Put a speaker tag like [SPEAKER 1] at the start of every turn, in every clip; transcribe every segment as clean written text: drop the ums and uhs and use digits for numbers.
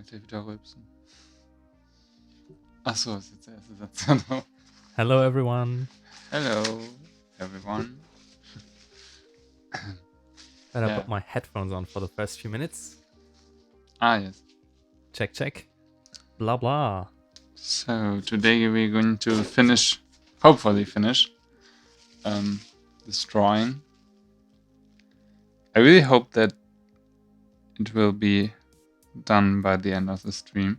[SPEAKER 1] Wollte ich wieder rülpsen. Achso, ist jetzt der erste Satz.
[SPEAKER 2] Hello, everyone.
[SPEAKER 1] Hello, everyone.
[SPEAKER 2] Better
[SPEAKER 1] Yeah.
[SPEAKER 2] put my headphones on for the first few minutes.
[SPEAKER 1] Ah, yes.
[SPEAKER 2] Check, check. Blah, blah.
[SPEAKER 1] So, today we're going to finish, hopefully finish, this drawing. I really hope that it will be done by the end of the stream.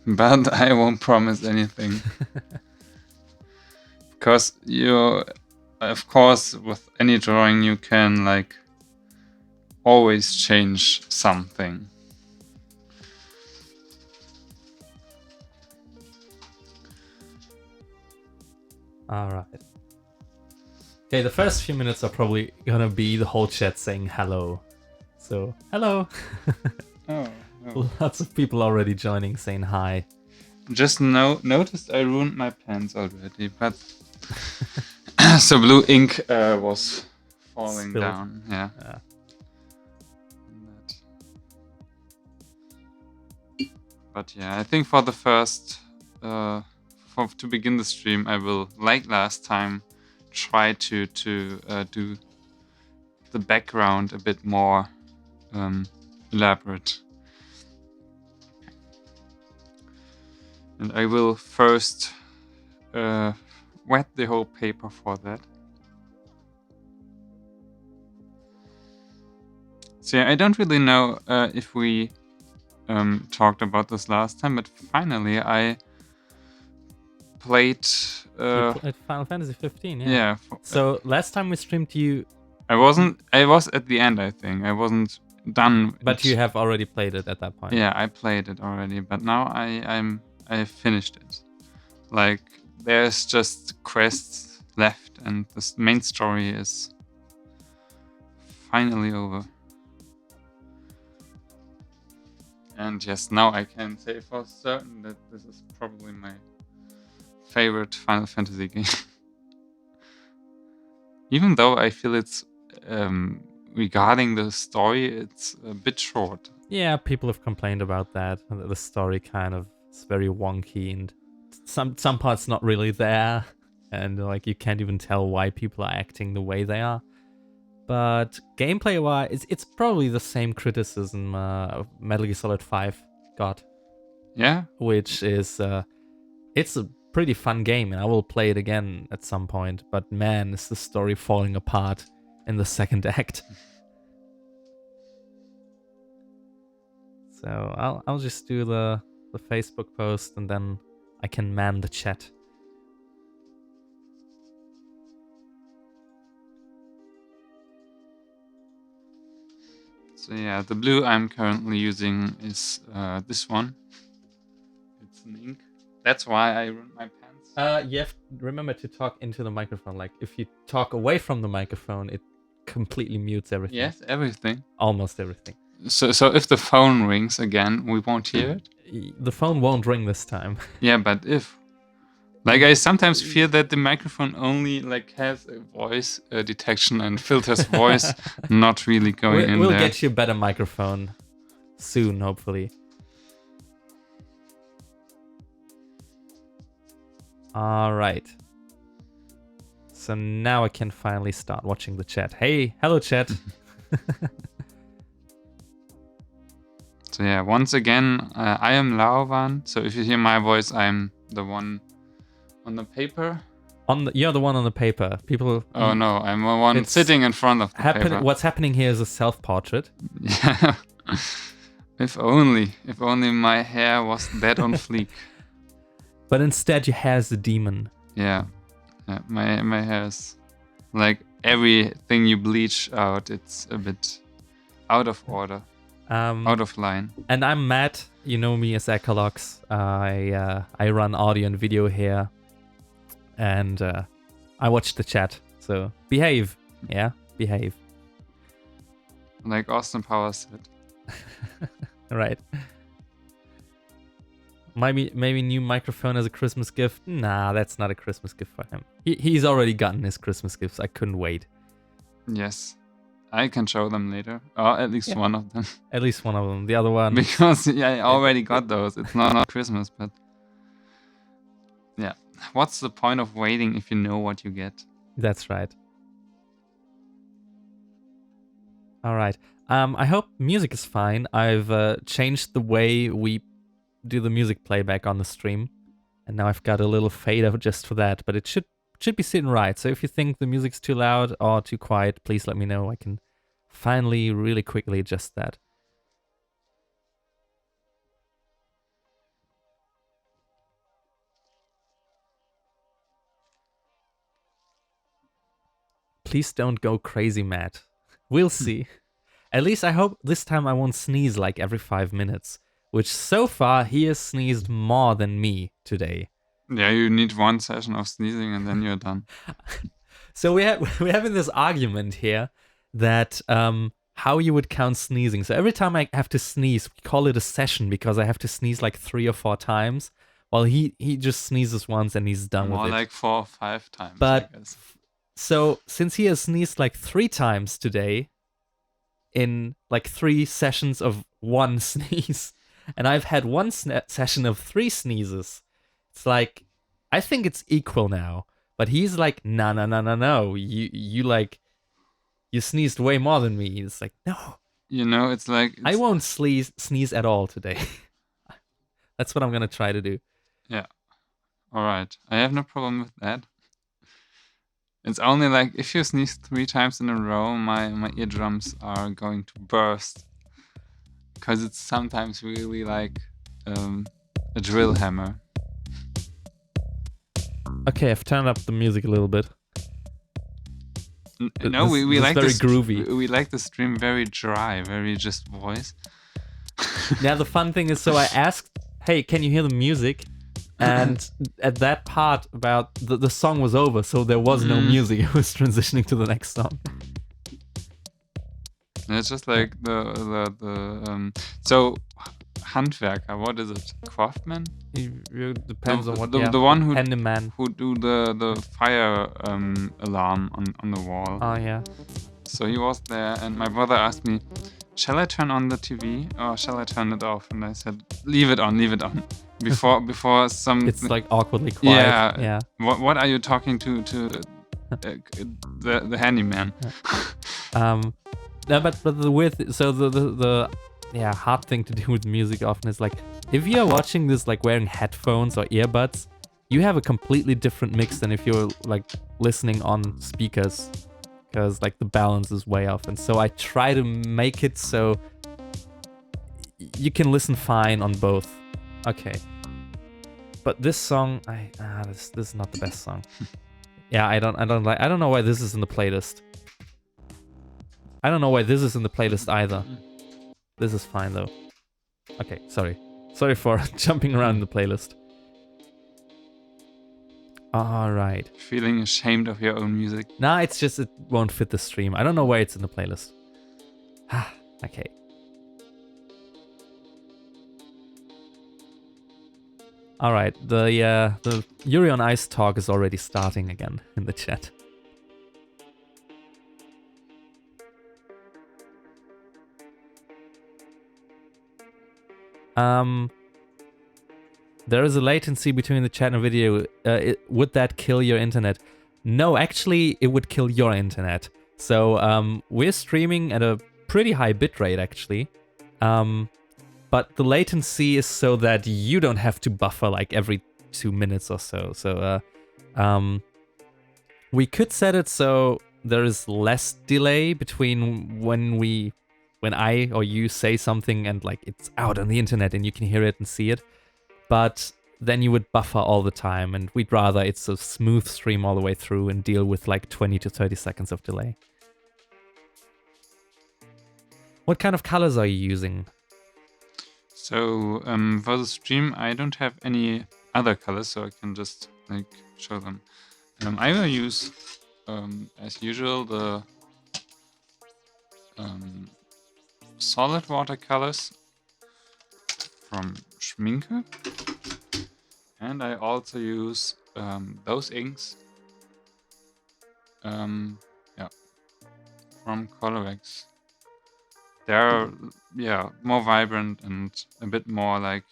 [SPEAKER 1] But I won't promise anything. Because of course, with any drawing you can always change something.
[SPEAKER 2] All right. Okay, the first few minutes are probably gonna be the whole chat saying hello. So, hello.
[SPEAKER 1] Oh.
[SPEAKER 2] Lots of people already joining, saying hi.
[SPEAKER 1] Just noticed I ruined my pens already, but so blue ink was falling
[SPEAKER 2] Spilled.
[SPEAKER 1] down. Yeah. But yeah, I think for the first, to begin the stream, I will, like last time, try to do the background a bit more elaborate. And I will first wet the whole paper for that. So yeah, I don't really know if we talked about this last time, but finally I played...
[SPEAKER 2] You played Final Fantasy 15, yeah.
[SPEAKER 1] Yeah.
[SPEAKER 2] So, last time we streamed you...
[SPEAKER 1] I was at the end, I think. I wasn't done.
[SPEAKER 2] But you have already played it at that point.
[SPEAKER 1] Yeah, I played it already, but now I finished it. Like, there's just quests left, and the main story is finally over. And yes, now I can say for certain that this is probably my favorite Final Fantasy game. Even though I feel it's, regarding the story, it's a bit short.
[SPEAKER 2] Yeah, people have complained about that. The story kind of is very wonky and some parts not really there. And you can't even tell why people are acting the way they are. But gameplay-wise, it's probably the same criticism Metal Gear Solid 5 got.
[SPEAKER 1] Yeah?
[SPEAKER 2] Which is, it's a pretty fun game, and I will play it again at some point. But man, is the story falling apart in the second act. So I'll just do the Facebook post, and then I can man the chat.
[SPEAKER 1] So yeah, the blue I'm currently using is this one. It's an ink. That's why I ruined my pens.
[SPEAKER 2] You have to remember to talk into the microphone. Like, if you talk away from the microphone, it completely mutes everything.
[SPEAKER 1] Yes, everything.
[SPEAKER 2] Almost everything.
[SPEAKER 1] So if the phone rings again, we won't hear it?
[SPEAKER 2] The phone won't ring this time.
[SPEAKER 1] Yeah, but if... I sometimes fear that the microphone only has a voice detection and filters voice, not really going in
[SPEAKER 2] we'll
[SPEAKER 1] there.
[SPEAKER 2] We'll get you a better microphone soon, hopefully. All right. So now I can finally start watching the chat. Hey, hello chat.
[SPEAKER 1] So yeah, once again, I am Lauvan. So if you hear my voice, I'm the one on the paper.
[SPEAKER 2] You're the one on the paper. People.
[SPEAKER 1] Oh no, I'm the one sitting in front of the paper.
[SPEAKER 2] What's happening here is a self-portrait.
[SPEAKER 1] Yeah. If only my hair was that on fleek.
[SPEAKER 2] But instead, your hair is a demon.
[SPEAKER 1] Yeah. My hair is like everything you bleach out. It's a bit out of order. Out of line.
[SPEAKER 2] And I'm Matt. You know me as Ecolox. I run audio and video here. And I watch the chat. So behave. Yeah, behave.
[SPEAKER 1] Like Austin Powers said.
[SPEAKER 2] Right. Maybe new microphone as a Christmas gift. Nah, that's not a Christmas gift for him. He's already gotten his Christmas gifts. I couldn't wait.
[SPEAKER 1] Yes. I can show them later, or at least
[SPEAKER 2] Yeah.
[SPEAKER 1] one of them.
[SPEAKER 2] At least one of them. The other one.
[SPEAKER 1] Because yeah, I already got those. It's not Christmas, but yeah. What's the point of waiting if you know what you get?
[SPEAKER 2] That's right. All right. I hope music is fine. I've changed the way we do the music playback on the stream, and now I've got a little fader just for that. But it should be sitting right. So if you think the music's too loud or too quiet, please let me know. I can finally really quickly adjust that. Please don't go crazy, Matt. We'll see. At least I hope this time I won't sneeze like every 5 minutes, which so far he has sneezed more than me today.
[SPEAKER 1] Yeah, you need one session of sneezing and then you're done.
[SPEAKER 2] So we're having this argument here that how you would count sneezing. So every time I have to sneeze, we call it a session because I have to sneeze like 3 or 4 times, while he just sneezes once and he's done
[SPEAKER 1] More
[SPEAKER 2] with it.
[SPEAKER 1] like 4 or 5 times,
[SPEAKER 2] But
[SPEAKER 1] I guess.
[SPEAKER 2] so since he has sneezed like 3 times today, in like 3 sessions of 1 sneeze, and I've had 1 session of 3 sneezes, it's like I think it's equal now. But he's like, no, you like you sneezed way more than me. It's like, no,
[SPEAKER 1] You know, it's like
[SPEAKER 2] I won't sneeze at all today. That's what I'm gonna try to do.
[SPEAKER 1] yeah. All right, I have no problem with that. It's only like if you sneeze 3 times in a row, my eardrums are going to burst. Because it's sometimes really like a drill hammer.
[SPEAKER 2] Okay, I've turned up the music a little bit.
[SPEAKER 1] No, we
[SPEAKER 2] This
[SPEAKER 1] like
[SPEAKER 2] very
[SPEAKER 1] this
[SPEAKER 2] groovy.
[SPEAKER 1] We like the stream very dry, very just voice.
[SPEAKER 2] Now the fun thing is, so I asked, hey, can you hear the music? And at that part about the song was over, so there was no music. It was transitioning to the next song.
[SPEAKER 1] It's just like so Handwerker, what is it? Craftsman?
[SPEAKER 2] It depends on what
[SPEAKER 1] the one who
[SPEAKER 2] handyman.
[SPEAKER 1] who do the fire alarm on the wall.
[SPEAKER 2] Oh yeah.
[SPEAKER 1] So he was there, and my brother asked me, "Shall I turn on the TV or shall I turn it off?" And I said, "Leave it on, leave it on." Before some.
[SPEAKER 2] It's like awkwardly quiet. Yeah.
[SPEAKER 1] What are you talking to the handyman?
[SPEAKER 2] No, but the weird so the hard thing to do with music often is like if you're watching this like wearing headphones or earbuds, you have a completely different mix than if you're like listening on speakers, because like the balance is way off. And so I try to make it so you can listen fine on both. Okay. But this song, this is not the best song. Yeah, I don't know why this is in the playlist. I don't know why this is in the playlist either. This is fine though. Okay, sorry. Sorry for jumping around in the playlist. Alright.
[SPEAKER 1] Feeling ashamed of your own music.
[SPEAKER 2] Nah, it's just it won't fit the stream. I don't know why it's in the playlist. Okay. Alright, the Yuri on Ice talk is already starting again in the chat. There is a latency between the chat and video. Would that kill your internet? No, actually, it would kill your internet. So we're streaming at a pretty high bitrate, actually. But the latency is so that you don't have to buffer like every 2 minutes or so. So we could set it so there is less delay between when I or you say something and like it's out on the internet and you can hear it and see it. But then you would buffer all the time, and we'd rather it's a smooth stream all the way through and deal with like 20 to 30 seconds of delay. What kind of colors are you using?
[SPEAKER 1] So for the stream, I don't have any other colors, so I can just like show them. I will use, as usual, the solid watercolors from Schminke, and I also use those inks, from Colorex. They're, yeah, more vibrant and a bit more like,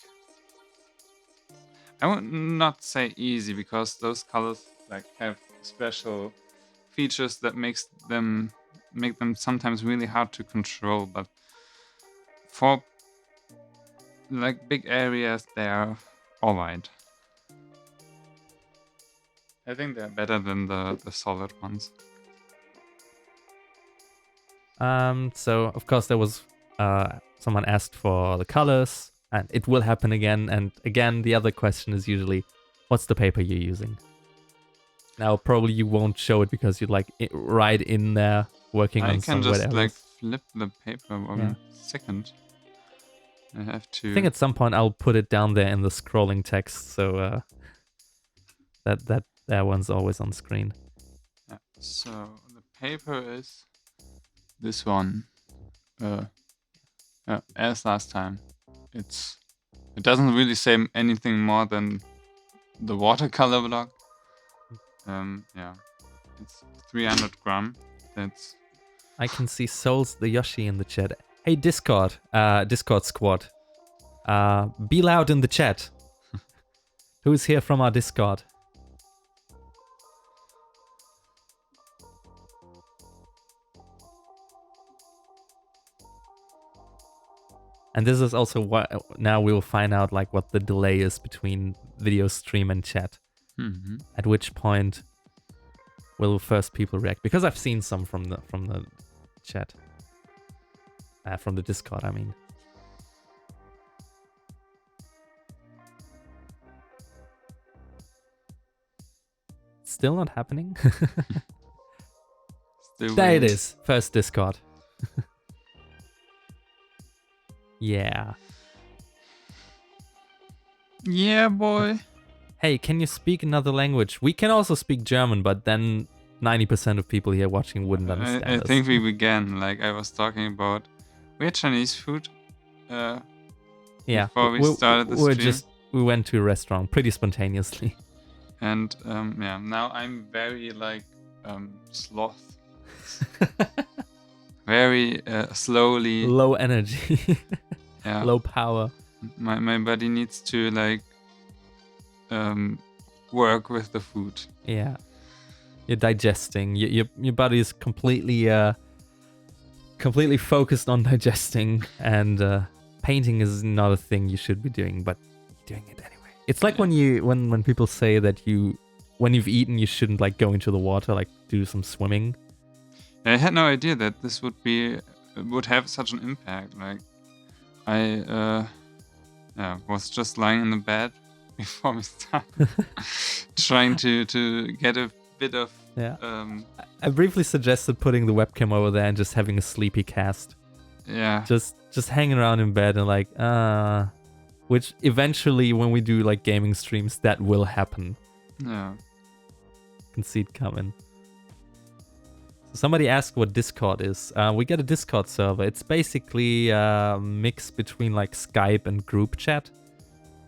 [SPEAKER 1] I would not say easy, because those colors like have special features that make them sometimes really hard to control, but for like big areas they are alright. I think they're better than the solid ones.
[SPEAKER 2] So of course there was someone asked for the colors, and it will happen again. And again, the other question is usually, what's the paper you're using? Now probably you won't show it because you're like right in there working on some wet areas.
[SPEAKER 1] I can just like flip the paper 1 second. I have to.
[SPEAKER 2] I think at some point I'll put it down there in the scrolling text, so that one's always on screen.
[SPEAKER 1] Yeah. So the paper is this one. As last time, it doesn't really say anything more than the watercolor block. Yeah, it's 300 gram. That's.
[SPEAKER 2] I can see Souls the Yoshi in the chat. Hey Discord squad, be loud in the chat. Who's here from our Discord? And this is also what now we'll find out like what the delay is between video stream and chat.
[SPEAKER 1] Mm-hmm.
[SPEAKER 2] At which point will first people react? Because I've seen some from the chat, from the Discord. I mean, still not happening. There it is. First Discord. Yeah.
[SPEAKER 1] Yeah, boy.
[SPEAKER 2] Hey, can you speak another language? We can also speak German, but then 90% of people here watching wouldn't understand
[SPEAKER 1] I
[SPEAKER 2] us.
[SPEAKER 1] think we began, like I was talking about, we had Chinese food before we started the stream.
[SPEAKER 2] We went to a restaurant pretty spontaneously.
[SPEAKER 1] And yeah, now I'm very like sloth. Very slowly.
[SPEAKER 2] Low energy.
[SPEAKER 1] Yeah.
[SPEAKER 2] Low power.
[SPEAKER 1] My body needs to like work with the food.
[SPEAKER 2] Yeah. You're digesting. Your body is completely focused on digesting, and painting is not a thing you should be doing, but doing it anyway. It's like when people say that when you've eaten you shouldn't like go into the water, like do some swimming.
[SPEAKER 1] I had no idea that this would have such an impact. Like I was just lying in the bed before we started, trying to get a bit of.
[SPEAKER 2] Yeah. I briefly suggested putting the webcam over there and just having a sleepy cast.
[SPEAKER 1] Yeah.
[SPEAKER 2] Just hanging around in bed and like which eventually when we do like gaming streams that will happen.
[SPEAKER 1] Yeah.
[SPEAKER 2] Can see it coming. So somebody asked what Discord is. We get a Discord server. It's basically a mix between like Skype and group chat.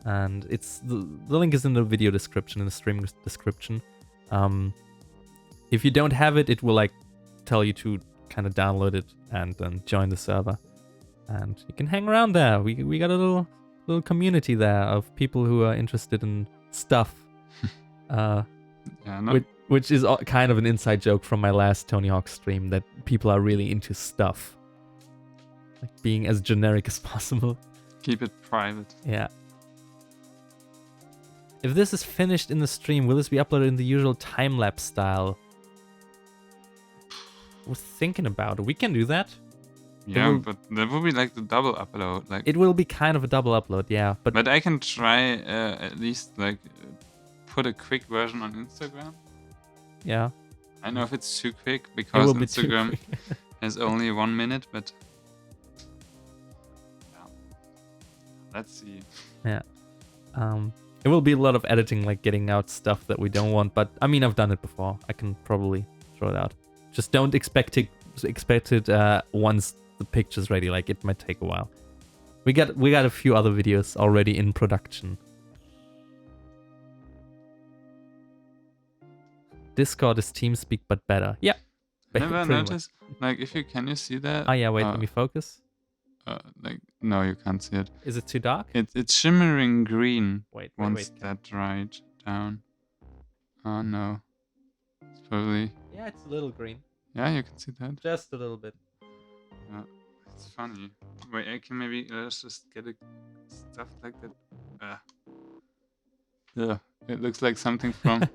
[SPEAKER 2] And it's the link is in the video description, in the stream description. If you don't have it, it will like tell you to kind of download it and then join the server. And you can hang around there. We got a little community there of people who are interested in stuff. Which is kind of an inside joke from my last Tony Hawk stream, that people are really into stuff. Like being as generic as possible.
[SPEAKER 1] Keep it private.
[SPEAKER 2] Yeah. If this is finished in the stream, will this be uploaded in the usual time-lapse style? We're thinking about it. We can do that.
[SPEAKER 1] Yeah, but that would be like the double upload. Like
[SPEAKER 2] it will be kind of a double upload, yeah.
[SPEAKER 1] But I can try at least like put a quick version on Instagram.
[SPEAKER 2] Yeah.
[SPEAKER 1] I know if it's too quick because Instagram has only 1 minute, but yeah. Let's see.
[SPEAKER 2] Yeah. It will be a lot of editing, like getting out stuff that we don't want, but I mean I've done it before. I can probably throw it out. Just don't expect it once the picture's ready. Like it might take a while. We got a few other videos already in production. Discord is TeamSpeak but better. Yeah.
[SPEAKER 1] Never
[SPEAKER 2] Pretty much.
[SPEAKER 1] noticed. Like, can you see that?
[SPEAKER 2] Oh yeah, wait, let me focus.
[SPEAKER 1] Like, no, you can't see it.
[SPEAKER 2] Is it too dark?
[SPEAKER 1] It's shimmering green.
[SPEAKER 2] Wait.
[SPEAKER 1] Once that dried down. Oh no. It's probably.
[SPEAKER 2] Yeah, it's a little green.
[SPEAKER 1] Yeah, you can see that.
[SPEAKER 2] Just a little bit.
[SPEAKER 1] It's funny. Wait, I can maybe let's just get stuff like that. Yeah, it looks like something from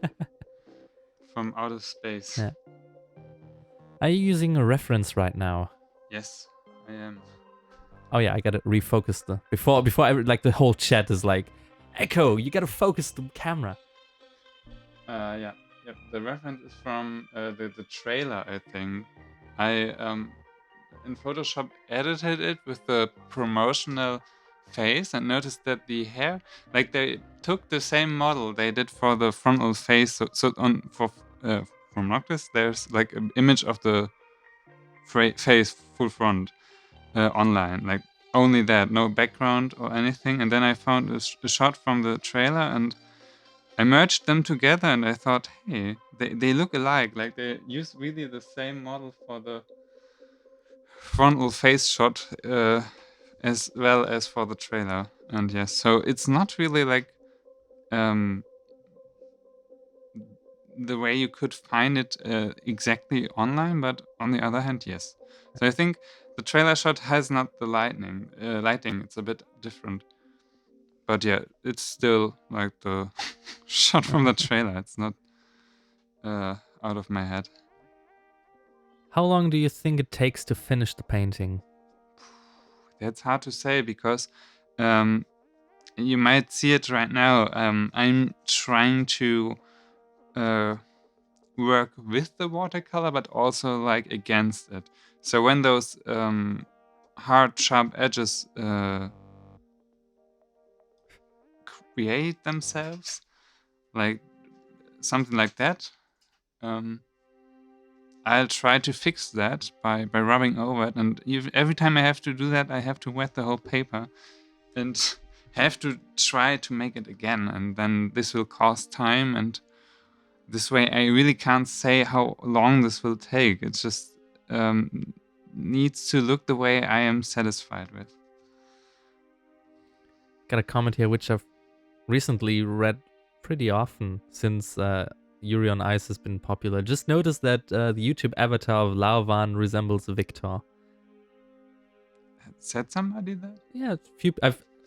[SPEAKER 1] from outer space.
[SPEAKER 2] Yeah. Are you using a reference right now?
[SPEAKER 1] Yes, I am.
[SPEAKER 2] Oh yeah, I gotta refocus before the whole chat is like, Echo, you gotta focus the camera.
[SPEAKER 1] Yeah. Yep. The reference is from the trailer, I think. I in Photoshop edited it with the promotional face and noticed that the hair, like they took the same model they did for the frontal face. So from Noctis, there's like an image of the face full front online, like only that, no background or anything. And then I found a shot from the trailer and I merged them together and I thought, hey, they look alike. Like they use really the same model for the frontal face shot as well as for the trailer. And yes, so it's not really like the way you could find it exactly online, but on the other hand, yes. So I think the trailer shot has not the lighting. It's a bit different. But yeah, it's still like the shot from the trailer. It's not out of my head.
[SPEAKER 2] How long do you think it takes to finish the painting?
[SPEAKER 1] That's hard to say because you might see it right now. I'm trying to work with the watercolor, but also like against it. So when those hard, sharp edges create themselves, like something like that, I'll try to fix that by rubbing over it. And every time I have to do that, I have to wet the whole paper and have to try to make it again. And then this will cost time. And this way, I really can't say how long this will take. It just needs to look the way I am satisfied with.
[SPEAKER 2] Got a comment here, which I've recently read pretty often since Yuri on Ice has been popular. Just noticed that the YouTube avatar of Lauvan resembles Victor.
[SPEAKER 1] Said somebody that?
[SPEAKER 2] Yeah,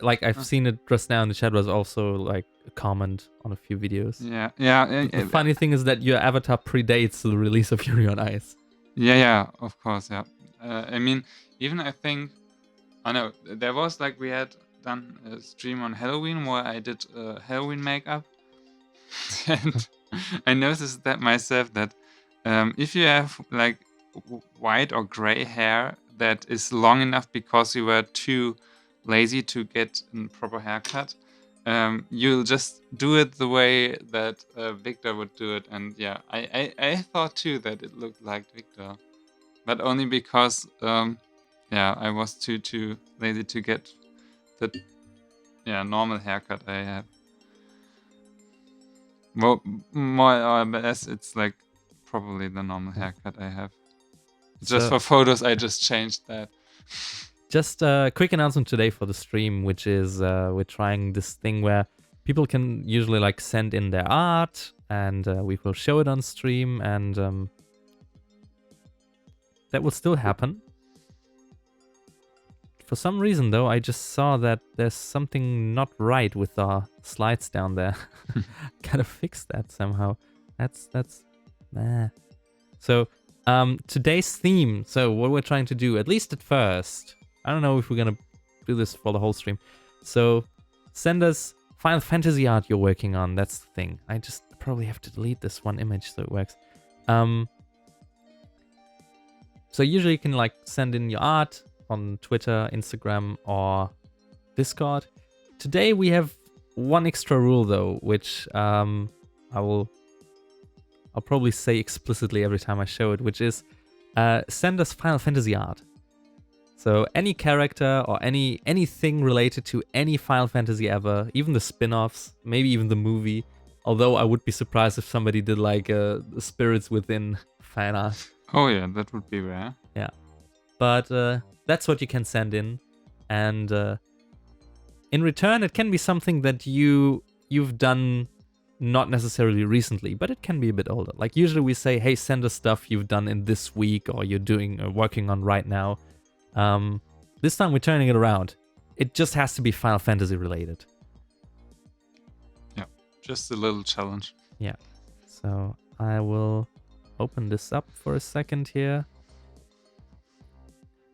[SPEAKER 2] I've seen it just now in the chat. Was also like a comment on a few videos.
[SPEAKER 1] Yeah.
[SPEAKER 2] The funny thing is that your avatar predates the release of Yuri on Ice.
[SPEAKER 1] Yeah, of course, yeah. I mean, even I think, I know there was like we had done a stream on Halloween where I did Halloween makeup, and I noticed that myself that if you have like white or gray hair that is long enough because you were too lazy to get a proper haircut, you'll just do it the way that Victor would do it. And yeah, I thought too that it looked like Victor, but only because I was too lazy to get the normal haircut I have. Well, more or less, it's like probably the normal haircut I have. Just for photos, I just changed that.
[SPEAKER 2] Just a quick announcement today for the stream, which is we're trying this thing where people can usually like send in their art, and we will show it on stream, and that will still happen. For some reason, though, I just saw that there's something not right with our slides down there. Gotta fix that somehow. That's So today's theme. So what we're trying to do, at least at first, I don't know if we're gonna do this for the whole stream. So send us Final Fantasy art you're working on. That's the thing. I just probably have to delete this one image so it works. So usually you can like send in your art on Twitter, Instagram, or Discord. Today we have one extra rule though, which I'll probably say explicitly every time I show it, which is send us Final Fantasy art. So any character or anything related to any Final Fantasy ever, even the spin-offs, maybe even the movie. Although I would be surprised if somebody did like the Spirits Within fan art.
[SPEAKER 1] Oh yeah, that would be rare.
[SPEAKER 2] Yeah. But that's what you can send in. And in return, it can be something that you've done not necessarily recently, but it can be a bit older. Like usually we say, hey, send us stuff you've done in this week or you're doing or working on right now. This time we're turning it around. It just has to be Final Fantasy related.
[SPEAKER 1] Yeah, just a little challenge.
[SPEAKER 2] Yeah. So I will open this up for a second here.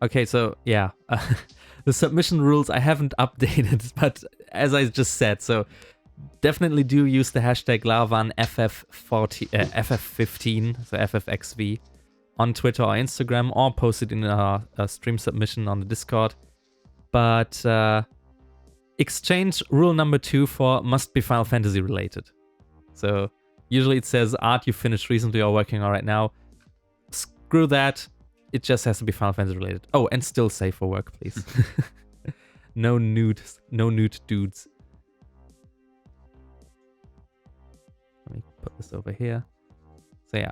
[SPEAKER 2] Okay, so yeah, the submission rules I haven't updated, but as I just said, so definitely do use the hashtag LAVANFF15, so FFXV, on Twitter or Instagram, or post it in a stream submission on the Discord. But exchange rule number 2 for must be Final Fantasy related. So usually it says art you finished recently or working on right now. Screw that. It just has to be Final Fantasy related. Oh, and still safe for work, please. No nude dudes. Let me put this over here. So yeah,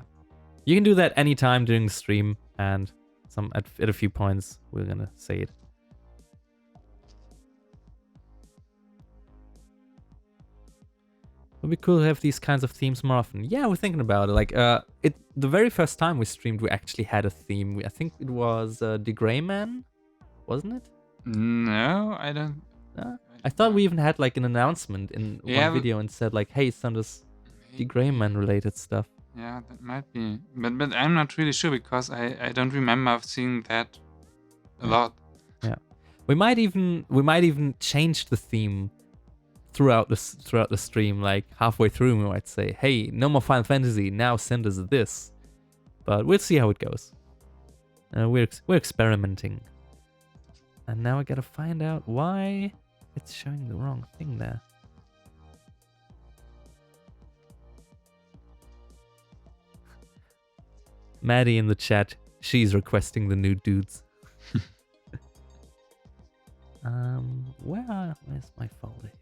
[SPEAKER 2] you can do that anytime during the stream, and at a few points we're gonna say it. It would be cool to have these kinds of themes more often. Yeah, we're thinking about it. Like, the very first time we streamed, we actually had a theme. I think it was The Gray Man, wasn't it?
[SPEAKER 1] No, I don't.
[SPEAKER 2] I thought we even had like an announcement in one video and said like, "Hey, send us The Gray Man related stuff."
[SPEAKER 1] Yeah, that might be, but I'm not really sure because I don't remember seeing that a lot.
[SPEAKER 2] Yeah, we might even change the theme throughout the stream. Like halfway through, we might say, "Hey, no more Final Fantasy. Now send us this." But we'll see how it goes. We're experimenting, and now I gotta find out why it's showing the wrong thing there. Maddie in the chat, she's requesting the new dudes. Where's my folder here?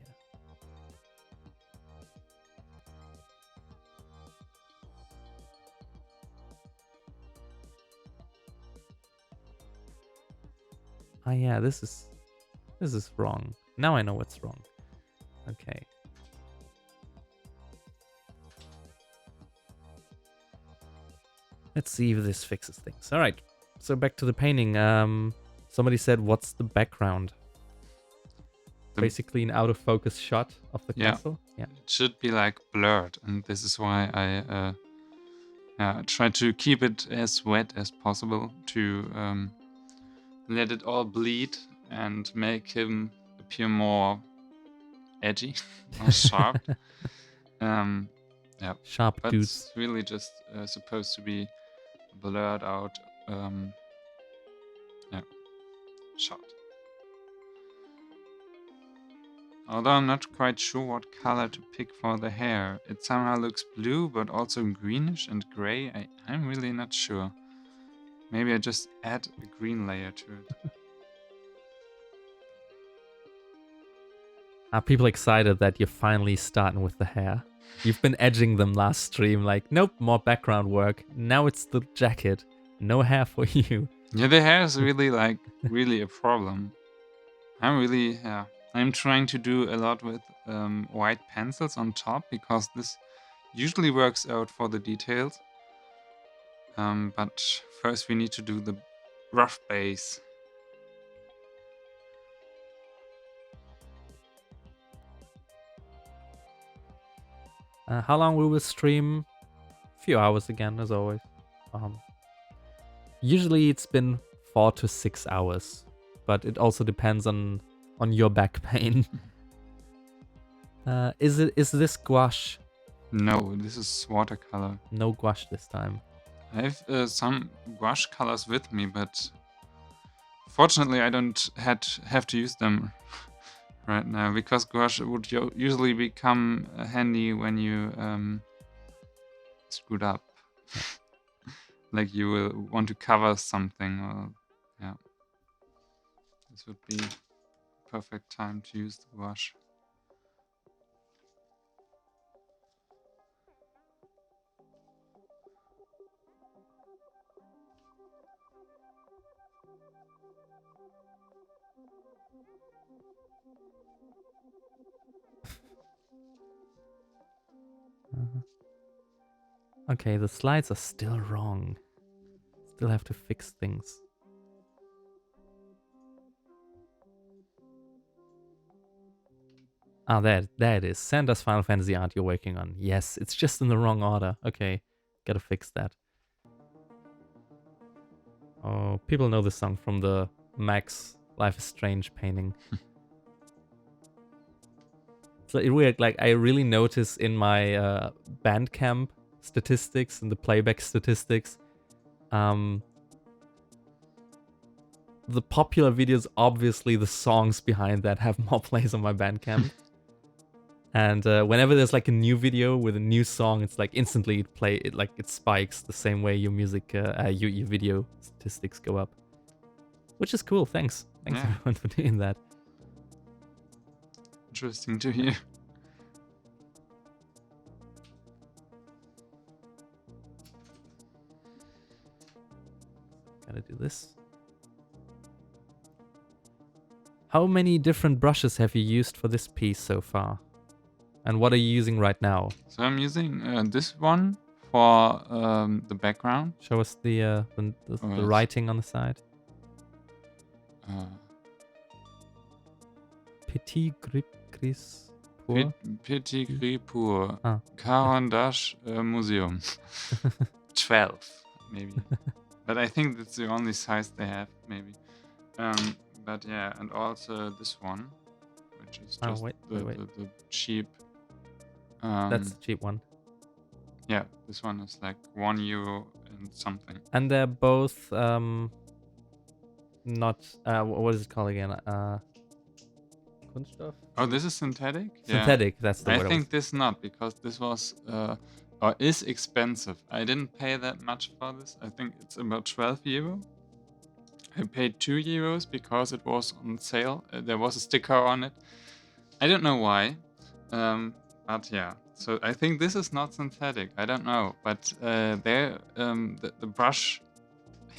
[SPEAKER 2] Oh yeah, this is wrong. Now I know what's wrong. Okay. Let's see if this fixes things. All right. So back to the painting. Somebody said, "What's the background?" Basically, an out of focus shot of the castle. Yeah.
[SPEAKER 1] It should be like blurred, and this is why I try to keep it as wet as possible to let it all bleed and make him appear more edgy or sharp. Yeah,
[SPEAKER 2] sharp
[SPEAKER 1] but
[SPEAKER 2] dudes.
[SPEAKER 1] It's really just supposed to be blurred out. Shot. Although I'm not quite sure what color to pick for the hair. It somehow looks blue, but also greenish and gray. I'm really not sure. Maybe I just add a green layer to it.
[SPEAKER 2] Are people excited that you're finally starting with the hair? You've been edging them last stream, like, nope, more background work. Now it's the jacket. No hair for you.
[SPEAKER 1] Yeah, the hair is really really a problem. I'm trying to do a lot with white pencils on top because this usually works out for the details. But first we need to do the rough base.
[SPEAKER 2] How long will we stream? A few hours again, as always. Usually it's been 4 to 6 hours, but it also depends on your back pain. Is this gouache?
[SPEAKER 1] No, this is watercolor.
[SPEAKER 2] No gouache this time.
[SPEAKER 1] I have some gouache colors with me, but fortunately I don't have to use them right now because gouache would usually become handy when you screwed up. Like you will want to cover something, or yeah. This would be perfect time to use the gouache.
[SPEAKER 2] Okay, the slides are still wrong. Still have to fix things. Ah, there it is. Santa's Final Fantasy art you're working on. Yes, it's just in the wrong order. Okay, gotta fix that. Oh, people know this song from the Max Life is Strange painting. So it's weird, like I really notice in my Bandcamp statistics and the playback statistics, the popular videos, obviously the songs behind that have more plays on my Bandcamp. And whenever there's like a new video with a new song, it's like instantly it spikes the same way your music, your video statistics go up. Which is cool, thanks. Thanks everyone for doing that.
[SPEAKER 1] Interesting to hear.
[SPEAKER 2] Gotta do this. How many different brushes have you used for this piece so far? And what are you using right now?
[SPEAKER 1] So I'm using this one for the background.
[SPEAKER 2] Show us the writing on the side. Petit Gris Pour.
[SPEAKER 1] Petit Gris Pour.
[SPEAKER 2] Ah.
[SPEAKER 1] Caron d'Ache Museum. 12, maybe. But I think that's the only size they have, maybe. But yeah, and also this one, which is just the cheap.
[SPEAKER 2] That's the cheap one.
[SPEAKER 1] Yeah, this one is like €1 and something.
[SPEAKER 2] And they're both not what is it called again? Kunststoff?
[SPEAKER 1] Oh, this is synthetic?
[SPEAKER 2] Synthetic, yeah. That's the word.
[SPEAKER 1] I think this not, because this was or is expensive. I didn't pay that much for this. I think it's about €12. I paid €2 because it was on sale. There was a sticker on it. I don't know why. But yeah, so I think this is not synthetic. I don't know, but the brush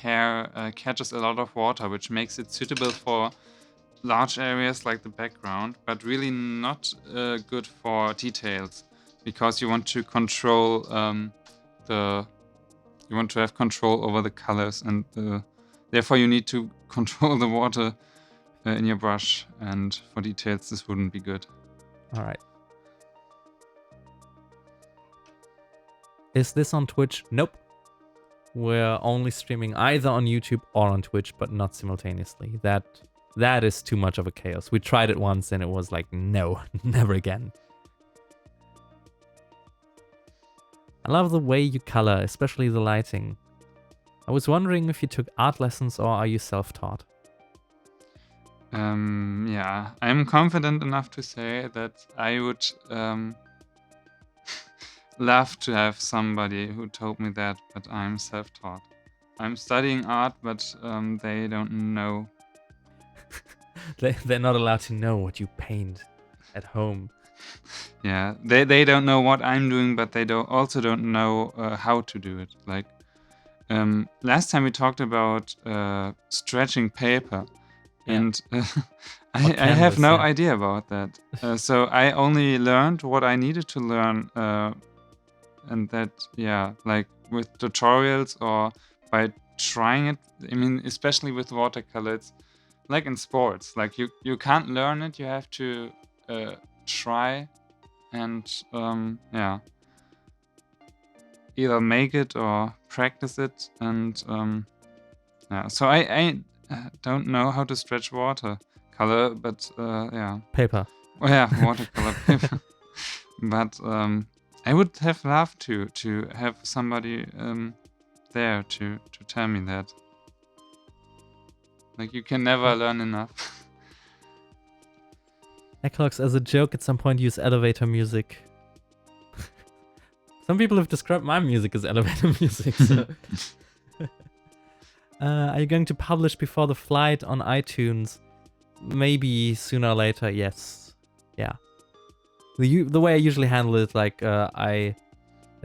[SPEAKER 1] hair catches a lot of water, which makes it suitable for large areas like the background, but really not good for details, because you want to control you want to have control over the colors, and therefore you need to control the water in your brush, and for details this wouldn't be good.
[SPEAKER 2] All right. Is this on Twitch? Nope. We're only streaming either on YouTube or on Twitch, but not simultaneously. That is too much of a chaos. We tried it once and it was like, no, never again. I love the way you color, especially the lighting. I was wondering if you took art lessons or are you self-taught?
[SPEAKER 1] Yeah, I'm confident enough to say that I would love to have somebody who told me that, but I'm self-taught. I'm studying art, but they don't know.
[SPEAKER 2] They're not allowed to know what you paint at home.
[SPEAKER 1] Yeah, they don't know what I'm doing, but they also don't know how to do it. Like last time we talked about stretching paper, and I have no idea about that. So I only learned what I needed to learn, and that, yeah, like with tutorials or by trying it. I mean, especially with watercolor, it's like in sports. Like you can't learn it. You have to try and yeah, either make it or practice it. And yeah, so I don't know how to stretch watercolor, but yeah,
[SPEAKER 2] paper.
[SPEAKER 1] Oh yeah, watercolor paper. But I would have loved to have somebody there to tell me that. Like, you can never learn enough.
[SPEAKER 2] Eclox, as a joke, at some point use elevator music. Some people have described my music as elevator music. So. Are you going to publish before the flight on iTunes? Maybe sooner or later, yes. Yeah. The way I usually handle it, like, at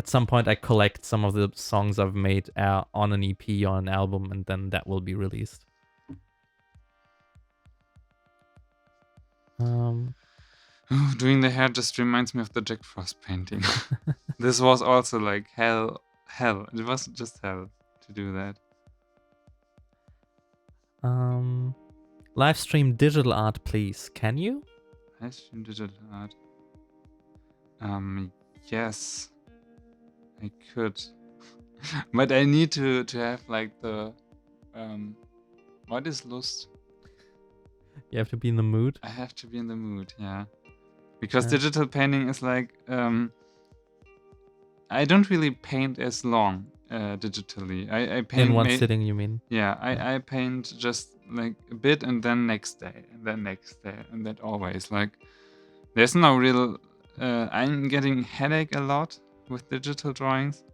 [SPEAKER 2] some point I collect some of the songs I've made on an EP or an album, and then that will be released. Um,
[SPEAKER 1] Doing the hair just reminds me of the Jack Frost painting. This was also like hell. It was just hell to do that.
[SPEAKER 2] Live stream digital art, please. Can you?
[SPEAKER 1] I stream digital art. Yes, I could, but I need to have like the what is Lust?
[SPEAKER 2] You have to be in the mood.
[SPEAKER 1] I have to be in the mood, yeah, because
[SPEAKER 2] Yeah.
[SPEAKER 1] digital painting is like I don't really paint as long digitally. I paint
[SPEAKER 2] In one sitting, you mean?
[SPEAKER 1] Yeah, I paint just like a bit and then next day and then next day and that always like there's no real I'm getting headache a lot with digital drawings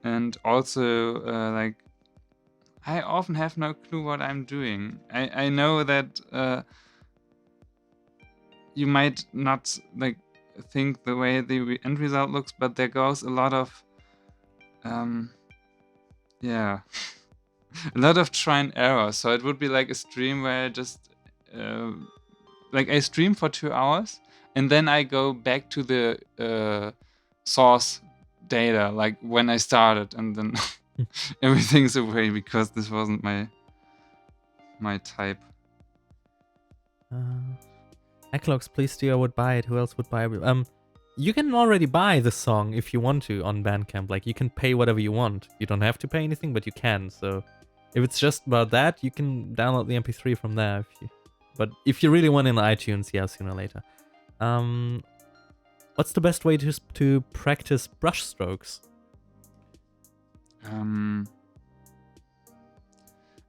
[SPEAKER 1] and also like I often have no clue what I'm doing. I know that you might not like think the way the end result looks, but there goes a lot of yeah a lot of try and error. So it would be like a stream where I just like I stream for 2 hours and then I go back to the source data like when I started and then everything's away because this wasn't my type.
[SPEAKER 2] Eclox, please do. I would buy it. Who else would buy it? You can already buy the song if you want to on Bandcamp. Like, you can pay whatever you want. You don't have to pay anything, but you can. So if it's just about that, you can download the MP3 from there. But if you really want in iTunes, yeah, sooner or later. What's the best way to practice brush strokes?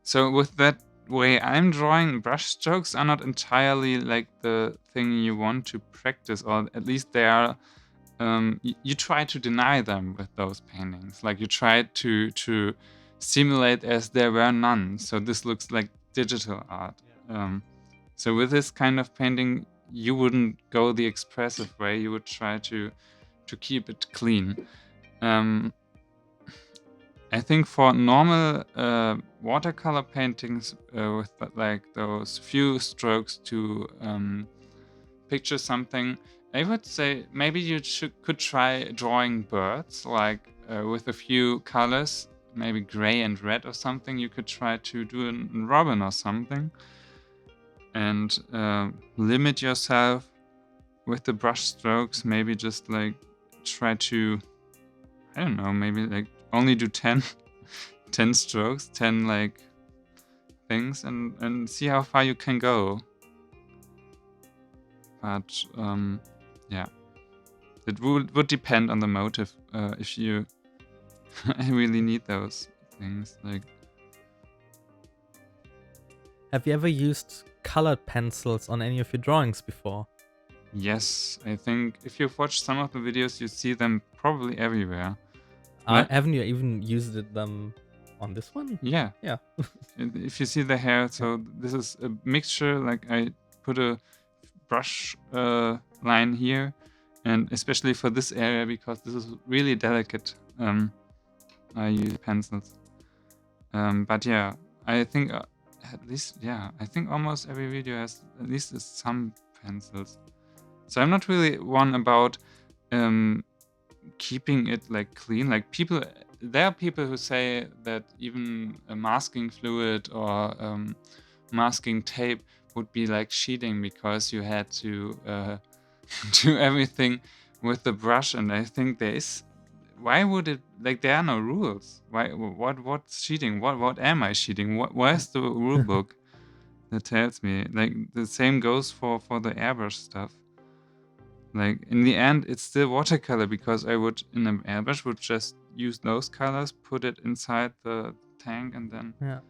[SPEAKER 1] So with that way I'm drawing, brush strokes are not entirely like the thing you want to practice, or at least they are you try to deny them with those paintings. Like you try to simulate as there were none. So this looks like digital art. So with this kind of painting, you wouldn't go the expressive way. You would try to keep it clean. I think for normal watercolor paintings with like those few strokes to picture something, I would say maybe you could try drawing birds, like with a few colors, maybe gray and red or something. You could try to do a robin or something, and limit yourself with the brush strokes. Maybe just like try to, I don't know, maybe like only do 10 strokes, 10 like things, and see how far you can go. But yeah, it would depend on the motive. If you really need those things, like.
[SPEAKER 2] Have you ever used colored pencils on any of your drawings before?
[SPEAKER 1] Yes, I think if you've watched some of the videos, you see them probably everywhere.
[SPEAKER 2] Haven't you even used them on this one?
[SPEAKER 1] Yeah.
[SPEAKER 2] Yeah.
[SPEAKER 1] If you see the hair, so this is a mixture. Like I put a brush line here, and especially for this area because this is really delicate. I use pencils. But yeah, I think at least I think almost every video has at least some pencils. So I'm not really one about keeping it like clean. Like there are people who say that even a masking fluid or masking tape would be like cheating because you had to do everything with the brush. And I think why would it, like, there are no rules. What's cheating? What am I cheating? Where's the rule book that tells me? Like the same goes for the airbrush stuff. Like in the end, it's still watercolor because I would in an airbrush would just use those colors, put it inside the tank, and then yeah.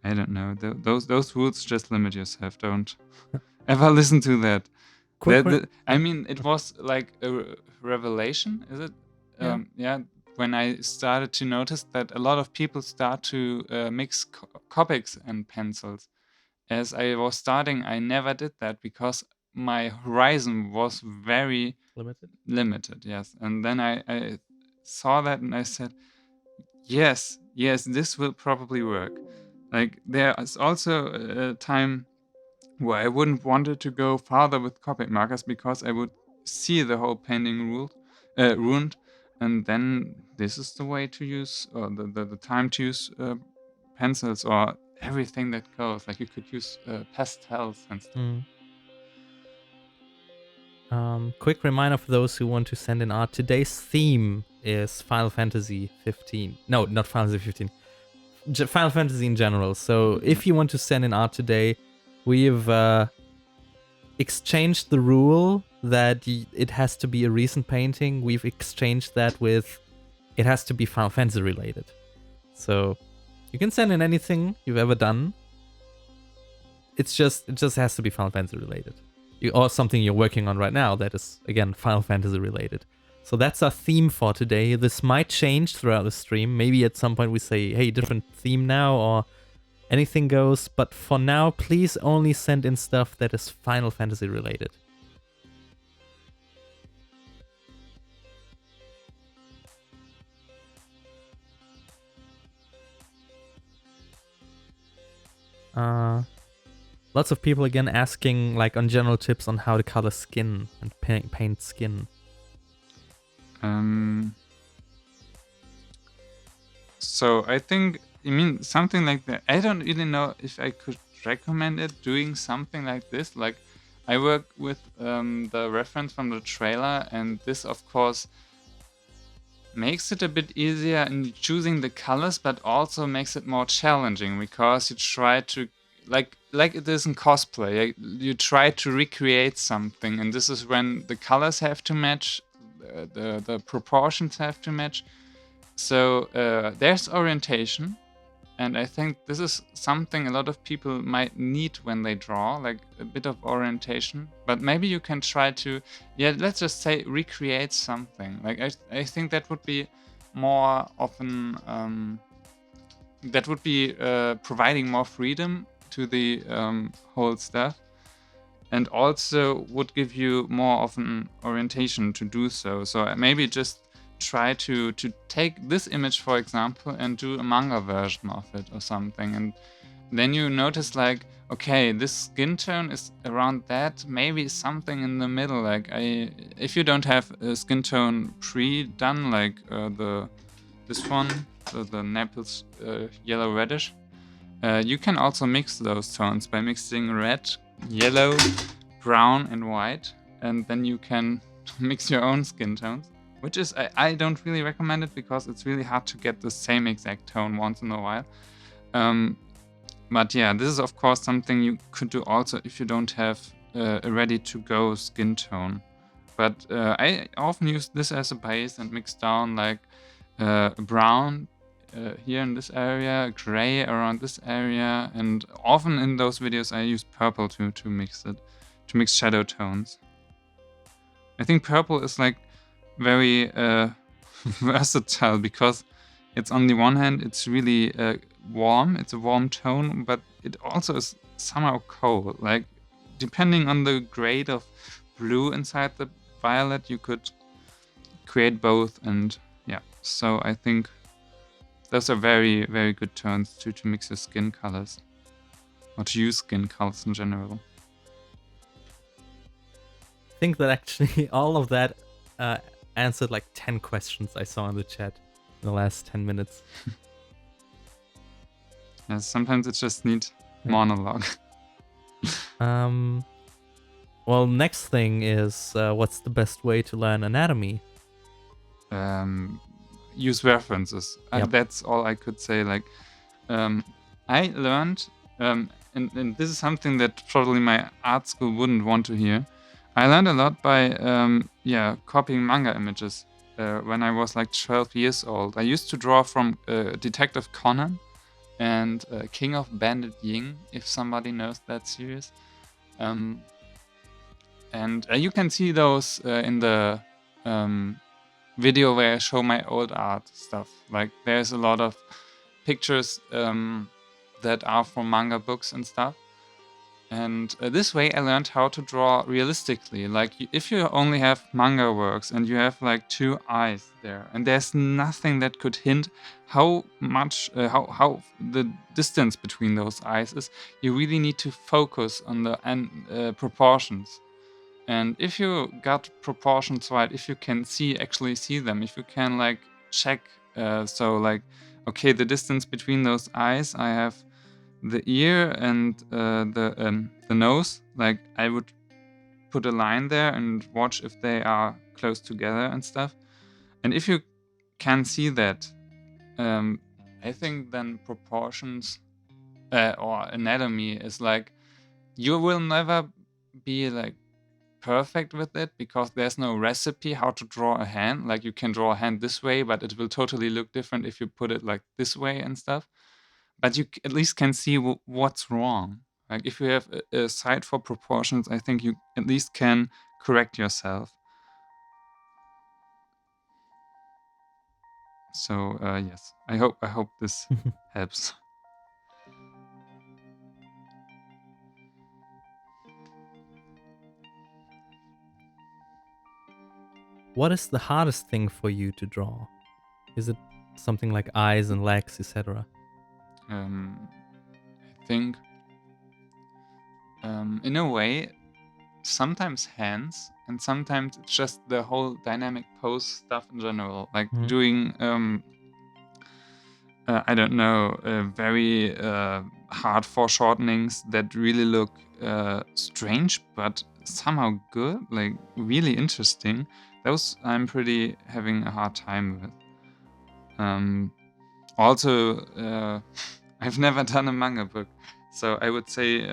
[SPEAKER 1] I don't know. Those rules just limit yourself. Don't ever listen to that. I mean, it was like a revelation. Is it? Yeah. When I started to notice that a lot of people start to mix Copics and pencils. As I was starting, I never did that because my horizon was very limited. Yes, and then I saw that and I said, yes, this will probably work. Like there is also a time where I wouldn't want it to go farther with Copic markers because I would see the whole painting ruined, and then this is the way to use, or the time to use pencils or everything that goes. Like you could use pastels and stuff.
[SPEAKER 2] Quick reminder for those who want to send in art. Today's theme is Final Fantasy 15. No, not Final Fantasy 15. Final Fantasy in general. So if you want to send in art today, we've exchanged the rule that it has to be a recent painting. We've exchanged that with it has to be Final Fantasy related. So you can send in anything you've ever done. It just has to be Final Fantasy related. Or something you're working on right now that is, again, Final Fantasy related. So that's our theme for today. This might change throughout the stream. Maybe at some point we say, hey, different theme now, or anything goes. But for now, please only send in stuff that is Final Fantasy related. Lots of people again asking like on general tips on how to color skin and paint skin.
[SPEAKER 1] So I think, I mean, something like that. I don't really know if I could recommend it, doing something like this. Like I work with the reference from the trailer, and this of course makes it a bit easier in choosing the colors, but also makes it more challenging because you try to, like it is in cosplay, you try to recreate something, and this is when the colors have to match, the proportions have to match. So there's orientation, and I think this is something a lot of people might need when they draw, like a bit of orientation. But maybe you can try to, let's just say recreate something. Like I think that would be more often, that would be providing more freedom to the whole stuff, and also would give you more of an orientation to do so. So maybe just try to take this image, for example, and do a manga version of it or something, and then you notice like, okay, this skin tone is around that, maybe something in the middle. Like if you don't have a skin tone pre-done, like this one, the Naples yellow reddish, you can also mix those tones by mixing red, yellow, brown, and white, and then you can mix your own skin tones, which is, I don't really recommend it because it's really hard to get the same exact tone once in a while. But yeah, this is of course something you could do also if you don't have a ready-to-go skin tone. But I often use this as a base and mix down like brown here in this area, gray around this area, and often in those videos I use purple to mix it, to mix shadow tones. I think purple is like very versatile because it's, on the one hand, it's really warm, it's a warm tone, but it also is somehow cold. Like depending on the grade of blue inside the violet, you could create both, and yeah, so I think those are very, very good tones to mix your skin colors, or to use skin colors in general.
[SPEAKER 2] I think that actually all of that answered like 10 questions I saw in the chat in the last 10 minutes.
[SPEAKER 1] Yeah, sometimes it just needs monologue.
[SPEAKER 2] Well, next thing is what's the best way to learn anatomy?
[SPEAKER 1] Use references.
[SPEAKER 2] Yep.
[SPEAKER 1] That's all I could say. Like, I learned, and this is something that probably my art school wouldn't want to hear. I learned a lot by, copying manga images when I was like 12 years old. I used to draw from Detective Conan and King of Bandit Ying, if somebody knows that series. And you can see those in the video where I show my old art stuff. Like there's a lot of pictures that are from manga books and stuff. And this way I learned how to draw realistically. Like if you only have manga works and you have like 2 eyes there, and there's nothing that could hint how much, how the distance between those eyes is, you really need to focus on the proportions. And if you got proportions right, if you can actually see them, if you can like check, so like, okay, the distance between those eyes, I have the ear and the nose. Like I would put a line there and watch if they are close together and stuff. And if you can see that, I think then proportions or anatomy is like, you will never be like perfect with it because there's no recipe how to draw a hand. Like you can draw a hand this way, but it will totally look different if you put it like this way and stuff. But you at least can see what's wrong. Like if you have a sight for proportions, I think you at least can correct yourself. So yes, I hope this helps.
[SPEAKER 2] What is the hardest thing for you to draw? Is it something like eyes and legs, etc.?
[SPEAKER 1] I think in a way, sometimes hands, and sometimes it's just the whole dynamic pose stuff in general. Like doing I don't know, very hard foreshortenings that really look strange, but somehow good, like really interesting. Those I'm pretty having a hard time with. Also, I've never done a manga book, so I would say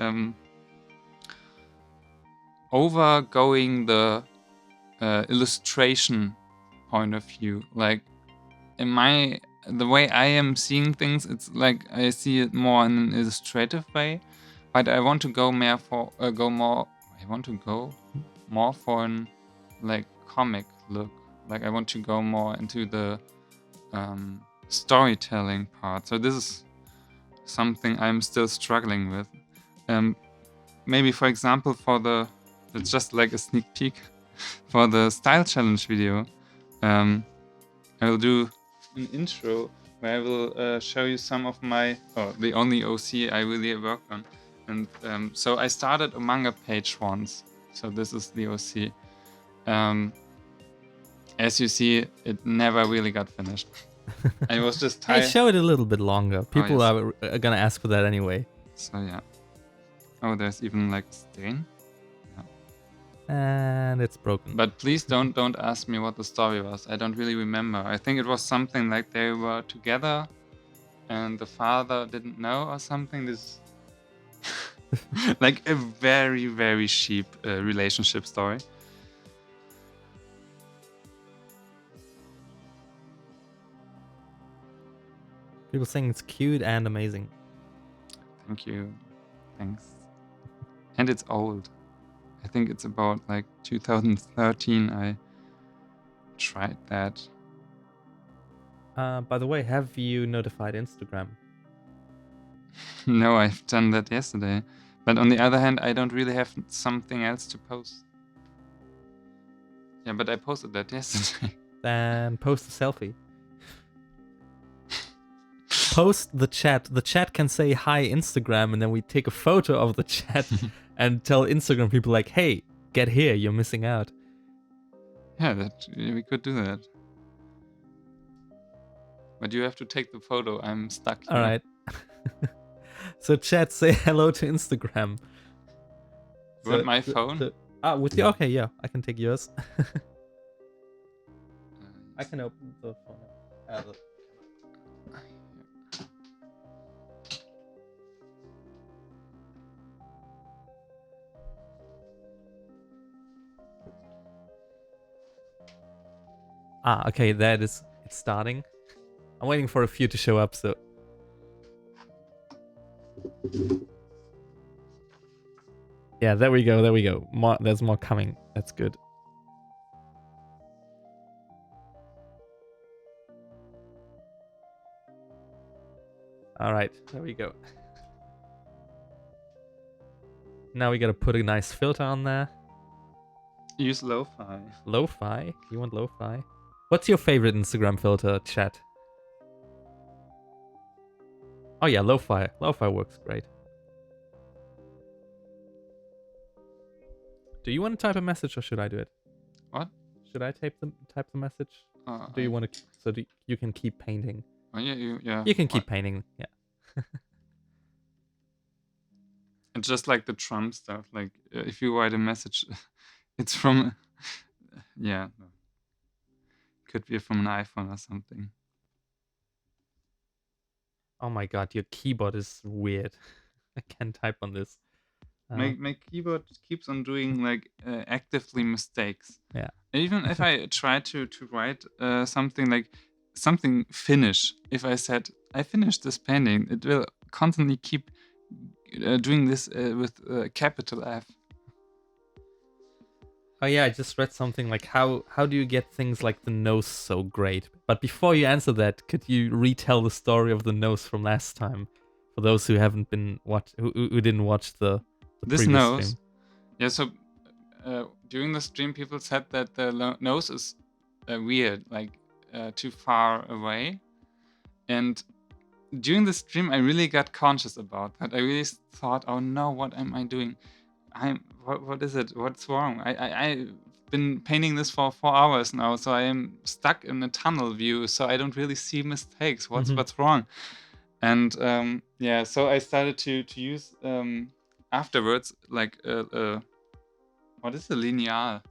[SPEAKER 1] overgoing the illustration point of view. Like the way I am seeing things, it's like I see it more in an illustrative way, but I want to go more for I want to go more for an like comic look. Like I want to go more into the storytelling part. So this is something I'm still struggling with. Maybe for example it's just like a sneak peek for the style challenge video. I will do an intro where I will show you some of the only OC I really worked on. And so I started a manga page once. So this is the OC. As you see, it never really got finished. I was just
[SPEAKER 2] Hey,
[SPEAKER 1] tired.
[SPEAKER 2] show it a little bit longer. People
[SPEAKER 1] yes.
[SPEAKER 2] are gonna ask for that anyway.
[SPEAKER 1] So yeah. Oh, there's even like stain.
[SPEAKER 2] And it's broken.
[SPEAKER 1] But please don't ask me what the story was. I don't really remember. I think it was something like they were together and the father didn't know or something. This like a very, very cheap relationship story.
[SPEAKER 2] People saying it's cute and amazing.
[SPEAKER 1] Thank you. Thanks. And it's old. I think it's about like 2013 I tried that.
[SPEAKER 2] By the way, have you notified Instagram?
[SPEAKER 1] No, I've done that yesterday. But on the other hand, I don't really have something else to post. Yeah, but I posted that yesterday.
[SPEAKER 2] Then post a selfie. Post the chat. The chat can say hi Instagram, and then we take a photo of the chat and tell Instagram people like, hey, get here, you're missing out.
[SPEAKER 1] Yeah, we could do that. But you have to take the photo. I'm stuck here.
[SPEAKER 2] All right. So chat, say hello to Instagram.
[SPEAKER 1] You want my phone?
[SPEAKER 2] With you? Okay, yeah, I can take yours. I can open the phone. Okay, it's starting. I'm waiting for a few to show up, so. Yeah, there we go. There's more coming. That's good. All right, there we go. Now we gotta put a nice filter on there.
[SPEAKER 1] Use lo-fi.
[SPEAKER 2] Lo-fi? You want lo-fi? What's your favorite Instagram filter, chat? Oh yeah, lo-fi. Lo-fi works great. Do you want to type a message or should I do it?
[SPEAKER 1] What?
[SPEAKER 2] Should I type the message? Do you want to you can keep painting?
[SPEAKER 1] Oh yeah, yeah.
[SPEAKER 2] You can keep painting. Yeah.
[SPEAKER 1] It's just like the Trump stuff. Like if you write a message, it's from yeah, could be from an iPhone or something.
[SPEAKER 2] Oh my god, your keyboard is weird. I can't type on this.
[SPEAKER 1] My keyboard keeps on doing like actively mistakes.
[SPEAKER 2] Yeah.
[SPEAKER 1] Even if I try to write something like something finish, if I said I finished this painting, it will constantly keep doing this with capital F.
[SPEAKER 2] Oh yeah, I just read something like how do you get things like the nose so great? But before you answer that, could you retell the story of the nose from last time for those who haven't been who didn't watch the
[SPEAKER 1] This
[SPEAKER 2] previous
[SPEAKER 1] nose,
[SPEAKER 2] stream?
[SPEAKER 1] yeah. So during the stream, people said that the nose is weird, like too far away, and during the stream, I really got conscious about that. I really thought, oh no, what am I doing? What is it? What's wrong? I've been painting this for 4 hours now, so I am stuck in a tunnel view, so I don't really see mistakes. What's wrong? And yeah, so I started to use afterwards like what is a lineal?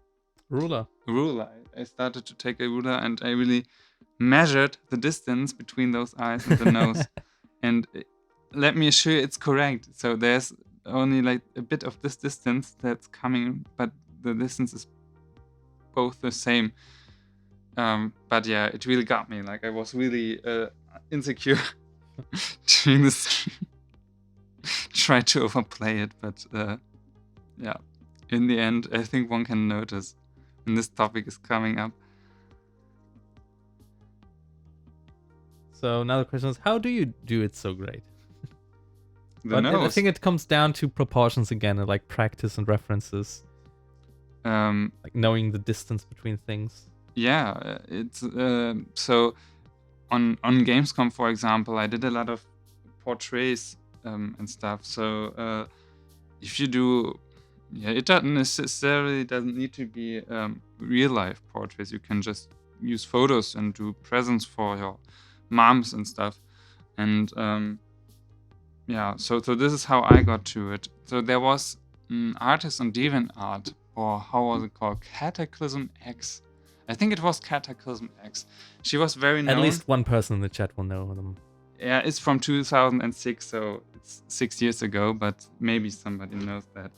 [SPEAKER 2] Ruler.
[SPEAKER 1] Ruler. I started to take a ruler and I really measured the distance between those eyes and the nose. And let me assure you, it's correct. So there's only like a bit of this distance that's coming, but the distance is both the same. But yeah, it really got me. Like I was really insecure during this. Tried to overplay it, but yeah, in the end, I think one can notice when this topic is coming up.
[SPEAKER 2] So now the question is, how do you do it so great?
[SPEAKER 1] The nose.
[SPEAKER 2] I think it comes down to proportions again, and like practice and references. Like knowing the distance between things.
[SPEAKER 1] Yeah, it's so on Gamescom, for example, I did a lot of portraits and stuff. So if you do, yeah, it doesn't need to be real life portraits. You can just use photos and do presents for your moms and stuff. And yeah, so this is how I got to it. So there was an artist on DeviantArt, or how was it called? Cataclysm X. I think it was Cataclysm X. She was very known.
[SPEAKER 2] At least one person in the chat will know them.
[SPEAKER 1] Yeah, it's from 2006, so it's 6 years ago, but maybe somebody knows that.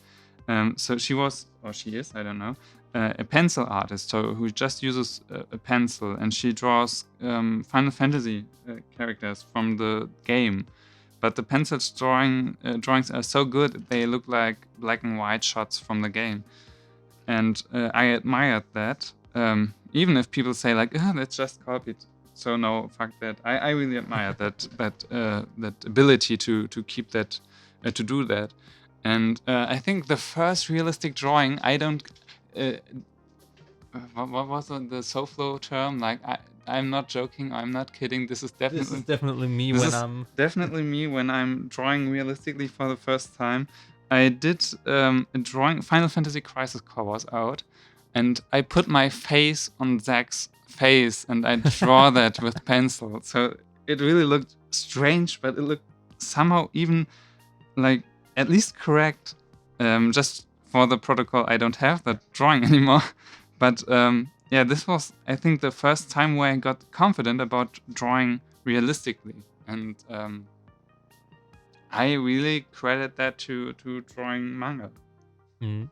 [SPEAKER 1] So she was, or she is, I don't know, a pencil artist, so who just uses a pencil, and she draws Final Fantasy characters from the game. But the pencil drawings are so good, they look like black and white shots from the game. And I admired that, even if people say like, oh, that's just copied. So no, fuck that. I really admire that ability to keep that, to do that. And I think the first realistic drawing, I don't. What was the SoFlo term? Like I'm not joking. I'm not kidding. This is
[SPEAKER 2] definitely me when I'm
[SPEAKER 1] definitely me when I'm drawing realistically for the first time. I did a drawing. Final Fantasy Crisis Core was out, and I put my face on Zack's face and I draw that with pencil. So it really looked strange, but it looked somehow even like at least correct. Just for the protocol, I don't have that drawing anymore. But yeah, this was, I think, the first time where I got confident about drawing realistically. And I really credit that to drawing manga.
[SPEAKER 2] Mm.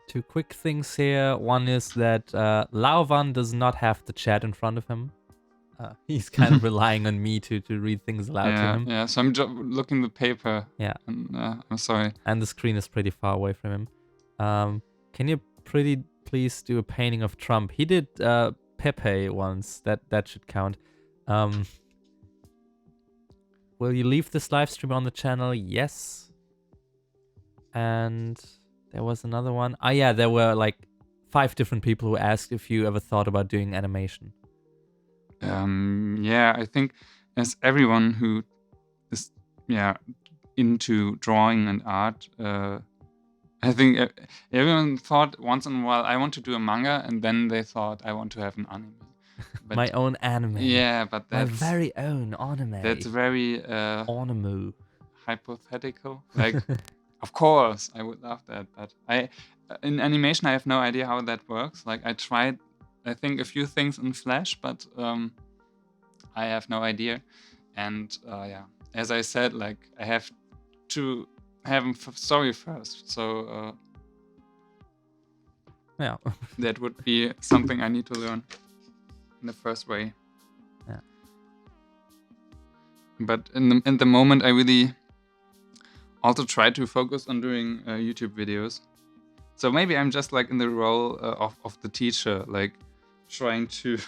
[SPEAKER 2] Two quick things here. One is that Lauvan does not have the chat in front of him. He's kind of relying on me to read things aloud to him.
[SPEAKER 1] Yeah, so I'm looking the paper.
[SPEAKER 2] Yeah.
[SPEAKER 1] And, I'm sorry.
[SPEAKER 2] And the screen is pretty far away from him. Can you please do a painting of Trump? He did Pepe once. That should count. Will you leave this live stream on the channel? Yes. And there was another one. Ah, yeah, there were like 5 different people who asked if you ever thought about doing animation.
[SPEAKER 1] Yeah, I think as everyone who is into drawing and art, I think everyone thought once in a while I want to do a manga, and then they thought I want to have an anime. But
[SPEAKER 2] My own anime.
[SPEAKER 1] yeah, but
[SPEAKER 2] My
[SPEAKER 1] that's
[SPEAKER 2] very own anime.
[SPEAKER 1] that's very
[SPEAKER 2] Animu.
[SPEAKER 1] hypothetical. Like, of course, I would love that, but in animation I have no idea how that works. Like, I tried, I think, a few things in Flash, but I have no idea. And yeah, as I said, like, I have to have a story first. So
[SPEAKER 2] Yeah.
[SPEAKER 1] that would be something I need to learn in the first way.
[SPEAKER 2] Yeah.
[SPEAKER 1] But in the moment, I really also try to focus on doing YouTube videos. So maybe I'm just like in the role of the teacher, like trying to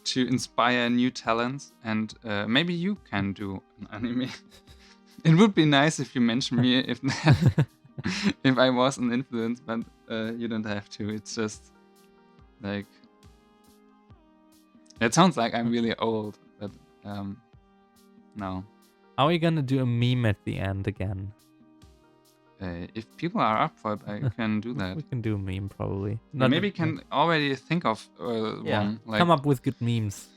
[SPEAKER 1] to inspire new talents, and maybe you can do an anime. It would be nice if you mention me if if I was an influence, but you don't have to. It's just like, it sounds like I'm really old, but no.
[SPEAKER 2] Are we gonna do a meme at the end again?
[SPEAKER 1] If people are up for it, I can do that.
[SPEAKER 2] We can do a meme probably.
[SPEAKER 1] Maybe can already think of one. Like,
[SPEAKER 2] come up with good memes.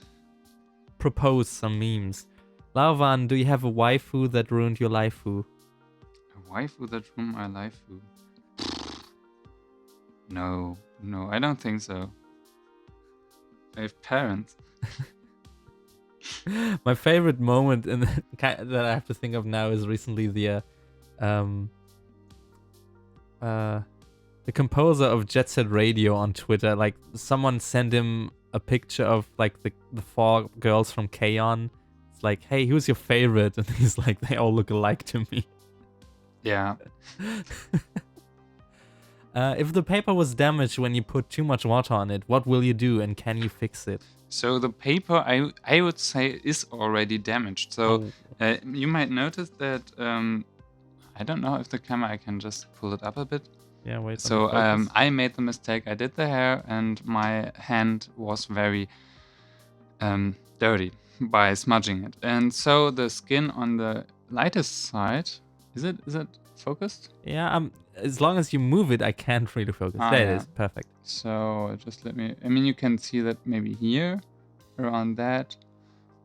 [SPEAKER 2] Propose some memes. Lauvan, do you have a waifu that ruined your lifeu?
[SPEAKER 1] A waifu that ruined my lifeu? No, I don't think so. I have parents.
[SPEAKER 2] My favorite moment in that I have to think of now is recently the composer of Jet Set Radio on Twitter. Like, someone sent him a picture of like the 4 girls from K-On! It's like, hey, who's your favorite? And he's like, they all look alike to me.
[SPEAKER 1] Yeah.
[SPEAKER 2] If the paper was damaged when you put too much water on it, what will you do, and can you fix it?
[SPEAKER 1] So the paper, I would say, is already damaged. So you might notice that I don't know if the camera, I can just pull it up a bit.
[SPEAKER 2] Yeah, wait.
[SPEAKER 1] So I made the mistake. I did the hair, and my hand was very dirty by smudging it. And so the skin on the lightest side, is it focused?
[SPEAKER 2] Yeah, as long as you move it, I can't really focus. There it is, perfect.
[SPEAKER 1] So just let me, I mean, you can see that maybe here, around that,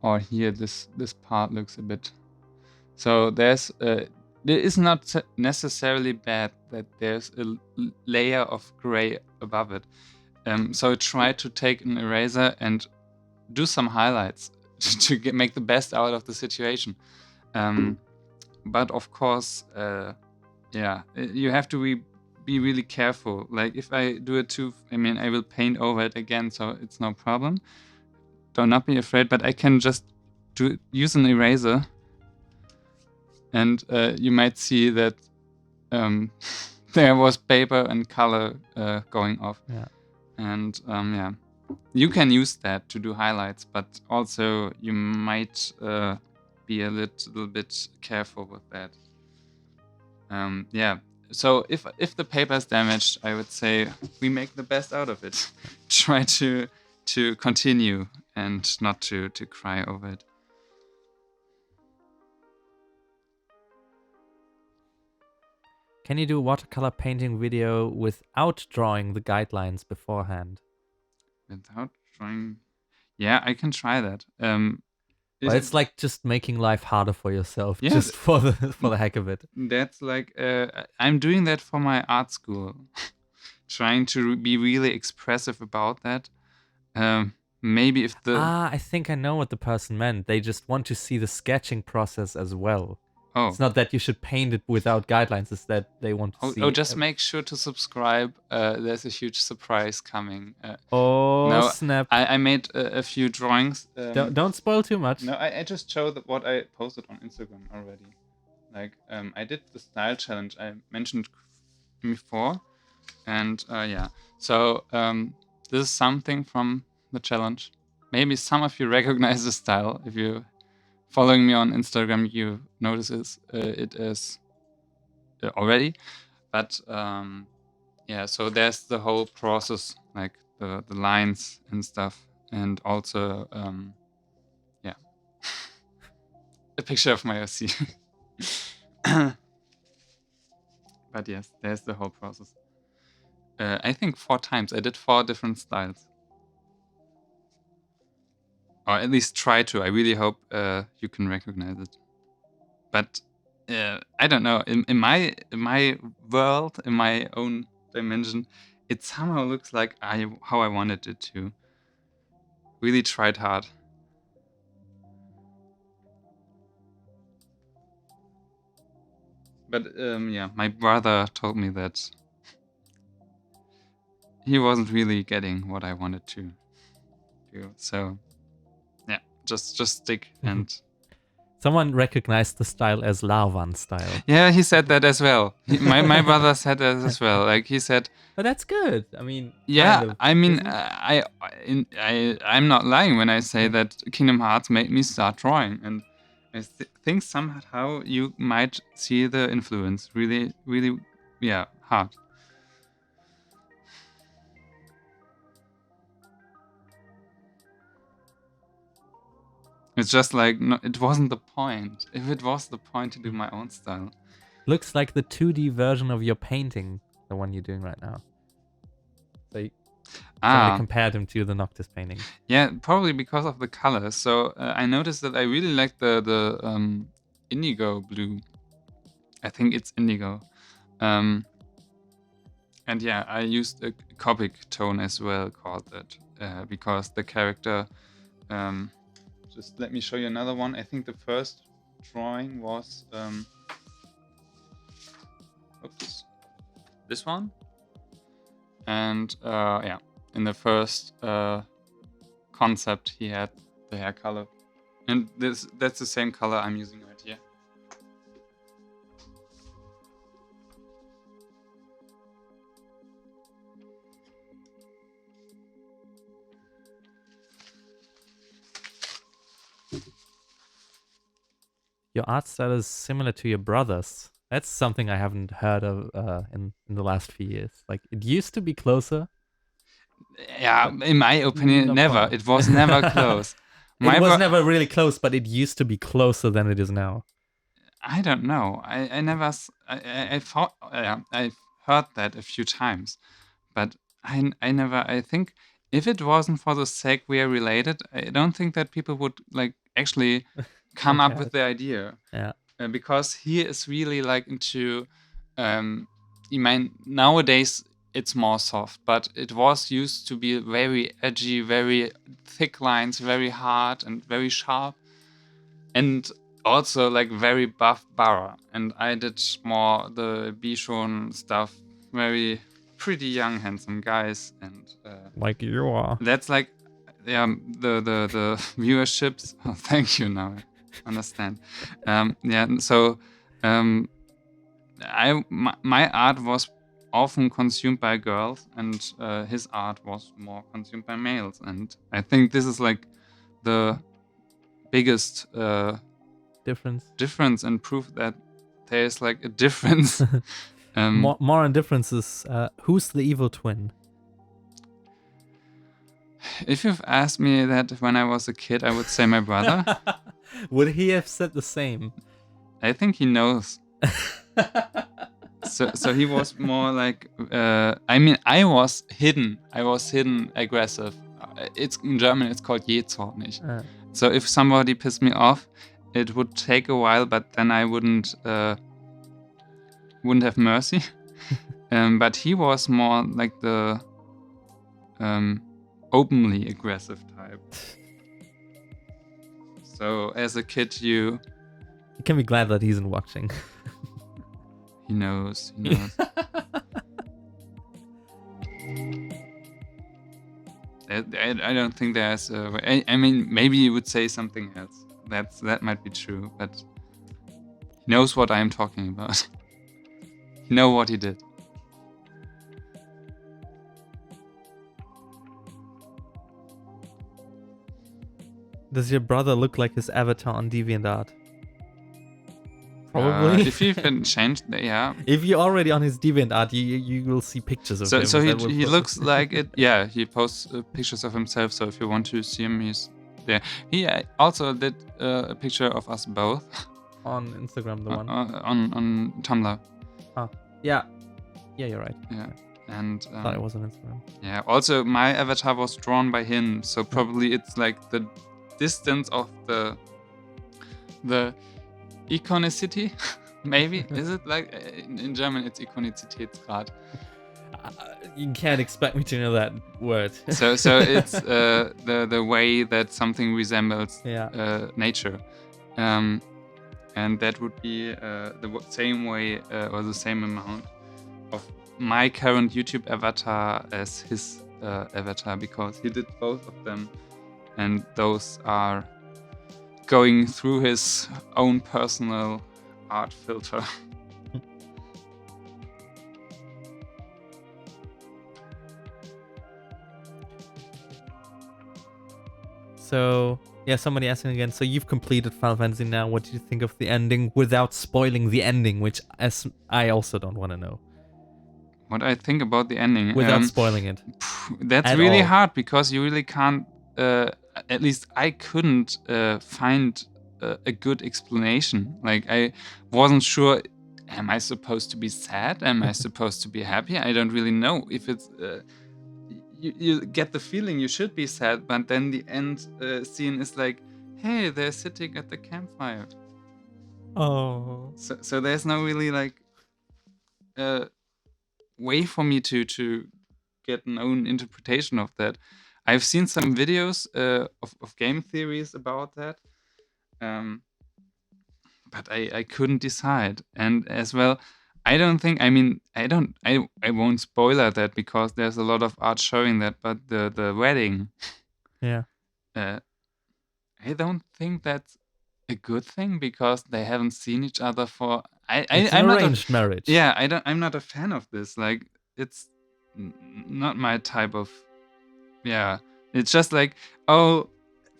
[SPEAKER 1] or here, this part looks a bit. So there's it is not necessarily bad that there's a layer of gray above it. So try to take an eraser and do some highlights to make the best out of the situation. But of course, yeah, you have to be really careful. Like, if I do it too, I mean, I will paint over it again, so it's no problem. Do not be afraid, but I can just use an eraser, and you might see that there was paper and color going off.
[SPEAKER 2] Yeah.
[SPEAKER 1] And yeah, you can use that to do highlights, but also you might be a little bit careful with that. Yeah. So if the paper is damaged, I would say we make the best out of it. Try to continue and not to cry over it.
[SPEAKER 2] Can you do a watercolor painting video without drawing the guidelines beforehand?
[SPEAKER 1] Without drawing? Yeah, I can try that.
[SPEAKER 2] Well, it's like just making life harder for yourself,
[SPEAKER 1] Yeah,
[SPEAKER 2] just for the heck of it.
[SPEAKER 1] That's like, I'm doing that for my art school. Trying to be really expressive about that. Maybe if the...
[SPEAKER 2] I think I know what the person meant. They just want to see the sketching process as well.
[SPEAKER 1] Oh.
[SPEAKER 2] It's not that you should paint it without guidelines, it's that they want to see...
[SPEAKER 1] Oh, just make sure to subscribe. There's a huge surprise coming.
[SPEAKER 2] Snap.
[SPEAKER 1] I made a few drawings.
[SPEAKER 2] Don't spoil too much.
[SPEAKER 1] No, I just showed what I posted on Instagram already. Like, I did the style challenge I mentioned before. And yeah, so this is something from the challenge. Maybe some of you recognize the style. If you're following me on Instagram, you notice it is already. But yeah, so there's the whole process, like the lines and stuff, and also yeah, a picture of my OC. But yes, there's the whole process. I think 4 times. I did 4 different styles. Or at least try to. I really hope you can recognize it. But I don't know. In my world, in my own dimension, it somehow looks like how I wanted it to. Really tried hard. But yeah, my brother told me that he wasn't really getting what I wanted to do. So yeah, just stick and
[SPEAKER 2] Someone recognized the style as Larvan style.
[SPEAKER 1] yeah, he said that as well. My brother said that as well. Like he said,
[SPEAKER 2] But that's good. I mean,
[SPEAKER 1] yeah,
[SPEAKER 2] kind of,
[SPEAKER 1] I mean,
[SPEAKER 2] isn't
[SPEAKER 1] I'm not lying when I say that Kingdom Hearts made me start drawing, and I think somehow you might see the influence. Really, really, yeah, hard. It's just like no, it wasn't the point. If it was the point to do my own style,
[SPEAKER 2] looks like the 2D version of your painting, the one you're doing right now. So somebody compared him to the Noctis painting.
[SPEAKER 1] Yeah, probably because of the colors. So I noticed that I really like the indigo blue. I think it's indigo. And yeah, I used a Copic tone as well, called that, because the character. Just let me show you another one. I think the first drawing was oops, this one. And yeah, in the first concept, he had the hair color, and that's the same color I'm using right here.
[SPEAKER 2] Your art style is similar to your brother's. That's something I haven't heard of in the last few years. Like, it used to be closer.
[SPEAKER 1] Yeah, in my opinion, never. It was never close.
[SPEAKER 2] It was never really close, but it used to be closer than it is now.
[SPEAKER 1] I don't know. I never. I thought. I've heard that a few times, but I never. I think if it wasn't for the sake we are related, I don't think that people would like actually come up with the idea.
[SPEAKER 2] Yeah.
[SPEAKER 1] Because he is really like into. I mean, nowadays it's more soft, but it was used to be very edgy, very thick lines, very hard and very sharp, and also like very buff Bara. And I did more the Bichon stuff, very pretty young, handsome guys, and
[SPEAKER 2] like you are.
[SPEAKER 1] That's like, yeah, the viewerships. Oh, thank you. Now I understand. Yeah, so my art was often consumed by girls, and his art was more consumed by males. And I think this is like the biggest difference and proof that there's like a difference.
[SPEAKER 2] More on differences. Who's the evil twin?
[SPEAKER 1] If you've asked me that when I was a kid, I would say my brother.
[SPEAKER 2] Would he have said the same?
[SPEAKER 1] I think he knows. So he was more like, I mean, I was hidden aggressive. It's in German, it's called jähzornig. So if somebody pissed me off, it would take a while, but then I wouldn't have mercy. But he was more like the openly aggressive type. So as a kid, you
[SPEAKER 2] can be glad that he isn't watching.
[SPEAKER 1] He knows. I don't think there's I mean, maybe you would say something else. That might be true, but he knows what I am talking about. He knows what he did.
[SPEAKER 2] Does your brother look like his avatar on DeviantArt? Probably.
[SPEAKER 1] If you can change, yeah.
[SPEAKER 2] If you're already on his DeviantArt, you will see pictures of him.
[SPEAKER 1] So
[SPEAKER 2] that will
[SPEAKER 1] he
[SPEAKER 2] pop-
[SPEAKER 1] looks like it. Yeah, he posts pictures of himself. So if you want to see him, he's there. He also did a picture of us both
[SPEAKER 2] on Instagram, the one.
[SPEAKER 1] on Tumblr.
[SPEAKER 2] Oh, yeah, you're right.
[SPEAKER 1] Yeah, and
[SPEAKER 2] Thought it was on Instagram.
[SPEAKER 1] yeah. Also, my avatar was drawn by him, so probably it's like the distance of the iconicity. Maybe is it like in German? It's Ikonizitätsgrad.
[SPEAKER 2] You can't expect me to know that word.
[SPEAKER 1] So it's the way that something resembles nature, and that would be the same way or the same amount of my current YouTube avatar as his avatar, because he did both of them, and those are going through his own personal art filter.
[SPEAKER 2] So, yeah, somebody asking again. So you've completed Final Fantasy now. What do you think of the ending without spoiling the ending, which as I also don't want to know.
[SPEAKER 1] What I think about the ending.
[SPEAKER 2] Without spoiling it.
[SPEAKER 1] That's really hard, because you really can't, at least I couldn't find a good explanation. Like, I wasn't sure, am I supposed to be sad? Am I supposed to be happy? I don't really know if it's... You get the feeling you should be sad, but then the end scene is like, hey, they're sitting at the campfire.
[SPEAKER 2] Oh.
[SPEAKER 1] So there's no really like way for me to get an own interpretation of that. I've seen some videos of game theories about that, but I couldn't decide. And as well, I don't think, I mean, I won't spoiler that, because there's a lot of art showing that, but the wedding,
[SPEAKER 2] yeah,
[SPEAKER 1] I don't think that's a good thing, because they haven't seen each other for
[SPEAKER 2] it's an arranged marriage.
[SPEAKER 1] Yeah, I'm not a fan of this. Like, it's not my type of... Yeah, it's just like, oh,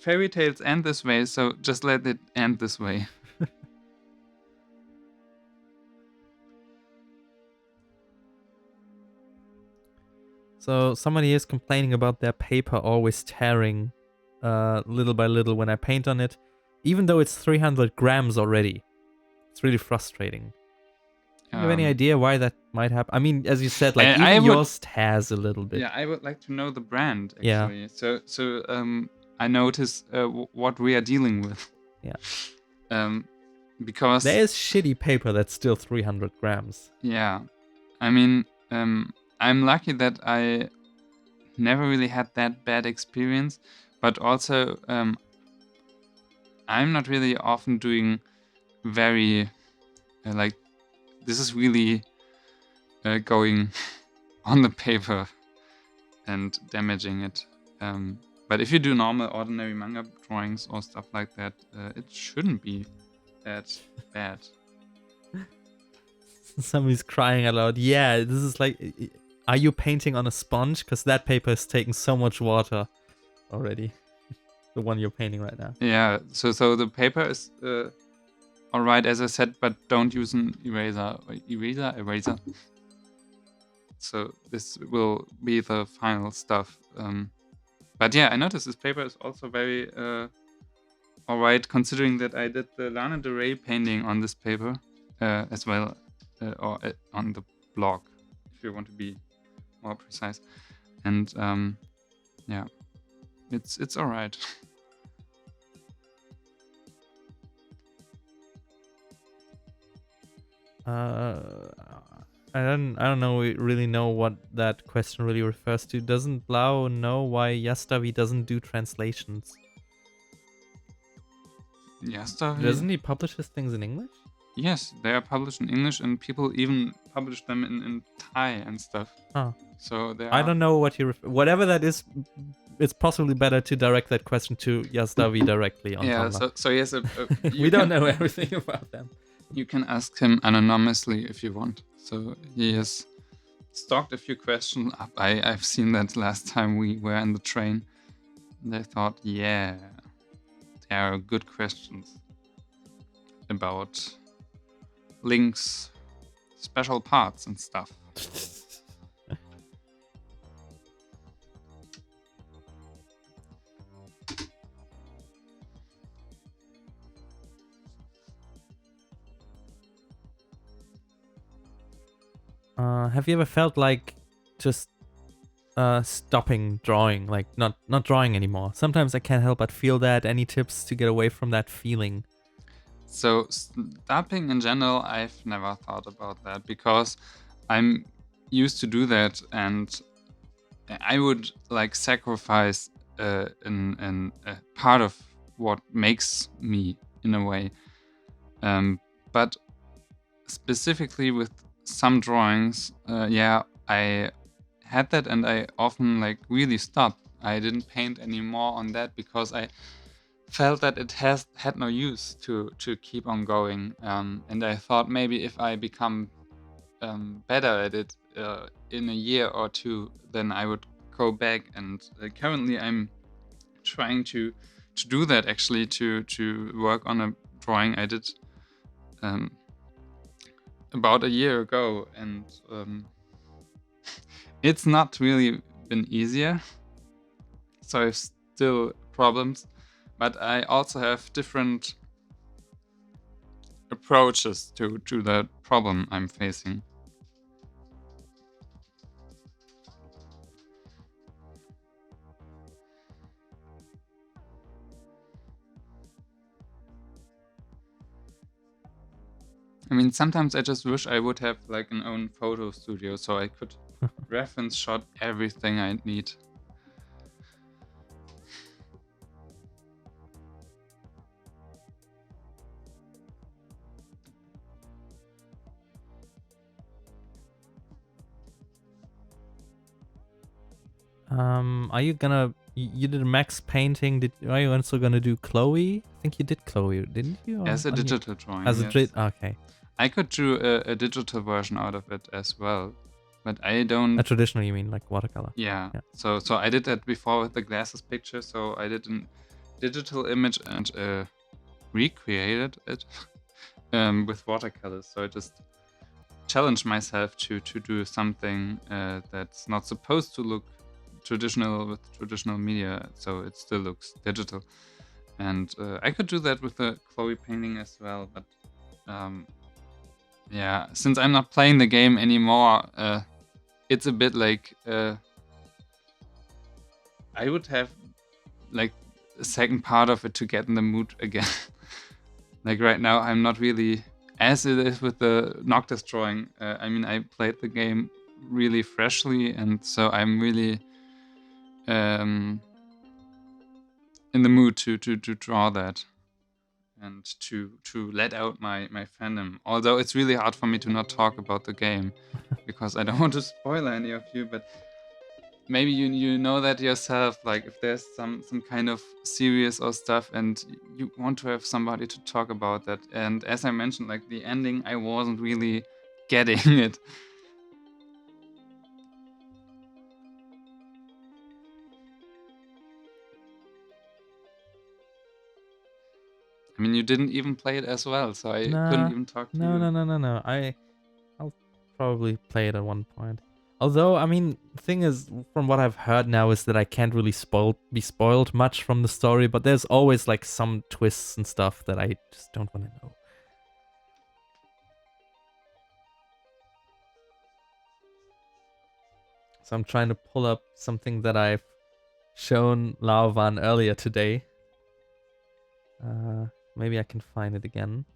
[SPEAKER 1] fairy tales end this way, so just let it end this way.
[SPEAKER 2] So somebody is complaining about their paper always tearing little by little when I paint on it, even though it's 300 grams already. It's really frustrating. Do you have any idea why that might happen? I mean, as you said, like even yours tears a little bit.
[SPEAKER 1] Yeah, I would like to know the brand, actually. Yeah. So I notice what we are dealing with.
[SPEAKER 2] Yeah.
[SPEAKER 1] Because
[SPEAKER 2] there is shitty paper that's still 300 grams.
[SPEAKER 1] Yeah. I mean, I'm lucky that I never really had that bad experience, but also I'm not really often doing very like, this is really going on the paper and damaging it. But if you do normal, ordinary manga drawings or stuff like that, it shouldn't be that bad.
[SPEAKER 2] Somebody's crying aloud. Yeah, this is like, are you painting on a sponge? Because that paper is taking so much water already. The one you're painting right now.
[SPEAKER 1] Yeah, so the paper is alright, as I said, but don't use an eraser. Eraser. So this will be the final stuff. But yeah, I noticed this paper is also very alright, considering that I did the Lana Del Rey painting on this paper as well, or on the blog, if you want to be more precise. And yeah, it's alright.
[SPEAKER 2] I don't know really know what that question really refers to. Doesn't Blau know why Yastavi doesn't do translations?
[SPEAKER 1] Yastavi?
[SPEAKER 2] Doesn't he publish his things in English?
[SPEAKER 1] Yes, they are published in English, and people even publish them in Thai and stuff.
[SPEAKER 2] Oh.
[SPEAKER 1] So they are...
[SPEAKER 2] I don't know what he whatever that is. It's possibly better to direct that question to Yastavi directly on Tumblr.
[SPEAKER 1] Yeah, so yes,
[SPEAKER 2] we don't know everything about them.
[SPEAKER 1] You can ask him anonymously if you want. So he has stocked a few questions up. I've seen that last time we were in the train. And I thought, yeah, there are good questions about Link's special parts and stuff.
[SPEAKER 2] Have you ever felt like just stopping drawing, like not drawing anymore? Sometimes I can't help but feel that. Any tips to get away from that feeling?
[SPEAKER 1] So stopping in general, I've never thought about that because I'm used to do that, and I would like sacrifice a part of what makes me in a way. But specifically with some drawings, yeah, I had that, and I often like really stopped. I didn't paint anymore on that because I felt that it had no use to keep on going. And I thought maybe if I become better at it in a year or two, then I would go back. And currently, I'm trying to do that actually, to work on a drawing I did about a year ago, and it's not really been easier. So I've still problems, but I also have different approaches to the problem I'm facing. I mean, sometimes I just wish I would have like an own photo studio so I could reference shot everything I need.
[SPEAKER 2] Are you gonna? You did a max painting. Are you also gonna do Chloe? I think you did Chloe, didn't you?
[SPEAKER 1] As a digital drawing.
[SPEAKER 2] As a
[SPEAKER 1] yes.
[SPEAKER 2] okay.
[SPEAKER 1] I could do a digital version out of it as well, but I don't.
[SPEAKER 2] A traditional, you mean, like watercolor?
[SPEAKER 1] Yeah. So I did that before with the glasses picture. So I did a digital image and recreated it with watercolors. So I just challenged myself to do something that's not supposed to look traditional with traditional media, so it still looks digital. And I could do that with the Chloe painting as well, but yeah, since I'm not playing the game anymore, it's a bit like I would have like a second part of it to get in the mood again. Like right now, I'm not really, as it is with the Noctis drawing. I mean, I played the game really freshly, and so I'm really in the mood to draw that and to let out my fandom. Although it's really hard for me to not talk about the game because I don't want to spoil any of you, but maybe you know that yourself, like if there's some kind of series or stuff and you want to have somebody to talk about that. And as I mentioned, like the ending, I wasn't really getting it. I mean, you didn't even play it as well, so I couldn't even talk to you.
[SPEAKER 2] No. I'll probably play it at one point. Although, I mean, the thing is, from what I've heard now, is that I can't really be spoiled much from the story, but there's always like some twists and stuff that I just don't want to know. So I'm trying to pull up something that I've shown Lauvan earlier today. Maybe I can find it again.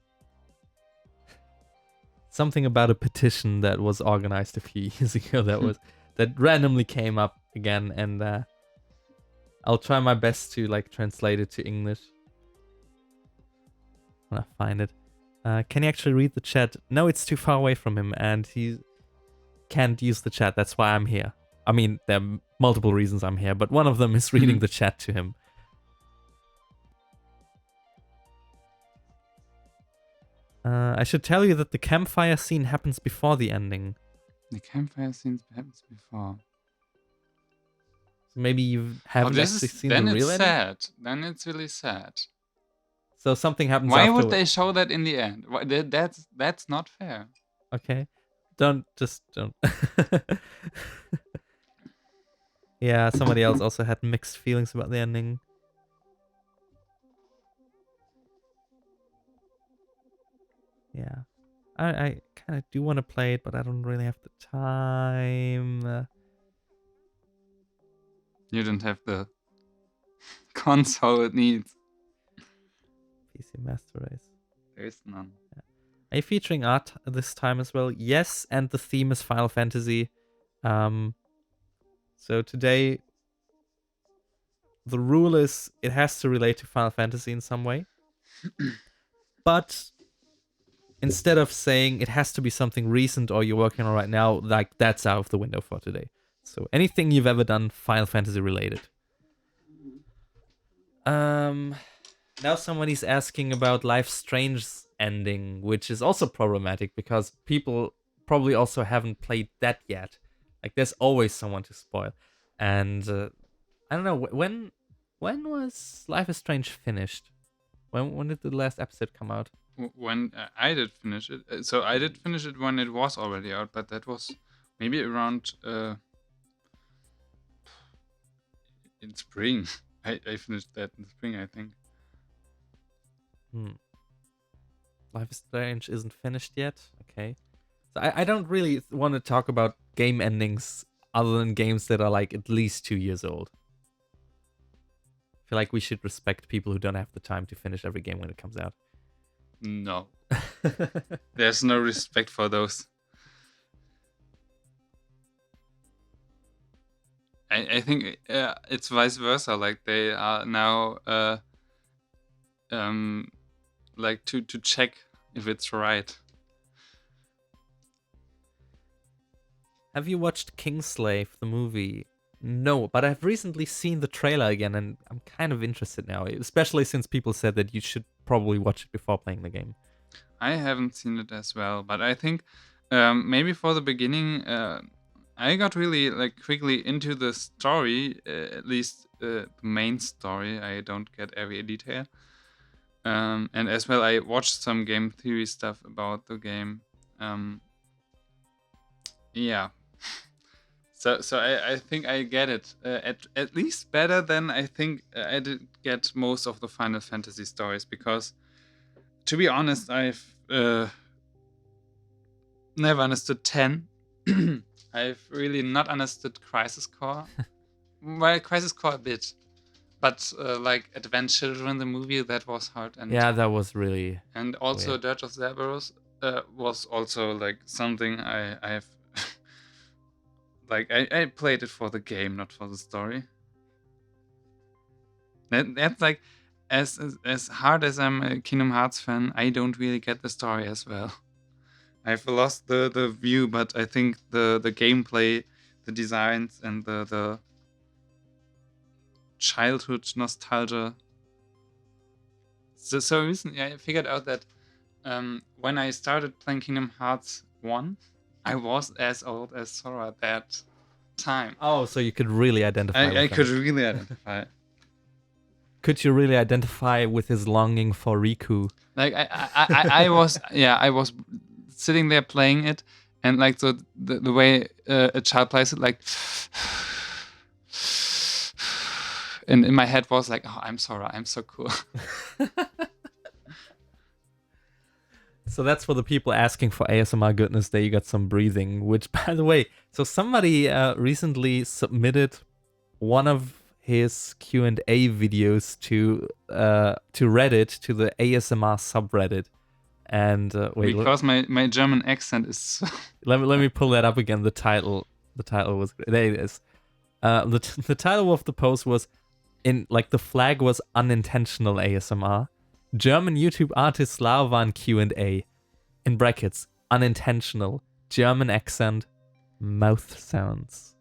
[SPEAKER 2] Something about a petition that was organized a few years ago that randomly came up again, and I'll try my best to like translate it to English when I find it. Can you actually read the chat? No, it's too far away from him, and he can't use the chat. That's why I'm here. I mean, there are multiple reasons I'm here, but one of them is reading the chat to him. I should tell you that the campfire scene happens before the ending.
[SPEAKER 1] The campfire scene happens before.
[SPEAKER 2] So maybe you haven't actually seen the real ending?
[SPEAKER 1] Then it's sad. Then it's really sad.
[SPEAKER 2] So something happens
[SPEAKER 1] Why
[SPEAKER 2] after.
[SPEAKER 1] would they show that in the end? That's not fair.
[SPEAKER 2] Okay. Don't. Yeah, somebody else also had mixed feelings about the ending. Yeah. I kind of do want to play it, but I don't really have the time.
[SPEAKER 1] You don't have the console it needs.
[SPEAKER 2] PC Master Race.
[SPEAKER 1] There is none.
[SPEAKER 2] Are you featuring art this time as well? Yes, and the theme is Final Fantasy. So today, the rule is it has to relate to Final Fantasy in some way. But instead of saying it has to be something recent or you're working on right now, like that's out of the window for today. So anything you've ever done Final Fantasy related. Now somebody's asking about Life Strange's ending, which is also problematic because people probably also haven't played that yet. Like there's always someone to spoil. And I don't know when was Life is Strange finished? When did the last episode come out?
[SPEAKER 1] When I did finish it, so I did finish it when it was already out, but that was maybe around in spring. I finished that in spring, I think.
[SPEAKER 2] Life is Strange isn't finished yet. Okay, so I don't really want to talk about game endings other than games that are like at least 2 years old. I feel like we should respect people who don't have the time to finish every game when it comes out.
[SPEAKER 1] No. There's no respect for those. I think it's vice versa. Like they are now like to check if it's right.
[SPEAKER 2] Have you watched Kingslave, the movie? No, but I've recently seen the trailer again, and I'm kind of interested now, especially since people said that you should probably watch it before playing the game.
[SPEAKER 1] I haven't seen it as well, but I think maybe for the beginning, I got really like quickly into the story, at least the main story. I don't get every detail, and as well, I watched some game theory stuff about the game. Yeah. So I think I get it at least better than I think I did get most of the Final Fantasy stories, because to be honest, I've never understood 10. I've really not understood Crisis Core. Well, Crisis Core a bit, but like Advent Children, the movie, that was hard. And
[SPEAKER 2] yeah, that was really.
[SPEAKER 1] And also
[SPEAKER 2] weird.
[SPEAKER 1] Dirge of Cerberus was also like something I've like I played it for the game, not for the story. That's like as hard as I'm a Kingdom Hearts fan, I don't really get the story as well. I've lost the view, but I think the gameplay, the designs, and the childhood nostalgia. So recently I figured out that when I started playing Kingdom Hearts 1, I was as old as Sora at that time.
[SPEAKER 2] Oh, so you could really identify with
[SPEAKER 1] I
[SPEAKER 2] him.
[SPEAKER 1] could really identify.
[SPEAKER 2] Could you really identify with his longing for Riku?
[SPEAKER 1] Like I was I was sitting there playing it, and like the way a child plays it, like, and in my head was like, oh, I'm Sora, I'm so cool.
[SPEAKER 2] So that's for the people asking for ASMR goodness that you got some breathing, which, by the way, so somebody recently submitted one of his Q&A videos to Reddit, to the ASMR subreddit. And wait,
[SPEAKER 1] because my German accent is
[SPEAKER 2] let me pull that up again. The title was, there it is. The title of the post was, in like, the flag was unintentional ASMR. German YouTube artist Slavan Q&A, in brackets, unintentional, German accent, mouth sounds.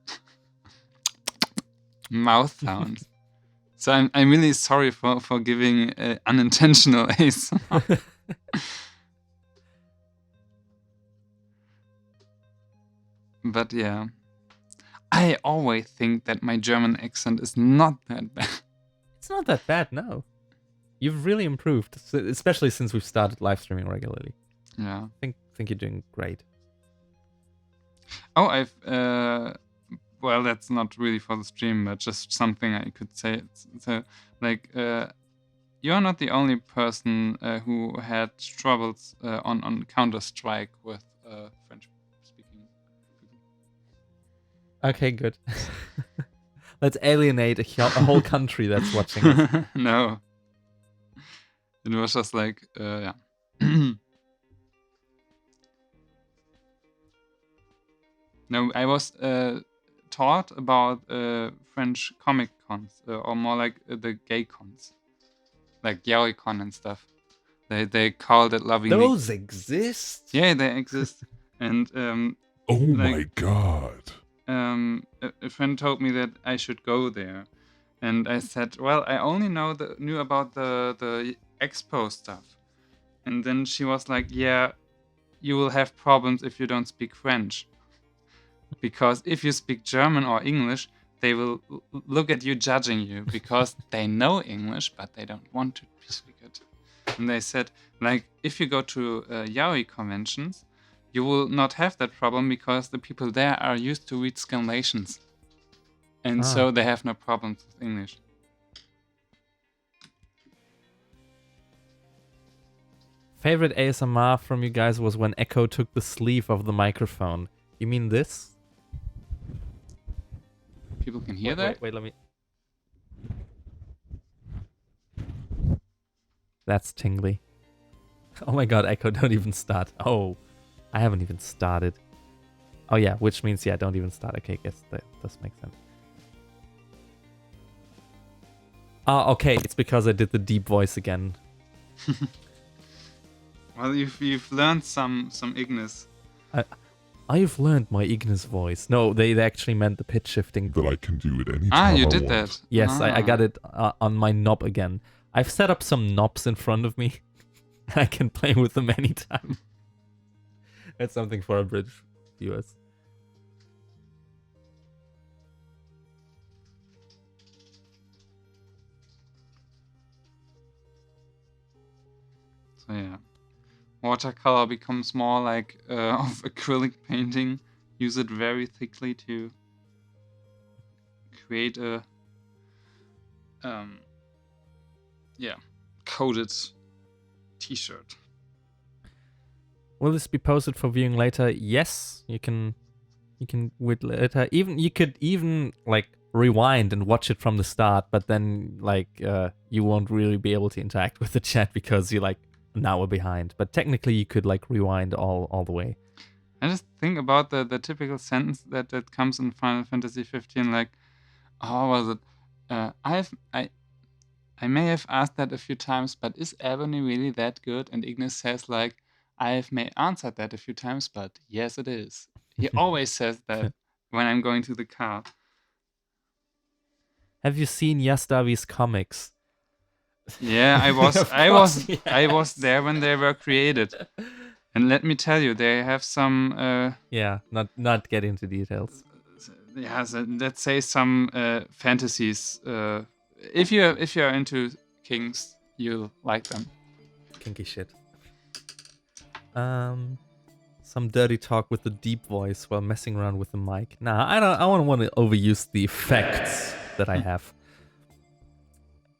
[SPEAKER 1] Mouth sounds. So I'm really sorry for giving unintentional ASMR. But yeah, I always think that my German accent is not that bad.
[SPEAKER 2] It's not that bad, no. You've really improved, especially since we've started live streaming regularly.
[SPEAKER 1] Yeah.
[SPEAKER 2] I think you're doing great.
[SPEAKER 1] Oh, I've well, that's not really for the stream, but just something I could say. So, like, you're not the only person who had troubles on Counter-Strike with French-speaking people.
[SPEAKER 2] Okay, good. Let's alienate a whole country that's watching us.
[SPEAKER 1] No, it was just like, yeah. No, I was taught about French comic cons, or more like the gay cons, like Yaoi-con and stuff. They called it lovingly.
[SPEAKER 2] Those exist?
[SPEAKER 1] Yeah, they exist. And
[SPEAKER 3] Oh
[SPEAKER 1] like,
[SPEAKER 3] my god.
[SPEAKER 1] a friend told me that I should go there, and I said, well, I only knew about the expo stuff. And then she was like, yeah, you will have problems if you don't speak French, because if you speak German or English, they will look at you judging you because they know English but they don't want to speak it. And they said, like, if you go to yaoi conventions, you will not have that problem because the people there are used to read scanlations, and so they have no problems with English.
[SPEAKER 2] Favorite ASMR from you guys was when Echo took the sleeve of the microphone. You mean this?
[SPEAKER 1] People can hear that?
[SPEAKER 2] Wait, let me... That's tingly. Oh my god, Echo, don't even start. Oh, I haven't even started. Oh yeah, which means, yeah, don't even start. Okay, guess that does make sense. Ah, okay, it's because I did the deep voice again.
[SPEAKER 1] Well, you've learned some Ignis.
[SPEAKER 3] I've
[SPEAKER 2] learned my Ignis voice. No, they actually meant the pitch shifting.
[SPEAKER 3] That I can do it anytime
[SPEAKER 1] Ah, you
[SPEAKER 3] I
[SPEAKER 1] did
[SPEAKER 3] want.
[SPEAKER 1] that.
[SPEAKER 2] Yes, I got it on my knob again. I've set up some knobs in front of me. I can play with them anytime. That's something for our British viewers.
[SPEAKER 1] So yeah, watercolor becomes more like of acrylic painting. Use it very thickly to create a coated t-shirt.
[SPEAKER 2] Will this be posted for viewing later? Yes, you can with later. You could even like rewind and watch it from the start, but then like you won't really be able to interact with the chat because you're like an hour behind. But technically you could like rewind all the way.
[SPEAKER 1] I just think about the typical sentence that comes in Final Fantasy 15, like, how was it? I may have asked that a few times, but is Ebony really that good? And Ignis says, like, I may answered that a few times, but yes, it is. He always says that when I'm going to the car.
[SPEAKER 2] Have you seen Yastavi's comics?
[SPEAKER 1] Yeah, I was there when they were created. And let me tell you, they have some
[SPEAKER 2] yeah, not get into details.
[SPEAKER 1] Yeah, so let's say some fantasies. If you're into kings, you'll like them.
[SPEAKER 2] Kinky shit. Some dirty talk with the deep voice while messing around with the mic. Nah, I don't want to overuse the effects that I have.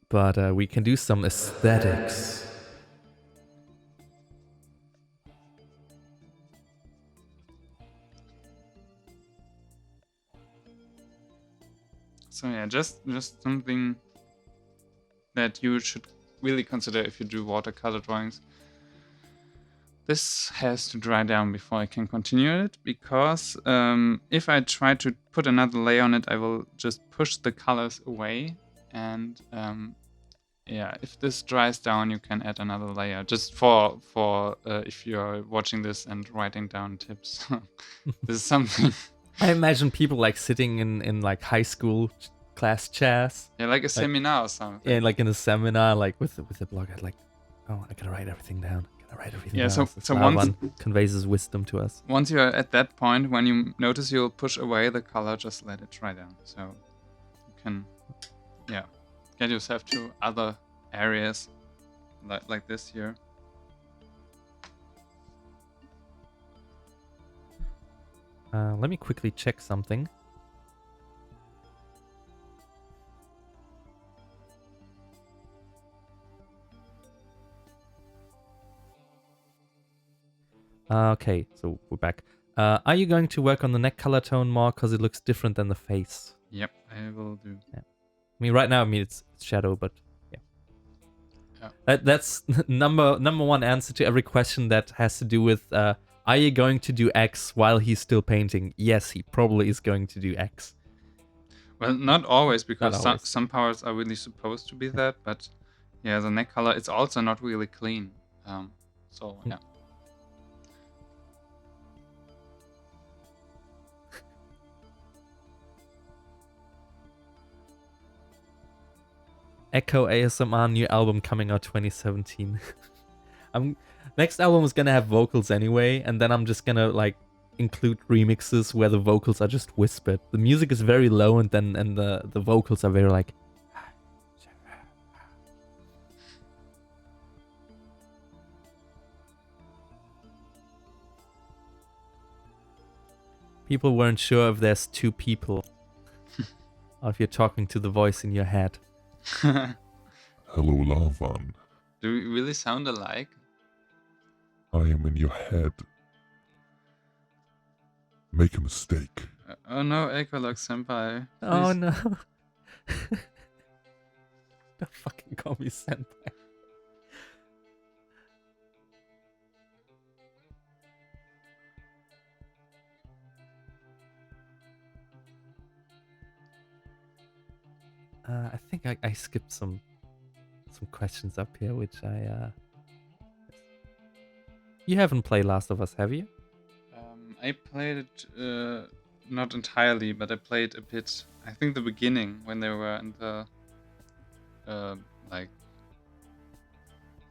[SPEAKER 2] But we can do some aesthetics.
[SPEAKER 1] So yeah, just something that you should really consider if you do watercolor drawings. This has to dry down before I can continue it, because if I try to put another layer on it, I will just push the colors away. And yeah, if this dries down, you can add another layer. Just for if you're watching this and writing down tips. This is something.
[SPEAKER 2] I imagine people like sitting in like high school class chairs.
[SPEAKER 1] Yeah, like a seminar or something.
[SPEAKER 2] Yeah, like in a seminar, like with a blog, I'd like, oh, I gotta write everything down. Yeah,
[SPEAKER 1] so once
[SPEAKER 2] conveys his wisdom to us.
[SPEAKER 1] Once you're at that point, when you notice you'll push away the color, just let it dry down. So you can, yeah, get yourself to other areas like this here.
[SPEAKER 2] Let me quickly check something. Okay, so we're back. Are you going to work on the neck color tone more because it looks different than the face?
[SPEAKER 1] Yep, I will do.
[SPEAKER 2] Yeah. I mean, right now, it's shadow, but yeah.
[SPEAKER 1] Yeah.
[SPEAKER 2] That's number one answer to every question that has to do with are you going to do X while he's still painting? Yes, he probably is going to do X.
[SPEAKER 1] Well, not always, because
[SPEAKER 2] Not always.
[SPEAKER 1] some powers are really supposed to be that, but yeah, the neck color, it's also not really clean. So yeah.
[SPEAKER 2] Echo ASMR new album coming out 2017. Next album is gonna have vocals anyway, and then I'm just gonna like include remixes where the vocals are just whispered. The music is very low, and the vocals are very like. People weren't sure if there's two people, or if you're talking to the voice in your head.
[SPEAKER 3] Hello, Lavan.
[SPEAKER 1] Do we really sound alike?
[SPEAKER 3] I am in your head. Make a mistake.
[SPEAKER 1] Oh no, Ecolog Senpai.
[SPEAKER 2] Oh
[SPEAKER 1] Please.
[SPEAKER 2] no. Don't fucking call me senpai. I think I skipped some questions up here, which I. You haven't played Last of Us, have you?
[SPEAKER 1] I played it not entirely, but I played a bit. I think the beginning when they were in the like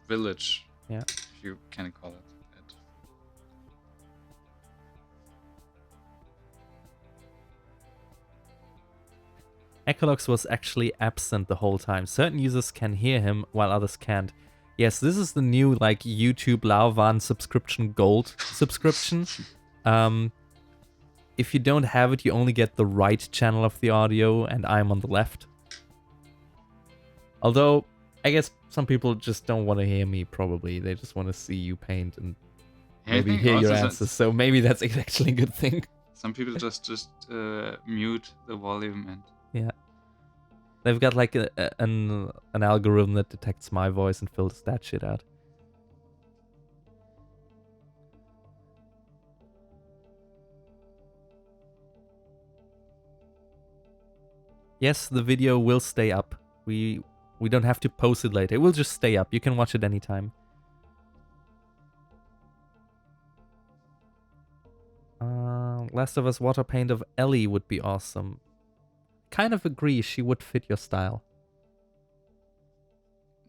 [SPEAKER 1] village.
[SPEAKER 2] Yeah.
[SPEAKER 1] If you can call it that.
[SPEAKER 2] Ecolox was actually absent the whole time. Certain users can hear him while others can't. Yes, this is the new like YouTube Lauvan subscription gold subscription. If you don't have it, you only get the right channel of the audio, and I'm on the left. Although, I guess some people just don't want to hear me, probably. They just want to see you paint and maybe hear your answers. So maybe that's actually a good thing.
[SPEAKER 1] Some people just mute the volume and...
[SPEAKER 2] Yeah. They've got like an algorithm that detects my voice and filters that shit out. Yes, the video will stay up. We don't have to post it later. It will just stay up. You can watch it anytime. Last of Us water paint of Ellie would be awesome. Kind of agree, she would fit your style.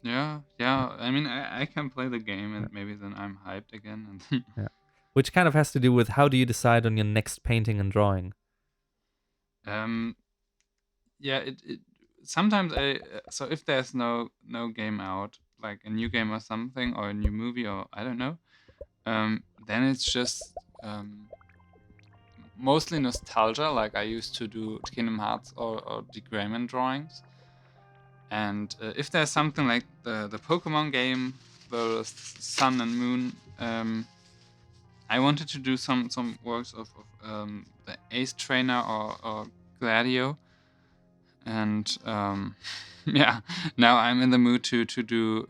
[SPEAKER 1] Yeah. I mean, I can play the game, and maybe then I'm hyped again. And
[SPEAKER 2] yeah. Which kind of has to do with how do you decide on your next painting and drawing?
[SPEAKER 1] Yeah, it sometimes so if there's no game out, like a new game or something, or a new movie, or I don't know, then it's just mostly nostalgia. Like I used to do Kingdom Hearts or the Grayman drawings. And if there's something like the Pokemon game, the Sun and Moon, I wanted to do some works of the Ace Trainer or Gladio. And yeah, now I'm in the mood to do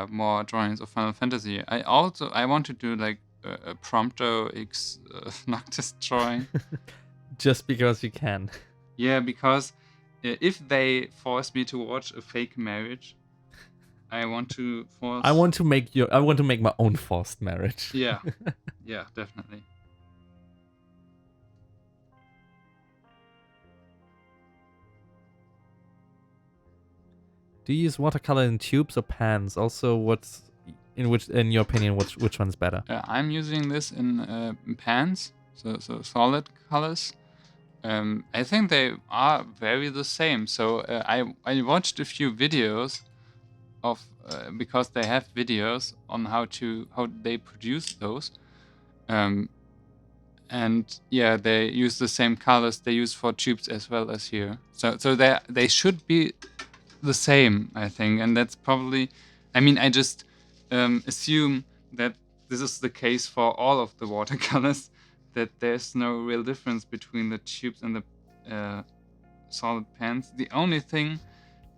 [SPEAKER 1] more drawings of Final Fantasy. I want to do like a Prompto X Noctis drawing.
[SPEAKER 2] Just because you can.
[SPEAKER 1] Yeah, because if they force me to watch a fake marriage, I want to
[SPEAKER 2] make my own forced marriage.
[SPEAKER 1] Yeah, yeah, definitely.
[SPEAKER 2] Do you use watercolor in tubes or pans? Also, in your opinion, which one's better?
[SPEAKER 1] I'm using this in pans, so solid colors. I think they are very the same. So I watched a few videos of because they have videos on how they produce those. And yeah, they use the same colors they use for tubes as well as here. So they should be the same, I think, and that's probably. I mean, I just assume that this is the case for all of the watercolors, that there's no real difference between the tubes and the solid pens. The only thing,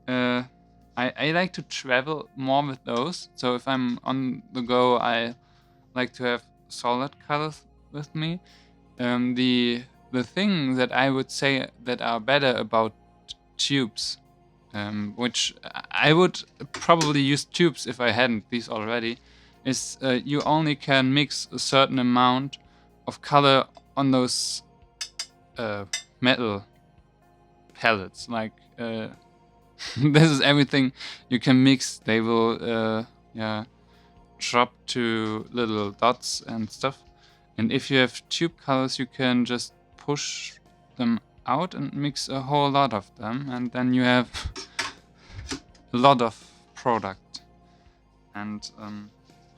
[SPEAKER 1] I like to travel more with those. So if I'm on the go, I like to have solid colors with me. The thing that I would say that are better about tubes, which I would probably use tubes if I hadn't these already, is you only can mix a certain amount of color on those metal pellets. Like this is everything you can mix. They will drop to little dots and stuff. And if you have tube colors, you can just push them out and mix a whole lot of them, and then you have a lot of product. And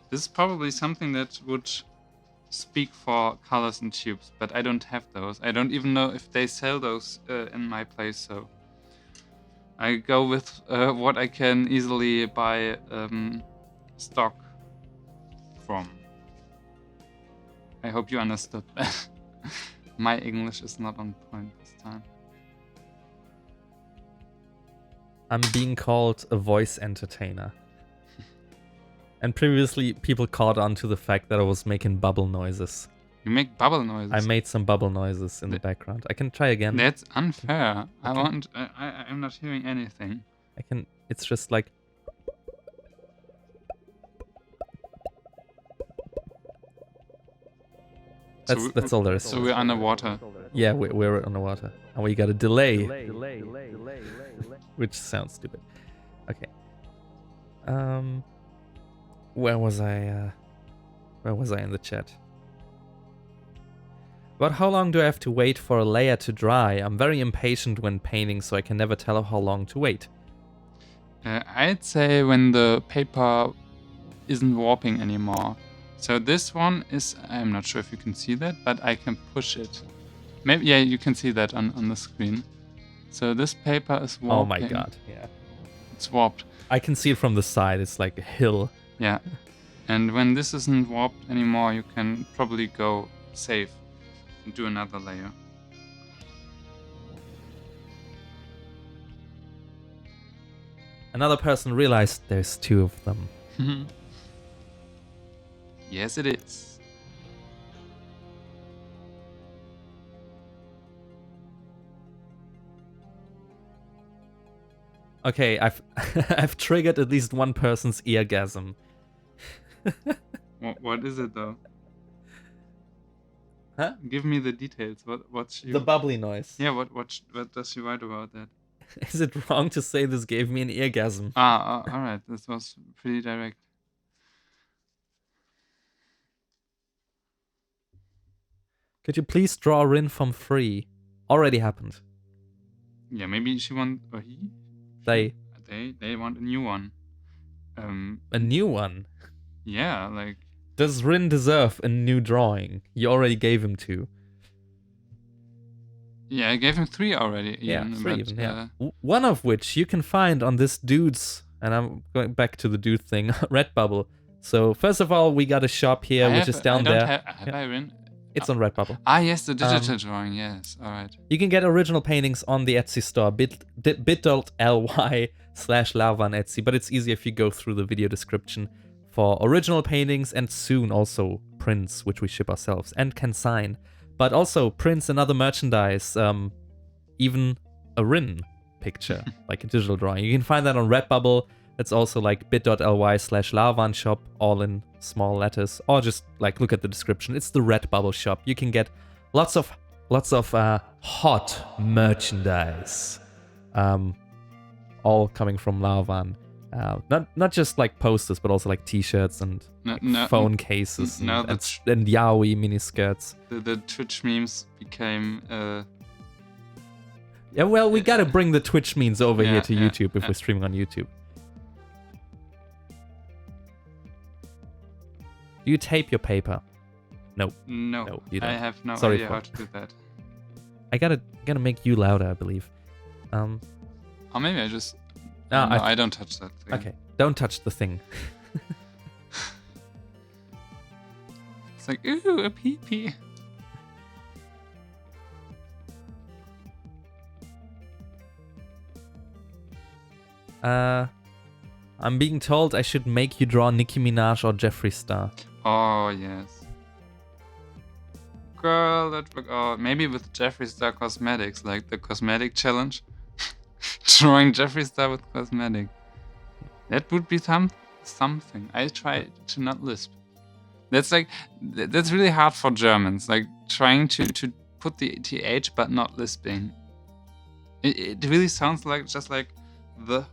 [SPEAKER 1] this is probably something that would speak for colors and tubes, but I don't have those. I don't even know if they sell those in my place, so I go with what I can easily buy stock from. I hope you understood that. My English is not on point this time.
[SPEAKER 2] I'm being called a voice entertainer. And previously, people caught on to the fact that I was making bubble noises.
[SPEAKER 1] You make bubble noises?
[SPEAKER 2] I made some bubble noises in the background. I can try again.
[SPEAKER 1] That's unfair.
[SPEAKER 2] Okay.
[SPEAKER 1] I'm not hearing anything.
[SPEAKER 2] I can. It's just like. That's all there is.
[SPEAKER 1] So we're underwater.
[SPEAKER 2] Yeah, we're underwater. And we got a delay. Which sounds stupid. Okay. Where was I? Where was I in the chat? About how long do I have to wait for a layer to dry? I'm very impatient when painting, so I can never tell how long to wait.
[SPEAKER 1] I'd say when the paper isn't warping anymore. So this one is, I'm not sure if you can see that, but I can push it. Maybe, yeah, you can see that on the screen. So this paper is warping.
[SPEAKER 2] Oh my god, yeah.
[SPEAKER 1] It's warped.
[SPEAKER 2] I can see it from the side, it's like a hill.
[SPEAKER 1] Yeah. And when this isn't warped anymore, you can probably go save and do another layer.
[SPEAKER 2] Another person realized there's two of them.
[SPEAKER 1] Yes, it is.
[SPEAKER 2] Okay, I've I've triggered at least one person's eargasm.
[SPEAKER 1] What is it though?
[SPEAKER 2] Huh?
[SPEAKER 1] Give me the details. What's she...
[SPEAKER 2] The bubbly noise.
[SPEAKER 1] Yeah, what does she write about that?
[SPEAKER 2] Is it wrong to say this gave me an eargasm?
[SPEAKER 1] Alright, this was pretty direct.
[SPEAKER 2] Could you please draw Rin from free? Already happened.
[SPEAKER 1] Yeah, maybe she want, or he?
[SPEAKER 2] They
[SPEAKER 1] want a new one.
[SPEAKER 2] A new one?
[SPEAKER 1] Yeah, like...
[SPEAKER 2] Does Rin deserve a new drawing? You already gave him 2.
[SPEAKER 1] Yeah, I gave him 3 already.
[SPEAKER 2] Yeah, 3 even, yeah. One of which you can find on this dude's, and I'm going back to the dude thing, Redbubble. So first of all, we got a shop here, which is down there.
[SPEAKER 1] Have I Rin?
[SPEAKER 2] It's on Redbubble.
[SPEAKER 1] Yes, the digital drawing, yes, alright.
[SPEAKER 2] You can get original paintings on the Etsy store, bit.ly/lava on Etsy, but it's easier if you go through the video description for original paintings and soon also prints, which we ship ourselves and can sign. But also prints and other merchandise, even a Rin picture, like a digital drawing. You can find that on Redbubble. It's also like bit.ly/lavan shop, all in small letters, or just like look at the description. It's the Redbubble shop. You can get lots of hot merchandise, all coming from Lavan. Not just like posters, but also like T-shirts and phone cases and yaoi miniskirts.
[SPEAKER 1] The Twitch memes became.
[SPEAKER 2] Yeah, well, we gotta bring the Twitch memes over here to YouTube if we're streaming on YouTube. Do you tape your paper? No.
[SPEAKER 1] No,
[SPEAKER 2] you don't.
[SPEAKER 1] I have no
[SPEAKER 2] Sorry
[SPEAKER 1] idea
[SPEAKER 2] for-
[SPEAKER 1] how to do that.
[SPEAKER 2] I gotta make you louder, I believe.
[SPEAKER 1] Or maybe I just...
[SPEAKER 2] No,
[SPEAKER 1] no, I don't touch that thing.
[SPEAKER 2] Okay, don't touch the thing.
[SPEAKER 1] It's like, ooh, a pee-pee.
[SPEAKER 2] I'm being told I should make you draw Nicki Minaj or Jeffree Star.
[SPEAKER 1] Oh, yes. Girl, that would... Oh, maybe with Jeffree Star cosmetics, like the cosmetic challenge. Drawing Jeffree Star with cosmetic. That would be something. I try to not lisp. That's like... That's really hard for Germans. Like, trying to put the TH but not lisping. It really sounds like just like the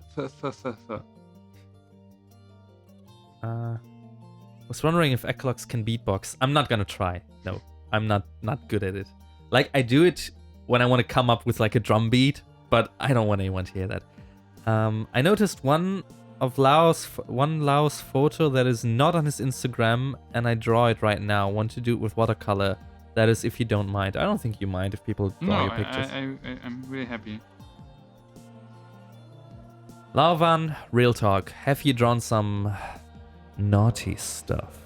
[SPEAKER 2] Was wondering if Eclox can beatbox. I'm not gonna try. No, I'm not good at it. Like, I do it when I want to come up with like a drum beat, but I don't want anyone to hear that. I noticed one Lao's photo that is not on his Instagram, and I draw it right now. Want to do it with watercolor. That is, if you don't mind. I don't think you mind if people draw your pictures.
[SPEAKER 1] I'm really happy.
[SPEAKER 2] Lauvan, real talk. Have you drawn some naughty stuff?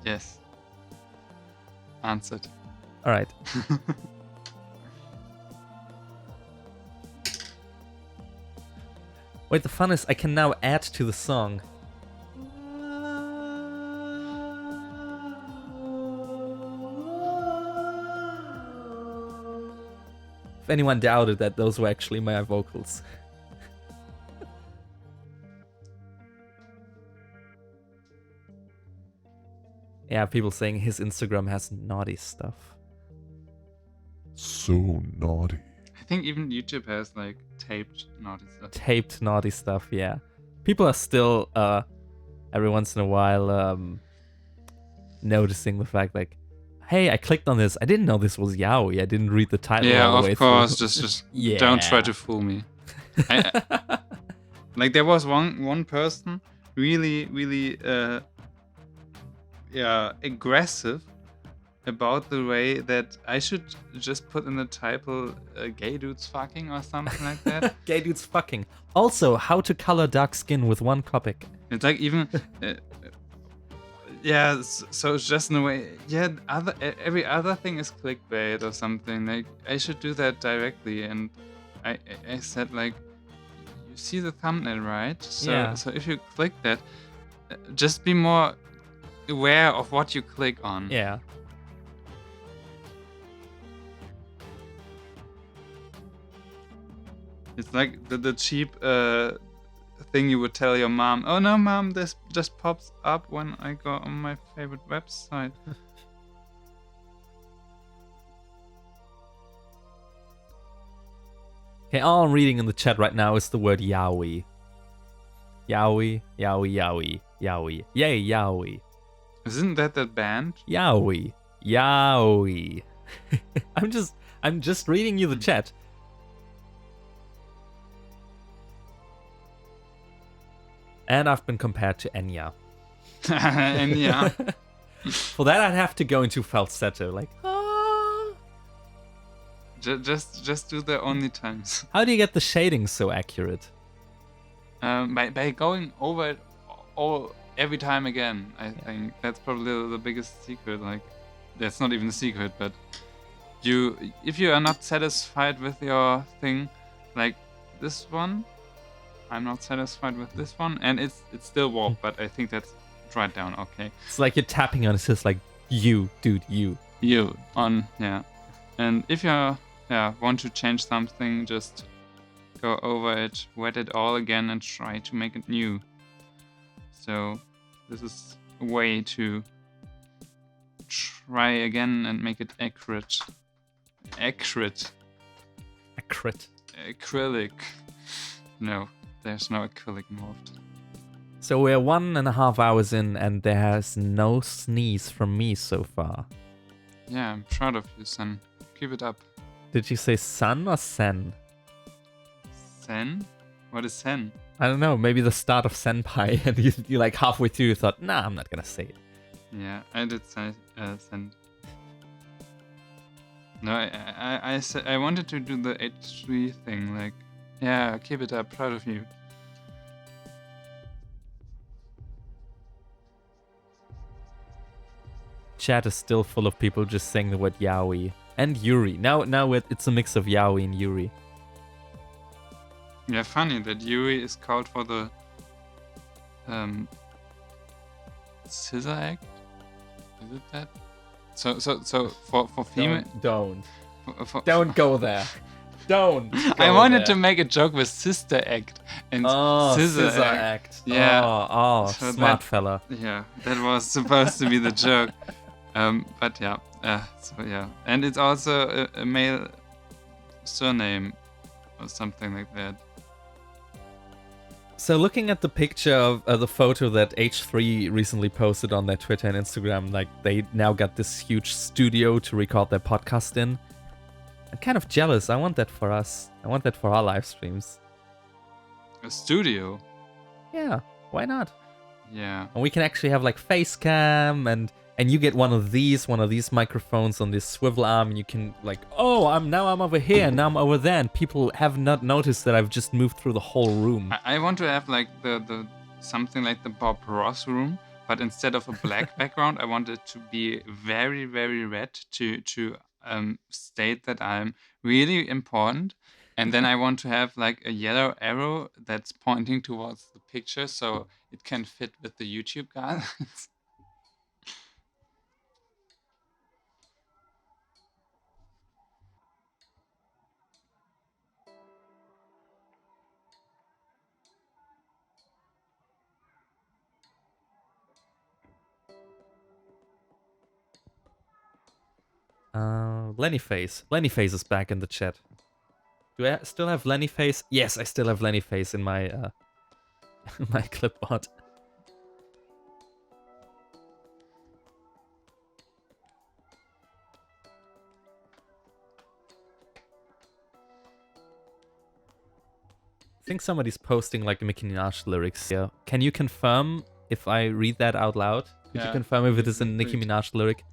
[SPEAKER 1] Yes. Answered.
[SPEAKER 2] All right. Wait, the fun is I can now add to the song. If anyone doubted that those were actually my vocals. Yeah, people saying his Instagram has naughty stuff.
[SPEAKER 3] So naughty.
[SPEAKER 1] I think even YouTube has like taped naughty stuff.
[SPEAKER 2] Taped naughty stuff, yeah. People are still every once in a while noticing the fact like, hey, I clicked on this. I didn't know this was yaoi. I didn't read the title all the way
[SPEAKER 1] of course.
[SPEAKER 2] through.
[SPEAKER 1] Just
[SPEAKER 2] Yeah.
[SPEAKER 1] don't try to fool me. Like there was one person really aggressive about the way that I should just put in the title gay dudes fucking or something like that.
[SPEAKER 2] Gay dudes fucking. Also, how to color dark skin with one Copic.
[SPEAKER 1] It's like even so it's just in a way, every other thing is clickbait or something. Like I should do that directly, and I said like, you see the thumbnail, right? So if you click that, just be more aware of what you click on.
[SPEAKER 2] Yeah.
[SPEAKER 1] It's like the cheap thing you would tell your mom. Oh no, mom, this just pops up when I go on my favorite website.
[SPEAKER 2] Okay, all I'm reading in the chat right now is the word yaoi. Yaoi, yaoi, yaoi, yaoi. Yay, yaoi.
[SPEAKER 1] Isn't that band?
[SPEAKER 2] Yaoi. Yaoi. I'm just reading you the chat. And I've been compared to Enya.
[SPEAKER 1] And yeah.
[SPEAKER 2] For that I'd have to go into falsetto, like
[SPEAKER 1] Just do the only times.
[SPEAKER 2] How do you get the shading so accurate?
[SPEAKER 1] By going over it all every time again. I think that's probably the biggest secret. Like, that's not even a secret, but if you are not satisfied with your thing, like this one, I'm not satisfied with this one, and it's still warped, but I think that's right down. Okay.
[SPEAKER 2] It's like you're tapping on it, says like you, dude, you.
[SPEAKER 1] You on, yeah. And if you want to change something, just go over it, wet it all again, and try to make it new. So this is a way to try again and make it accurate. Accurate.
[SPEAKER 2] Accurate.
[SPEAKER 1] Acrylic. No, there's no acrylic involved.
[SPEAKER 2] So we're 1.5 hours in, and there has no sneeze from me so far.
[SPEAKER 1] Yeah, I'm proud of you, son. Keep it up.
[SPEAKER 2] Did you say sun or sen?
[SPEAKER 1] Sen? What is sen?
[SPEAKER 2] I don't know, maybe the start of Senpai, and you like halfway through you thought, nah, I'm not gonna say it.
[SPEAKER 1] Yeah, I did say send. No, I said I wanted to do the H3 thing. Like, yeah, keep it up. Proud of you.
[SPEAKER 2] Chat is still full of people just saying the word yaoi. And Yuri. Now it's a mix of yaoi and Yuri.
[SPEAKER 1] Yeah, funny that Yuri is called for the scissor act. Is it that? So for female.
[SPEAKER 2] Don't
[SPEAKER 1] For,
[SPEAKER 2] go there. Don't.
[SPEAKER 1] I wanted to make a joke with sister act and scissor act. Yeah.
[SPEAKER 2] Oh,
[SPEAKER 1] So
[SPEAKER 2] smart
[SPEAKER 1] that-
[SPEAKER 2] fella.
[SPEAKER 1] Yeah, that was supposed to be the joke. But yeah, so yeah, and it's also a male surname or something like that.
[SPEAKER 2] So looking at the picture of the photo that H3 recently posted on their Twitter and Instagram, like they now got this huge studio to record their podcast in. I'm kind of jealous. I want that for us. I want that for our live streams.
[SPEAKER 1] A studio.
[SPEAKER 2] Yeah, why not?
[SPEAKER 1] Yeah.
[SPEAKER 2] And we can actually have like face cam and you get one of these microphones on this swivel arm, and you can like, oh, I'm over here, and now I'm over there, and people have not noticed that I've just moved through the whole room.
[SPEAKER 1] I want to have like the something like the Bob Ross room, but instead of a black background, I want it to be very, very red to state that I'm really important. And then I want to have like a yellow arrow that's pointing towards the picture so it can fit with the YouTube guidelines.
[SPEAKER 2] Lenny Face. Lenny Face is back in the chat. Do I still have Lenny Face? Yes, I still have Lenny Face in my my clipboard. I think somebody's posting like Nicki Minaj lyrics here. Can you confirm if I read that out loud? Could you confirm if it is a Nicki Minaj lyric?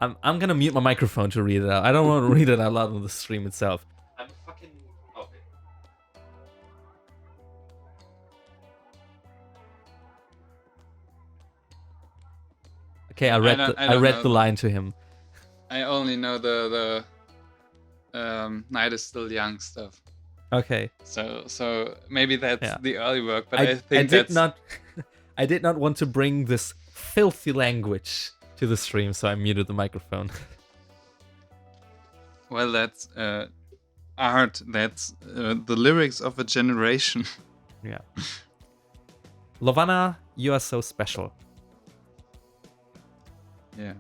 [SPEAKER 2] I'm gonna mute my microphone to read it out. I don't want to read it out loud on the stream itself. I'm fucking... Okay. Okay, I read the line to him.
[SPEAKER 1] I only know the Night is Still Young stuff.
[SPEAKER 2] Okay.
[SPEAKER 1] So maybe that's the early work, but I think
[SPEAKER 2] I did not want to bring this filthy language to the stream, so I muted the microphone.
[SPEAKER 1] Well, that's art. That's the lyrics of a generation.
[SPEAKER 2] Yeah. Lovana, you are so special.
[SPEAKER 1] Yeah.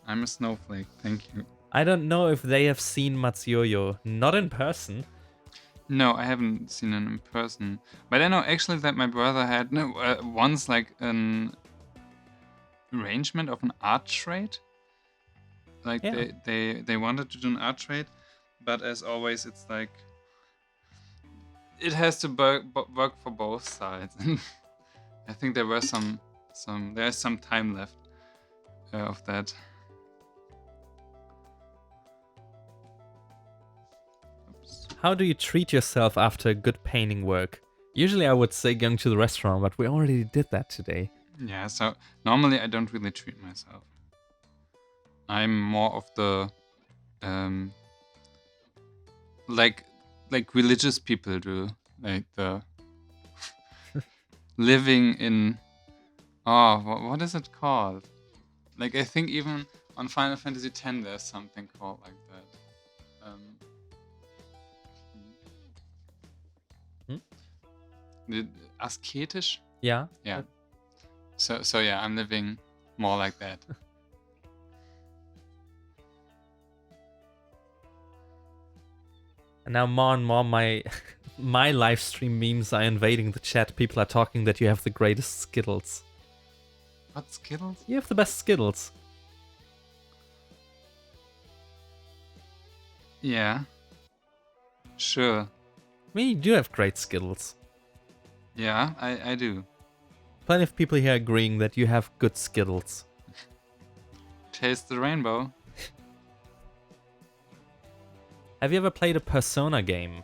[SPEAKER 1] I'm a snowflake. Thank you.
[SPEAKER 2] I don't know if they have seen Matsuyoyo. Not in person.
[SPEAKER 1] No, I haven't seen him in person. But I know actually that my brother had once like an arrangement of an art trade. Like they wanted to do an art trade, but as always, it's like it has to work for both sides. I think there were there's some time left of that.
[SPEAKER 2] How do you treat yourself after a good painting work? Usually I would say going to the restaurant, but we already did that today.
[SPEAKER 1] Yeah, so normally I don't really treat myself. I'm more of the like religious people do, like the living in what is it called? Like I think even on Final Fantasy X there's something called like that. Asketisch?
[SPEAKER 2] Yeah.
[SPEAKER 1] Yeah. So yeah, I'm living more like that.
[SPEAKER 2] And now more and more my my live stream memes are invading the chat. People are talking that you have the greatest Skittles.
[SPEAKER 1] What Skittles?
[SPEAKER 2] You have the best Skittles.
[SPEAKER 1] Yeah. Sure.
[SPEAKER 2] I mean, you do have great skills.
[SPEAKER 1] Yeah, I do.
[SPEAKER 2] Plenty of people here agreeing that you have good skills.
[SPEAKER 1] Taste the rainbow.
[SPEAKER 2] Have you ever played a Persona game?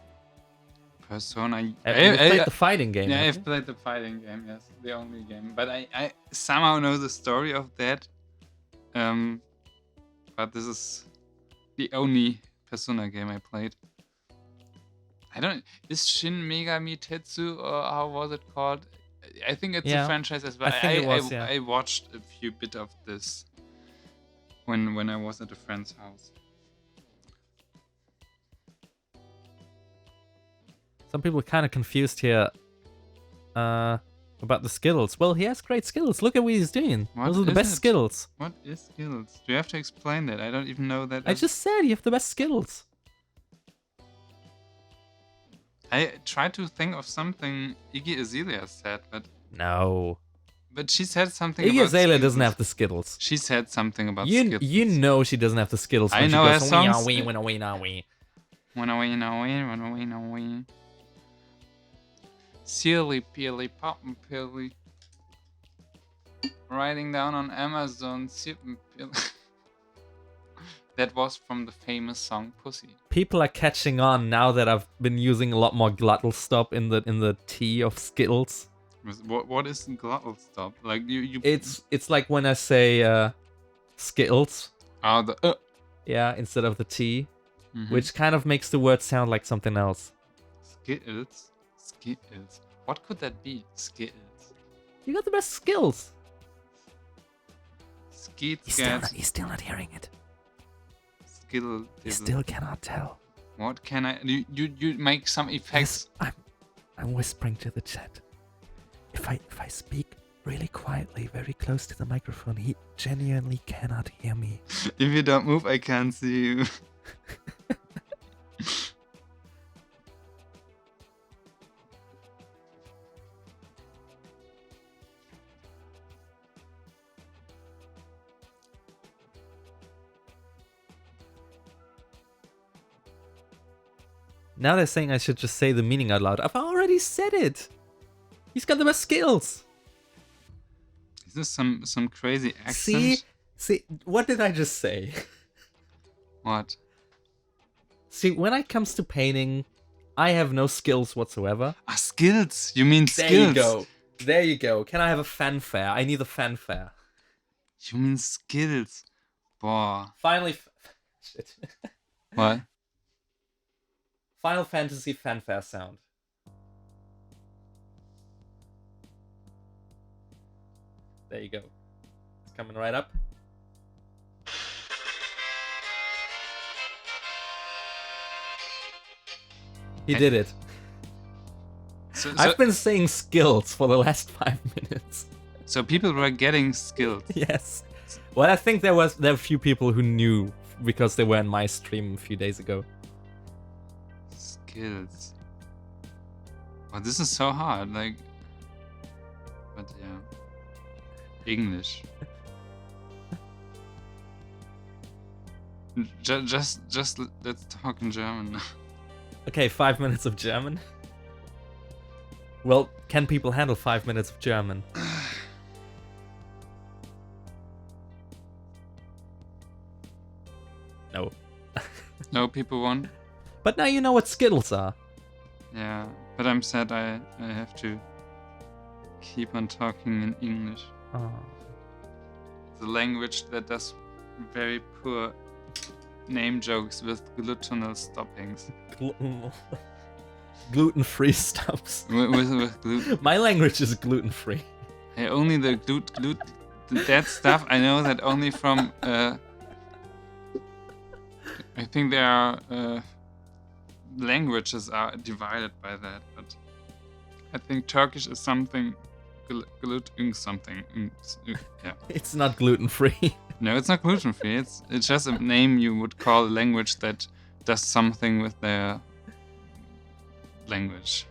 [SPEAKER 1] Persona.
[SPEAKER 2] You played the fighting game,
[SPEAKER 1] Yeah,
[SPEAKER 2] have
[SPEAKER 1] I've
[SPEAKER 2] you?
[SPEAKER 1] played the fighting game, yes. The only game. But I somehow know the story of that. But this is the only Persona game I played. I don't... Is Shin Megami Tetsu, or how was it called? I think it's
[SPEAKER 2] Yeah,
[SPEAKER 1] a franchise as well.
[SPEAKER 2] I think it was, yeah.
[SPEAKER 1] I watched a few bit of this when I was at a friend's house.
[SPEAKER 2] Some people are kind of confused here about the skills. Well, he has great skills. Look at what he's doing.
[SPEAKER 1] What
[SPEAKER 2] Those are the
[SPEAKER 1] is
[SPEAKER 2] best
[SPEAKER 1] it?
[SPEAKER 2] skills.
[SPEAKER 1] What is skills? Do you have to explain that? I don't even know that.
[SPEAKER 2] I just said you have the best skills.
[SPEAKER 1] I tried to think of something Iggy Azalea said,
[SPEAKER 2] No.
[SPEAKER 1] but she said something
[SPEAKER 2] Iggy
[SPEAKER 1] about
[SPEAKER 2] Azalea
[SPEAKER 1] skills.
[SPEAKER 2] doesn't have the skills.
[SPEAKER 1] She said something about
[SPEAKER 2] You
[SPEAKER 1] skills.
[SPEAKER 2] you know she doesn't have the skills when
[SPEAKER 1] I
[SPEAKER 2] she
[SPEAKER 1] know
[SPEAKER 2] goes,
[SPEAKER 1] her songs.
[SPEAKER 2] "Wee, wee, wee, wee, wee."
[SPEAKER 1] When Silly peely poppin' pilly. Writing down on Amazon sippin' pilly. That was from the famous song Pussy.
[SPEAKER 2] People are catching on now that I've been using a lot more glottal stop in the T of skills.
[SPEAKER 1] What is glottal stop? Like you
[SPEAKER 2] It's like when I say skills,
[SPEAKER 1] the
[SPEAKER 2] yeah, instead of the T,
[SPEAKER 1] mhm.
[SPEAKER 2] which kind of makes the word sound like something else.
[SPEAKER 1] Skills. What could that be? Skills.
[SPEAKER 2] You got the best skills.
[SPEAKER 1] Skeet
[SPEAKER 2] He's still not hearing it.
[SPEAKER 1] Skill.
[SPEAKER 2] He still cannot tell.
[SPEAKER 1] What can I? You make some effects.
[SPEAKER 2] Yes, I'm whispering to the chat. If I speak really quietly, very close to the microphone, he genuinely cannot hear me.
[SPEAKER 1] If you don't move, I can't see you.
[SPEAKER 2] Now they're saying I should just say the meaning out loud. I've already said it. He's got the best skills.
[SPEAKER 1] Is this some crazy accent?
[SPEAKER 2] See, what did I just say?
[SPEAKER 1] What?
[SPEAKER 2] See, when it comes to painting, I have no skills whatsoever.
[SPEAKER 1] Ah, skills. You mean skills?
[SPEAKER 2] There you go. There you go. Can I have a fanfare? I need a fanfare.
[SPEAKER 1] You mean skills? Boah.
[SPEAKER 2] Finally. Shit.
[SPEAKER 1] What?
[SPEAKER 2] Final Fantasy fanfare sound. There you go. It's coming right up. He did it.
[SPEAKER 1] So
[SPEAKER 2] I've been saying skills for the last 5 minutes.
[SPEAKER 1] so people were getting skills.
[SPEAKER 2] Yes. Well, I think there were a few people who knew because they were in my stream a few days ago.
[SPEAKER 1] Skills. Oh, this is so hard. Like, but yeah, English. Just let's talk in German.
[SPEAKER 2] Okay, 5 minutes of German. Well, can people handle 5 minutes of German? No.
[SPEAKER 1] No, people won't.
[SPEAKER 2] But now you know what skills are.
[SPEAKER 1] Yeah, but I'm sad I have to keep on talking in English.
[SPEAKER 2] Oh.
[SPEAKER 1] The language that does very poor name jokes with glutenal stoppings.
[SPEAKER 2] Gluten-free stuffs.
[SPEAKER 1] with gluten.
[SPEAKER 2] My language is gluten-free.
[SPEAKER 1] Hey, only the that stuff I know that only from I think there are languages are divided by that, but I think Turkish is something gluten something. Yeah.
[SPEAKER 2] It's not gluten-free.
[SPEAKER 1] No, it's not gluten free. It's just a name you would call a language that does something with their language.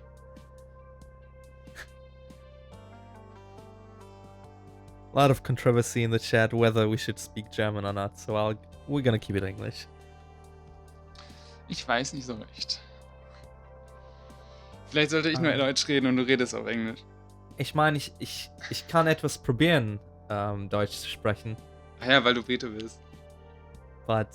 [SPEAKER 2] A lot of controversy in the chat whether we should speak German or not, so we're gonna keep it English.
[SPEAKER 1] Ich weiß nicht so recht. Vielleicht sollte ich nur Deutsch reden und du redest auf Englisch.
[SPEAKER 2] Ich meine, ich kann etwas probieren, Deutsch zu sprechen.
[SPEAKER 1] Ah ja, weil du Veto bist.
[SPEAKER 2] But,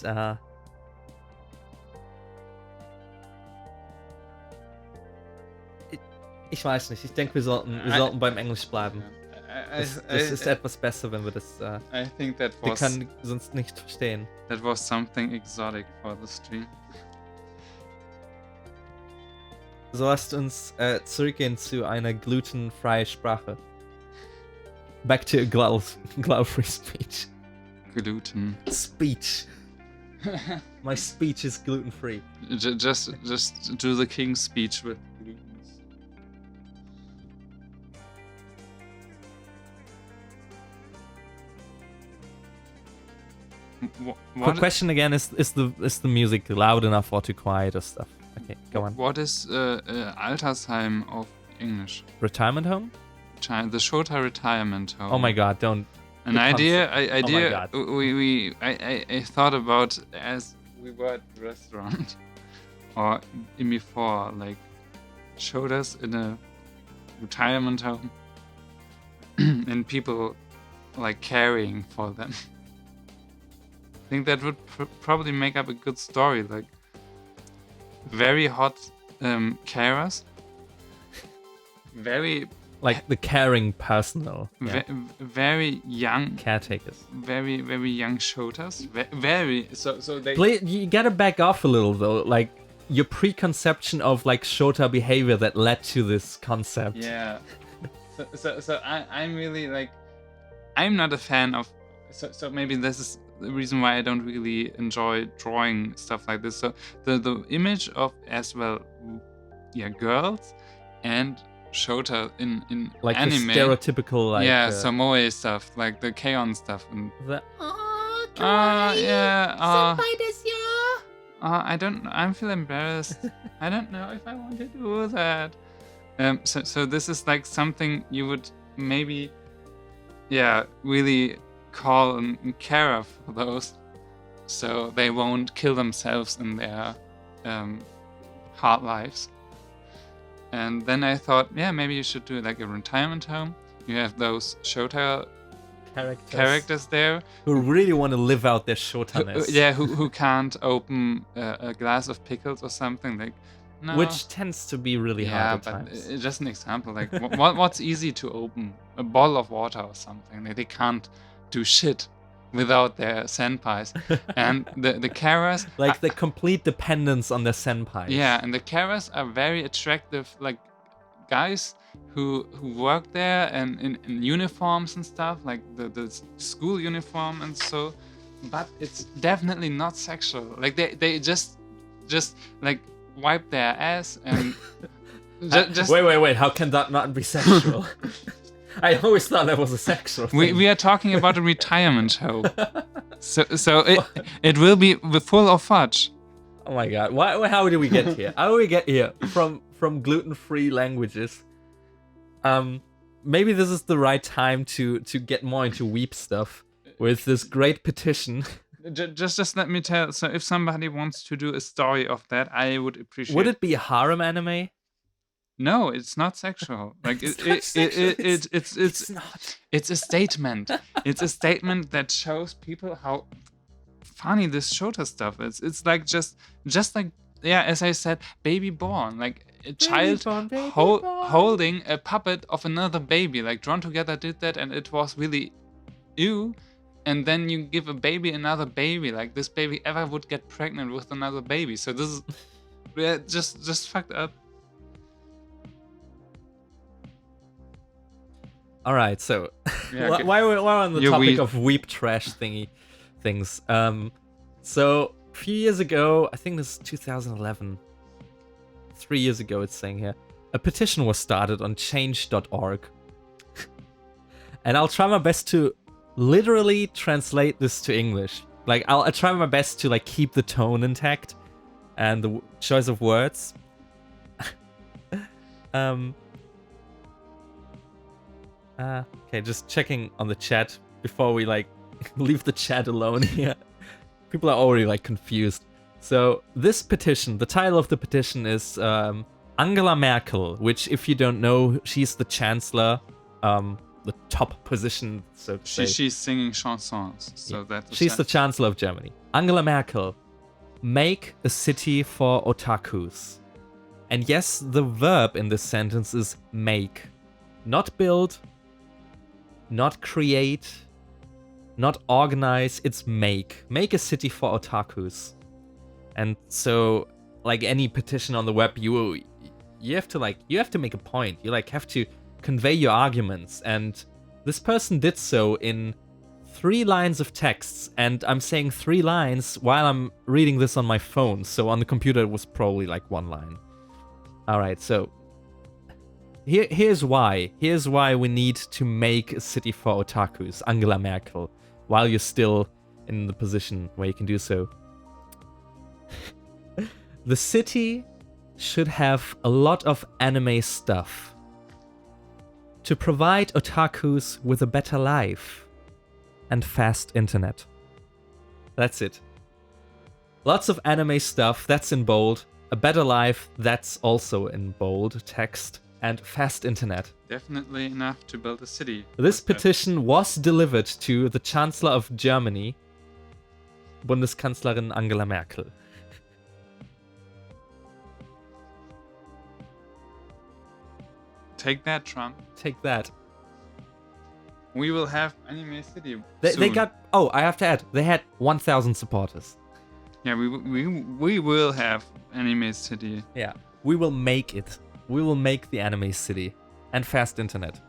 [SPEAKER 2] ich weiß nicht. Ich denke, wir sollten beim Englisch bleiben. Das ist etwas besser, wenn wir das.
[SPEAKER 1] I think that
[SPEAKER 2] Wir
[SPEAKER 1] was
[SPEAKER 2] können sonst nicht verstehen.
[SPEAKER 1] something exotic for the stream.
[SPEAKER 2] So lasst uns zurückgehen zu einer glutenfreien Sprache. Back to gluten-free speech.
[SPEAKER 1] Gluten.
[SPEAKER 2] Speech. My speech is gluten-free.
[SPEAKER 1] Just do the king's speech with gluten.
[SPEAKER 2] Quick question again: Is the music loud enough or too quiet or stuff? Okay, go on.
[SPEAKER 1] What is Altersheim of English?
[SPEAKER 2] Retirement home?
[SPEAKER 1] The Shota retirement home.
[SPEAKER 2] Oh my god! Don't.
[SPEAKER 1] An
[SPEAKER 2] the
[SPEAKER 1] idea.
[SPEAKER 2] concept. Oh my God.
[SPEAKER 1] I thought about as we were at the restaurant or in before, like Shotas in a retirement home and people like caring for them. I think that would probably make up a good story, like very hot carers, very
[SPEAKER 2] Like the caring personnel. Yeah.
[SPEAKER 1] very young
[SPEAKER 2] Caretakers.
[SPEAKER 1] very young shotas, very so they
[SPEAKER 2] You gotta back off a little though, like your preconception of like Shota behavior that led to this concept.
[SPEAKER 1] yeah so I'm really like, I'm not a fan of, so maybe this is the reason why I don't really enjoy drawing stuff like this. So the image of as well, girls and Shota in
[SPEAKER 2] Like
[SPEAKER 1] anime,
[SPEAKER 2] the stereotypical like
[SPEAKER 1] Samoe stuff, like the K-On stuff, and
[SPEAKER 2] the
[SPEAKER 1] I feel embarrassed. I don't know if I want to do that. So this is like something you would maybe, really call and care for those, so they won't kill themselves in their hard lives. And then I thought, maybe you should do like a retirement home. You have those Shota characters there
[SPEAKER 2] who really want to live out their Shotaness.
[SPEAKER 1] Who can't open a glass of pickles or something, like, no.
[SPEAKER 2] Which tends to be really hard at times.
[SPEAKER 1] It's just an example, like what's easy to open? A bottle of water or something. Like, they can't do shit without their senpais. And the carers,
[SPEAKER 2] like the complete dependence on their senpais.
[SPEAKER 1] Yeah, and the carers are very attractive, like guys who work there and in uniforms and stuff, like the school uniform and so, but it's definitely not sexual. Like they just like wipe their ass and just
[SPEAKER 2] wait, how can that not be sexual? I always thought that was a sexual thing.
[SPEAKER 1] We are talking about a retirement home. So it will be full of fudge.
[SPEAKER 2] Oh my god. How did we get here? How did we get here from gluten-free languages? Maybe this is the right time to get more into weep stuff with this great petition.
[SPEAKER 1] Just let me tell. So if somebody wants to do a story of that, I would appreciate.
[SPEAKER 2] Would it be a harem anime?
[SPEAKER 1] No, it's not sexual. Like it's not. It's a statement. It's a statement that shows people how funny this Shota stuff is. It's like just like, as I said, baby born, like a child holding a puppet of another baby, like Drawn Together did that, and it was really ew. And then you give a baby another baby, like this baby ever would get pregnant with another baby. So this is just fucked up.
[SPEAKER 2] All right, so while we're on the topic of weep trash things, so a few years ago, I think this is 2011, 3 years ago, it's saying here, a petition was started on change.org, and I'll try my best to literally translate this to English. Like I'll try my best to like keep the tone intact and the choice of words. Okay, just checking on the chat before we like leave the chat alone here. People are already like confused. So this petition, the title of the petition is Angela Merkel, which, if you don't know, she's the chancellor, the top position, so to say.
[SPEAKER 1] She's singing chansons, so that's...
[SPEAKER 2] She's the chancellor of Germany. Angela Merkel, make a city for otakus. And yes, the verb in this sentence is make. Not build, not create, not organize, it's make. Make a city for otakus. And so, like any petition on the web, you have to make a point. You have to convey your arguments, and this person did so in 3 lines of texts, and I'm saying 3 lines while I'm reading this on my phone, so on the computer it was probably like 1 line. Alright, so here's why we need to make a city for otakus, Angela Merkel, while you're still in the position where you can do so. The city should have a lot of anime stuff to provide otakus with a better life and fast internet. That's it. Lots of anime stuff, that's in bold. A better life, that's also in bold text. And fast internet.
[SPEAKER 1] Definitely enough to build a city.
[SPEAKER 2] This petition was delivered to the Chancellor of Germany, Bundeskanzlerin Angela Merkel.
[SPEAKER 1] Take that, Trump.
[SPEAKER 2] Take that.
[SPEAKER 1] We will have Anime City
[SPEAKER 2] They got... Oh, I have to add. They had 1,000 supporters.
[SPEAKER 1] Yeah, we will have Anime City.
[SPEAKER 2] Yeah. We will make it. We will make the Anime City. And fast internet.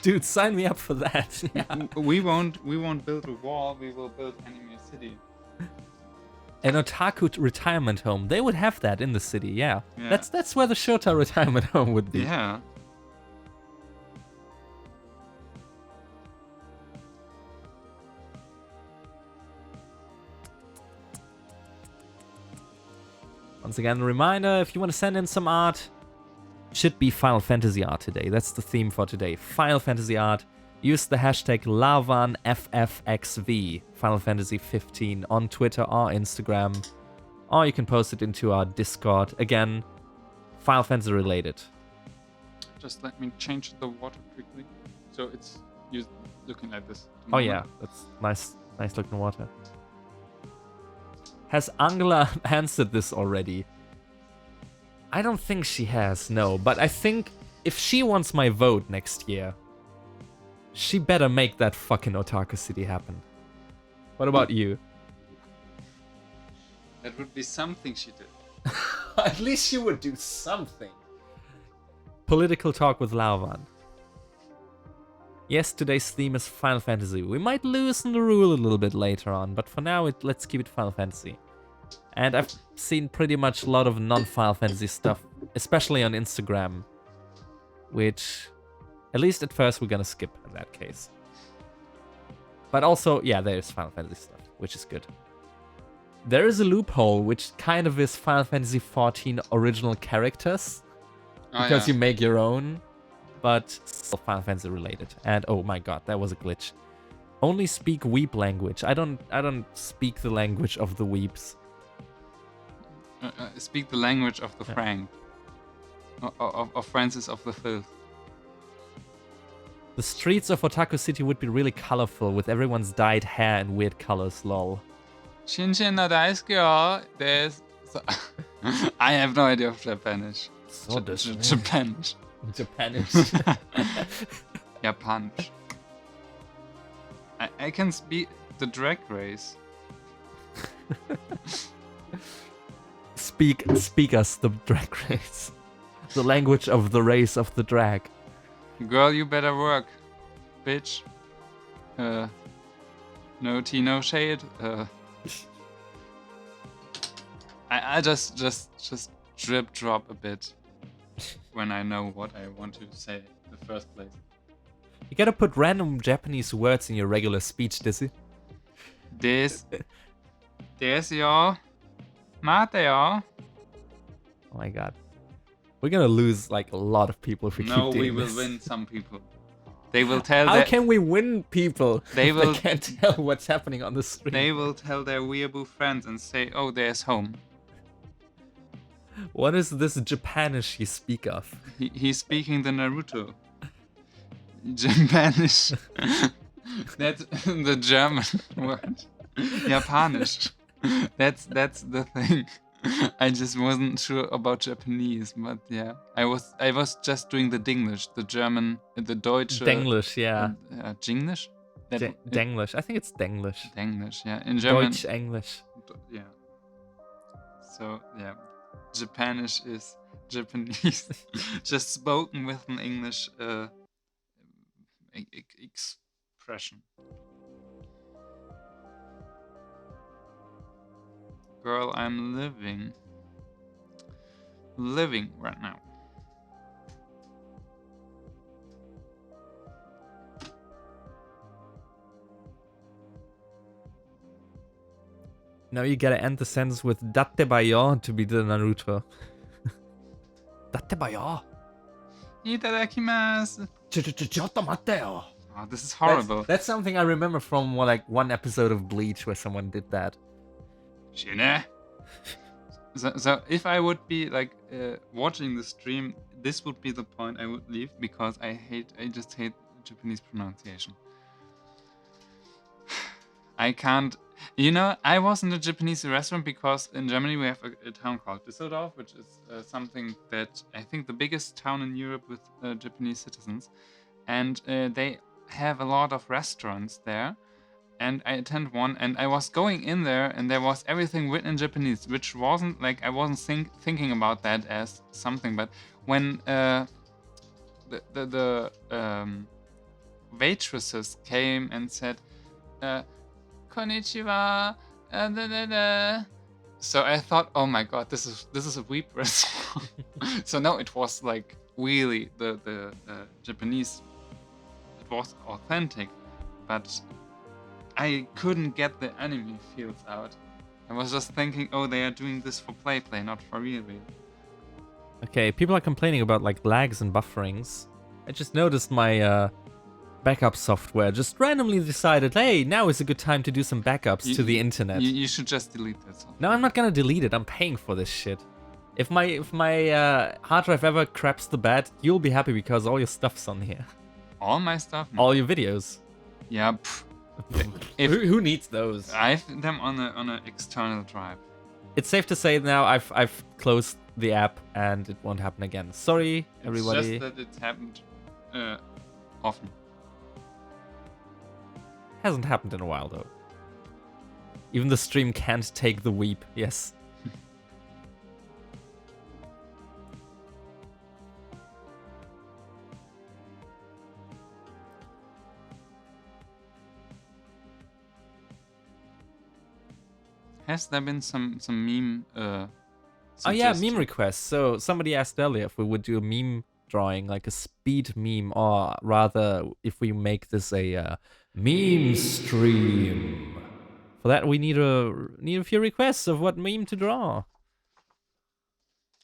[SPEAKER 2] Dude, sign me up for that. Yeah.
[SPEAKER 1] We won't build a wall. We will build Anime City.
[SPEAKER 2] An otaku retirement home. They would have that in the city, yeah. That's where the Shota retirement home would be.
[SPEAKER 1] Yeah.
[SPEAKER 2] Once again, a reminder, if you want to send in some art, should be Final Fantasy art today. That's the theme for today. Final Fantasy art. Use the hashtag LavanFFXV, Final Fantasy 15, on Twitter or Instagram. Or you can post it into our Discord. Again, Final Fantasy related.
[SPEAKER 1] Just let me change the water quickly. So it's looking like this.
[SPEAKER 2] Oh yeah, that's nice looking water. Has Angela answered this already? I don't think she has, no. But I think if she wants my vote next year, she better make that fucking otaku city happen. What about you?
[SPEAKER 1] That would be something she did.
[SPEAKER 2] At least she would do something. Political talk with Lauvan. Yes, today's theme is Final Fantasy. We might loosen the rule a little bit later on, but for now, let's keep it Final Fantasy. And I've seen pretty much a lot of non-Final Fantasy stuff, especially on Instagram, which, at least at first, we're gonna skip in that case. But also, yeah, there's Final Fantasy stuff, which is good. There is a loophole, which kind of is Final Fantasy XIV original characters, because you make your own, but still Final Fantasy related. And oh my god, that was a glitch. Only speak weep language. I don't speak the language of the weeps.
[SPEAKER 1] Speak the language of the Frank. Of Francis of the Filth.
[SPEAKER 2] The streets of Otaku City would be really colorful with everyone's dyed hair and weird colors, lol.
[SPEAKER 1] Shinshin no daisuke yo. There's... I have no idea of Japanish. Japanish.
[SPEAKER 2] Japanish.
[SPEAKER 1] Japanish. I can speak the drag race.
[SPEAKER 2] Speak us the drag race. The language of the race of the drag.
[SPEAKER 1] Girl, you better work, bitch. No tea, no shade. I just drip drop a bit when I know what I want to say in the first place.
[SPEAKER 2] You gotta put random Japanese words in your regular speech, Dizzy.
[SPEAKER 1] This yo. Mate yo.
[SPEAKER 2] Oh my god. We're gonna lose like a lot of people if we keep doing this.
[SPEAKER 1] No, we will win some people. They will tell
[SPEAKER 2] How can we win people
[SPEAKER 1] they
[SPEAKER 2] if
[SPEAKER 1] will,
[SPEAKER 2] they can't tell what's happening on the street?
[SPEAKER 1] They will tell their weeaboo friends and say, oh, there's home.
[SPEAKER 2] What is this Japanish you speak of?
[SPEAKER 1] He's speaking the Naruto. Japanish. That's the German word. Japanisch. That's the thing. I just wasn't sure about Japanese, but yeah, I was just doing the Dinglish, the German, the Deutsche.
[SPEAKER 2] Denglish, yeah.
[SPEAKER 1] Jinglish.
[SPEAKER 2] Denglish. I think it's Denglish.
[SPEAKER 1] Denglish, yeah. In German.
[SPEAKER 2] Deutsch English.
[SPEAKER 1] Yeah. So yeah, Japanish is Japanese, just spoken with an English expression. Girl, I'm living right now.
[SPEAKER 2] Now you gotta end the sentence with datte bayo to be the Naruto. Datte bayo.
[SPEAKER 1] Itadakimasu.
[SPEAKER 2] Chotto matte.
[SPEAKER 1] Oh, this is horrible.
[SPEAKER 2] That's something I remember from one episode of Bleach where someone did that.
[SPEAKER 1] Shine. So if I would be watching the stream, this would be the point I would leave because I just hate Japanese pronunciation. I can't. I was in a Japanese restaurant because in Germany we have a town called Düsseldorf, which is something that I think the biggest town in Europe with Japanese citizens, and they have a lot of restaurants there. And I attend one, and I was going in there, and there was everything written in Japanese, which wasn't I wasn't thinking about that as something. But when the waitresses came and said, "Konnichiwa," so I thought, oh my god, this is a weeb restaurant. So no, it was really the Japanese. It was authentic, but I couldn't get the anime feels out. I was just thinking, oh, they are doing this for play, not for real.
[SPEAKER 2] Okay, people are complaining about lags and bufferings. I just noticed my backup software just randomly decided, hey, now is a good time to do some backups to the internet.
[SPEAKER 1] You should just delete that software.
[SPEAKER 2] No, I'm not gonna delete it. I'm paying for this shit. If my hard drive ever craps the bed, you'll be happy because all your stuff's on here.
[SPEAKER 1] All my stuff? No.
[SPEAKER 2] All your videos.
[SPEAKER 1] Yeah.
[SPEAKER 2] Who needs those?
[SPEAKER 1] I have them on an external drive.
[SPEAKER 2] It's safe to say now I've closed the app and it won't happen again. Sorry, everybody.
[SPEAKER 1] It's just that it's happened often.
[SPEAKER 2] Hasn't happened in a while though. Even the stream can't take the weep. Yes.
[SPEAKER 1] Has there been some meme?
[SPEAKER 2] Oh yeah, meme requests. So somebody asked earlier if we would do a meme drawing, like a speed meme, or rather, if we make this a meme stream. For that, we need a few requests of what meme to draw.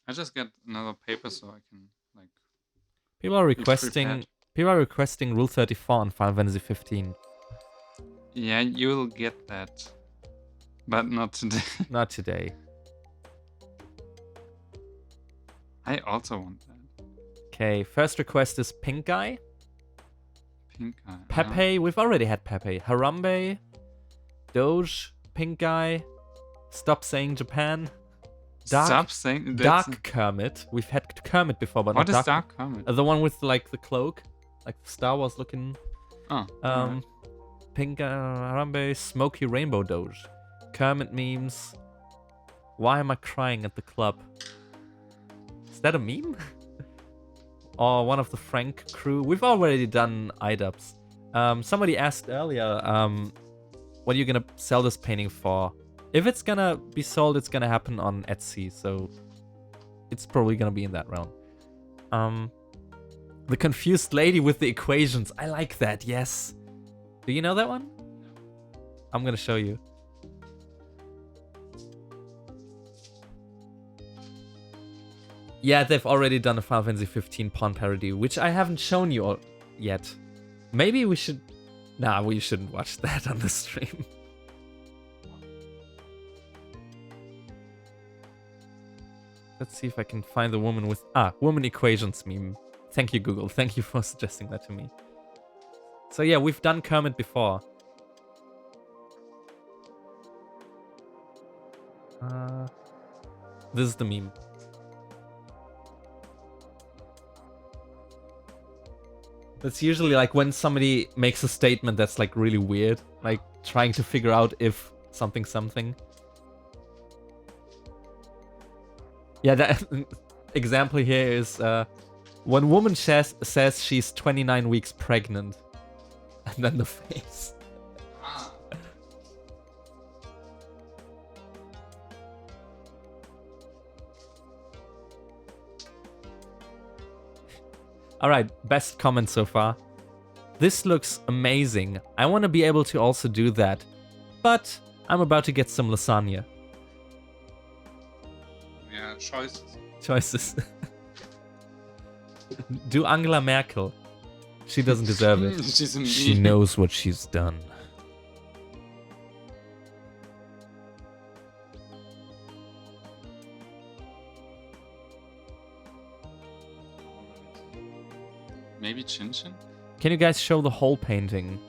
[SPEAKER 1] I just get another paper so I can
[SPEAKER 2] People are requesting Rule 34 on Final Fantasy 15.
[SPEAKER 1] Yeah, you'll get that. But not today.
[SPEAKER 2] Not today.
[SPEAKER 1] I also want that.
[SPEAKER 2] Okay, first request is Pink Guy.
[SPEAKER 1] Pink Guy.
[SPEAKER 2] Pepe, we've already had Pepe. Harambe. Doge. Pink Guy. Stop saying Japan.
[SPEAKER 1] Stop saying...
[SPEAKER 2] Dark Kermit. We've had Kermit before, but
[SPEAKER 1] what
[SPEAKER 2] not
[SPEAKER 1] is Dark Kermit?
[SPEAKER 2] The one with the cloak. Like the Star Wars looking.
[SPEAKER 1] Oh.
[SPEAKER 2] Right. Pink Harambe. Smoky Rainbow Doge. Kermit memes. Why am I crying at the club? Is that a meme? Or one of the Frank crew? We've already done iDubbbz. Somebody asked earlier, what are you gonna sell this painting for? If it's gonna be sold, it's gonna happen on Etsy, so it's probably gonna be in that realm. The confused lady with the equations. I like that, yes. Do you know that one? I'm gonna show you. Yeah, they've already done a Final Fantasy 15 pawn parody, which I haven't shown you yet. Maybe we should... Nah, we shouldn't watch that on the stream. Let's see if I can find the woman with... woman equations meme. Thank you, Google. Thank you for suggesting that to me. So yeah, we've done Kermit before. This is the meme. That's usually like when somebody makes a statement that's like really weird. Like trying to figure out if something. Yeah, that example here is one woman says she's 29 weeks pregnant. And then the face. Alright, best comment so far. This looks amazing. I want to be able to also do that. But I'm about to get some lasagna.
[SPEAKER 1] Yeah, choices.
[SPEAKER 2] Choices. Do Angela Merkel. She doesn't deserve it.
[SPEAKER 1] She's a
[SPEAKER 2] She
[SPEAKER 1] meme.
[SPEAKER 2] knows what she's done.
[SPEAKER 1] Maybe Chin Chin?
[SPEAKER 2] Can you guys show the whole painting?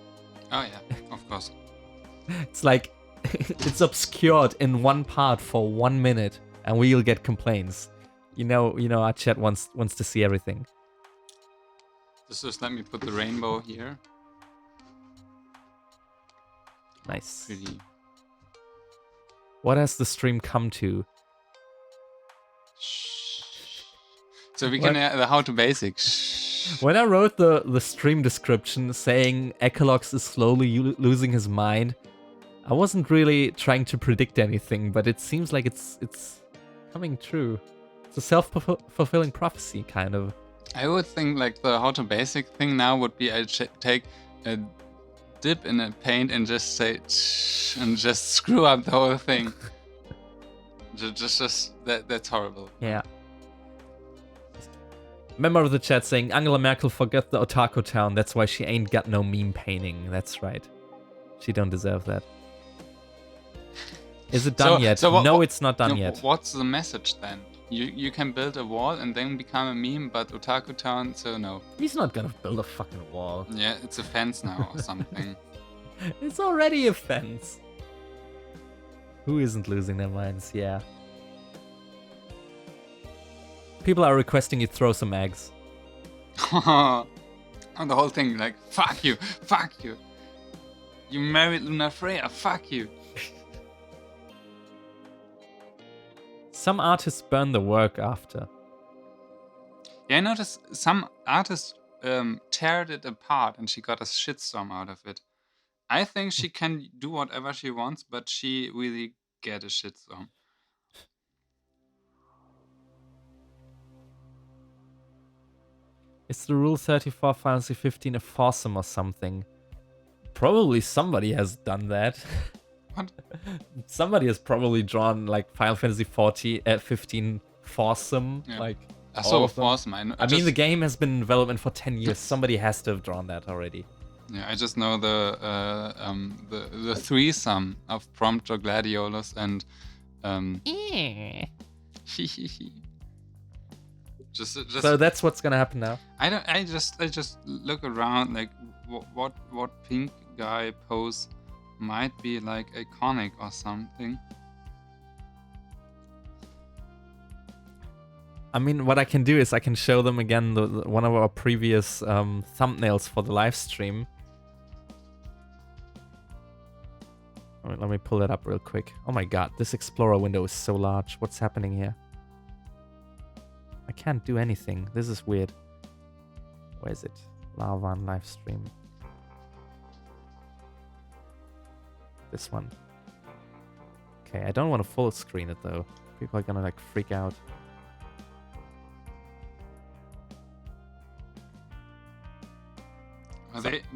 [SPEAKER 1] Oh yeah, of course.
[SPEAKER 2] It's like it's obscured in one part for 1 minute, and we'll get complaints. You know, our chat wants to see everything.
[SPEAKER 1] Just let me put the rainbow here.
[SPEAKER 2] Nice.
[SPEAKER 1] Pretty.
[SPEAKER 2] What has the stream come to?
[SPEAKER 1] So we
[SPEAKER 2] What?
[SPEAKER 1] can the how to basic. Shh.
[SPEAKER 2] When I wrote the stream description saying Ecolox is slowly losing his mind, I wasn't really trying to predict anything, but it seems like it's coming true. It's a self-fulfilling prophecy, kind of.
[SPEAKER 1] I would think like the how to basic thing now would be I take a dip in a paint and just say and just screw up the whole thing. just that's horrible.
[SPEAKER 2] Yeah. Member of the chat saying Angela Merkel forgot the otaku town. That's why she ain't got no meme painting. That's right. She don't deserve that. Is it done yet? No, it's not done yet.
[SPEAKER 1] What's the message then? You can build a wall and then become a meme, but Otaku Town, so no.
[SPEAKER 2] He's not gonna build a fucking wall.
[SPEAKER 1] Yeah, it's a fence now or something.
[SPEAKER 2] It's already a fence. Who isn't losing their minds? Yeah. People are requesting you throw some eggs.
[SPEAKER 1] And the whole thing like, fuck you. You married Luna Freya, fuck you.
[SPEAKER 2] Some artists burn the work after.
[SPEAKER 1] Yeah, I noticed some artists teared it apart and she got a shitstorm out of it. I think she can do whatever she wants, but she really get a shitstorm.
[SPEAKER 2] Is the Rule 34 Final Fantasy 15 a foursome or something? Probably somebody has done that.
[SPEAKER 1] What?
[SPEAKER 2] Somebody has probably drawn like Final Fantasy 15 foursome.
[SPEAKER 1] Yeah.
[SPEAKER 2] Like
[SPEAKER 1] I
[SPEAKER 2] all
[SPEAKER 1] saw
[SPEAKER 2] of them.
[SPEAKER 1] awesome.
[SPEAKER 2] I mean, the game has been in development for 10 years. Somebody has to have drawn that already.
[SPEAKER 1] Yeah, I just know the threesome of Prompto, Gladiolus, and just
[SPEAKER 2] So that's what's gonna happen now.
[SPEAKER 1] I just look around like what pink guy pose might be like iconic or something.
[SPEAKER 2] I mean, what I can do is I can show them again one of our previous thumbnails for the live stream. Let me pull it up real quick. Oh my god, this Explorer window is so large. What's happening here? I can't do anything. This is weird. Where is it? Lavan live stream. This one. Okay, I don't want to full screen it though. People are gonna like freak out.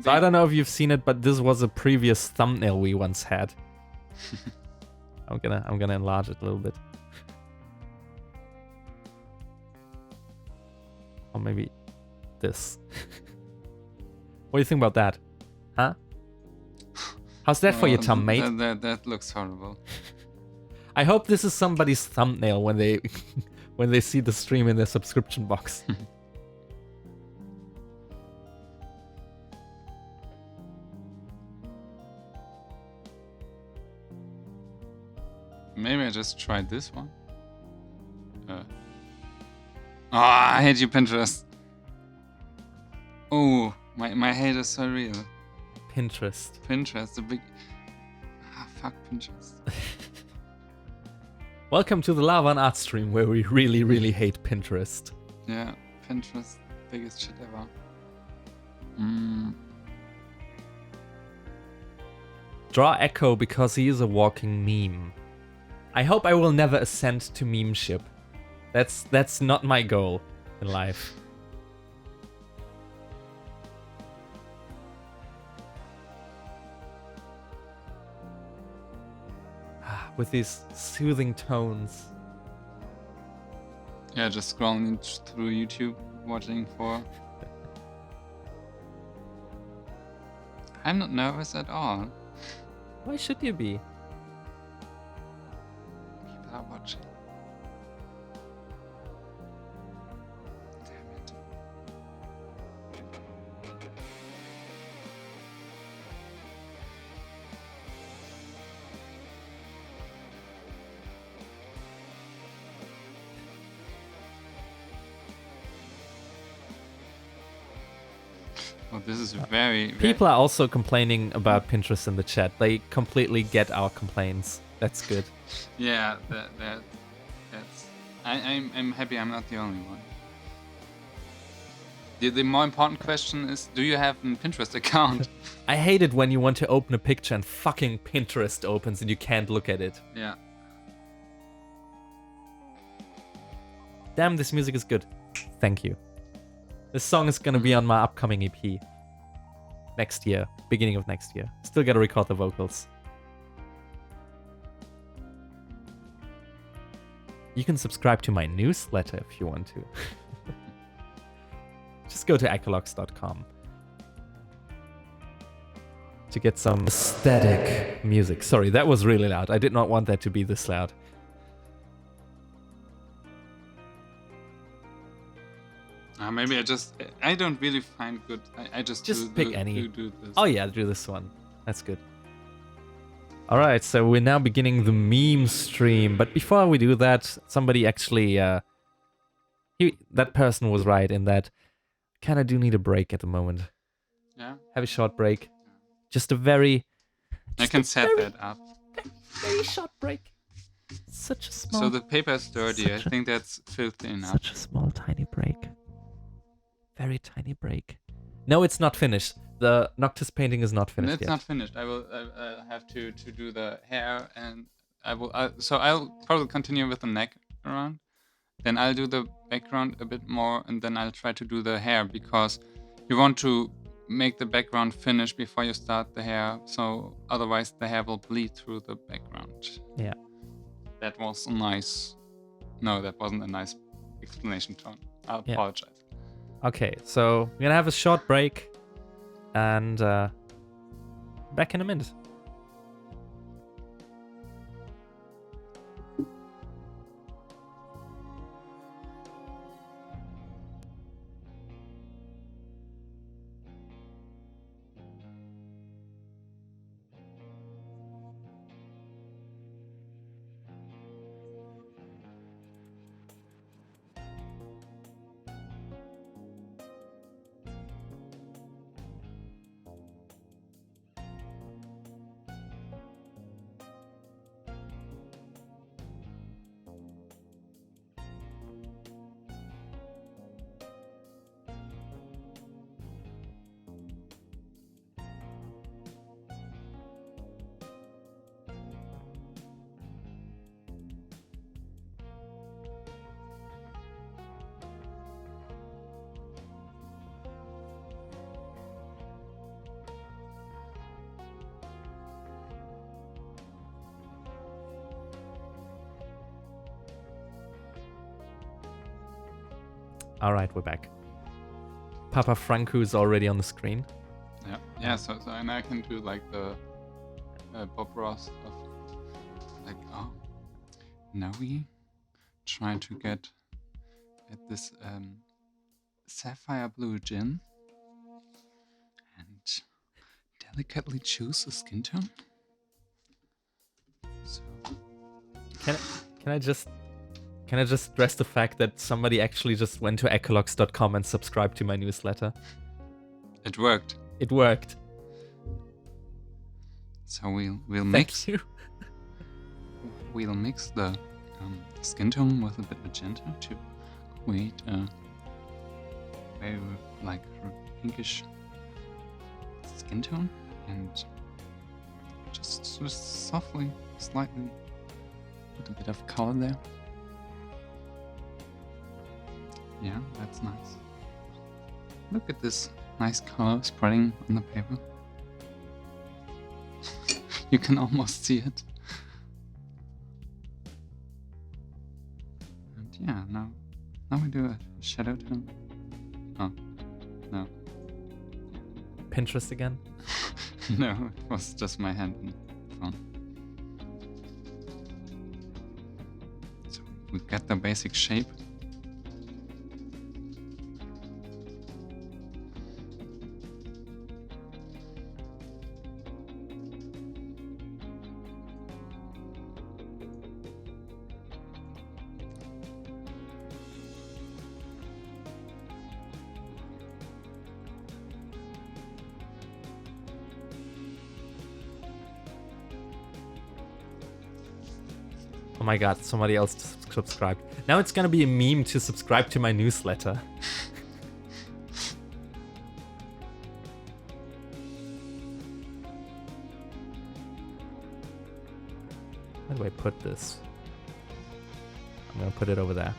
[SPEAKER 2] So I don't know if you've seen it, but this was a previous thumbnail we once had. I'm gonna enlarge it a little bit. Or maybe this. What do you think about that? Huh? How's that for your thumb, mate?
[SPEAKER 1] That looks horrible.
[SPEAKER 2] I hope this is somebody's thumbnail when they when they see the stream in their subscription box.
[SPEAKER 1] Maybe I just tried this one. I hate you, Pinterest. Oh, my hate is so real.
[SPEAKER 2] Pinterest.
[SPEAKER 1] Pinterest, the big... fuck Pinterest.
[SPEAKER 2] Welcome to the Lava and Art stream, where we really, really hate Pinterest.
[SPEAKER 1] Yeah, Pinterest, biggest shit ever.
[SPEAKER 2] Draw Echo because he is a walking meme. I hope I will never ascend to memeship. That's not my goal in life. With these soothing tones.
[SPEAKER 1] Yeah, just scrolling through YouTube, watching for... I'm not nervous at all.
[SPEAKER 2] Why should you be?
[SPEAKER 1] People are watching. Damn it. Oh, this is very...
[SPEAKER 2] People are also complaining about Pinterest in the chat. They completely get our complaints. That's good.
[SPEAKER 1] Yeah, that's... I'm happy I'm not the only one. The more important question is, do you have a Pinterest account?
[SPEAKER 2] I hate it when you want to open a picture and fucking Pinterest opens and you can't look at it.
[SPEAKER 1] Yeah.
[SPEAKER 2] Damn, this music is good. Thank you. This song is gonna be on my upcoming EP. Next year. Beginning of next year. Still gotta record the vocals. You can subscribe to my newsletter if you want to. Just go to ecolox.com to get some aesthetic music. Sorry, that was really loud. I did not want that to be this loud.
[SPEAKER 1] Maybe I don't really find good. I just
[SPEAKER 2] pick any.
[SPEAKER 1] Do this.
[SPEAKER 2] Oh yeah, do this one. That's good. All right, so we're now beginning the meme stream. But before we do that, somebody actually, that person was right in that. Kind of do need a break at the moment.
[SPEAKER 1] Yeah.
[SPEAKER 2] Have a short break. Just a very.
[SPEAKER 1] I can set that up.
[SPEAKER 2] Very short break. Such a small.
[SPEAKER 1] So the paper is dirty. I think that's filthy enough.
[SPEAKER 2] Such a small, tiny break. Very tiny break. No, it's not finished. The Noctis painting is not finished
[SPEAKER 1] It's
[SPEAKER 2] yet.
[SPEAKER 1] not finished. I'll have to do the hair, and so I'll probably continue with the neck around. Then I'll do the background a bit more, and then I'll try to do the hair, because you want to make the background finish before you start the hair, so otherwise the hair will bleed through the background.
[SPEAKER 2] Yeah.
[SPEAKER 1] That was a nice... No, that wasn't a nice explanation tone. I apologize.
[SPEAKER 2] Okay, so we're gonna have a short break, and back in a minute. All right, we're back. Papa Franco is already on the screen.
[SPEAKER 1] Yeah. So and I can do like the Bob Ross of like, oh, now we try to get get this sapphire blue gin and delicately choose a skin tone. So
[SPEAKER 2] Can I just stress the fact that somebody actually just went to ecolox.com and subscribed to my newsletter?
[SPEAKER 1] it worked.
[SPEAKER 2] It worked.
[SPEAKER 1] So we'll
[SPEAKER 2] Thank you.
[SPEAKER 1] we'll mix the skin tone with a bit magenta to create a very like pinkish skin tone, and just softly, slightly put a bit of color there. Yeah, that's nice. Look at this nice color spreading on the paper. You can almost see it. And yeah, now we do a shadow tone. Oh, no.
[SPEAKER 2] Pinterest again?
[SPEAKER 1] No, it was just my hand on the phone. So we got the basic shape.
[SPEAKER 2] Oh my god, somebody else subscribed. Now it's gonna be a meme to subscribe to my newsletter. Where do I put this? I'm gonna put it over there.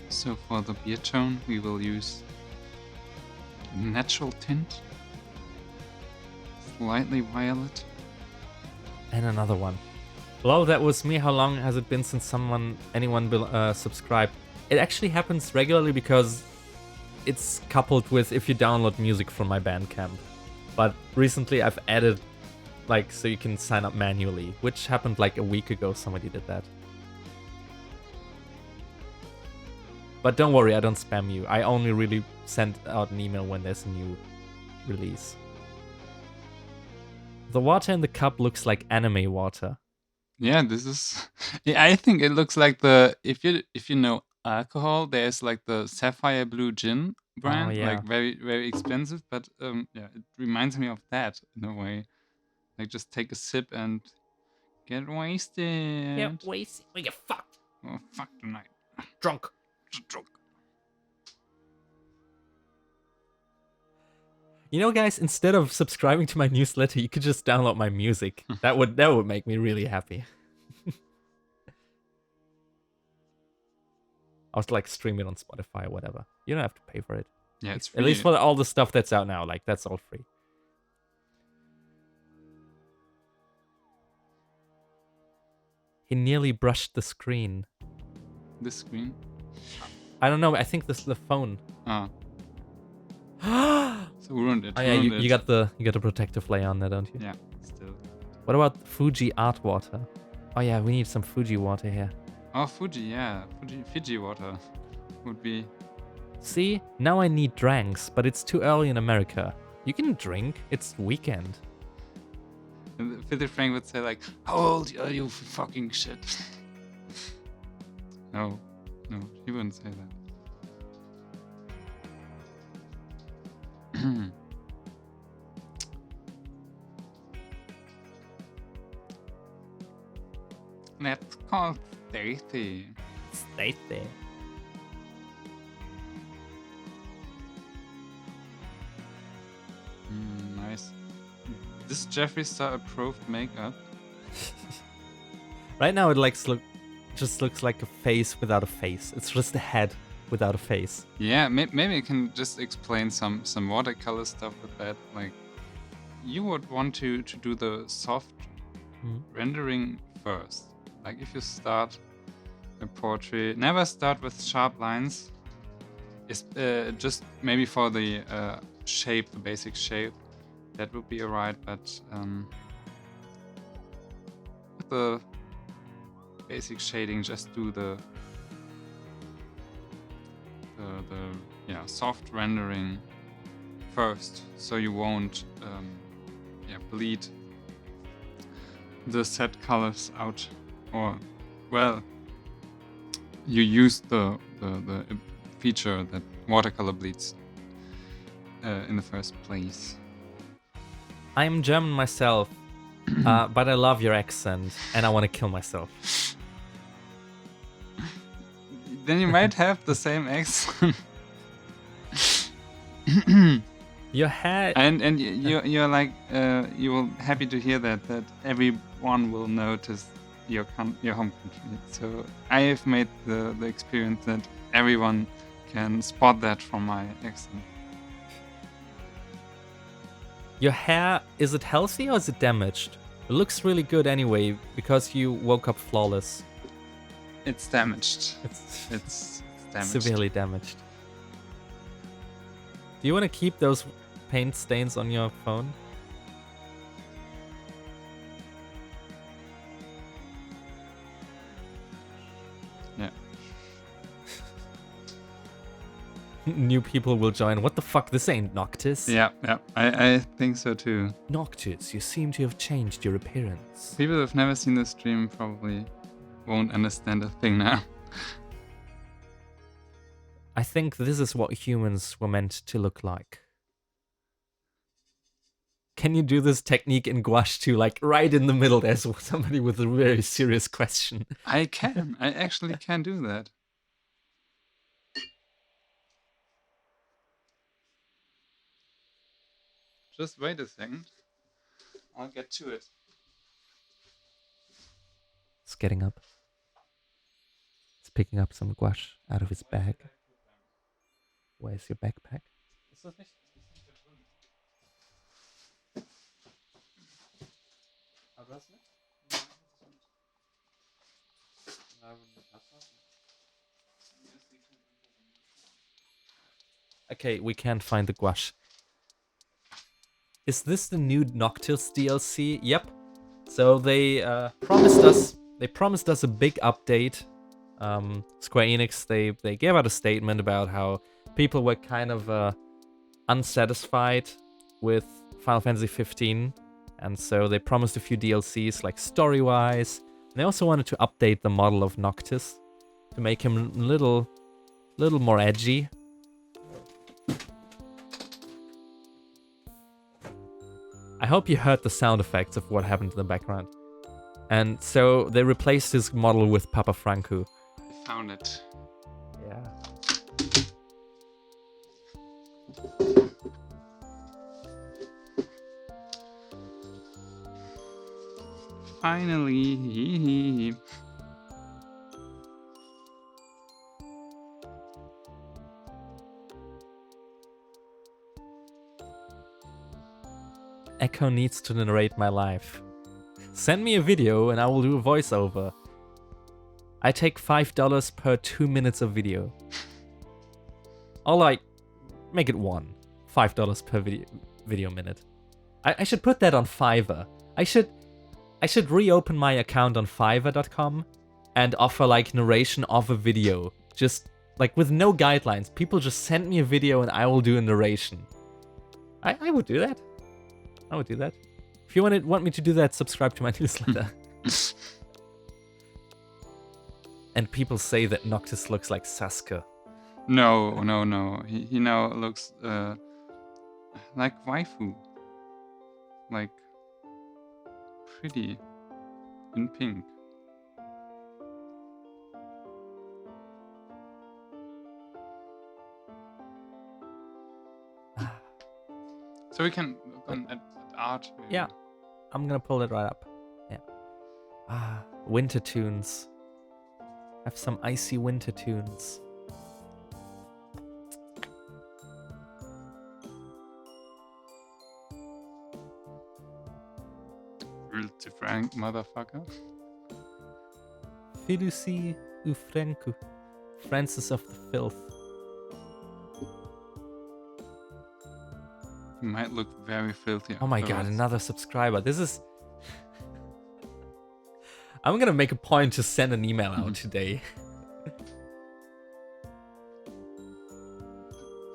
[SPEAKER 1] So for the beard tone, we will use natural tint, slightly violet.
[SPEAKER 2] And another one. Hello, that was me. How long has it been since anyone subscribed? It actually happens regularly because it's coupled with if you download music from my Bandcamp. But recently I've added, like, so you can sign up manually, which happened like a week ago. Somebody did that. But don't worry, I don't spam you. I only really send out an email when there's a new release. The water in the cup looks like anime water.
[SPEAKER 1] Yeah, this is. I think it looks like the if you know alcohol, there's like the sapphire blue gin brand,
[SPEAKER 2] yeah.
[SPEAKER 1] like very expensive, but yeah, it reminds me of that in a way. Like just take a sip and get wasted.
[SPEAKER 2] Yeah, wasted. We get fucked.
[SPEAKER 1] Oh fuck tonight.
[SPEAKER 2] Drunk.
[SPEAKER 1] Drunk.
[SPEAKER 2] You know, guys, instead of subscribing to my newsletter, you could just download my music. That would make me really happy. I was like stream it on Spotify or whatever. You don't have to pay for it.
[SPEAKER 1] Yeah, it's
[SPEAKER 2] At least for all the stuff that's out now, like that's all free. He nearly brushed the screen.
[SPEAKER 1] This screen.
[SPEAKER 2] I don't know. I think this is the phone.
[SPEAKER 1] Ah. So ruined it.
[SPEAKER 2] Oh yeah, you got the protective layer on there, don't you?
[SPEAKER 1] Yeah, still.
[SPEAKER 2] What about Fuji art water? Oh yeah, we need some Fuji water here.
[SPEAKER 1] Oh, Fuji, yeah. Fiji water would be.
[SPEAKER 2] See, now I need drinks, but it's too early in America. You can drink. It's weekend.
[SPEAKER 1] Philip Frank would say like, "How old are you, fucking shit?" No, he wouldn't say that. That's called Stacy.
[SPEAKER 2] Stacy.
[SPEAKER 1] Nice. This Jeffree Star approved makeup.
[SPEAKER 2] Right now it just looks like a face without a face. It's just a head without a face.
[SPEAKER 1] Yeah, maybe I can just explain some watercolor stuff with that. Like, you would want to do the soft rendering first. Like, if you start a portrait, never start with sharp lines. It's just maybe for the shape, the basic shape, that would be alright. But with the basic shading, just do the soft rendering first, so you won't bleed the set colors out, or well, you use the feature that watercolor bleeds in the first place.
[SPEAKER 2] I'm German myself, but I love your accent, and I want to kill myself.
[SPEAKER 1] Then you might have the same accent.
[SPEAKER 2] Your hair,
[SPEAKER 1] and you're like you will happy to hear that everyone will notice your home country. So I have made the experience that everyone can spot that from my accent.
[SPEAKER 2] your hair, is it healthy or is it damaged? It looks really good anyway, because you woke up flawless.
[SPEAKER 1] It's damaged.
[SPEAKER 2] It's
[SPEAKER 1] damaged.
[SPEAKER 2] severely damaged. Do you want to keep those paint stains on your phone?
[SPEAKER 1] Yeah.
[SPEAKER 2] New people will join. What the fuck? This ain't Noctis.
[SPEAKER 1] Yeah. I think so too.
[SPEAKER 2] Noctis, you seem to have changed your appearance.
[SPEAKER 1] People who've never seen the stream probably won't understand a thing now.
[SPEAKER 2] I think this is what humans were meant to look like. Can you do this technique in gouache too? Like right in the middle, there's somebody with a very serious question.
[SPEAKER 1] I actually can do that. Just wait a second. I'll get to it.
[SPEAKER 2] It's getting up. It's picking up some gouache out of his bag. Where's your backpack? Okay, we can't find the gouache. Is this the new Noctis DLC? Yep. So they promised us a big update. Square Enix, they gave out a statement about how people were kind of unsatisfied with Final Fantasy 15, and so they promised a few DLCs, like story-wise. And they also wanted to update the model of Noctis to make him a little more edgy. I hope you heard the sound effects of what happened in the background. And so they replaced his model with Papa Franco.
[SPEAKER 1] I found it.
[SPEAKER 2] Yeah.
[SPEAKER 1] Finally.
[SPEAKER 2] Echo needs to narrate my life. Send me a video and I will do a voiceover. I take $5 per 2 minutes of video. Or like, make it one. $5 per video minute. I should put that on Fiverr. I should reopen my account on Fiverr.com and offer like narration of a video. Just like with no guidelines. People just send me a video and I will do a narration. I would do that. I would do that. If you want me to do that, subscribe to my newsletter. And people say that Noctis looks like Sasuke.
[SPEAKER 1] No. He now looks like waifu. Like pretty in pink. So we can look at art. Maybe.
[SPEAKER 2] Yeah, I'm gonna pull it right up. Yeah. Winter tunes. Have some icy winter tunes.
[SPEAKER 1] Filthy Frank, motherfucker.
[SPEAKER 2] Filusi Ufrenku. Francis of the Filth.
[SPEAKER 1] He might look very filthy.
[SPEAKER 2] Oh my god,
[SPEAKER 1] afterwards.
[SPEAKER 2] another subscriber. This is... I'm gonna make a point to send an email out today.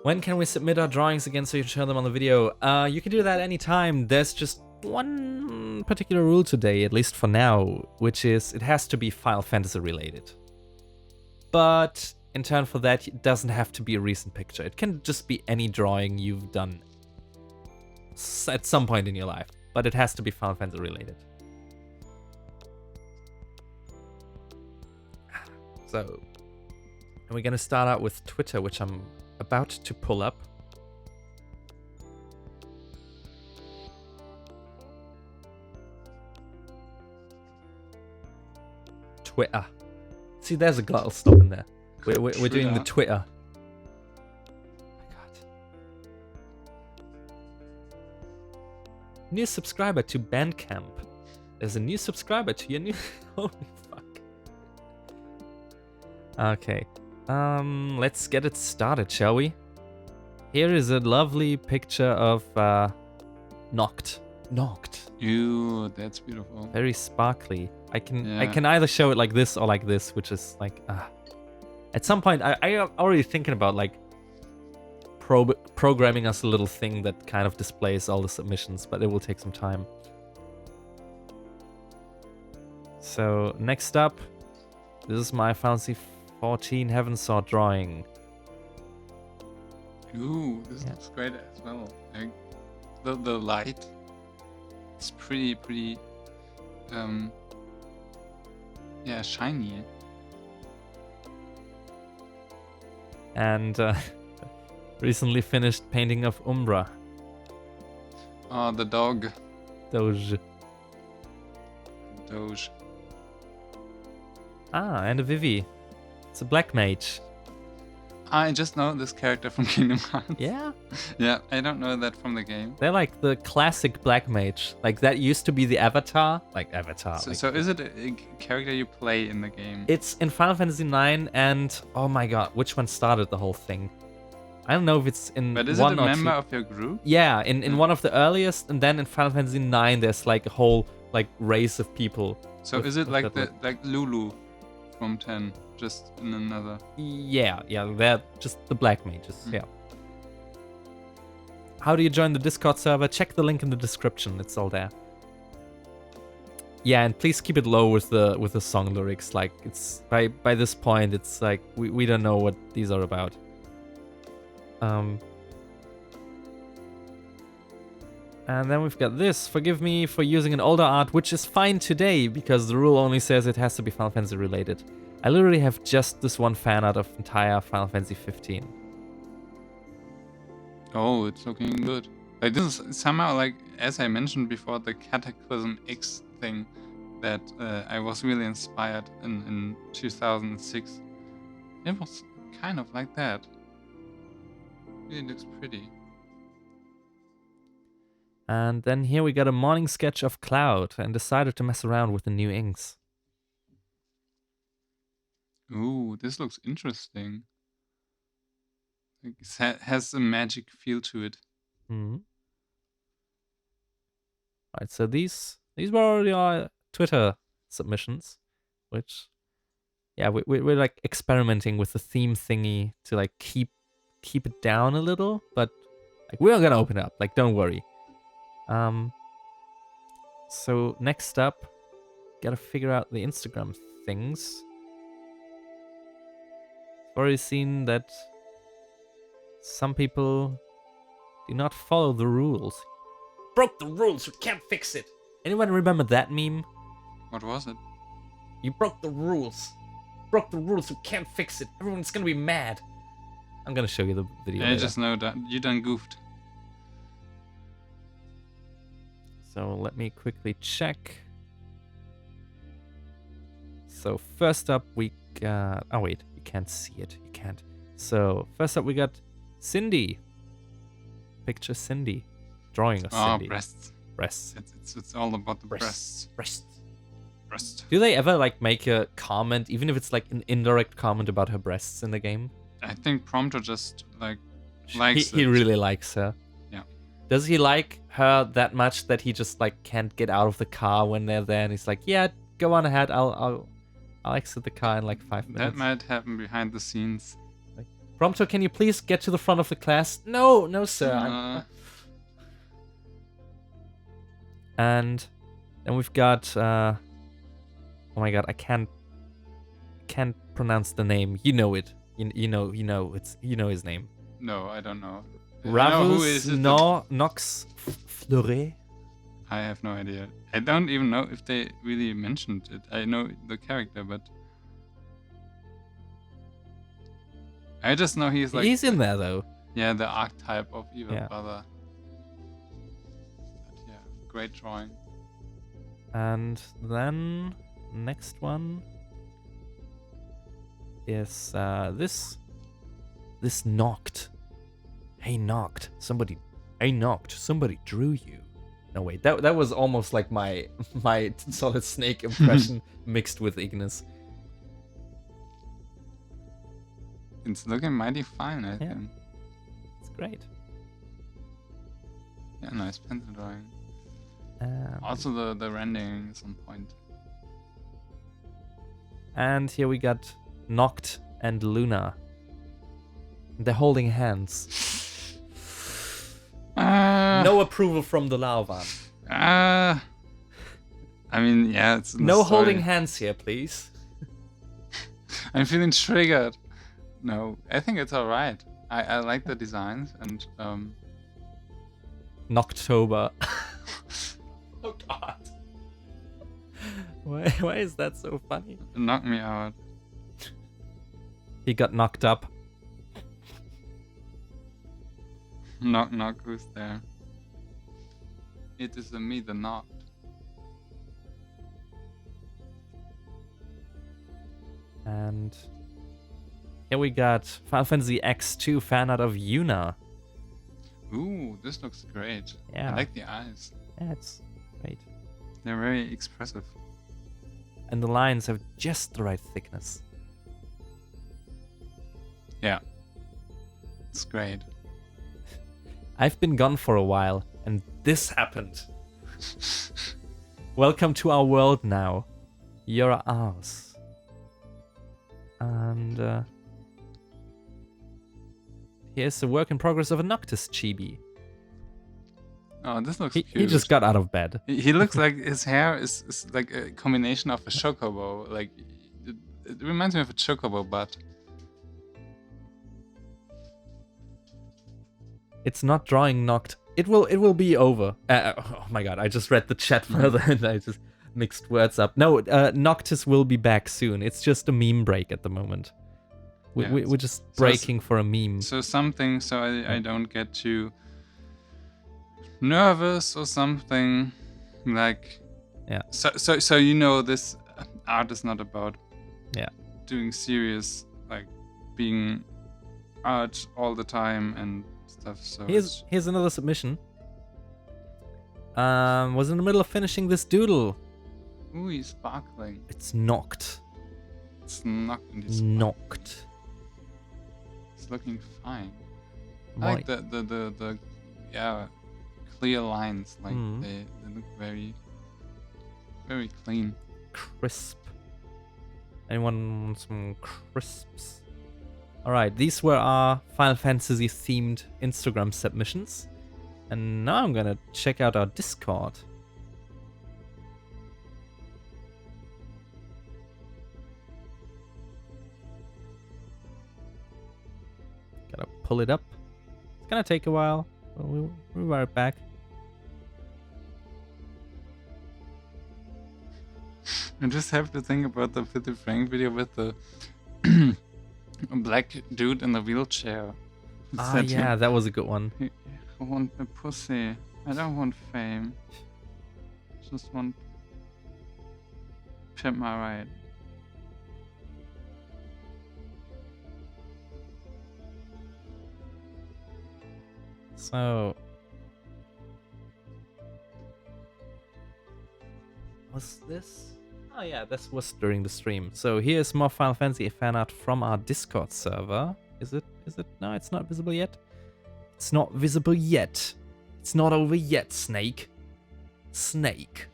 [SPEAKER 2] When can we submit our drawings again so you can show them on the video? You can do that anytime. There's just one particular rule today, at least for now, which is it has to be Final Fantasy related. But in turn for that, it doesn't have to be a recent picture. It can just be any drawing you've done at some point in your life, but it has to be Final Fantasy related. So, and we're gonna start out with Twitter, which I'm about to pull up. Twitter. See, there's a glottal stop in there. We're doing the Twitter. Oh my god. New subscriber to Bandcamp. There's a new subscriber to your new... Holy fuck. Okay. Let's get it started, shall we? Here is a lovely picture of Noct.
[SPEAKER 1] Ew, that's beautiful.
[SPEAKER 2] Very sparkly. I can either show it like this or like this, which is like at some point I am already thinking about like programming us a little thing that kind of displays all the submissions, but it will take some time. So next up, this is my Final Fantasy 14 Heaven Sword drawing.
[SPEAKER 1] Ooh, this looks great as well. Like, the light is pretty shiny.
[SPEAKER 2] And recently finished painting of Umbra.
[SPEAKER 1] Oh, the dog.
[SPEAKER 2] Doge. Ah, and a Vivi. It's a black mage.
[SPEAKER 1] I just know this character from Kingdom Hearts.
[SPEAKER 2] Yeah?
[SPEAKER 1] Yeah, I don't know that from the game.
[SPEAKER 2] They're like the classic black mage. Like that used to be the avatar. Like avatar.
[SPEAKER 1] So is it a character you play in the game?
[SPEAKER 2] It's in Final Fantasy 9 and oh my god, which one started the whole thing? I don't know if it's in
[SPEAKER 1] But is
[SPEAKER 2] one
[SPEAKER 1] it a
[SPEAKER 2] or
[SPEAKER 1] member
[SPEAKER 2] two.
[SPEAKER 1] of your group?
[SPEAKER 2] Yeah, in one of the earliest, and then in Final Fantasy 9 there's like a whole like race of people.
[SPEAKER 1] So
[SPEAKER 2] with-
[SPEAKER 1] is it
[SPEAKER 2] with
[SPEAKER 1] like
[SPEAKER 2] that
[SPEAKER 1] like Lulu from 10, just in another?
[SPEAKER 2] Yeah, they're just the black mages,
[SPEAKER 1] Mm.
[SPEAKER 2] yeah. How do you join the Discord server? Check the link in the description, it's all there. Yeah, and please keep it low with the song lyrics. Like it's by this point it's like we don't know what these are about. And then we've got this. Forgive me for using an older art, which is fine today, because the rule only says it has to be Final Fantasy related. I literally have just this one fan art of entire Final Fantasy 15.
[SPEAKER 1] Oh, it's looking good. Like this is somehow like, as I mentioned before, the Cataclysm X thing that I was really inspired in 2006. It was kind of like that. It looks pretty.
[SPEAKER 2] And then here we got a morning sketch of Cloud and decided to mess around with the new inks.
[SPEAKER 1] Ooh, this looks interesting. Like it has a magic feel to it.
[SPEAKER 2] Mm-hmm. Alright, so these were already our Twitter submissions, which, yeah, we're like experimenting with the theme thingy to like keep it down a little, but like we're gonna open it up, like don't worry. So next up, gotta figure out the Instagram things. I've already seen that some people do not follow the rules. Broke the rules, you can't fix it. Anyone remember that meme?
[SPEAKER 1] What was it?
[SPEAKER 2] You broke the rules. Broke the rules, you can't fix it. Everyone's gonna be mad. I'm gonna show you the video
[SPEAKER 1] I
[SPEAKER 2] later.
[SPEAKER 1] just know that you done goofed.
[SPEAKER 2] So let me quickly check. So first up we got... Oh wait, you can't see it. You can't. So first up we got Cindy. Picture Cindy. Drawing of Cindy.
[SPEAKER 1] Oh, breasts.
[SPEAKER 2] Breasts.
[SPEAKER 1] It's all about the breasts.
[SPEAKER 2] Breasts. Do they ever like make a comment, even if it's like an indirect comment about her breasts in the game?
[SPEAKER 1] I think Prompto just like likes
[SPEAKER 2] He
[SPEAKER 1] it.
[SPEAKER 2] really likes her.
[SPEAKER 1] Yeah.
[SPEAKER 2] Does he like her that much that he just like can't get out of the car when they're there and he's like, yeah, go on ahead. I'll exit the car in like 5 minutes.
[SPEAKER 1] That might happen behind the scenes.
[SPEAKER 2] Prompto, can you please get to the front of the class? No, sir. And then we've got. Oh my god, I can't pronounce the name. You know it. You know his name.
[SPEAKER 1] No, I don't know. I know who is
[SPEAKER 2] Ravus
[SPEAKER 1] it,
[SPEAKER 2] Nox Fleuret.
[SPEAKER 1] I have no idea. I don't even know if they really mentioned it. I know the character, but I just know he's like
[SPEAKER 2] He's in there though.
[SPEAKER 1] yeah, the archetype of evil
[SPEAKER 2] Yeah.
[SPEAKER 1] brother. But yeah, great drawing.
[SPEAKER 2] And then next one is this knocked. Hey knocked. Somebody drew you. No wait, that was almost like my Solid Snake impression mixed with Ignis.
[SPEAKER 1] It's looking mighty fine, I think.
[SPEAKER 2] It's great.
[SPEAKER 1] Yeah, nice pencil drawing.
[SPEAKER 2] Um,
[SPEAKER 1] Also the rendering is on point.
[SPEAKER 2] And here we got Noct and Luna. They're holding hands. No approval from the Lauvan.
[SPEAKER 1] I mean, yeah, it's in the
[SPEAKER 2] No
[SPEAKER 1] story.
[SPEAKER 2] holding hands here, please.
[SPEAKER 1] I'm feeling triggered. No, I think it's alright. I like the designs and
[SPEAKER 2] Noctober. Oh god. Why is that so funny?
[SPEAKER 1] knock me out.
[SPEAKER 2] He got knocked up.
[SPEAKER 1] Knock knock, who's there? It is me, the knocked.
[SPEAKER 2] And here we got Final Fantasy X2 fan art of Yuna.
[SPEAKER 1] Ooh, this looks great.
[SPEAKER 2] Yeah.
[SPEAKER 1] I like the eyes.
[SPEAKER 2] Yeah, it's great.
[SPEAKER 1] They're very expressive.
[SPEAKER 2] And the lines have just the right thickness.
[SPEAKER 1] Yeah. It's great.
[SPEAKER 2] I've been gone for a while, and this happened. Welcome to our world now. You're ours. And here's the work in progress of a Noctis chibi.
[SPEAKER 1] Oh, this looks
[SPEAKER 2] He
[SPEAKER 1] cute.
[SPEAKER 2] just got out of bed.
[SPEAKER 1] He looks like his hair is like a combination of a chocobo. Like it reminds me of a chocobo butt.
[SPEAKER 2] It's not drawing knocked. It will be over. Oh my god, I just read the chat further and I just mixed words up. No, Noctis will be back soon. It's just a meme break at the moment.
[SPEAKER 1] Yeah,
[SPEAKER 2] We're just breaking for a meme.
[SPEAKER 1] So something so I don't get too nervous or something like
[SPEAKER 2] Yeah.
[SPEAKER 1] So you know this art is not about
[SPEAKER 2] Yeah.
[SPEAKER 1] doing serious like being art all the time and stuff. So
[SPEAKER 2] Here's another submission. Was in the middle of finishing this doodle.
[SPEAKER 1] ooh, he's sparkling.
[SPEAKER 2] It's knocked.
[SPEAKER 1] It's knocked and he's
[SPEAKER 2] Knocked.
[SPEAKER 1] It's looking fine. I
[SPEAKER 2] My-
[SPEAKER 1] like the yeah clear lines. Like
[SPEAKER 2] Mhm.
[SPEAKER 1] they look very very clean.
[SPEAKER 2] Crisp. Anyone want some crisps? Alright, these were our Final Fantasy themed Instagram submissions. And now I'm gonna check out our Discord. Gotta pull it up. It's gonna take a while, but we'll be right back.
[SPEAKER 1] I just have to think about the Filthy Frank video with the black dude in the wheelchair.
[SPEAKER 2] Ah,
[SPEAKER 1] Said,
[SPEAKER 2] yeah, that was a good one.
[SPEAKER 1] I want a pussy. I don't want fame. Just want pimp my ride.
[SPEAKER 2] So, was this? Oh yeah, this was during the stream. So here's more Final Fantasy fan art from our Discord server. Is it? No, it's not visible yet. It's not visible yet. It's not over yet, Snake. Snake.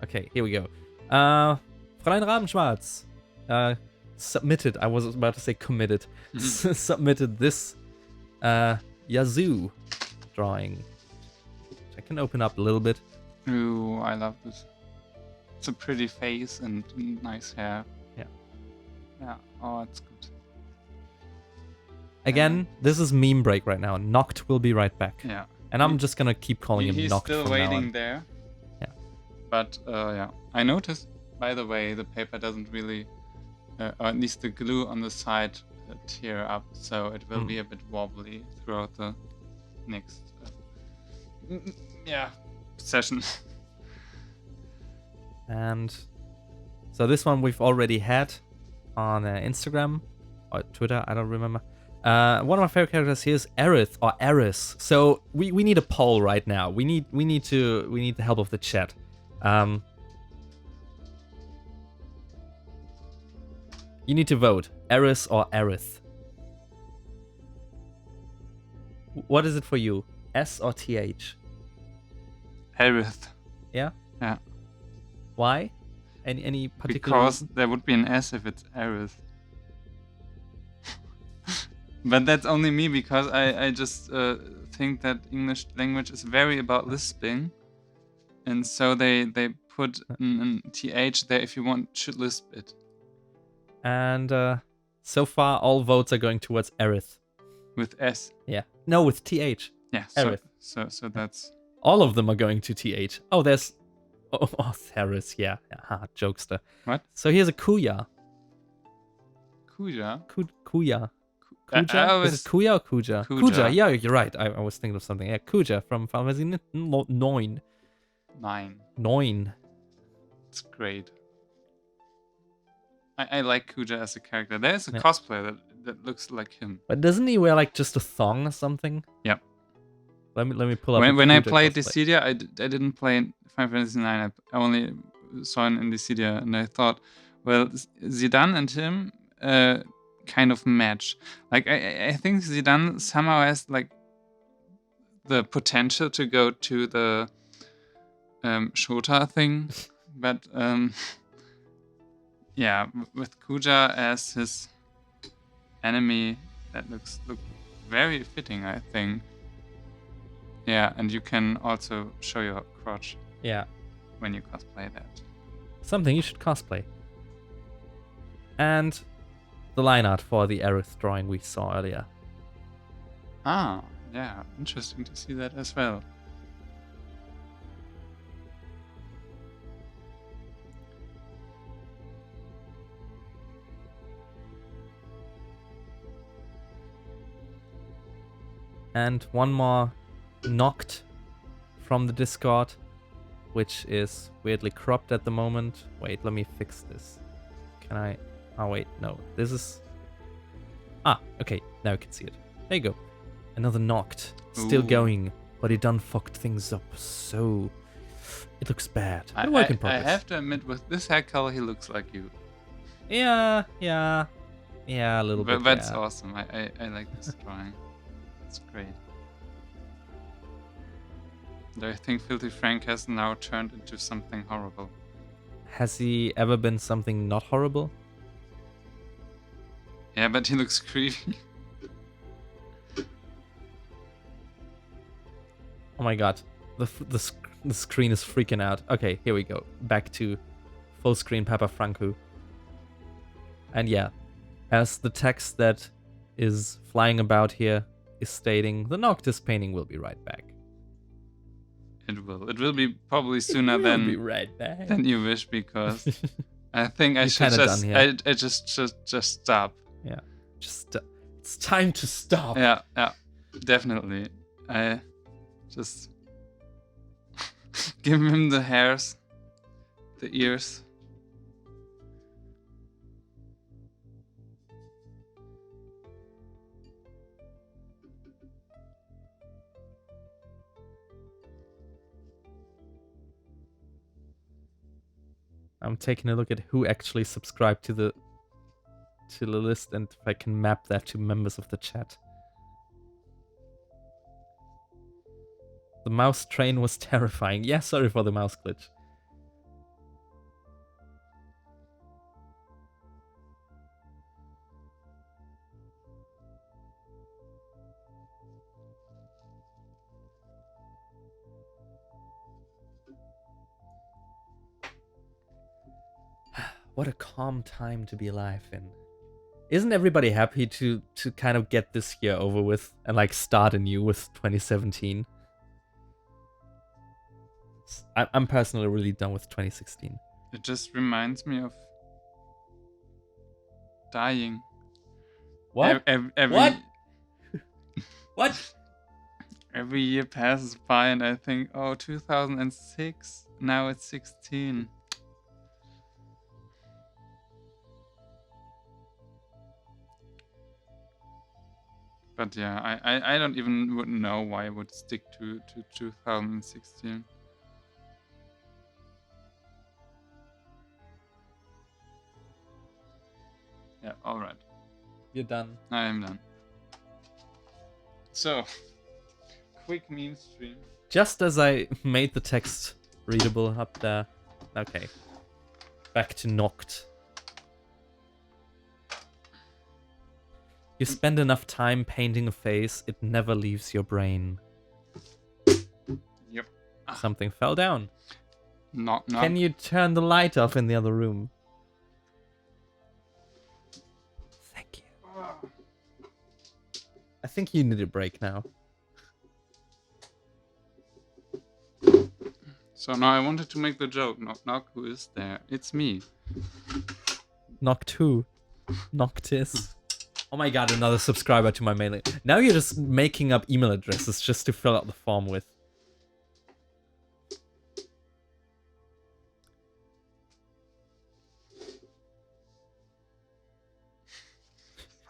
[SPEAKER 2] Okay, here we go. Fräulein Rabenschwarz submitted, I was about to say committed, submitted this Yazoo drawing. Which I can open up a little bit.
[SPEAKER 1] Ooh, I love this. It's a pretty face and nice hair.
[SPEAKER 2] Yeah.
[SPEAKER 1] Yeah, oh, it's good.
[SPEAKER 2] Again, this is meme break right now. Noct will be right back.
[SPEAKER 1] Yeah.
[SPEAKER 2] And I'm just gonna keep calling him
[SPEAKER 1] He's
[SPEAKER 2] Noct
[SPEAKER 1] still
[SPEAKER 2] from now
[SPEAKER 1] waiting
[SPEAKER 2] on.
[SPEAKER 1] there.
[SPEAKER 2] Yeah.
[SPEAKER 1] But, yeah. I noticed, by the way, the paper doesn't really, or at least the glue on the side tear up, so it will be a bit wobbly throughout the next, session.
[SPEAKER 2] And so this one we've already had on Instagram or Twitter, I don't remember. One of my favorite characters here is Aerith or Eris. So we need a poll right now. We need the help of the chat. You need to vote, Eris or Aerith. What is it for you? S or TH?
[SPEAKER 1] Aerith.
[SPEAKER 2] Yeah?
[SPEAKER 1] Yeah.
[SPEAKER 2] Why? Any particular
[SPEAKER 1] Because
[SPEAKER 2] reason?
[SPEAKER 1] there would be an S if it's Aerith. But that's only me, because I just think that English language is very about lisping. And so they put an TH there if you should lisp it.
[SPEAKER 2] And so far all votes are going towards Aerith.
[SPEAKER 1] With S.
[SPEAKER 2] Yeah. No, with TH.
[SPEAKER 1] Yeah,
[SPEAKER 2] Aerith.
[SPEAKER 1] so that's...
[SPEAKER 2] All of them are going to TH. Oh, there's... Oh, Theris, yeah. Haha, jokester.
[SPEAKER 1] What?
[SPEAKER 2] So here's a Kuya.
[SPEAKER 1] Kuja?
[SPEAKER 2] Kuya.
[SPEAKER 1] I
[SPEAKER 2] Kuja?
[SPEAKER 1] always-
[SPEAKER 2] Is it Kuya or Kuja?
[SPEAKER 1] Kuja.
[SPEAKER 2] Yeah, you're right. I was thinking of something. Yeah, Kuja from Final Fantasy 9.
[SPEAKER 1] 9. It's great. I like Kuja as a character. There's a
[SPEAKER 2] Yeah.
[SPEAKER 1] cosplayer that looks like him.
[SPEAKER 2] But doesn't he wear like just a thong or something?
[SPEAKER 1] Yep.
[SPEAKER 2] Let me pull up.
[SPEAKER 1] When
[SPEAKER 2] a
[SPEAKER 1] I
[SPEAKER 2] Kuja
[SPEAKER 1] played
[SPEAKER 2] cosplay.
[SPEAKER 1] Dissidia, I didn't play in Final Fantasy 9. I only saw him in Dissidia, and I thought, well, Zidane and him kind of match. Like, I think Zidane somehow has like the potential to go to the Shota thing, but yeah, with Kuja as his enemy, that looks very fitting, I think. Yeah, and you can also show your crotch
[SPEAKER 2] Yeah.
[SPEAKER 1] when you cosplay that.
[SPEAKER 2] Something you should cosplay. And the line art for the Aerith drawing we saw earlier.
[SPEAKER 1] Ah, yeah, interesting to see that as well.
[SPEAKER 2] And one more Noct from the Discord, which is weirdly cropped at the moment. Wait, let me fix this. Can I? Oh wait, no. This is... Ah, okay, now you can see it. There you go. Another Noct. Still
[SPEAKER 1] Ooh.
[SPEAKER 2] going, but he done fucked things up, so... It looks bad.
[SPEAKER 1] I,
[SPEAKER 2] A work in
[SPEAKER 1] I
[SPEAKER 2] progress.
[SPEAKER 1] have to admit, with this hair color, he looks like you.
[SPEAKER 2] Yeah, a little
[SPEAKER 1] But
[SPEAKER 2] bit.
[SPEAKER 1] that's
[SPEAKER 2] yeah.
[SPEAKER 1] awesome. I like this drawing. It's great. I think Filthy Frank has now turned into something horrible.
[SPEAKER 2] Has he ever been something not horrible?
[SPEAKER 1] Yeah, but he looks creepy.
[SPEAKER 2] Oh my god, the screen is freaking out. Okay, here we go. Back to full screen Papa Franco. And yeah, as the text that is flying about here is stating, the Noctis painting will be right back.
[SPEAKER 1] It will. It will be probably sooner
[SPEAKER 2] We'll
[SPEAKER 1] than
[SPEAKER 2] be right back.
[SPEAKER 1] than you wish, because I think I
[SPEAKER 2] You're
[SPEAKER 1] should
[SPEAKER 2] kinda
[SPEAKER 1] just
[SPEAKER 2] done here.
[SPEAKER 1] I just stop.
[SPEAKER 2] Yeah, just it's time to stop.
[SPEAKER 1] Yeah, definitely. I just give him the hairs, the ears.
[SPEAKER 2] I'm taking a look at who actually subscribed to the list and if I can map that to members of the chat. The mouse train was terrifying. Yeah, sorry for the mouse glitch. What a calm time to be alive in. Isn't everybody happy to kind of get this year over with and like start anew with 2017? I'm personally really done with 2016.
[SPEAKER 1] It just reminds me of dying.
[SPEAKER 2] What?
[SPEAKER 1] Every,
[SPEAKER 2] What? What?
[SPEAKER 1] Every year passes by and I think, oh, 2006, now it's 16. But yeah, I don't even would know why I would stick to 2016. Yeah, alright.
[SPEAKER 2] You're done.
[SPEAKER 1] I am done. So, quick meme stream.
[SPEAKER 2] Just as I made the text readable up there. Okay. Back to Noct. You spend enough time painting a face, it never leaves your brain.
[SPEAKER 1] Yep.
[SPEAKER 2] Something fell down.
[SPEAKER 1] Knock, knock.
[SPEAKER 2] Can you turn the light off in the other room? Thank you. I think you need a break now.
[SPEAKER 1] So now I wanted to make the joke. Knock, knock, who is there? It's me.
[SPEAKER 2] Noct who? Noctis. Oh my god, another subscriber to my mailing. Now you're just making up email addresses just to fill out the form with.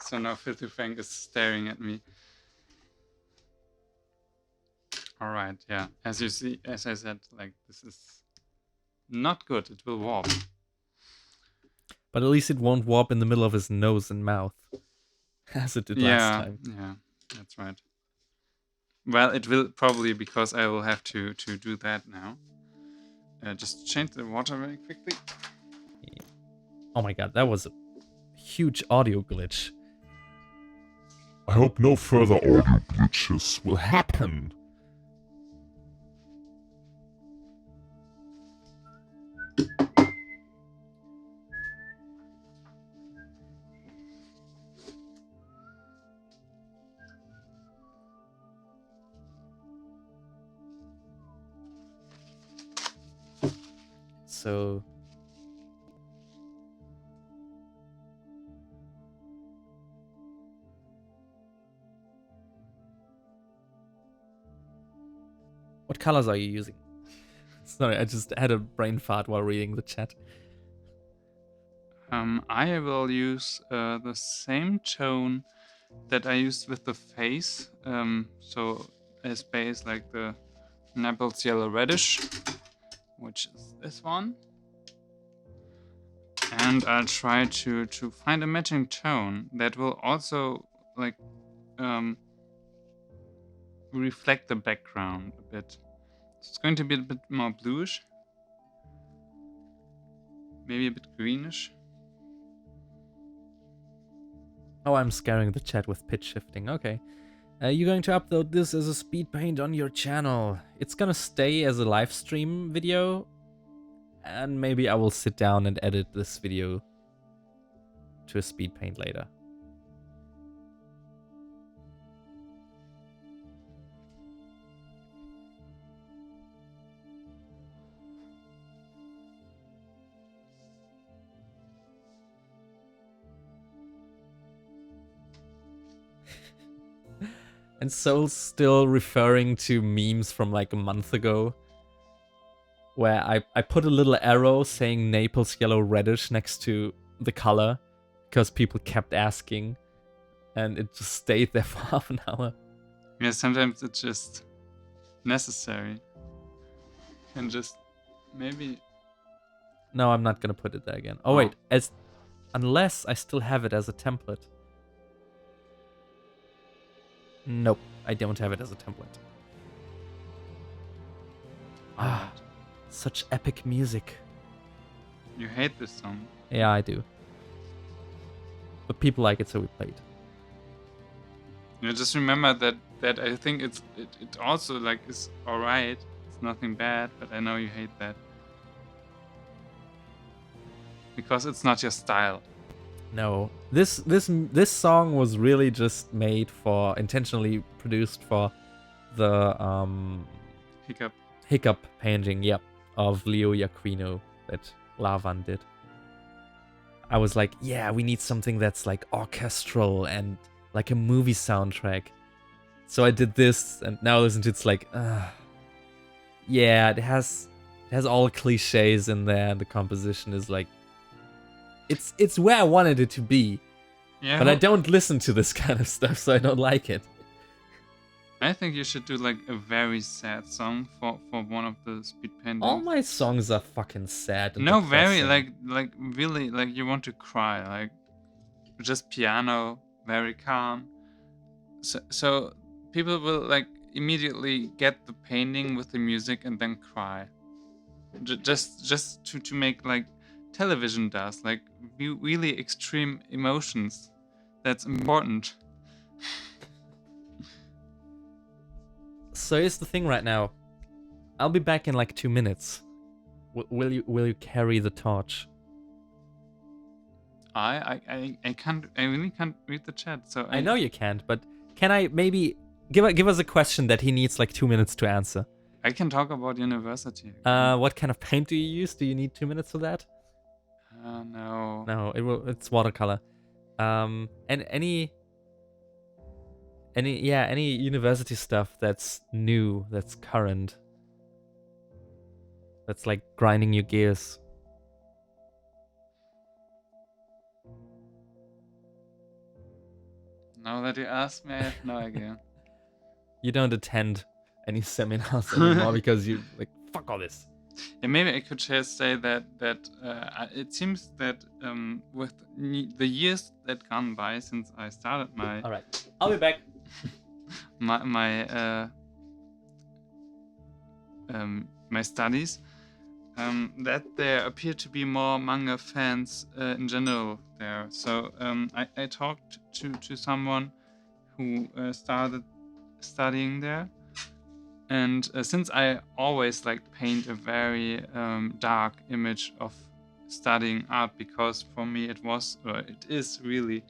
[SPEAKER 1] So now Filthy Frank is staring at me. Alright, yeah. As you see, as I said, like, this is not good. It will warp.
[SPEAKER 2] But at least it won't warp in the middle of his nose and mouth. As it did last time.
[SPEAKER 1] Yeah, that's right. Well, it will probably, because I will have to do that now. Just change the water very quickly.
[SPEAKER 2] Oh my god, that was a huge audio glitch.
[SPEAKER 3] I hope no further audio glitches will happen.
[SPEAKER 2] So... What colors are you using? Sorry, I just had a brain fart while reading the chat.
[SPEAKER 1] I will use the same tone that I used with the face. So as base, like the Naples Yellow Reddish, which is this one. And I'll try to find a matching tone that will also like reflect the background a bit. It's going to be a bit more bluish. Maybe a bit greenish.
[SPEAKER 2] Oh, I'm scaring the chat with pitch shifting. Okay. You're going to upload this as a speed paint on your channel. It's gonna stay as a live stream video. And maybe I will sit down and edit this video to a speed paint later. And Soul's still referring to memes from like a month ago, where I put a little arrow saying Naples Yellow Reddish next to the color, because people kept asking, and it just stayed there for half an hour.
[SPEAKER 1] Yeah, sometimes it's just necessary. And just maybe...
[SPEAKER 2] No, I'm not gonna put it there again. Oh wait, unless I still have it as a template. Nope, I don't have it as a template. Ah, such epic music.
[SPEAKER 1] You hate this song.
[SPEAKER 2] Yeah, I do. But people like it, so we play it.
[SPEAKER 1] You know, just remember that I think it also like is alright. It's nothing bad, but I know you hate that. because it's not your style.
[SPEAKER 2] No, this song was really just made for, intentionally produced for the
[SPEAKER 1] Hiccup.
[SPEAKER 2] painting, yep, of Leo Yaquino that Lavan did. I was like, yeah, we need something that's like orchestral and like a movie soundtrack. So I did this, and now listen to it's like, yeah, it has all cliches in there, and the composition is like, it's where I wanted it to be.
[SPEAKER 1] Yeah,
[SPEAKER 2] But I don't listen to this kind of stuff, so I don't like it.
[SPEAKER 1] I think you should do like a very sad song for one of the speed paintings.
[SPEAKER 2] All my songs are fucking sad and
[SPEAKER 1] no,
[SPEAKER 2] depressing.
[SPEAKER 1] very like really like you want to cry, like just piano, very calm. So people will like immediately get the painting with the music and then cry. Just to make like television does, like really extreme emotions. That's important.
[SPEAKER 2] So here's the thing right now. I'll be back in like 2 minutes. Will you carry the torch?
[SPEAKER 1] I can't. I really can't read the chat. So
[SPEAKER 2] I know you can't, but can I maybe give us a question that he needs like 2 minutes to answer?
[SPEAKER 1] I can talk about university.
[SPEAKER 2] What kind of paint do you use? Do you need 2 minutes for that?
[SPEAKER 1] No.
[SPEAKER 2] No, it's watercolor. And any university stuff that's new, that's current, that's like grinding your gears.
[SPEAKER 1] Now that you ask me, I have no idea.
[SPEAKER 2] You don't attend any seminars anymore because you like, fuck all this.
[SPEAKER 1] Yeah, maybe I could just say that it seems that with the years that gone by since I started my
[SPEAKER 2] All right, I'll be back.
[SPEAKER 1] my studies, that there appear to be more manga fans in general there. So I talked to someone who started studying there. And since I always like paint a very dark image of studying art, because for me it is really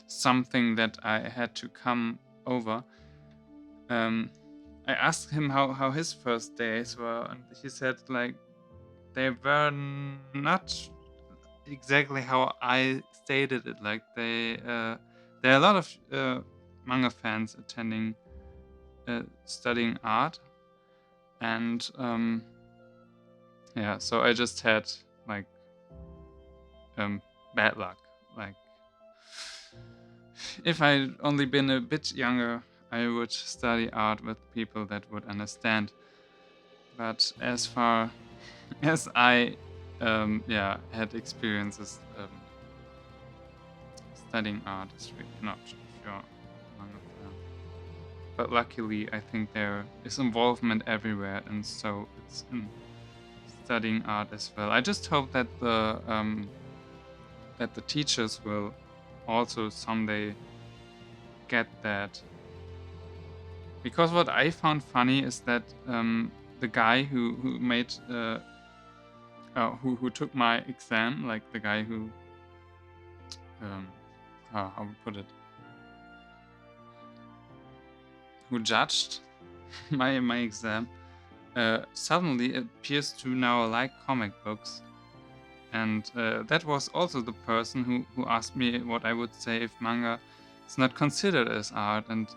[SPEAKER 1] something that I had to come over. I asked him how his first days were, and he said like they were not exactly how I stated it. Like there are a lot of manga fans attending studying art. And yeah, so I just had like bad luck. Like if I'd only been a bit younger, I would study art with people that would understand. But as far as I had experiences studying art, is really not if you're among them. But luckily, I think there is involvement everywhere, and so it's in studying art as well. I just hope that the teachers will also someday get that. Because what I found funny is that the guy who made who took my exam, like the guy who how would put it, who judged my exam, suddenly appears to now like comic books. And that was also the person who asked me what I would say if manga is not considered as art. And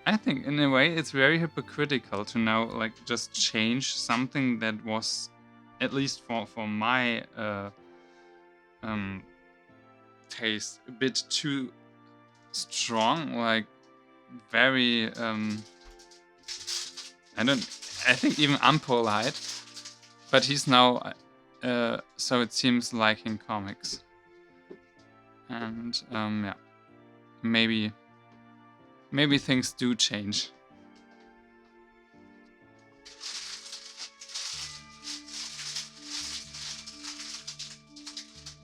[SPEAKER 1] I think in a way it's very hypocritical to now like just change something that was, at least for my taste, a bit too strong, like very I think even unpolite. But he's now so it seems liking comics. And yeah, maybe things do change.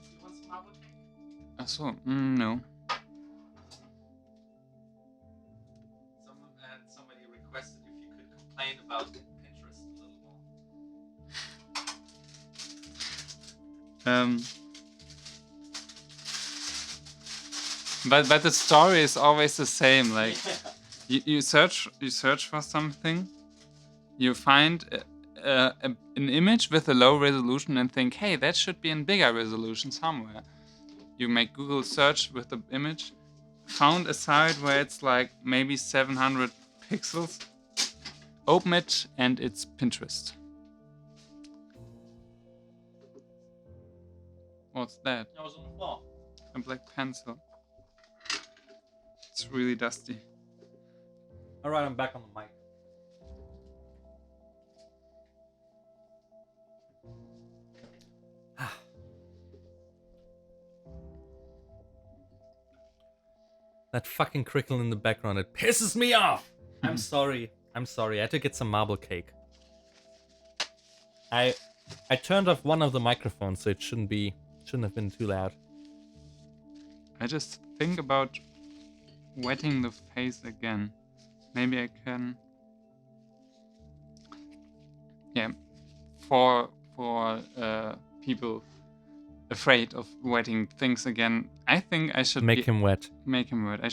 [SPEAKER 2] You want some marble cake?
[SPEAKER 1] So no.
[SPEAKER 2] Somebody requested if you could complain about Pinterest a little more.
[SPEAKER 1] But the story is always the same. Like you search for something, you find an image with a low resolution and think, hey, that should be in bigger resolution somewhere. You make Google search with the image, found a site where it's like maybe 700 pixels, open it, and it's Pinterest. What's that?
[SPEAKER 2] I was on the floor.
[SPEAKER 1] A black pencil. It's really dusty.
[SPEAKER 2] Alright, I'm back on the mic. That fucking crickle in the background, it pisses me off! I'm sorry. I had to get some marble cake. I turned off one of the microphones, so it shouldn't have been too loud.
[SPEAKER 1] I just think about wetting the face again. Maybe I can. Yeah, for people afraid of wetting things again, I think I should
[SPEAKER 2] Make him wet.
[SPEAKER 1] Make him wet. I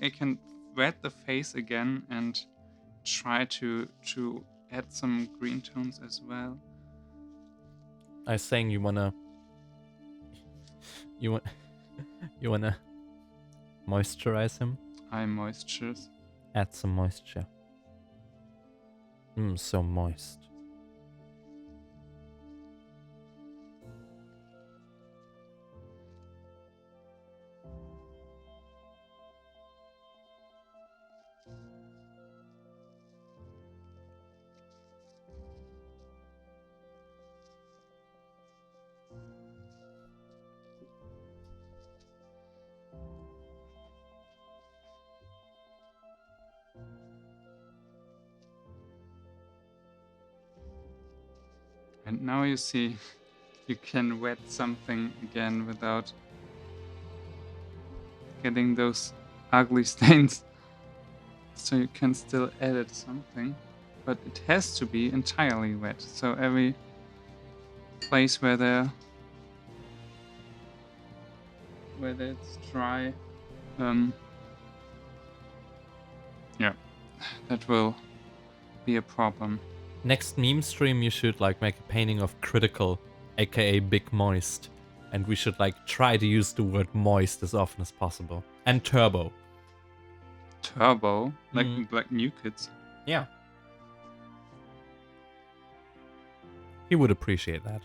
[SPEAKER 1] can wet the face again and try to add some green tones as well.
[SPEAKER 2] I was saying you wanna moisturize him?
[SPEAKER 1] Eye moistures.
[SPEAKER 2] Add some moisture. So moist.
[SPEAKER 1] And now you see, you can wet something again without getting those ugly stains. So you can still edit something, but it has to be entirely wet. So every place where it's dry, yeah, that will be a problem.
[SPEAKER 2] Next meme stream, you should like make a painting of Critical, aka Big Moist, and we should like try to use the word moist as often as possible. And Turbo.
[SPEAKER 1] Turbo, like New Kids.
[SPEAKER 2] Yeah. He would appreciate that.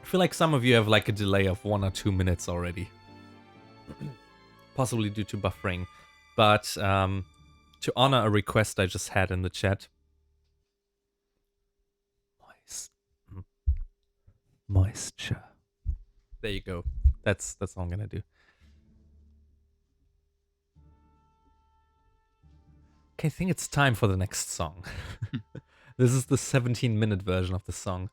[SPEAKER 2] I feel like some of you have like a delay of 1 or 2 minutes already. Possibly due to buffering. But to honor a request I just had in the chat. Moisture. There you go. That's all I'm gonna do. Okay, I think it's time for the next song. This is the 17-minute version of the song.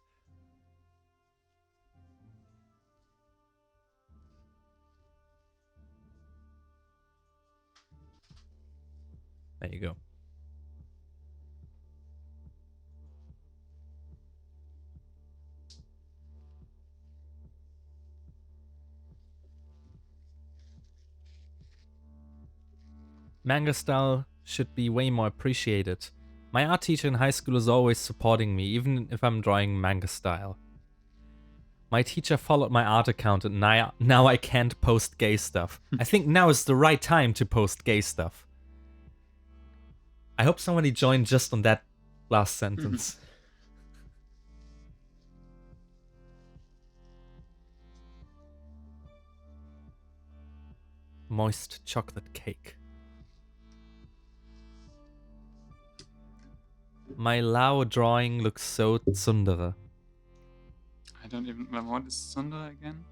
[SPEAKER 2] There you go. Manga style should be way more appreciated. My art teacher in high school is always supporting me, even if I'm drawing manga style. My teacher followed my art account and now I can't post gay stuff. I think now is the right time to post gay stuff. I hope somebody joined just on that last sentence. Moist chocolate cake. My Lao drawing looks so tsundere.
[SPEAKER 1] I don't even... What is tsundere again?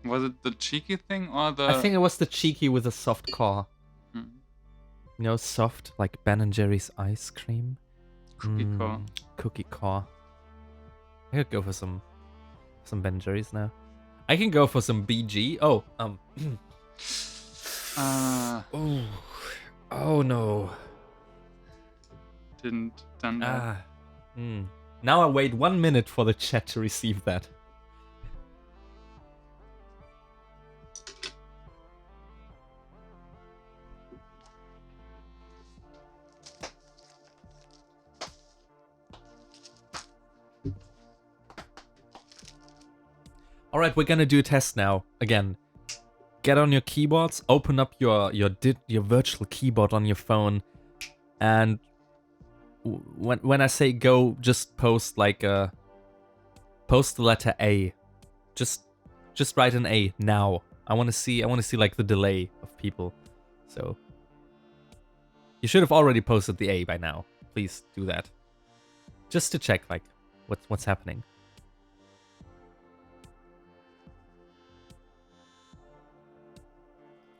[SPEAKER 2] Was
[SPEAKER 1] it the cheeky thing or the...
[SPEAKER 2] I think it was the cheeky with a soft core. You know, soft, like Ben & Jerry's ice cream.
[SPEAKER 1] Cookie core.
[SPEAKER 2] Cookie core. I could go for some Ben & Jerry's now. I can go for some BG. Oh,
[SPEAKER 1] Ah,
[SPEAKER 2] oh no.
[SPEAKER 1] didn't done that.
[SPEAKER 2] Now I wait 1 minute for the chat to receive that. Alright, we're gonna do a test now. Again, get on your keyboards, open up your virtual keyboard on your phone, and when I say go, just post like post the letter A. Just write an A now. I want to see like the delay of people. So you should have already posted the A by now. Please do that. Just to check like what's happening.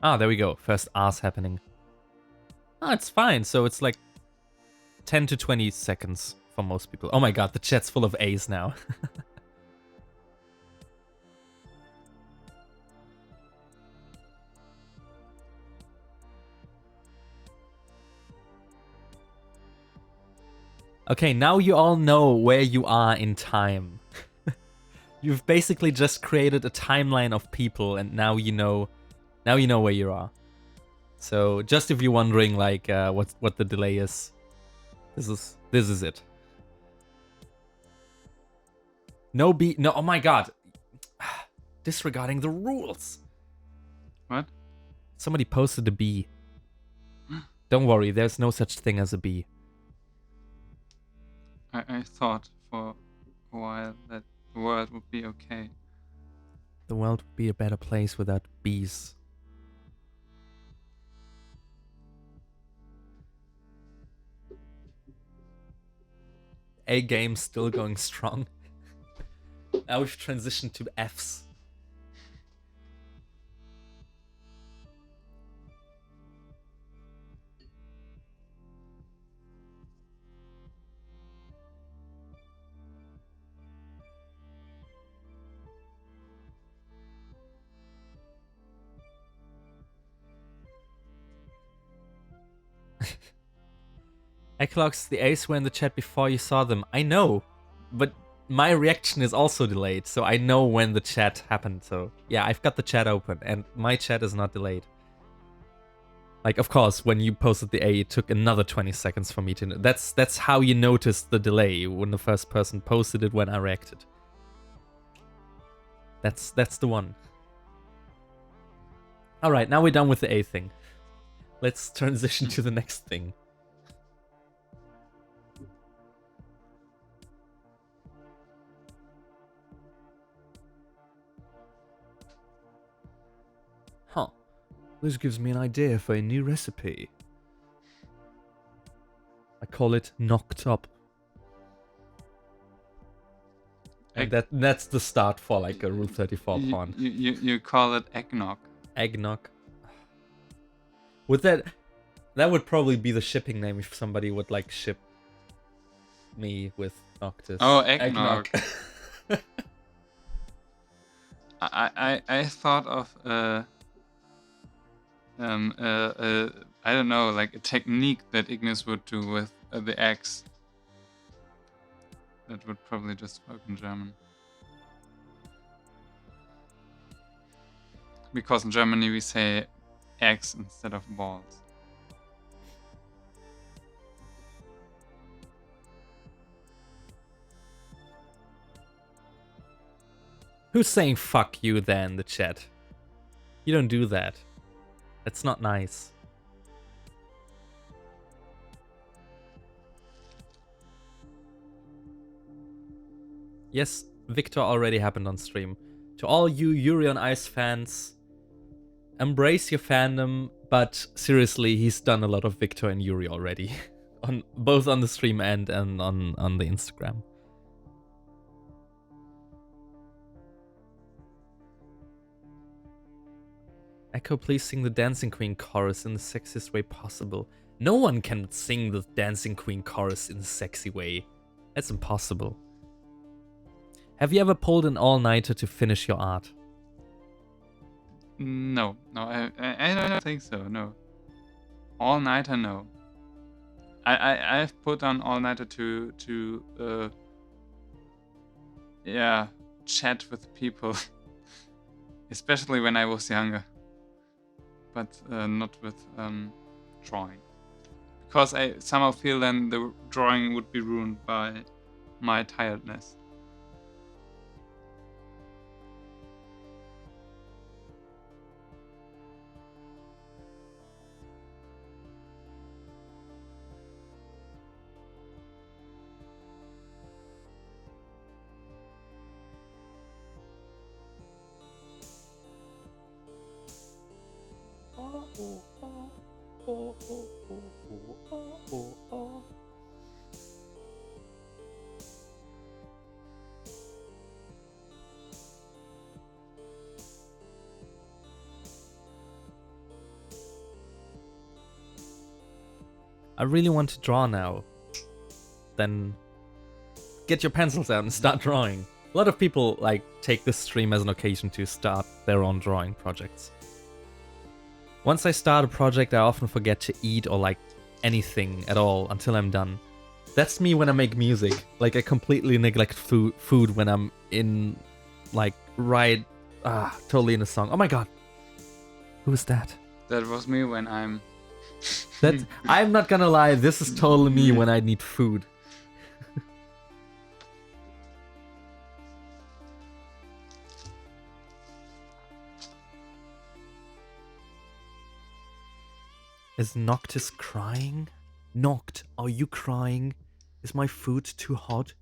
[SPEAKER 2] Ah, there we go. First R's happening. Ah, it's fine. So it's like 10 to 20 seconds for most people. Oh my god, the chat's full of A's now. Okay, now you all know where you are in time. You've basically just created a timeline of people, and now you know where you are. So just if you're wondering like what the delay is, this is it. No B, no. Oh my god, disregarding the rules.
[SPEAKER 1] What?
[SPEAKER 2] Somebody posted a B. Don't worry, there's no such thing as a B.
[SPEAKER 1] I thought for a while that the world would be okay.
[SPEAKER 2] The world would be a better place without bees. A game still going strong. Now we've transitioned to Fs. Eclox, the A's were in the chat before you saw them. I know, but my reaction is also delayed, so I know when the chat happened. So yeah, I've got the chat open, and my chat is not delayed. Like, of course, when you posted the A, it took another 20 seconds for me to know. That's how you noticed the delay, when the first person posted it when I reacted. That's the one. Alright, now we're done with the A thing. Let's transition to the next thing. Huh. This gives me an idea for a new recipe. I call it knocked up. And that's the start for like a Rule 34 pawn.
[SPEAKER 1] You call it eggnog.
[SPEAKER 2] Eggnog. Would that would probably be the shipping name if somebody would like ship me with Noctis.
[SPEAKER 1] Oh, eggnog. I thought of I don't know, like a technique that Ignis would do with the eggs. That would probably just work in German. Because in Germany we say eggs instead of balls.
[SPEAKER 2] Who's saying fuck you there in the chat? You don't do that. That's not nice. Yes, Victor already happened on stream. To all you Yuri on Ice fans, embrace your fandom, but seriously, he's done a lot of Victor and Yuri already. Both on the stream and on the Instagram. Echo, please sing the Dancing Queen chorus in the sexiest way possible. No one can sing the Dancing Queen chorus in a sexy way. That's impossible. Have you ever pulled an all-nighter to finish your art?
[SPEAKER 1] No, I don't think so. No, all nighter. No, I've put on all nighter to yeah, chat with people, especially when I was younger, but not with drawing, because I somehow feel then the drawing would be ruined by my tiredness.
[SPEAKER 2] I really want to draw now. Then get your pencils out and start drawing. A lot of people like take this stream as an occasion to start their own drawing projects. Once I start a project, I often forget to eat or like anything at all until I'm done. That's me when I make music. Like I completely neglect food when I'm in like totally in a song. Oh my god. Who is that?
[SPEAKER 1] That was me when I'm.
[SPEAKER 2] I'm not gonna lie, this is totally me when I need food. Is Noctis crying? Noct, are you crying? Is my food too hot?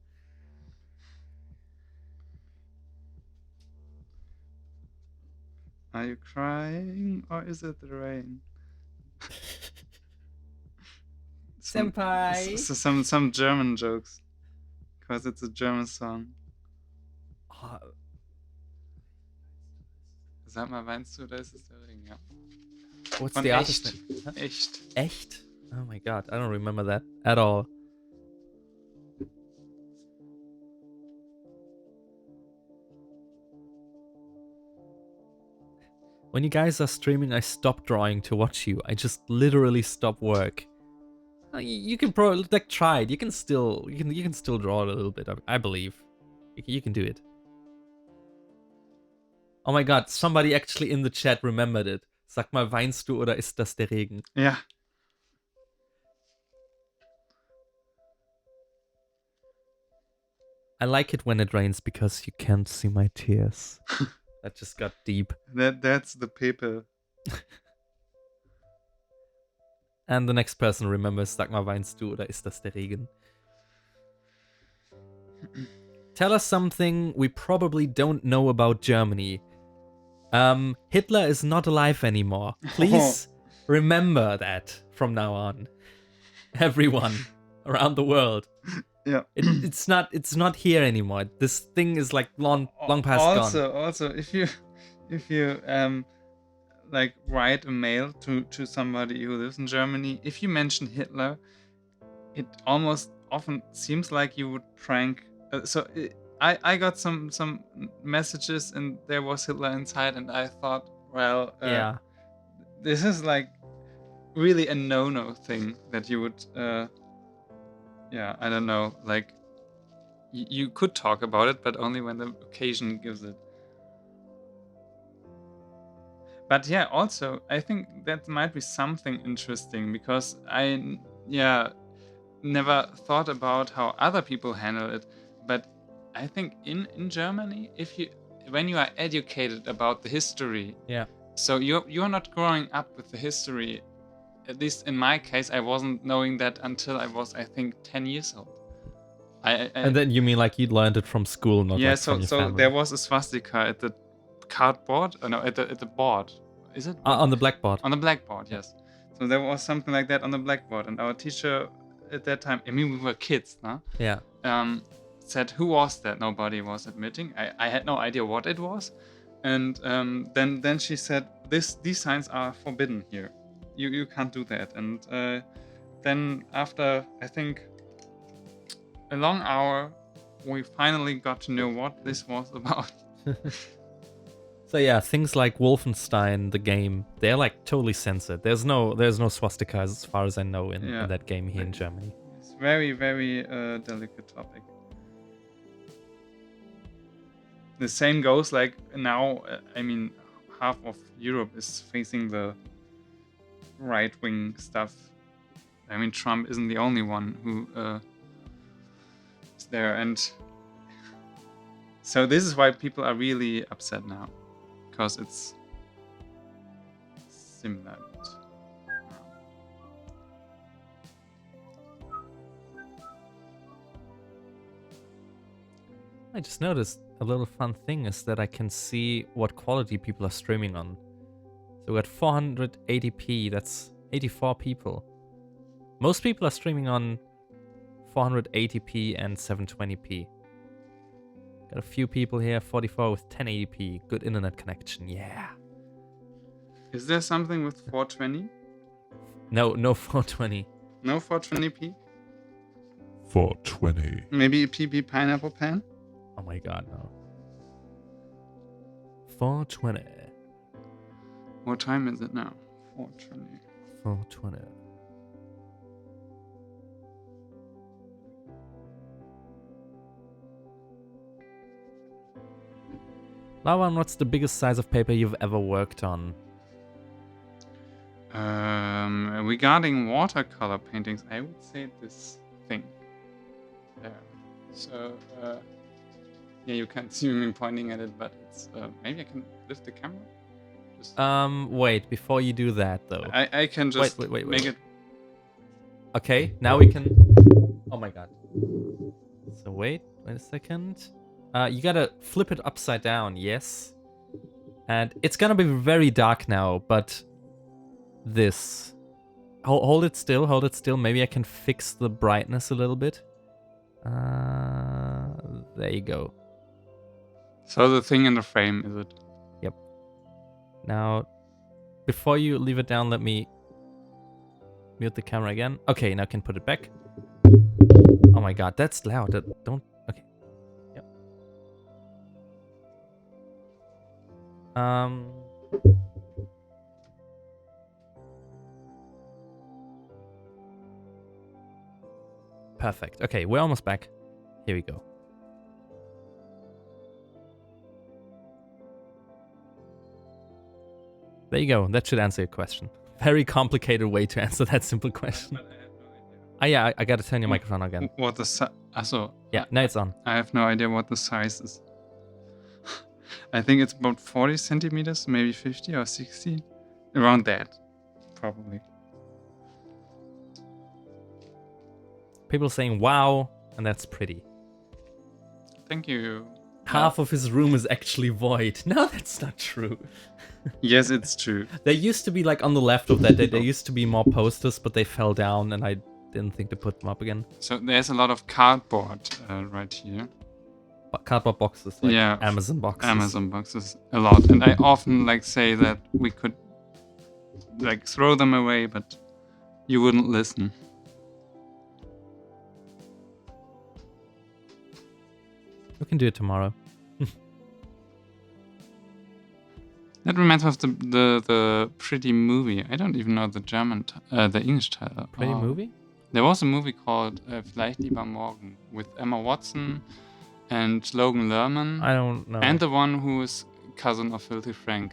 [SPEAKER 1] Are you crying or is it the rain?
[SPEAKER 2] Senpai!
[SPEAKER 1] Some German jokes, because it's a German song. Sag mal, weinst du, da ist es der Regen, ja.
[SPEAKER 2] What's
[SPEAKER 1] Von
[SPEAKER 2] the artist
[SPEAKER 1] Echt.
[SPEAKER 2] name? Huh?
[SPEAKER 1] Echt.
[SPEAKER 2] Echt? Oh my god, I don't remember that at all. When you guys are streaming, I stop drawing to watch you. I just literally stop work. You can probably like try it. You can still draw a little bit. I believe you can do it. Oh my god, somebody actually in the chat remembered it. Sag mal, weinst du oder ist das der Regen?
[SPEAKER 1] Ja.
[SPEAKER 2] I like it when it rains because you can't see my tears. That just got deep.
[SPEAKER 1] That's the paper.
[SPEAKER 2] And the next person remembers, sag mal, weinst du oder ist das der Regen? Tell us something we probably don't know about Germany. Hitler is not alive anymore. Please remember that from now on. Everyone around the world.
[SPEAKER 1] Yeah.
[SPEAKER 2] It's not here anymore. This thing is like long past gone.
[SPEAKER 1] Also, if you like write a mail to somebody who lives in Germany, if you mention Hitler, it almost often seems like you would prank. I got some messages and there was Hitler inside, and I thought, well,
[SPEAKER 2] Yeah.
[SPEAKER 1] this is like really a no thing that you would. Yeah, I don't know. Like, you could talk about it, but only when the occasion gives it. But yeah, also, I think that might be something interesting, because I never thought about how other people handle it. But I think in Germany, when you are educated about the history,
[SPEAKER 2] Yeah.
[SPEAKER 1] so you're not growing up with the history. At least in my case, I wasn't knowing that until I was, I think, 10 years old.
[SPEAKER 2] And then you mean like you'd learned it from school, not
[SPEAKER 1] yeah,
[SPEAKER 2] like from your family?
[SPEAKER 1] There was a swastika at the cardboard. Oh, no, at the board. Is it?
[SPEAKER 2] On the blackboard.
[SPEAKER 1] On the blackboard, yes. So there was something like that on the blackboard, and our teacher at that time, I mean, we were kids, no?
[SPEAKER 2] Yeah.
[SPEAKER 1] Said, who was that? Nobody was admitting. I had no idea what it was. And then she said, these signs are forbidden here. You can't do that. And then after, I think, a long hour, we finally got to know what this was about.
[SPEAKER 2] So yeah, things like Wolfenstein, the game, they're like totally censored. There's no swastika as far as I know in that game here in Germany.
[SPEAKER 1] It's very, very delicate topic. The same goes like now. I mean, half of Europe is facing the right-wing stuff. I mean, Trump isn't the only one who is there, and so this is why people are really upset now, because it's similar. But,
[SPEAKER 2] I just noticed a little fun thing is that I can see what quality people are streaming on. So we're at 480p, that's 84 people. Most people are streaming on 480p and 720p. Got a few people here, 44 with 1080p. Good internet connection, yeah.
[SPEAKER 1] is there something with 420?
[SPEAKER 2] No 420.
[SPEAKER 1] No 420p?
[SPEAKER 3] 420.
[SPEAKER 1] Maybe a PP pineapple pen?
[SPEAKER 2] Oh my god, no. 420.
[SPEAKER 1] What time is it now? 420.
[SPEAKER 2] 420. Lawan, what's the biggest size of paper you've ever worked on?
[SPEAKER 1] Regarding watercolor paintings, I would say this thing. There. So, yeah, you can't see me pointing at it, but it's maybe I can lift the camera. Just
[SPEAKER 2] Wait, before you do that though.
[SPEAKER 1] I can just
[SPEAKER 2] wait.
[SPEAKER 1] make it.
[SPEAKER 2] Okay, now we can. Oh my god. So wait a second. You gotta flip it upside down, yes. And it's gonna be very dark now, but this. Hold it still, hold it still. Maybe I can fix the brightness a little bit. There you go.
[SPEAKER 1] So the thing in the frame, is it?
[SPEAKER 2] Yep. Now, before you leave it down, let me mute the camera again. Okay, now I can put it back. Oh my god, that's loud. Don't... Okay. Yep. Perfect. Okay, we're almost back. Here we go. There you go. That should answer your question. Very complicated way to answer that simple question.
[SPEAKER 1] But I have no idea.
[SPEAKER 2] Ah, yeah, I gotta turn your microphone again.
[SPEAKER 1] What the size? So
[SPEAKER 2] Yeah, now it's on.
[SPEAKER 1] I have no idea what the size is. I think it's about 40 centimeters, maybe 50 or 60, around that, probably.
[SPEAKER 2] People saying wow, and that's pretty.
[SPEAKER 1] Thank you.
[SPEAKER 2] Half of his room is actually void. No, that's not true.
[SPEAKER 1] Yes, it's true.
[SPEAKER 2] There used to be, like, on the left of that, there used to be more posters, but they fell down, and I didn't think to put them up again.
[SPEAKER 1] So there's a lot of cardboard right here.
[SPEAKER 2] But cardboard boxes, like
[SPEAKER 1] Yeah,
[SPEAKER 2] Amazon boxes.
[SPEAKER 1] Amazon boxes, a lot. And I often like say that we could like throw them away, but you wouldn't listen.
[SPEAKER 2] We can do it tomorrow.
[SPEAKER 1] That reminds me of the pretty movie. I don't even know the the English title.
[SPEAKER 2] Pretty movie?
[SPEAKER 1] There was a movie called Vielleicht lieber morgen with Emma Watson and Logan Lerman.
[SPEAKER 2] I don't know.
[SPEAKER 1] And the one who is cousin of Filthy Frank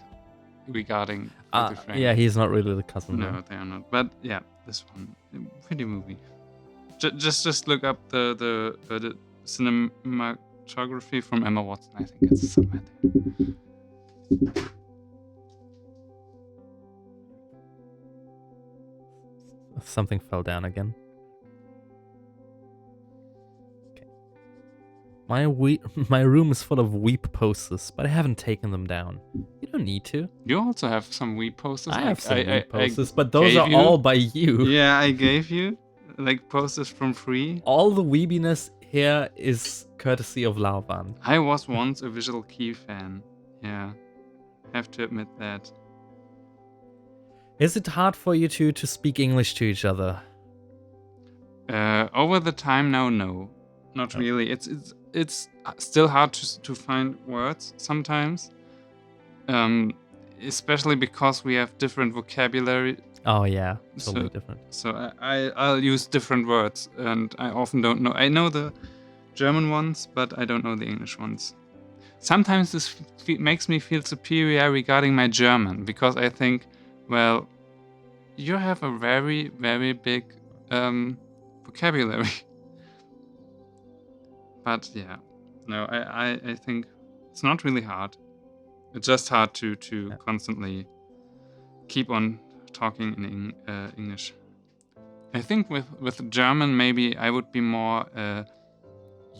[SPEAKER 1] regarding Filthy Frank.
[SPEAKER 2] Yeah, he's not really the cousin.
[SPEAKER 1] No, they are not. But yeah, this one. Pretty movie. Just look up the cinematography from Emma Watson. I think it's somewhere there.
[SPEAKER 2] Something fell down again. Okay. My room is full of Weep posters, but I haven't taken them down. You don't need to.
[SPEAKER 1] You also have some Wii posters.
[SPEAKER 2] I have some Weep posters, but those are all by you.
[SPEAKER 1] Yeah, I gave you like posters from free.
[SPEAKER 2] All the weebiness here is courtesy of Lavan.
[SPEAKER 1] I was once a Visual Kei fan. Yeah, have to admit that.
[SPEAKER 2] Is it hard for you two to speak English to each other?
[SPEAKER 1] Over the time now, no, not really. It's still hard to find words sometimes. especially because we have different vocabulary.
[SPEAKER 2] Oh yeah, totally different.
[SPEAKER 1] So I'll use different words, and I often don't know. I know the German ones, but I don't know the English ones. Sometimes this makes me feel superior regarding my German, because I think, well, you have a very, very big vocabulary. But yeah, no, I think it's not really hard. It's just hard to constantly keep on talking in English. I think with German, maybe I would be more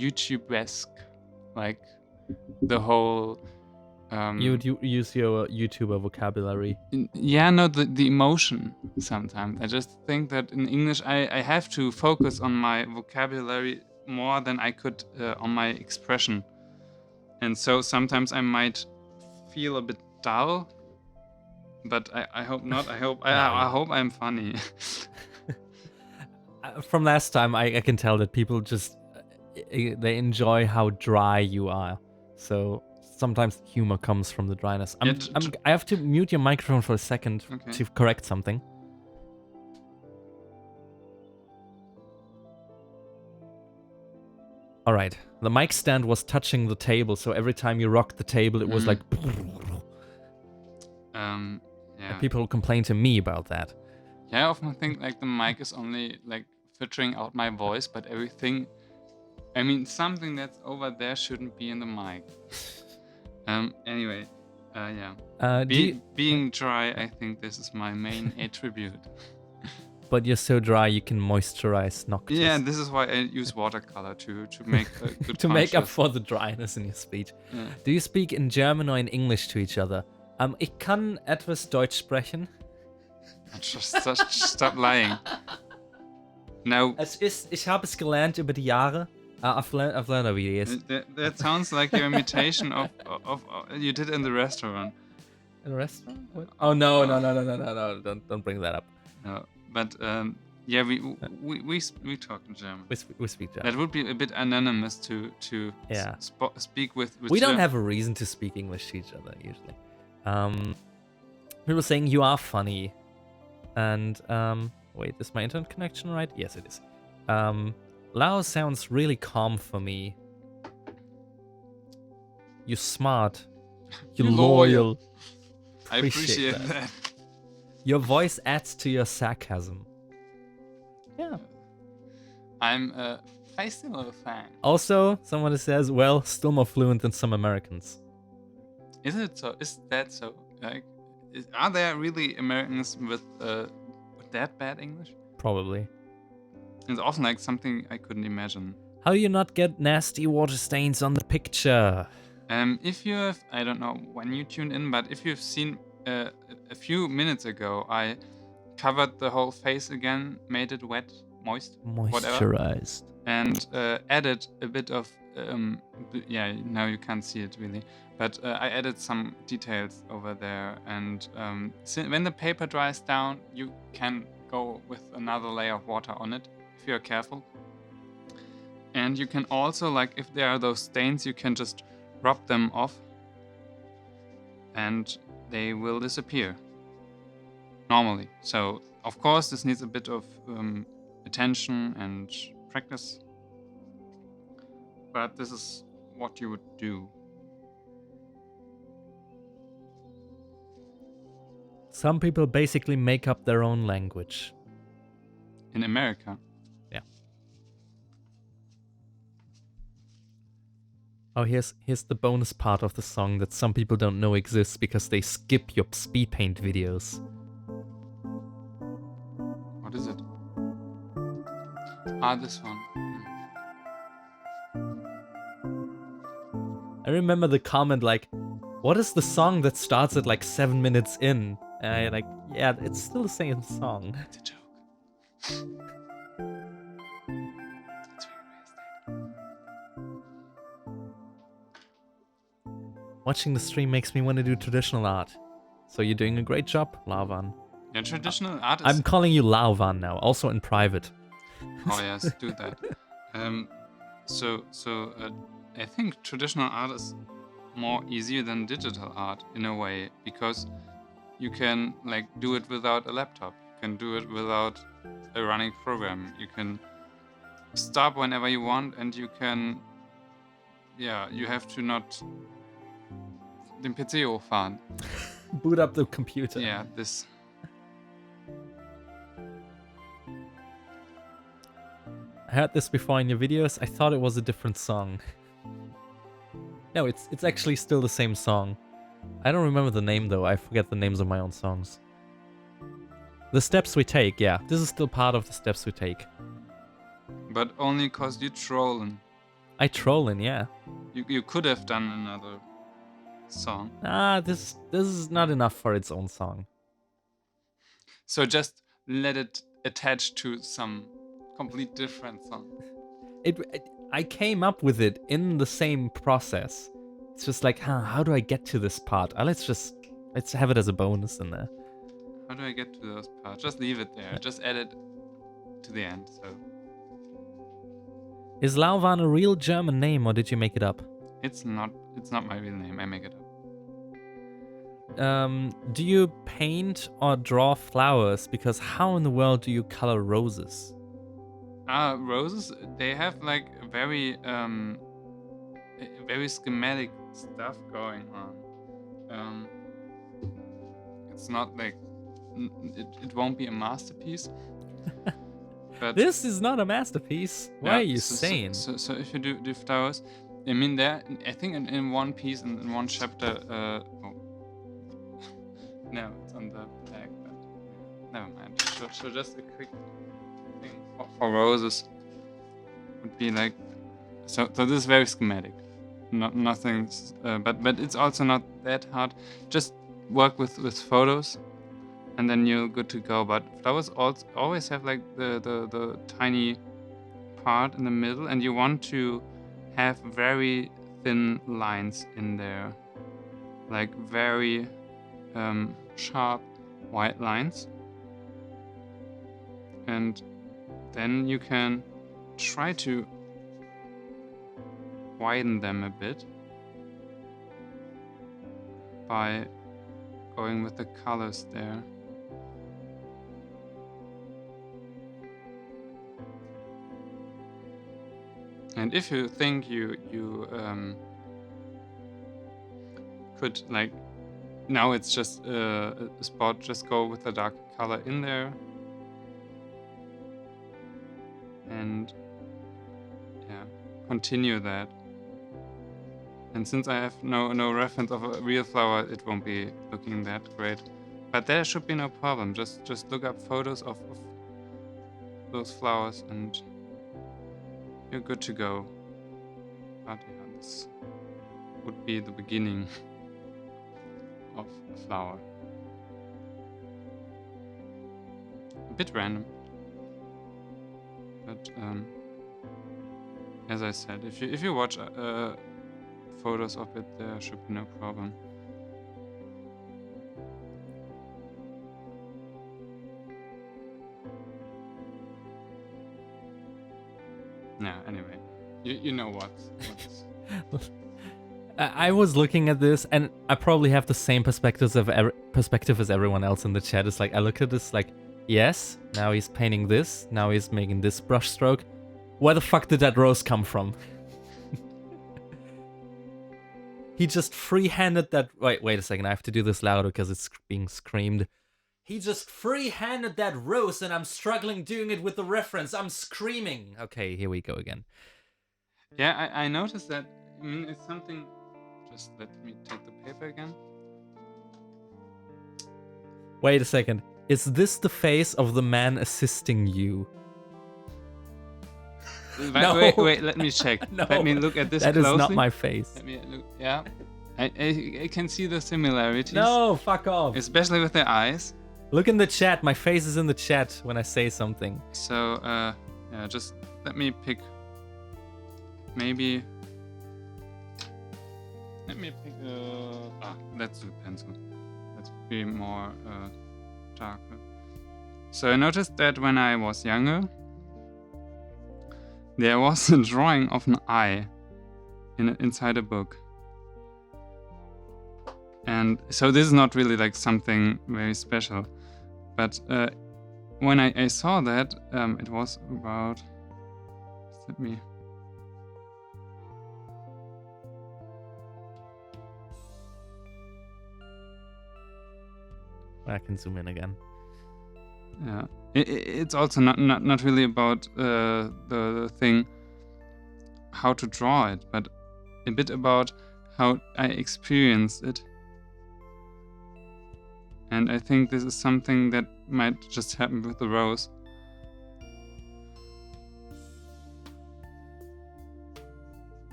[SPEAKER 1] YouTube-esque, like the whole.
[SPEAKER 2] You would use your YouTuber vocabulary.
[SPEAKER 1] Yeah, no, the emotion sometimes. I just think that in English I have to focus on my vocabulary more than I could on my expression. And so sometimes I might feel a bit dull, but I hope not. I hope I'm funny.
[SPEAKER 2] From last time, I can tell that people just they enjoy how dry you are. So sometimes humor comes from the dryness. I have to mute your microphone for a second to correct something. All right, the mic stand was touching the table, so every time you rocked the table, it was like.
[SPEAKER 1] Yeah.
[SPEAKER 2] People complain to me about that.
[SPEAKER 1] Yeah, I often think like the mic is only like filtering out my voice, but everything. I mean, something that's over there shouldn't be in the mic. Anyway, yeah. Being dry, I think this is my main attribute.
[SPEAKER 2] But you're so dry, you can moisturize Noctis.
[SPEAKER 1] Yeah, this is why I use watercolor to make a good
[SPEAKER 2] to make up for the dryness in your speech.
[SPEAKER 1] Yeah.
[SPEAKER 2] Do you speak in German or in English to each other? Ich kann etwas Deutsch sprechen.
[SPEAKER 1] Just stop lying. No.
[SPEAKER 2] Ich habe es gelernt über die Jahre. I've learned over years.
[SPEAKER 1] That sounds like your imitation of you did in the restaurant.
[SPEAKER 2] In a restaurant? What? Oh no! Don't bring that up.
[SPEAKER 1] No, but yeah, we talk in German.
[SPEAKER 2] We speak German.
[SPEAKER 1] That would be a bit anonymous to speak with.
[SPEAKER 2] We don't have a reason to speak English to each other usually. People saying you are funny, and wait, is my internet connection right? Yes, it is. Lao sounds really calm for me. You're smart. You're loyal.
[SPEAKER 1] I appreciate that.
[SPEAKER 2] Your voice adds to your sarcasm. Yeah.
[SPEAKER 1] I'm a festival fan.
[SPEAKER 2] Also, someone says, well, still more fluent than some Americans.
[SPEAKER 1] Is it so? Is that so? Like, are there really Americans with that bad English?
[SPEAKER 2] Probably.
[SPEAKER 1] It's often like something I couldn't imagine.
[SPEAKER 2] How do you not get nasty water stains on the picture?
[SPEAKER 1] If you have, I don't know when you tuned in, but if you've seen a few minutes ago, I covered the whole face again, made it wet, moist,
[SPEAKER 2] moisturized,
[SPEAKER 1] whatever, and added a bit of, yeah, now you can't see it really, but I added some details over there, and when the paper dries down, you can go with another layer of water on it, if you're careful. And you can also, like, if there are those stains, you can just rub them off and they will disappear normally. So of course this needs a bit of attention and practice, but this is what you would do.
[SPEAKER 2] Some people basically make up their own language.
[SPEAKER 1] In America?
[SPEAKER 2] Yeah. Oh, here's the bonus part of the song that some people don't know exists because they skip your speed paint videos.
[SPEAKER 1] What is it? Ah, this one.
[SPEAKER 2] I remember the comment like, what is the song that starts at like 7 minutes in? And I like, yeah, it's still the same song.
[SPEAKER 1] It's a joke. It's very
[SPEAKER 2] Watching the stream makes me want to do traditional art. So you're doing a great job, Lauvan.
[SPEAKER 1] Yeah, traditional art is...
[SPEAKER 2] I'm calling you Lauvan now, also in private.
[SPEAKER 1] Oh yes, do that. So I think traditional art is more easier than digital art in a way, because you can like do it without a laptop. You can do it without a running program. You can stop whenever you want, and you can, you have to not den PC hochfahren.
[SPEAKER 2] Boot up the computer.
[SPEAKER 1] Yeah, this.
[SPEAKER 2] I heard this before in your videos. I thought it was a different song. No, it's actually still the same song. I don't remember the name though. I forget the names of my own songs. The Steps We Take, yeah. This is still part of The Steps We Take.
[SPEAKER 1] But only cause you trolling.
[SPEAKER 2] I trolling, yeah.
[SPEAKER 1] You could have done another song.
[SPEAKER 2] This is not enough for its own song.
[SPEAKER 1] So just let it attach to some complete different song.
[SPEAKER 2] I came up with it in the same process. It's just like, how do I get to this part? Let's have it as a bonus in there.
[SPEAKER 1] How do I get to those parts? Just leave it there. Just add it to the end. So
[SPEAKER 2] is Lauvan a real German name, or did you make it up?
[SPEAKER 1] it's not my real name. I make it up.
[SPEAKER 2] Do you paint or draw flowers? Because how in the world do you color roses?
[SPEAKER 1] Roses, they have like very schematic stuff going on. It's not like it won't be a masterpiece. But
[SPEAKER 2] this is not a masterpiece. Why are you saying?
[SPEAKER 1] So if you do flowers, I mean, there, I think in one piece, in one chapter, no, it's on the back, but never mind. So just a quick thing for roses would be like, so this is very schematic. Nothing, but it's also not that hard. Just work with photos, and then you're good to go. But flowers always have like the tiny part in the middle, and you want to have very thin lines in there, like very sharp white lines, and then you can try to widen them a bit by going with the colors there. And if you think you could, like, now it's just a spot, just go with the dark color in there, and yeah, continue that. And since I have no reference of a real flower, it won't be looking that great. But there should be no problem. Just look up photos of those flowers and you're good to go. But yeah, this would be the beginning of a flower. A bit random. But as I said, if you watch photos of it, there should be no problem. Yeah, anyway, you know what's
[SPEAKER 2] I was looking at this, and I probably have the same perspective as everyone else in the chat. It's like, I look at this like, yes, now he's painting this, now he's making this brush stroke. Where the fuck did that rose come from? He just free-handed that... Wait a second, I have to do this louder because it's being screamed. He just free-handed that rose and I'm struggling doing it with the reference. I'm screaming. Okay, here we go again.
[SPEAKER 1] Yeah, I noticed that. I mean, it's something... Just let me take the paper again.
[SPEAKER 2] Wait a second. Is this the face of the man assisting you?
[SPEAKER 1] No. Wait, let me check.
[SPEAKER 2] No,
[SPEAKER 1] let me look at this
[SPEAKER 2] that
[SPEAKER 1] closely.
[SPEAKER 2] That is not my face.
[SPEAKER 1] Let me look. Yeah. I can see the similarities.
[SPEAKER 2] No, fuck off.
[SPEAKER 1] Especially with the eyes.
[SPEAKER 2] Look in the chat. My face is in the chat when I say something.
[SPEAKER 1] So, yeah, just let me pick. Maybe. Let me pick. Let's do pencil. Let's be more darker. So I noticed that when I was younger, there was a drawing of an eye inside a book. And so this is not really like something very special. But when I saw that, it was about... Let me...
[SPEAKER 2] I can zoom in again.
[SPEAKER 1] Yeah, it's also not really about the thing how to draw it, but a bit about how I experienced it. And I think this is something that might just happen with the rose.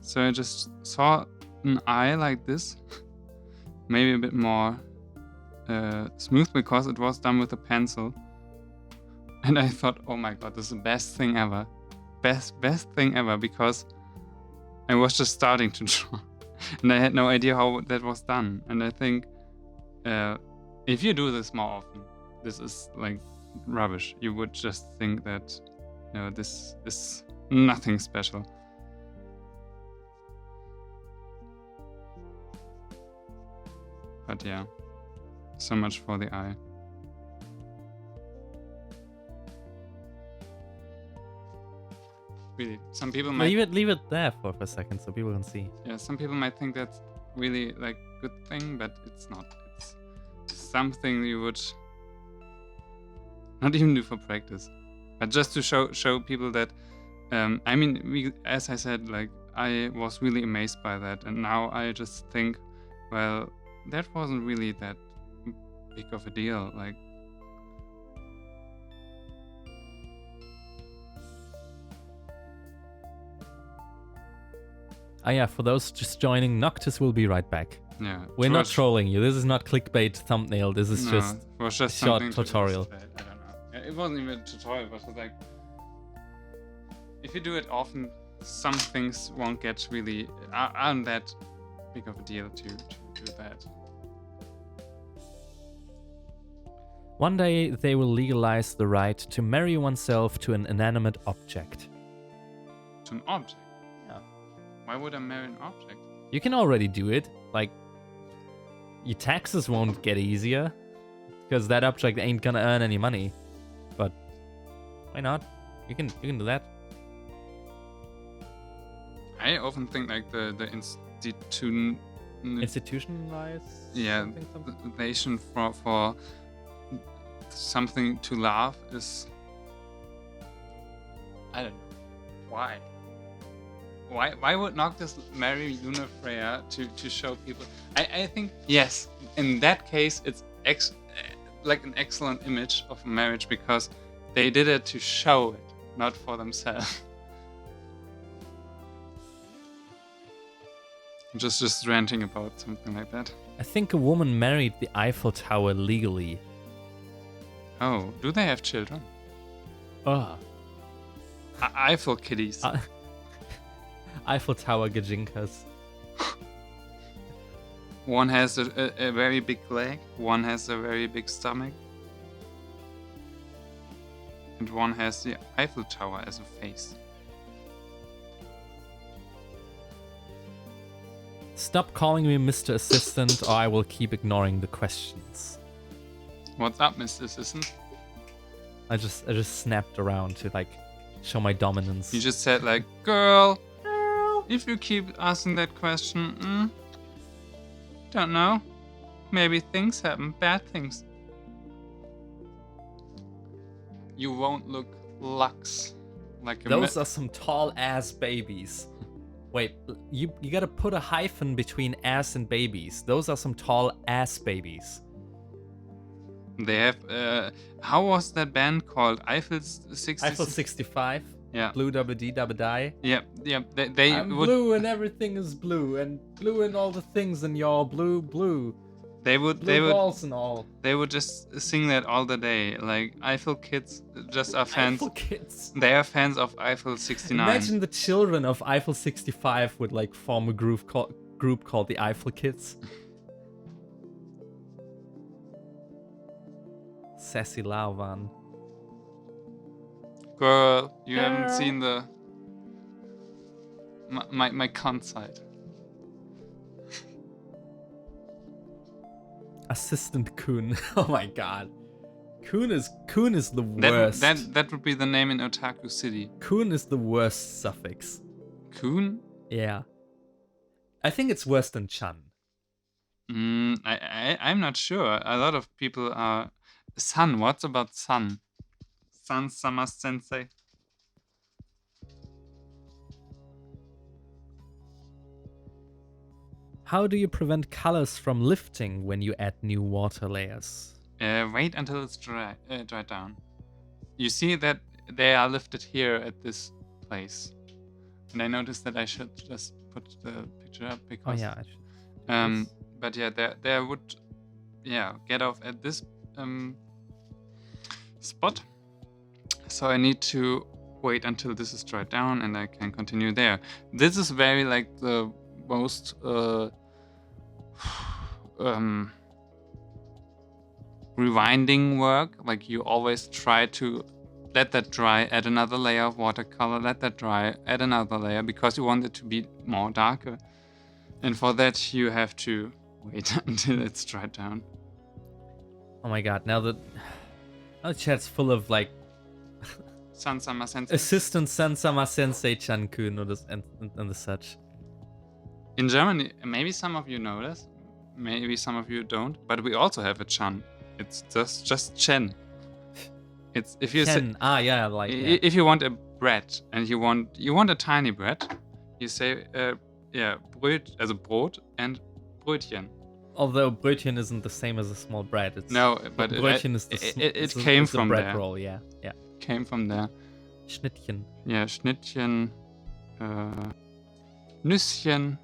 [SPEAKER 1] So I just saw an eye like this, maybe a bit more smooth because it was done with a pencil. And I thought, oh my god, this is the best thing ever. Best thing ever, because I was just starting to draw. And I had no idea how that was done. And I think if you do this more often, this is like rubbish. You would just think that, you know, this is nothing special. But yeah, so much for the eye. Really, some people might
[SPEAKER 2] Leave it there for a second so people can see.
[SPEAKER 1] Yeah, some people might think that's really like good thing, but it's not. It's something you would not even do for practice, but just to show people that. I mean, as I said, like I was really amazed by that, and now I just think, well, that wasn't really that big of a deal. Like,
[SPEAKER 2] Yeah, for those just joining, Noctis will be right back.
[SPEAKER 1] yeah,
[SPEAKER 2] We're not trolling you. This is not clickbait thumbnail. This is just
[SPEAKER 1] it was just
[SPEAKER 2] short
[SPEAKER 1] something
[SPEAKER 2] tutorial.
[SPEAKER 1] To illustrate. I don't know. Yeah, it wasn't even a tutorial. It was like, if you do it often, some things won't get really aren't that big of a deal to do that.
[SPEAKER 2] One day they will legalize the right to marry oneself to an inanimate object.
[SPEAKER 1] To an object.
[SPEAKER 2] Yeah.
[SPEAKER 1] Why would I marry an object?
[SPEAKER 2] You can already do it. Like, your taxes won't get easier because that object ain't gonna earn any money. But why not? You can do that.
[SPEAKER 1] I often think like the
[SPEAKER 2] Institutionalized.
[SPEAKER 1] yeah, nation for something to laugh is, I don't know why. Why would Noctis marry Lunafreya to show people? I think yes, in that case it's like an excellent image of marriage because they did it to show it, not for themselves. Just ranting about something like that.
[SPEAKER 2] I think a woman married the Eiffel Tower legally.
[SPEAKER 1] Oh, do they have children?
[SPEAKER 2] Ugh.
[SPEAKER 1] Eiffel kitties.
[SPEAKER 2] Eiffel Tower Gajinkas.
[SPEAKER 1] One has a very big leg, one has a very big stomach, and one has the Eiffel Tower as a face.
[SPEAKER 2] Stop calling me Mr. Assistant or I will keep ignoring the questions.
[SPEAKER 1] What's up, Mr. Assistant?
[SPEAKER 2] I just snapped around to like show my dominance.
[SPEAKER 1] You just said like, girl, if you keep asking that question, don't know. Maybe things happen, bad things. You won't look Lux like a
[SPEAKER 2] Those are some tall ass babies. Wait, you gotta put a hyphen between ass and babies. Those are some tall ass babies.
[SPEAKER 1] They have, how was that band called? Eiffel 60?
[SPEAKER 2] Eiffel 65.
[SPEAKER 1] Yeah.
[SPEAKER 2] Blue double D double die.
[SPEAKER 1] Yeah. They
[SPEAKER 2] I'm
[SPEAKER 1] would.
[SPEAKER 2] blue and everything is blue and blue and all the things and y'all blue.
[SPEAKER 1] They would.
[SPEAKER 2] Blue balls and all.
[SPEAKER 1] They would just sing that all the day. Like Eiffel kids just are fans.
[SPEAKER 2] Eiffel kids.
[SPEAKER 1] They are fans of Eiffel 69.
[SPEAKER 2] Imagine the children of Eiffel 65 would like form a group called the Eiffel Kids. Sassy Lauvan.
[SPEAKER 1] Girl, you haven't seen the my con side.
[SPEAKER 2] Assistant Kun. Oh my god. Kun is the
[SPEAKER 1] That
[SPEAKER 2] worst.
[SPEAKER 1] that would be the name in Otaku City.
[SPEAKER 2] Kun is the worst suffix.
[SPEAKER 1] Kun?
[SPEAKER 2] Yeah. I think it's worse than Chan.
[SPEAKER 1] I'm not sure. A lot of people are... Sun, what's about Sun? Sun Sama Sensei?
[SPEAKER 2] How do you prevent colors from lifting when you add new water layers?
[SPEAKER 1] Wait until it's dried down. You see that they are lifted here at this place. And I noticed that I should just put the picture up because...
[SPEAKER 2] Oh yeah, I should.
[SPEAKER 1] But yeah, there would... Yeah, get off at this spot. So I need to wait until this is dried down and I can continue there. This is very like the most rewinding work. Like you always try to let that dry, add another layer of watercolor, let that dry, add another layer because you want it to be more darker. And for that you have to wait until it's dried down.
[SPEAKER 2] Oh my god, now the chat's full of like
[SPEAKER 1] Sansama Sensei.
[SPEAKER 2] Assistant Sansama Sensei Chan-kun and the such.
[SPEAKER 1] In Germany, maybe some of you know this, maybe some of you don't, but we also have a Chan. It's just Chen. It's if you
[SPEAKER 2] Chen.
[SPEAKER 1] say, if you want a bread and you want a tiny bread, you say Bröt, also Brot and Brötchen.
[SPEAKER 2] Although Brötchen isn't the same as a small bread.
[SPEAKER 1] No, but
[SPEAKER 2] Brötchen is
[SPEAKER 1] it came from
[SPEAKER 2] bread
[SPEAKER 1] there.
[SPEAKER 2] roll, yeah.
[SPEAKER 1] Came from there.
[SPEAKER 2] Schnittchen.
[SPEAKER 1] Yeah, Schnittchen, Nüsschen.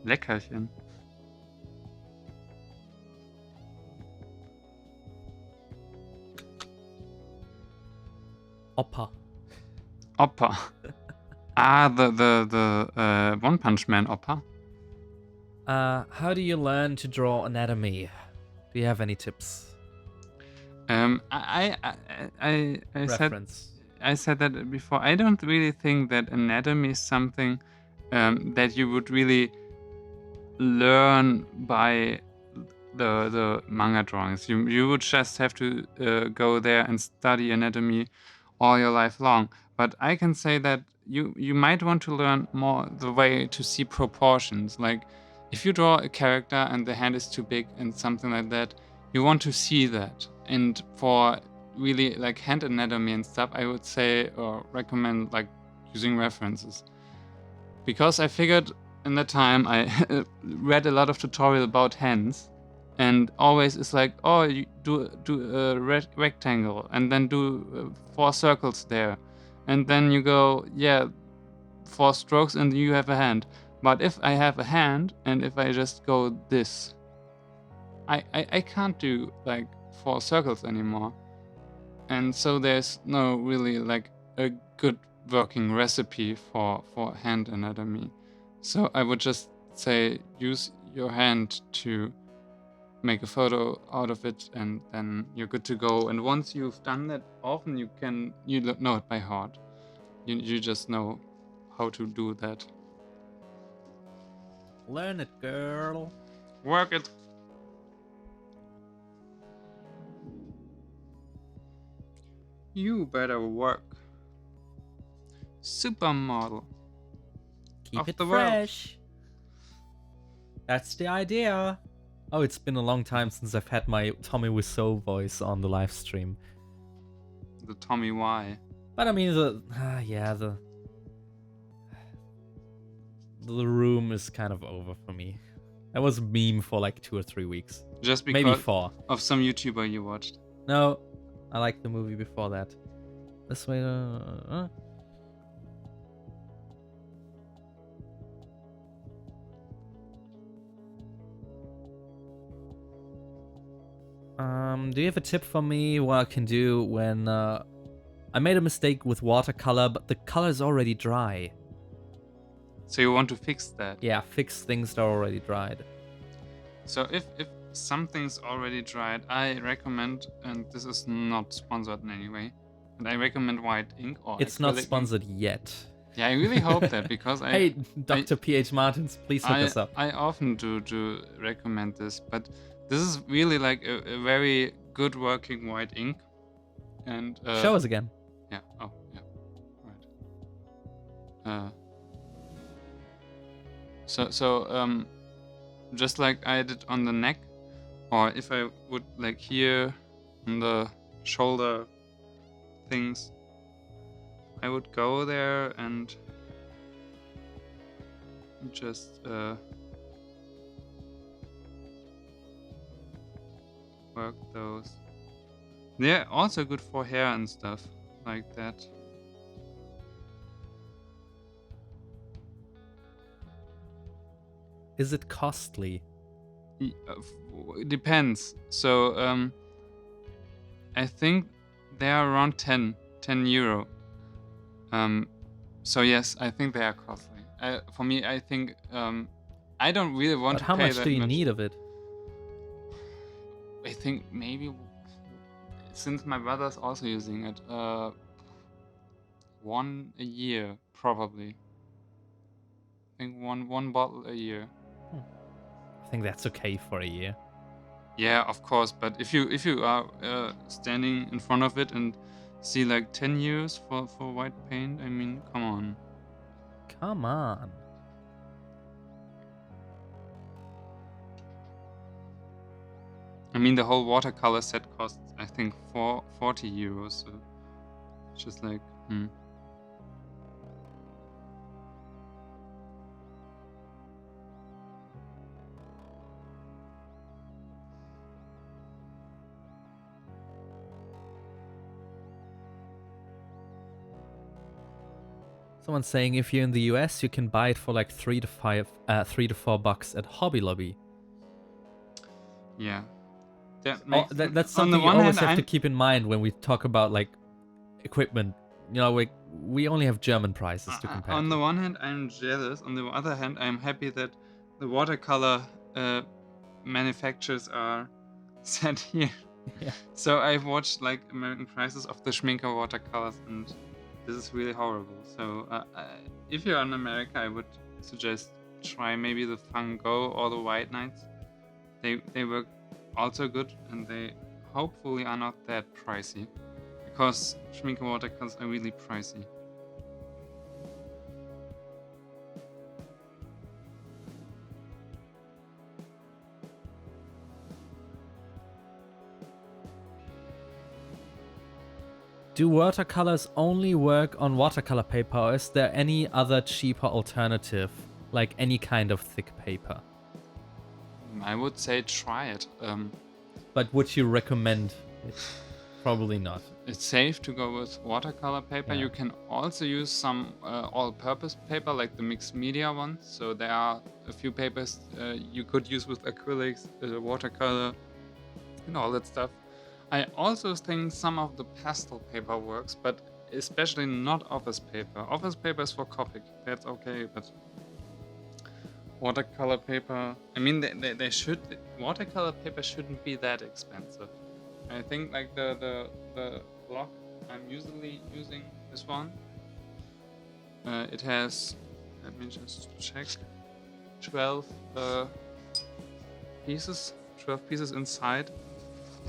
[SPEAKER 1] Leckerchen.
[SPEAKER 2] Oppa.
[SPEAKER 1] Oppa. The One Punch Man Oppa.
[SPEAKER 2] How do you learn to draw anatomy? Do you have any tips?
[SPEAKER 1] I
[SPEAKER 2] Reference.
[SPEAKER 1] said that before. I don't really think that anatomy is something that you would really learn by the manga drawings. You would just have to go there and study anatomy all your life long. But I can say that you might want to learn more the way to see proportions. Like if you draw a character and the hand is too big and something like that, you want to see that. And for really like hand anatomy and stuff, I would say or recommend like using references. Because I figured in that time I read a lot of tutorial about hands, and always it's like, oh, you do a rectangle and then do 4 circles there, and then you go 4 strokes and you have a hand. But if I have a hand and if I just go this, I can't do like 4 circles anymore. And so there's no really like a good working recipe for hand anatomy. So I would just say use your hand to make a photo out of it, and then you're good to go. And once you've done that often, you know it by heart. You just know how to do that.
[SPEAKER 2] Learn it, girl.
[SPEAKER 1] Work it. You better work. Supermodel.
[SPEAKER 2] Keep
[SPEAKER 1] Of
[SPEAKER 2] it
[SPEAKER 1] the world.
[SPEAKER 2] fresh. That's the idea. Oh, it's been a long time since I've had my Tommy Wiseau voice on the live stream.
[SPEAKER 1] The Tommy Y.
[SPEAKER 2] But I mean, the room is kind of over for me. That was a meme for like 2 or 3 weeks.
[SPEAKER 1] Just because
[SPEAKER 2] Maybe 4.
[SPEAKER 1] of some YouTuber you watched.
[SPEAKER 2] No, I like the movie before that. This way. Do you have a tip for me what I can do when I made a mistake with watercolor, but the color is already dry?
[SPEAKER 1] So you want to fix that?
[SPEAKER 2] Yeah, fix things that are already dried.
[SPEAKER 1] So if something's already dried. I recommend, and this is not sponsored in any way, and I recommend white ink or
[SPEAKER 2] It's not
[SPEAKER 1] acrylic ink.
[SPEAKER 2] sponsored yet.
[SPEAKER 1] Yeah, I really hope that because
[SPEAKER 2] Hey, Dr. P.H. Martins, please hook us up.
[SPEAKER 1] I often do recommend this, but this is really like a very good working white ink. And
[SPEAKER 2] Show us again.
[SPEAKER 1] yeah. Oh, yeah. Right. So just like I did on the neck, or if I would like here on the shoulder things, I would go there and just work those. They're also good for hair and stuff like that.
[SPEAKER 2] Is it costly?
[SPEAKER 1] It depends. So I think they are around 10 euro. So yes, I think they are costly. For me, I think I don't really want
[SPEAKER 2] But
[SPEAKER 1] to
[SPEAKER 2] how
[SPEAKER 1] pay
[SPEAKER 2] much
[SPEAKER 1] that
[SPEAKER 2] do you
[SPEAKER 1] much.
[SPEAKER 2] need of it?
[SPEAKER 1] I think maybe since my brother's also using it, one a year probably. I think one bottle a year.
[SPEAKER 2] I think that's okay for a year.
[SPEAKER 1] Yeah, of course. But if you are standing in front of it and see like 10 years for white paint, I mean, come on.
[SPEAKER 2] Come on.
[SPEAKER 1] I mean, the whole watercolor set costs, I think, 40 euros. So it's just like,
[SPEAKER 2] Someone's saying if you're in the US, you can buy it for like $3 to $4 at Hobby Lobby.
[SPEAKER 1] yeah. That
[SPEAKER 2] Oh,
[SPEAKER 1] makes,
[SPEAKER 2] that's
[SPEAKER 1] on
[SPEAKER 2] something
[SPEAKER 1] the
[SPEAKER 2] you
[SPEAKER 1] one
[SPEAKER 2] always
[SPEAKER 1] hand,
[SPEAKER 2] have to
[SPEAKER 1] I'm,
[SPEAKER 2] keep in mind when we talk about like equipment. You know, we only have German prices to compare
[SPEAKER 1] on
[SPEAKER 2] to.
[SPEAKER 1] the one hand, I'm jealous. On the other hand, I'm happy that the watercolor manufacturers are set here.
[SPEAKER 2] Yeah.
[SPEAKER 1] So I've watched like American Prices of the Schminker watercolors, and this is really horrible. So if you're in America, I would suggest try maybe the Van Gogh or the White Knights. They work also good, and they hopefully are not that pricey, because Schminker watercolors are really pricey.
[SPEAKER 2] Do watercolors only work on watercolor paper, or is there any other cheaper alternative, like any kind of thick paper?
[SPEAKER 1] I would say try it.
[SPEAKER 2] But would you recommend it? Probably not.
[SPEAKER 1] It's safe to go with watercolor paper.
[SPEAKER 2] Yeah.
[SPEAKER 1] You can also use some all-purpose paper, like the mixed media ones. So there are a few papers you could use with acrylics, watercolor, and all that stuff. I also think some of the pastel paper works, but especially not office paper. Office paper is for Copic. That's okay, but watercolor paper. I mean, they should. Watercolor paper shouldn't be that expensive. I think like the block I'm usually using this one. It has, let me just check, 12 pieces, 12 pieces inside,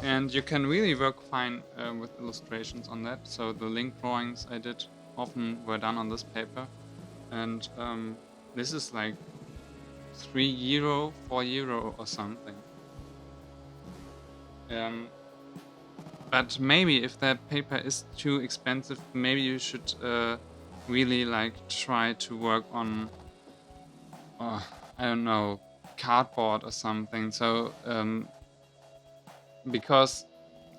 [SPEAKER 1] and you can really work fine with illustrations on that. So the link drawings I did often were done on this paper, and this is like €3, €4 or something. But maybe if that paper is too expensive, maybe you should really like try to work on, I don't know, cardboard or something. So because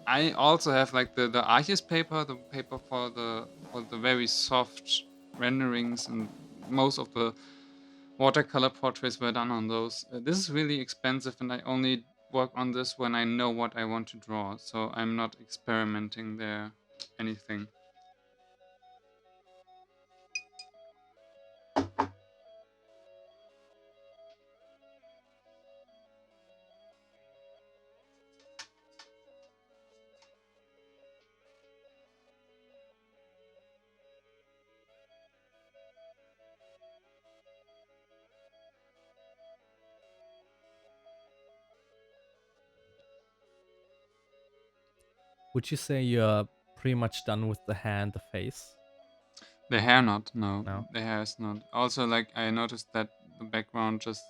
[SPEAKER 1] I also have like the Archis paper, the paper for the very soft renderings, and most of the watercolor portraits were done on those. This is really expensive, and I only work on this when I know what I want to draw, so I'm not experimenting there anything.
[SPEAKER 2] Would you say you're pretty much done with the hair and the face?
[SPEAKER 1] The hair not, no.
[SPEAKER 2] No.
[SPEAKER 1] The hair is not. Also, like, I noticed that the background just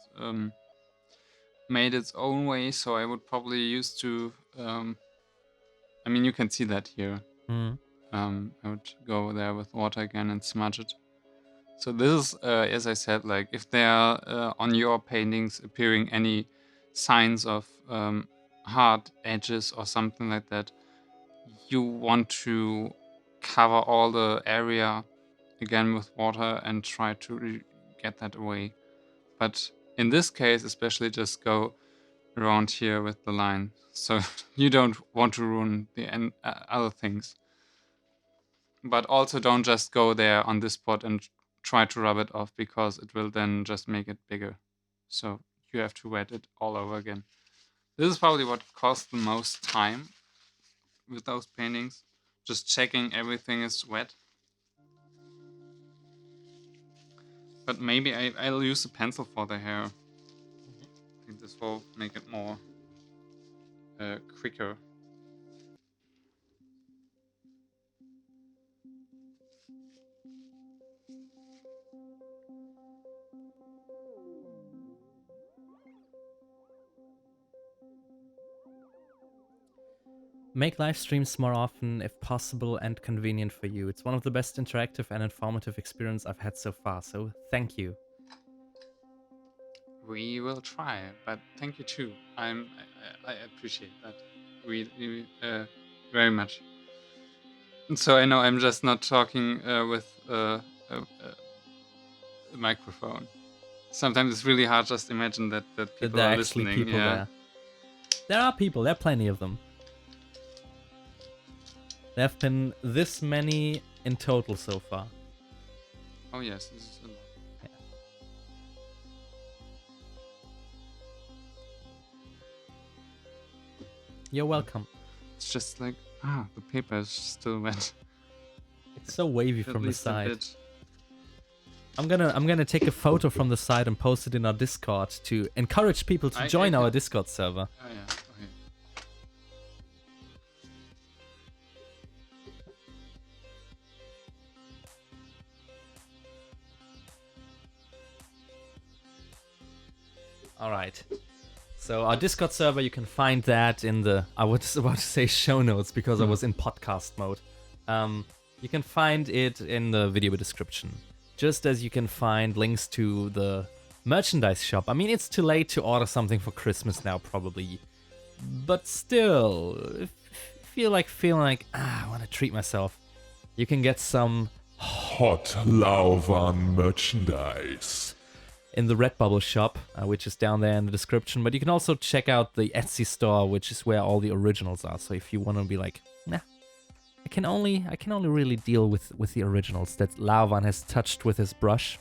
[SPEAKER 1] made its own way, so I would probably use to I mean, you can see that here.
[SPEAKER 2] Mm.
[SPEAKER 1] I would go there with water again and smudge it. So this is, as I said, like, if there are on your paintings appearing any signs of hard edges or something like that, you want to cover all the area again with water and try to get that away. But in this case, especially, just go around here with the line, so you don't want to ruin the other things. But also don't just go there on this spot and try to rub it off, because it will then just make it bigger. So you have to wet it all over again. This is probably what costs the most time with those paintings, just checking everything is wet. But maybe I'll use a pencil for the hair. I think this will make it more quicker.
[SPEAKER 2] Make live streams more often if possible and convenient for you. It's one of the best interactive and informative experience I've had so far, so thank you.
[SPEAKER 1] We will try, but thank you too. I appreciate that really very much. So I know I'm just not talking with a microphone. Sometimes it's really hard just imagine that people
[SPEAKER 2] There
[SPEAKER 1] are
[SPEAKER 2] are actually
[SPEAKER 1] listening.
[SPEAKER 2] people
[SPEAKER 1] Yeah.
[SPEAKER 2] there. There are people, there are plenty of them. There have been this many in total so far.
[SPEAKER 1] Oh yes, this is a lot.
[SPEAKER 2] Yeah. You're welcome.
[SPEAKER 1] It's just like, the paper is still wet.
[SPEAKER 2] It's so wavy
[SPEAKER 1] At
[SPEAKER 2] from the
[SPEAKER 1] least a
[SPEAKER 2] side.
[SPEAKER 1] bit.
[SPEAKER 2] I'm gonna take a photo from the side and post it in our Discord to encourage people to join our Discord server.
[SPEAKER 1] Oh yeah, okay.
[SPEAKER 2] Alright. So our Discord server, you can find that in the, I was about to say show notes because I was in podcast mode. You can find it in the video description. Just as you can find links to the merchandise shop. I mean, it's too late to order something for Christmas now, probably. But still, if you feel like, I want to treat myself, you can get some
[SPEAKER 3] Hot Lauvan merchandise.
[SPEAKER 2] in the Redbubble shop, which is down there in the description. But you can also check out the Etsy store, which is where all the originals are. So if you want to be like, nah, I can only really deal with the originals that Lauvan has touched with his brush,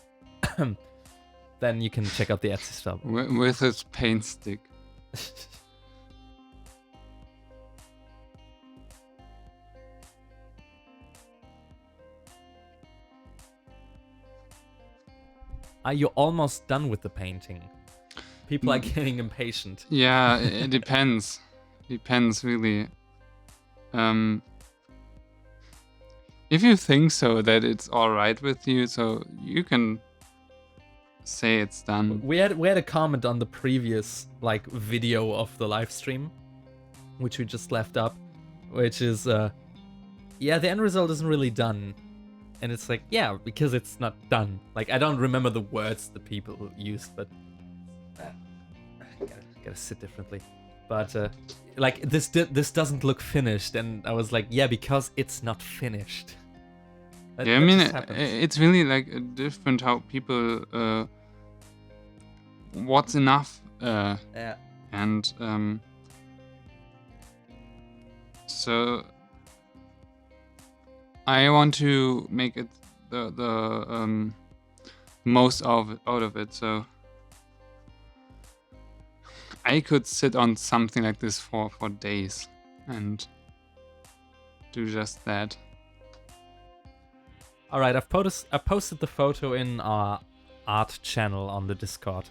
[SPEAKER 2] then you can check out the Etsy store.
[SPEAKER 1] With his paint stick.
[SPEAKER 2] Are you almost done with the painting? People are getting impatient.
[SPEAKER 1] Yeah, it depends. Depends really. If you think so that it's all right with you, so you can say it's done.
[SPEAKER 2] We had a comment on the previous video of the live stream, which we just left up, which is yeah, the end result isn't really done. And it's like, yeah, because it's not done. Like, I don't remember the words the people used, but gotta sit differently. But like this doesn't look finished, and I was like, yeah, because it's not finished.
[SPEAKER 1] Yeah, I mean, it's really like different how people what's enough.
[SPEAKER 2] Yeah.
[SPEAKER 1] And so I want to make it the most out of it. So I could sit on something like this for days and do just that.
[SPEAKER 2] All right, I've posted the photo in our art channel on the Discord.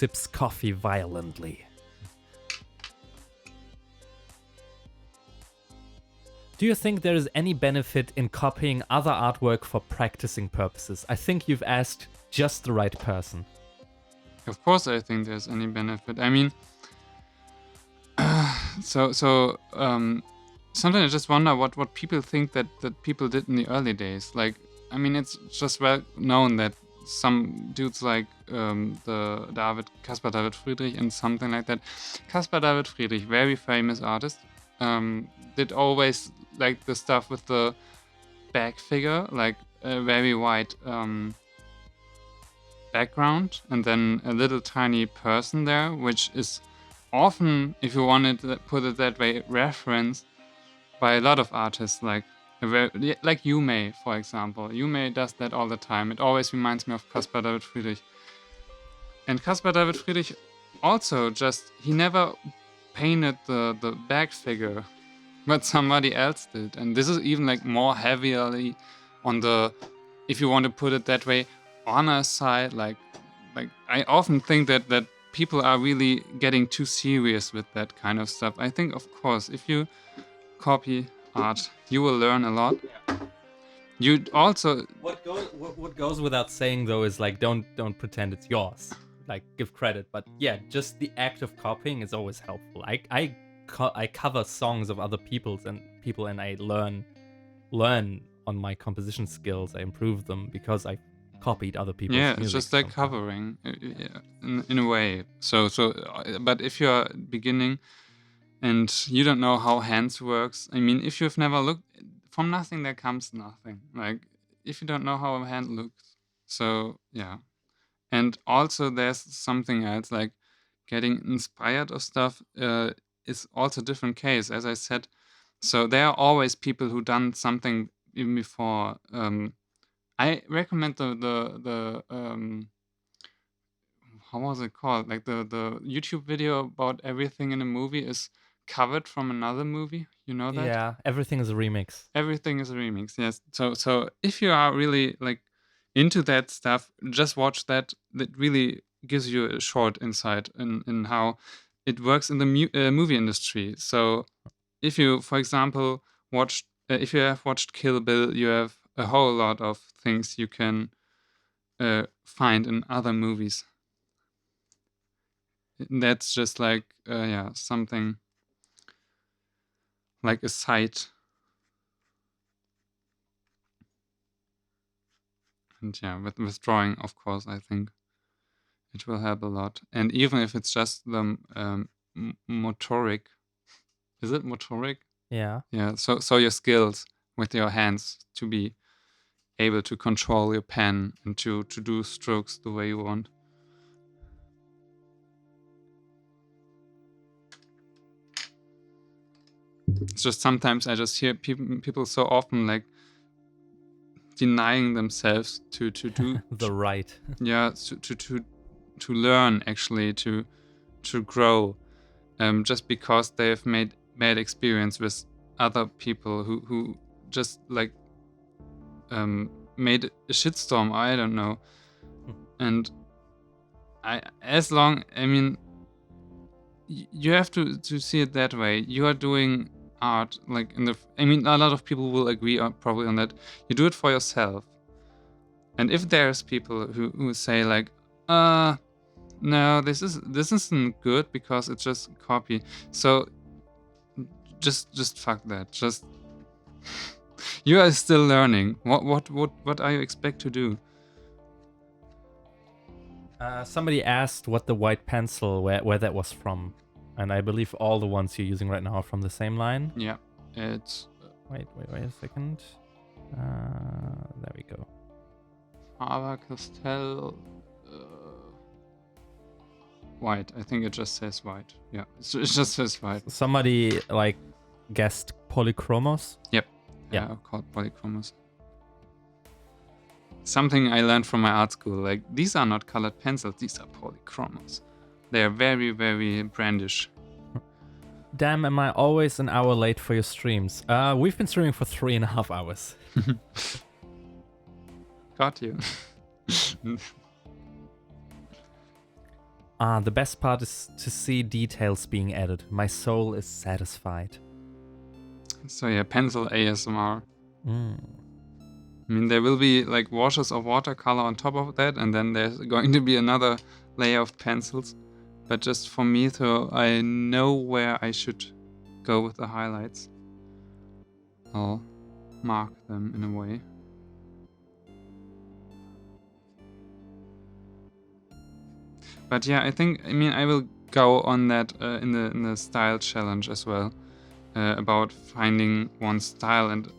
[SPEAKER 2] sips coffee violently. Do you think there is any benefit in copying other artwork for practicing purposes? I think you've asked just the right person.
[SPEAKER 1] Of course, I think there's any benefit. I mean, sometimes I just wonder what people think that people did in the early days. Like, I mean, it's just well known that some dudes like the Caspar David Friedrich and something like that. Caspar David Friedrich, very famous artist, did always like the stuff with the back figure, like a very white background and then a little tiny person there, which is often, if you wanted to put it that way, referenced by a lot of artists, like Yume, for example. Yume does that all the time. It always reminds me of Caspar David Friedrich. And Caspar David Friedrich also he never painted the back figure, but somebody else did. And this is even like more heavily on the, if you want to put it that way, honor side. Like I often think that people are really getting too serious with that kind of stuff. I think, of course, if you copy art, you will learn a lot. You also
[SPEAKER 2] what goes without saying though is like don't pretend it's yours. Like give credit, but yeah, just the act of copying is always helpful. I cover songs of other people's and I learn on my composition skills. I improve them because I copied other people's music.
[SPEAKER 1] It's just like covering in a way. So but if you're beginning and you don't know how hands works, I mean, if you've never looked, from nothing there comes nothing. Like if you don't know how a hand looks, so yeah. And also there's something else, like getting inspired of stuff is also a different case, as I said. So there are always people who done something even before. I recommend the how was it called? Like the YouTube video about everything in a movie is covered from another movie. You know that?
[SPEAKER 2] Yeah, everything is a remix.
[SPEAKER 1] Everything is a remix. Yes. So if you are really like into that stuff, just watch that. That really gives you a short insight in how it works in the movie industry. So if you, for example, if you have watched Kill Bill, you have a whole lot of things you can find in other movies. That's just like something like a site. And yeah, with drawing, of course, I think it will help a lot. And even if it's just the motoric, is it motoric?
[SPEAKER 2] Yeah.
[SPEAKER 1] Yeah. So your skills with your hands to be able to control your pen and to do strokes the way you want. It's just sometimes I just hear people so often like denying themselves to do
[SPEAKER 2] the right.
[SPEAKER 1] Yeah, to learn, actually, to grow, just because they've made bad experience with other people who just like made a shitstorm. I don't know. And I mean, you have to see it that way. You are doing art, like I mean, a lot of people will agree probably on that. You do it for yourself. And if there's people who say like, no, this isn't good because it's just copy. So just fuck that. Just you are still learning. What are you expect to do?
[SPEAKER 2] Somebody asked what the white pencil, where that was from, and I believe all the ones you're using right now are from the same line.
[SPEAKER 1] Yeah, it's.
[SPEAKER 2] Wait a second. There we go.
[SPEAKER 1] Faber-Castell white. I think it just says white. Yeah, it just says white.
[SPEAKER 2] Somebody like guessed polychromos.
[SPEAKER 1] Yep. Yeah, called polychromos. Something I learned from my art school. Like, these are not colored pencils. These are polychromos. They are very, very brandish.
[SPEAKER 2] Damn, am I always an hour late for your streams? We've been streaming for 3.5 hours.
[SPEAKER 1] Got you.
[SPEAKER 2] The best part is to see details being added. My soul is satisfied.
[SPEAKER 1] So yeah, pencil ASMR.
[SPEAKER 2] Mm.
[SPEAKER 1] I mean, there will be like washes of watercolor on top of that, and then there's going to be another layer of pencils. But just for me, so I know where I should go with the highlights, I'll mark them in a way. But yeah, I mean, I will go on that in the style challenge as well, about finding one style and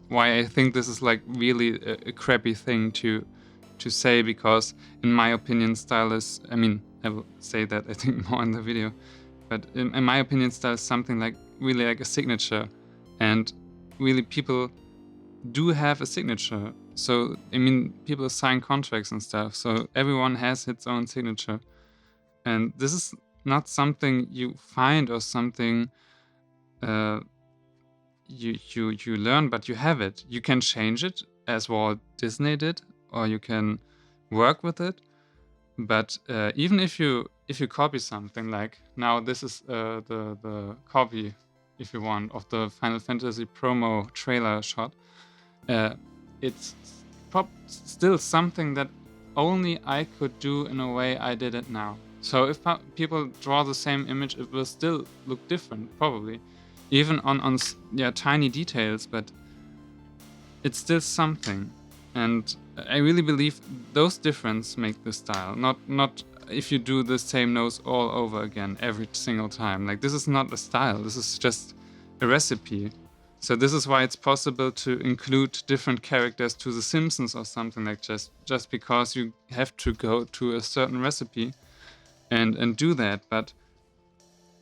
[SPEAKER 1] why I think this is like really a crappy thing to say, because in my opinion style is, I mean, I will say that I think more in the video, but in my opinion style is something like really like a signature, and really people do have a signature. So I mean, people sign contracts and stuff, so everyone has its own signature, and this is not something you find or something you learn, but you have it. You can change it as Walt Disney did, or you can work with it. But even if you copy something, like now this is the copy, if you want, of the Final Fantasy promo trailer shot, it's still something that only I could do in a way I did it now. So if people draw the same image, it will still look different, probably, even on tiny details, but it's still something. And I really believe those differences make the style, not if you do the same nose all over again every single time. Like, this is not a style, this is just a recipe. So this is why it's possible to include different characters to The Simpsons or something, like just because you have to go to a certain recipe and do that. But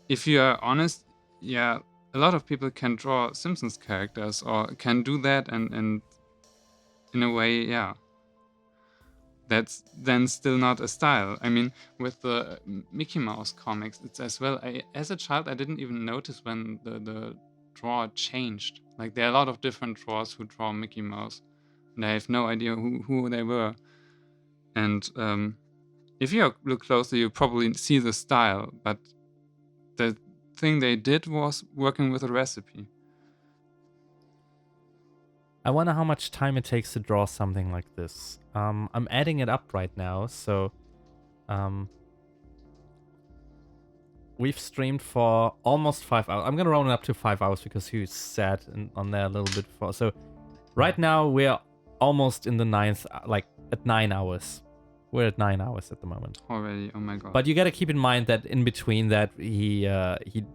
[SPEAKER 1] if you are honest, yeah, a lot of people can draw Simpsons characters or can do that, and in a way, yeah, that's then still not a style. I mean, with the Mickey Mouse comics, it's as well. As a child, I didn't even notice when the draw changed. Like, there are a lot of different drawers who draw Mickey Mouse, and I have no idea who they were. And if you look closely, you probably see the style, but the thing they did was working with a recipe.
[SPEAKER 2] I wonder how much time it takes to draw something like this. I'm adding it up right now, so we've streamed for almost 5 hours. I'm gonna round it up to 5 hours because Hugh's sad on there a little bit before. So right now we're almost in the ninth, like at 9 hours. We're at 9 hours at the moment
[SPEAKER 1] Already, oh my god.
[SPEAKER 2] But you gotta keep in mind that in between that he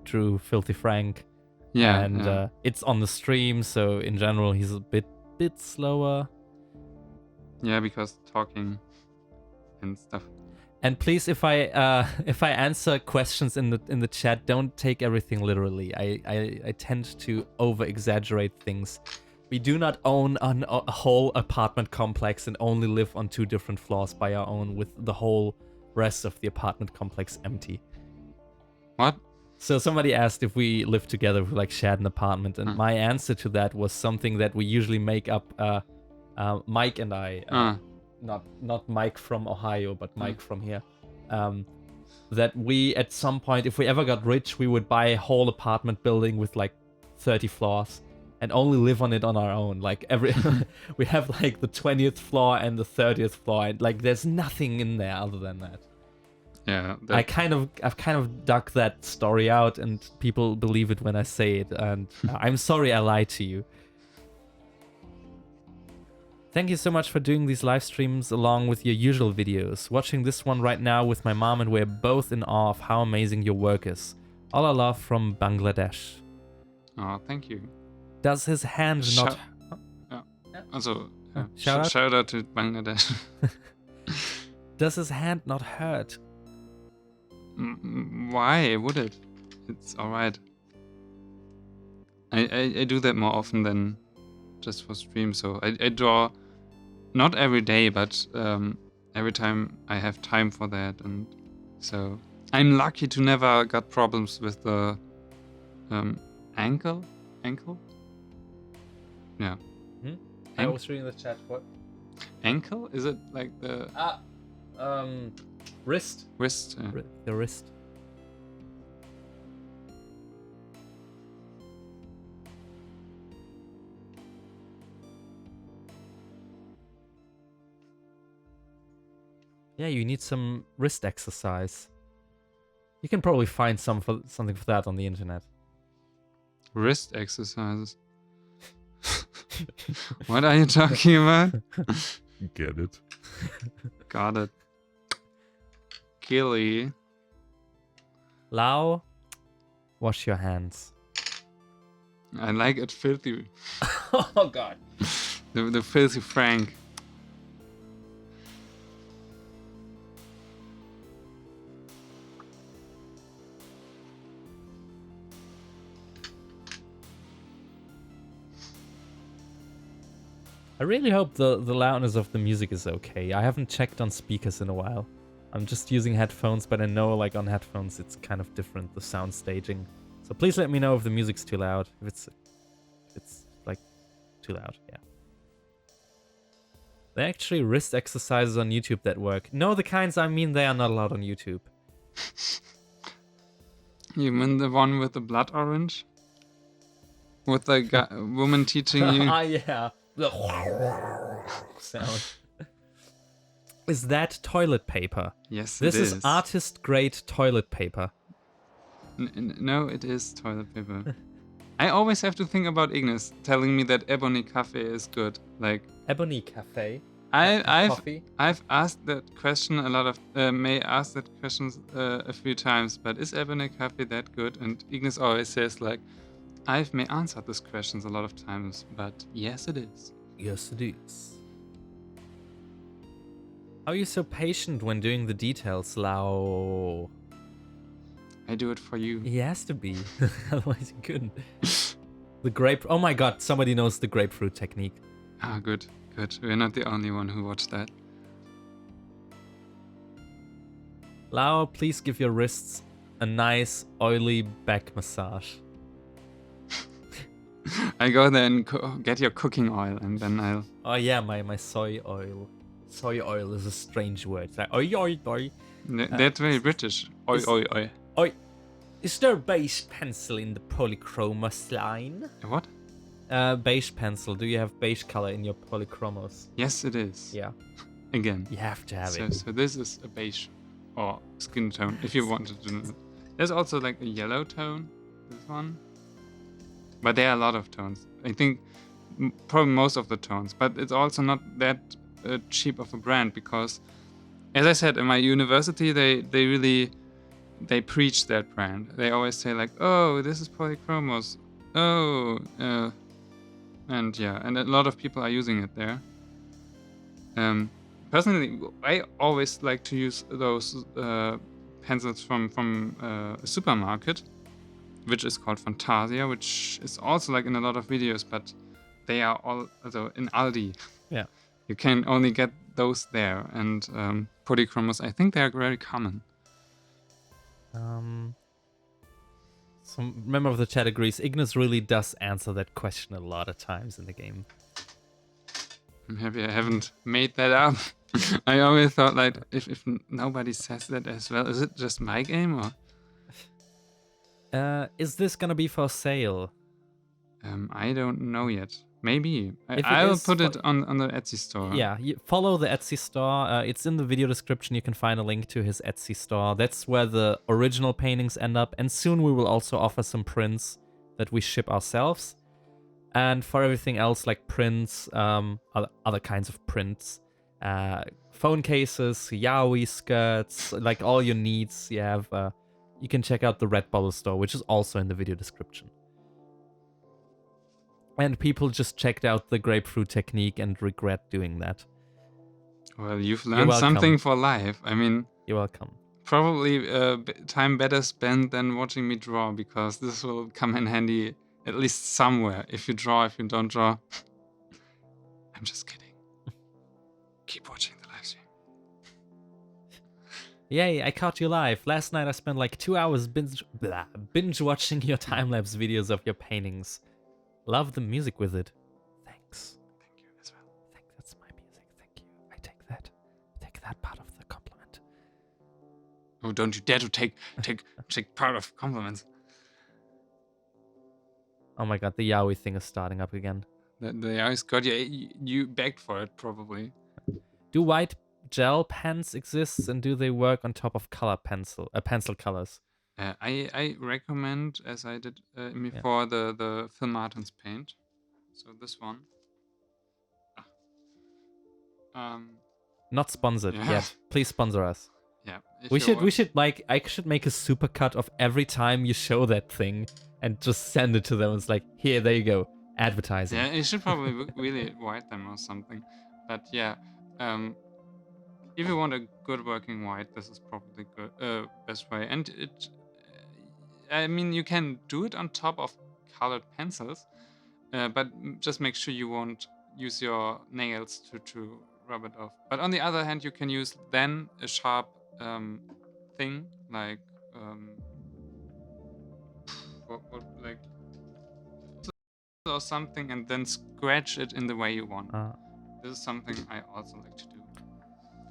[SPEAKER 2] drew Filthy Frank.
[SPEAKER 1] Yeah,
[SPEAKER 2] and
[SPEAKER 1] yeah.
[SPEAKER 2] It's on the stream, so in general he's a bit slower.
[SPEAKER 1] Yeah, because talking and stuff.
[SPEAKER 2] And please, if I answer questions in the chat, don't take everything literally. I tend to over exaggerate things. We do not own a whole apartment complex and only live on 2 different floors by our own, with the whole rest of the apartment complex empty.
[SPEAKER 1] What?
[SPEAKER 2] So somebody asked if we live together, if we like shared an apartment, and my answer to that was something that we usually make up, Mike and I, not Mike from Ohio, but Mike from here, that we at some point, if we ever got rich, we would buy a whole apartment building with like 30 floors and only live on it on our own. Like we have like the 20th floor and the 30th floor, and like there's nothing in there other than that.
[SPEAKER 1] Yeah,
[SPEAKER 2] I've kind of dug that story out, and people believe it when I say it, and I'm sorry I lied to you. Thank you so much for doing these live streams along with your usual videos. Watching this one right now with my mom, and we're both in awe of how amazing your work is. All our love from Bangladesh.
[SPEAKER 1] Oh, thank you.
[SPEAKER 2] Does his hand not...
[SPEAKER 1] Yeah. Also,
[SPEAKER 2] shout
[SPEAKER 1] out to Bangladesh.
[SPEAKER 2] Does his hand not hurt?
[SPEAKER 1] Why would it? It's alright. I do that more often than just for stream, so I draw not every day, but every time I have time for that, and so I'm lucky to never got problems with the ankle? Yeah.
[SPEAKER 2] I was reading the chat. What?
[SPEAKER 1] Ankle? Is it like the...
[SPEAKER 2] Wrist.
[SPEAKER 1] Wrist.
[SPEAKER 2] The wrist. Yeah, you need some wrist exercise. You can probably find something for that on the internet.
[SPEAKER 1] Wrist exercises. What are you talking about?
[SPEAKER 3] Get it?
[SPEAKER 1] Got it. Gilly.
[SPEAKER 2] Lau, wash your hands.
[SPEAKER 1] I like it filthy.
[SPEAKER 2] Oh god.
[SPEAKER 1] The filthy Frank.
[SPEAKER 2] I really hope the loudness of the music is okay. I haven't checked on speakers in a while. I'm just using headphones, but I know like on headphones it's kind of different, the sound staging. So please let me know if the music's too loud. If it's like too loud, yeah. There are actually wrist exercises on YouTube that work. No, the kinds I mean they are not allowed on YouTube.
[SPEAKER 1] You mean the one with the blood orange? With the woman teaching you?
[SPEAKER 2] Ah, yeah. The sound. Is that toilet paper?
[SPEAKER 1] Yes,
[SPEAKER 2] This
[SPEAKER 1] it
[SPEAKER 2] is artist-grade toilet paper.
[SPEAKER 1] No, it is toilet paper. I always have to think about Ignis telling me that Ebony Cafe is good. Like
[SPEAKER 2] Ebony Cafe.
[SPEAKER 1] I've asked that question a lot of May asked that questions a few times, but is Ebony Cafe that good? And Ignis always says like, I've may answered these questions a lot of times, but yes, it is.
[SPEAKER 2] Yes, it is. How are you so patient when doing the details, Lau?
[SPEAKER 1] I do it for you.
[SPEAKER 2] He has to be, otherwise he couldn't. The grape. Oh my god! Somebody knows the grapefruit technique.
[SPEAKER 1] Ah, good, good. We're not the only one who watched that.
[SPEAKER 2] Lau, please give your wrists a nice oily back massage.
[SPEAKER 1] I go there and get your cooking oil, and then I'll.
[SPEAKER 2] Oh yeah, my soy oil. Soy oil is a strange word. It's like oi oi oi.
[SPEAKER 1] That's very British. Oi oi oi.
[SPEAKER 2] Oi. Is there a beige pencil in the polychromos line?
[SPEAKER 1] What?
[SPEAKER 2] Beige pencil. Do you have beige color in your polychromos?
[SPEAKER 1] Yes, it is.
[SPEAKER 2] Yeah.
[SPEAKER 1] Again.
[SPEAKER 2] You have to have it.
[SPEAKER 1] So this is a beige or skin tone, if you wanted to know. There's also like a yellow tone. This one. But there are a lot of tones. I think probably most of the tones. But it's also not that cheap of a brand because, as I said, in my university, they really preach that brand. They always say like, oh, this is Polychromos. Oh, and yeah, and a lot of people are using it there. Personally, I always like to use those pencils from a supermarket, which is called Fantasia, which is also like in a lot of videos, but they are all also in Aldi.
[SPEAKER 2] Yeah.
[SPEAKER 1] You can only get those there, and Polychromos, I think they are very common.
[SPEAKER 2] Some member of the chat agrees. Ignis really does answer that question a lot of times in the game.
[SPEAKER 1] I'm happy I haven't made that up. I always thought like if nobody says that as well, is it just my game or?
[SPEAKER 2] Is this gonna be for sale?
[SPEAKER 1] I don't know yet. Maybe.
[SPEAKER 2] If it
[SPEAKER 1] I'll
[SPEAKER 2] is
[SPEAKER 1] put it on the Etsy store.
[SPEAKER 2] Yeah, follow the Etsy store. It's in the video description. You can find a link to his Etsy store. That's where the original paintings end up. And soon we will also offer some prints that we ship ourselves. And for everything else, like prints, other kinds of prints, phone cases, yaoi skirts, like all your needs, you have. You can check out the Redbubble store, which is also in the video description. And people just checked out the grapefruit technique and regret doing that.
[SPEAKER 1] Well, you've learned something for life. I mean,
[SPEAKER 2] you're welcome.
[SPEAKER 1] Probably time better spent than watching me draw, because this will come in handy at least somewhere. If you draw, if you don't draw. I'm just kidding. Keep watching the live stream.
[SPEAKER 2] Yay, I caught you live. Last night I spent like 2 hours binge watching your time-lapse videos of your paintings. Love the music with it. Thanks.
[SPEAKER 1] Thank you as well.
[SPEAKER 2] That's my music. Thank you. I take that. Take that part of the compliment.
[SPEAKER 1] Oh, don't you dare to take part of compliments.
[SPEAKER 2] Oh my god, the yaoi thing is starting up again.
[SPEAKER 1] The eyes got you. You begged for it, probably.
[SPEAKER 2] Do white gel pens exist, and do they work on top of pencil colors?
[SPEAKER 1] I recommend, as I did before, the Phil Martin's paint. So this one.
[SPEAKER 2] Not sponsored
[SPEAKER 1] Yeah.
[SPEAKER 2] yet. Please sponsor us.
[SPEAKER 1] Yeah.
[SPEAKER 2] We should like, I should make a supercut of every time you show that thing and just send it to them. It's like, here, there you go, advertising.
[SPEAKER 1] Yeah, you should probably really white them or something. But yeah, if you want a good working white, this is probably good best way. And it, I mean, you can do it on top of colored pencils, but just make sure you won't use your nails to rub it off. But on the other hand, you can use then a sharp thing like like or something, and then scratch it in the way you want. This is something I also like to do.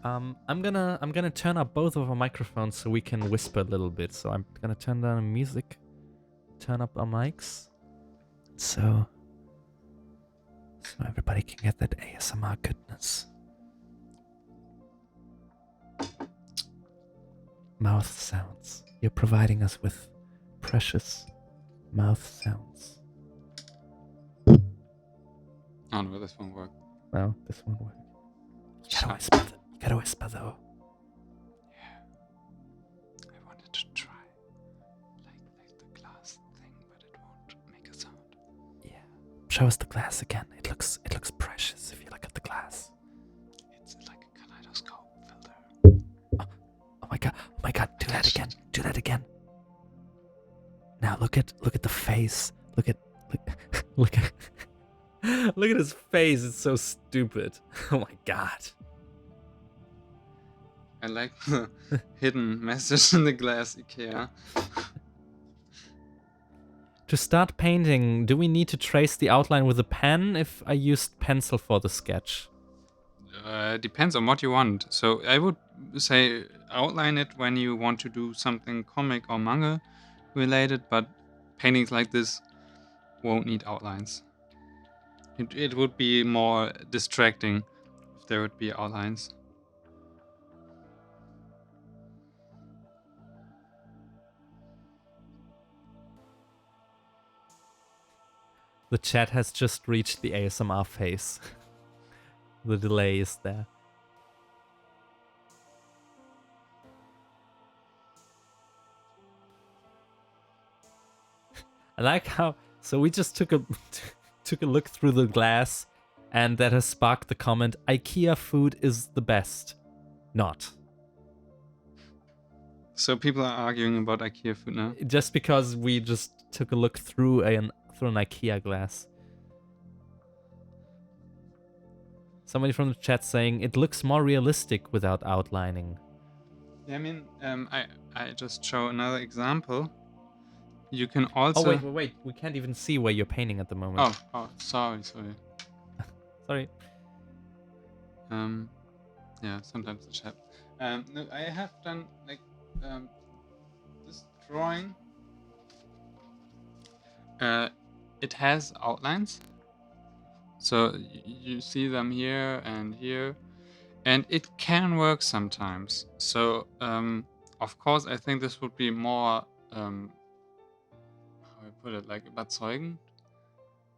[SPEAKER 2] I'm gonna turn up both of our microphones so we can whisper a little bit. So I'm gonna turn down the music, turn up our mics, so everybody can get that ASMR goodness. Mouth sounds. You're providing us with precious mouth sounds.
[SPEAKER 1] Oh no, this won't work.
[SPEAKER 2] No, this won't work. You gotta whisper though.
[SPEAKER 1] Yeah. I wanted to try like the glass thing, but it won't make a sound.
[SPEAKER 2] Yeah. Show us the glass again. It looks precious if you look at the glass.
[SPEAKER 1] It's like a kaleidoscope filter.
[SPEAKER 2] Oh my god, do that again. Do that again. Now look at the face. Look at look at his face. It's so stupid. Oh my god.
[SPEAKER 1] I like the hidden message in the glass, IKEA.
[SPEAKER 2] To start painting, do we need to trace the outline with a pen if I used pencil for the sketch?
[SPEAKER 1] Depends on what you want. So I would say outline it when you want to do something comic or manga related, but paintings like this won't need outlines. It would be more distracting if there would be outlines.
[SPEAKER 2] The chat has just reached the ASMR phase. The delay is there. I like how, so we just took a look through the glass, and that has sparked the comment, IKEA food is the best. Not.
[SPEAKER 1] So people are arguing about IKEA food now?
[SPEAKER 2] Just because we just took a look through an IKEA glass. Somebody from the chat saying it looks more realistic without outlining.
[SPEAKER 1] Yeah, I mean, I just show another example. You can also...
[SPEAKER 2] Oh, wait. We can't even see where you're painting at the moment.
[SPEAKER 1] Oh, sorry.
[SPEAKER 2] Sorry.
[SPEAKER 1] Yeah, sometimes the chat. No, I have done, like, this drawing. It has outlines. So you see them here and here. And it can work sometimes. So, of course, I think this would be more... how I put it, like überzeugend?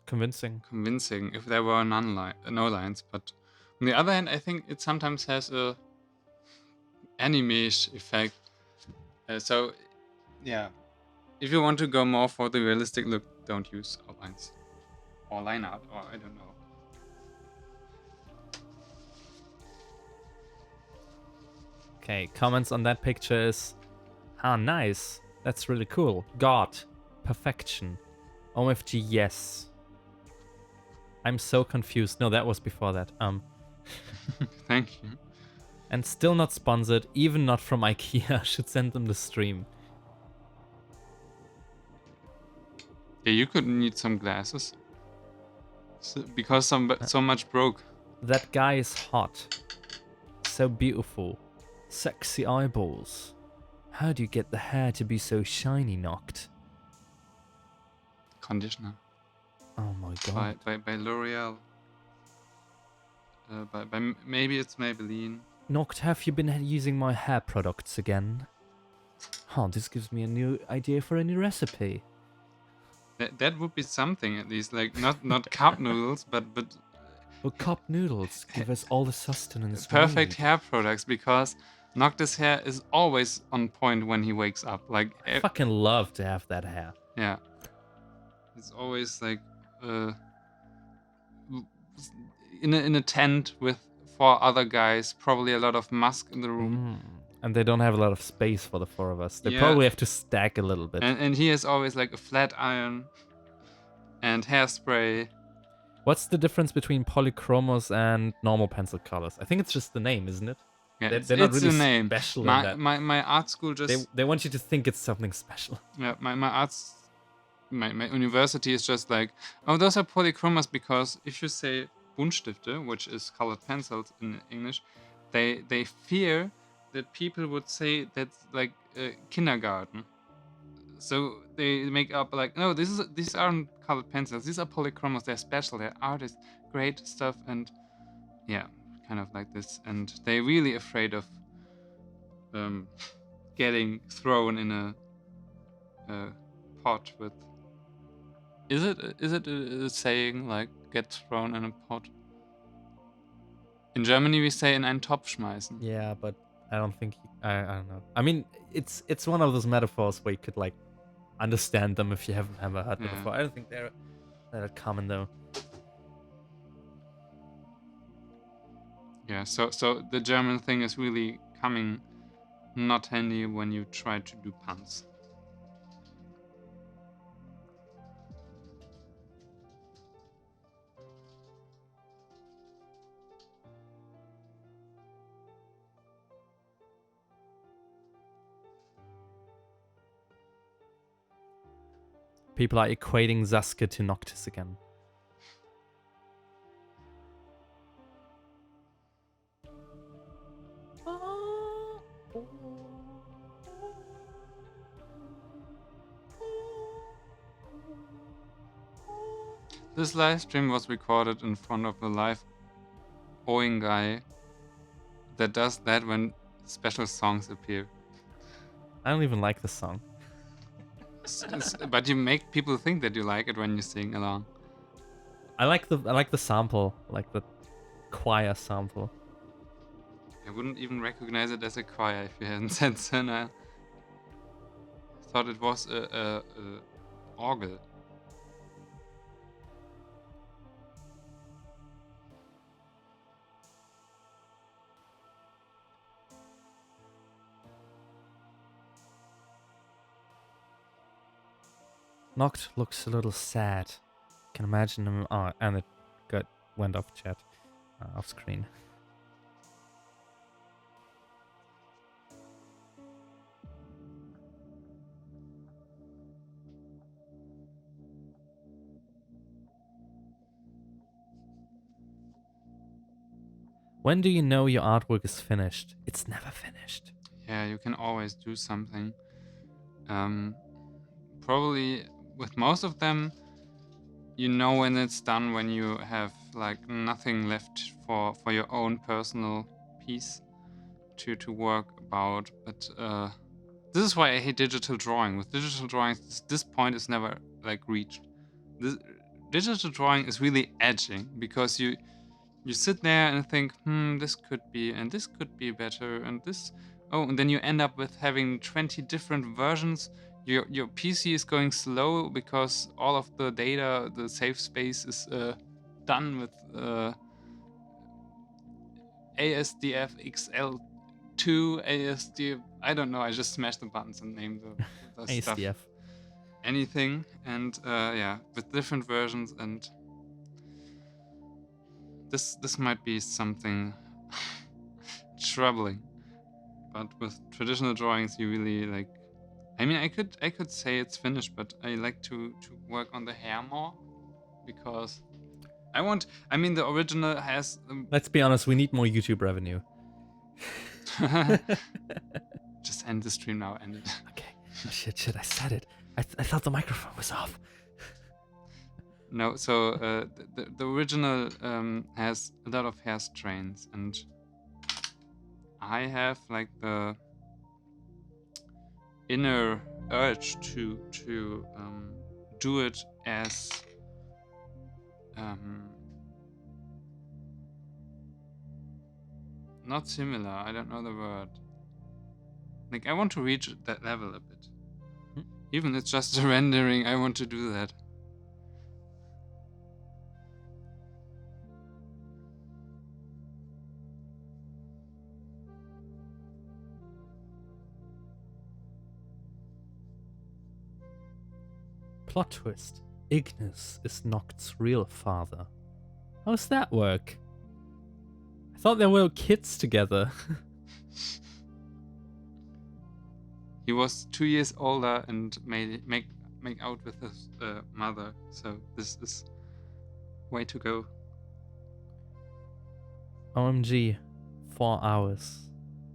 [SPEAKER 1] Convincing if there were no lines. But on the other hand, I think it sometimes has a anime-ish effect. So, yeah, if you want to go more for the realistic look, don't use outlines or line art, or I don't know.
[SPEAKER 2] Okay, comments on that picture is, nice. That's really cool. God. Perfection. OMFG, yes. I'm so confused. No, that was before that.
[SPEAKER 1] Thank you.
[SPEAKER 2] And still not sponsored, even not from IKEA. Should send them the stream.
[SPEAKER 1] Yeah, you could need some glasses. Because so much broke.
[SPEAKER 2] That guy is hot. So beautiful. Sexy eyeballs. How do you get the hair to be so shiny, Noct?
[SPEAKER 1] Conditioner
[SPEAKER 2] Oh my god.
[SPEAKER 1] by L'Oreal. Maybe it's Maybelline.
[SPEAKER 2] Noct, have you been using my hair products again? Oh, this gives me a new idea for a new recipe.
[SPEAKER 1] That would be something at least, like not cup noodles, but
[SPEAKER 2] Well, cup noodles give us all the sustenance we
[SPEAKER 1] perfect
[SPEAKER 2] need.
[SPEAKER 1] hair products, because Noctis' hair is always on point when he wakes up. Like
[SPEAKER 2] I fucking love to have that hair.
[SPEAKER 1] yeah, it's always like in a tent with 4 other guys, probably a lot of musk in the room.
[SPEAKER 2] And they don't have a lot of space for the 4 of us. They
[SPEAKER 1] Yeah.
[SPEAKER 2] probably have to stack a little bit.
[SPEAKER 1] And he has always like a flat iron and hairspray.
[SPEAKER 2] What's the difference between polychromos and normal pencil colors? I think it's just the name, isn't it?
[SPEAKER 1] Yeah,
[SPEAKER 2] They're not
[SPEAKER 1] it's
[SPEAKER 2] really
[SPEAKER 1] a name.
[SPEAKER 2] special in that.
[SPEAKER 1] My art school just
[SPEAKER 2] They want you to think it's something special.
[SPEAKER 1] yeah, my university is just like, oh, those are polychromos, because if you say Buntstifte, which is colored pencils in English, they fear that people would say that's like kindergarten. So they make up like, no, these aren't colored pencils. These are polychromos. They're special. They're artists, great stuff, and yeah, kind of like this. And they're really afraid of getting thrown in a pot with. Is it a saying like get thrown in a pot? In Germany we say in einen Topf schmeißen.
[SPEAKER 2] Yeah, but I don't think I don't know. I mean, it's one of those metaphors where you could like understand them if you haven't ever heard them
[SPEAKER 1] Yeah.
[SPEAKER 2] before. I don't think they're that common though.
[SPEAKER 1] Yeah, so the German thing is really coming not handy when you try to do puns.
[SPEAKER 2] People are equating Sasuke to Noctis again.
[SPEAKER 1] This live stream was recorded in front of the live owing guy that does that when special songs appear.
[SPEAKER 2] I don't even like the song.
[SPEAKER 1] But you make people think that you like it when you sing along.
[SPEAKER 2] I like the sample, like the choir sample.
[SPEAKER 1] I wouldn't even recognize it as a choir if you hadn't said so. I thought it was a orgel.
[SPEAKER 2] Noct looks a little sad. Can imagine him. Oh, and it went off chat, off screen. When do you know your artwork is finished? It's never finished.
[SPEAKER 1] Yeah, you can always do something. Probably with most of them, you know when it's done when you have like nothing left for your own personal piece to work about. But this is why I hate digital drawing. With digital drawings, this point is never like reached. This digital drawing is really edging, because you sit there and think, this could be, and this could be better, and this, and then you end up with having 20 different versions. Your PC is going slow because all of the data, the save space is done with ASDF XL2, ASDF, I don't know, I just smashed the buttons and named the stuff.
[SPEAKER 2] ASDF.
[SPEAKER 1] Anything, and yeah, with different versions, and this might be something troubling. But with traditional drawings, you really like. I mean, I could say it's finished, but I like to work on the hair more, because I mean, the original has.
[SPEAKER 2] Let's be honest. We need more YouTube revenue.
[SPEAKER 1] just end the stream now. End it.
[SPEAKER 2] Okay. Oh, shit, I said it. I thought the microphone was off.
[SPEAKER 1] No, so the original has a lot of hair strains, and I have like the inner urge to do it as not similar. I don't know the word. Like I want to reach that level a bit. Even it's just a rendering. I want to do that.
[SPEAKER 2] Plot twist. Ignis is Noct's real father. How does that work? I thought they were kids together.
[SPEAKER 1] He was 2 years older and make out with his mother. So this is way to go.
[SPEAKER 2] OMG. 4 hours.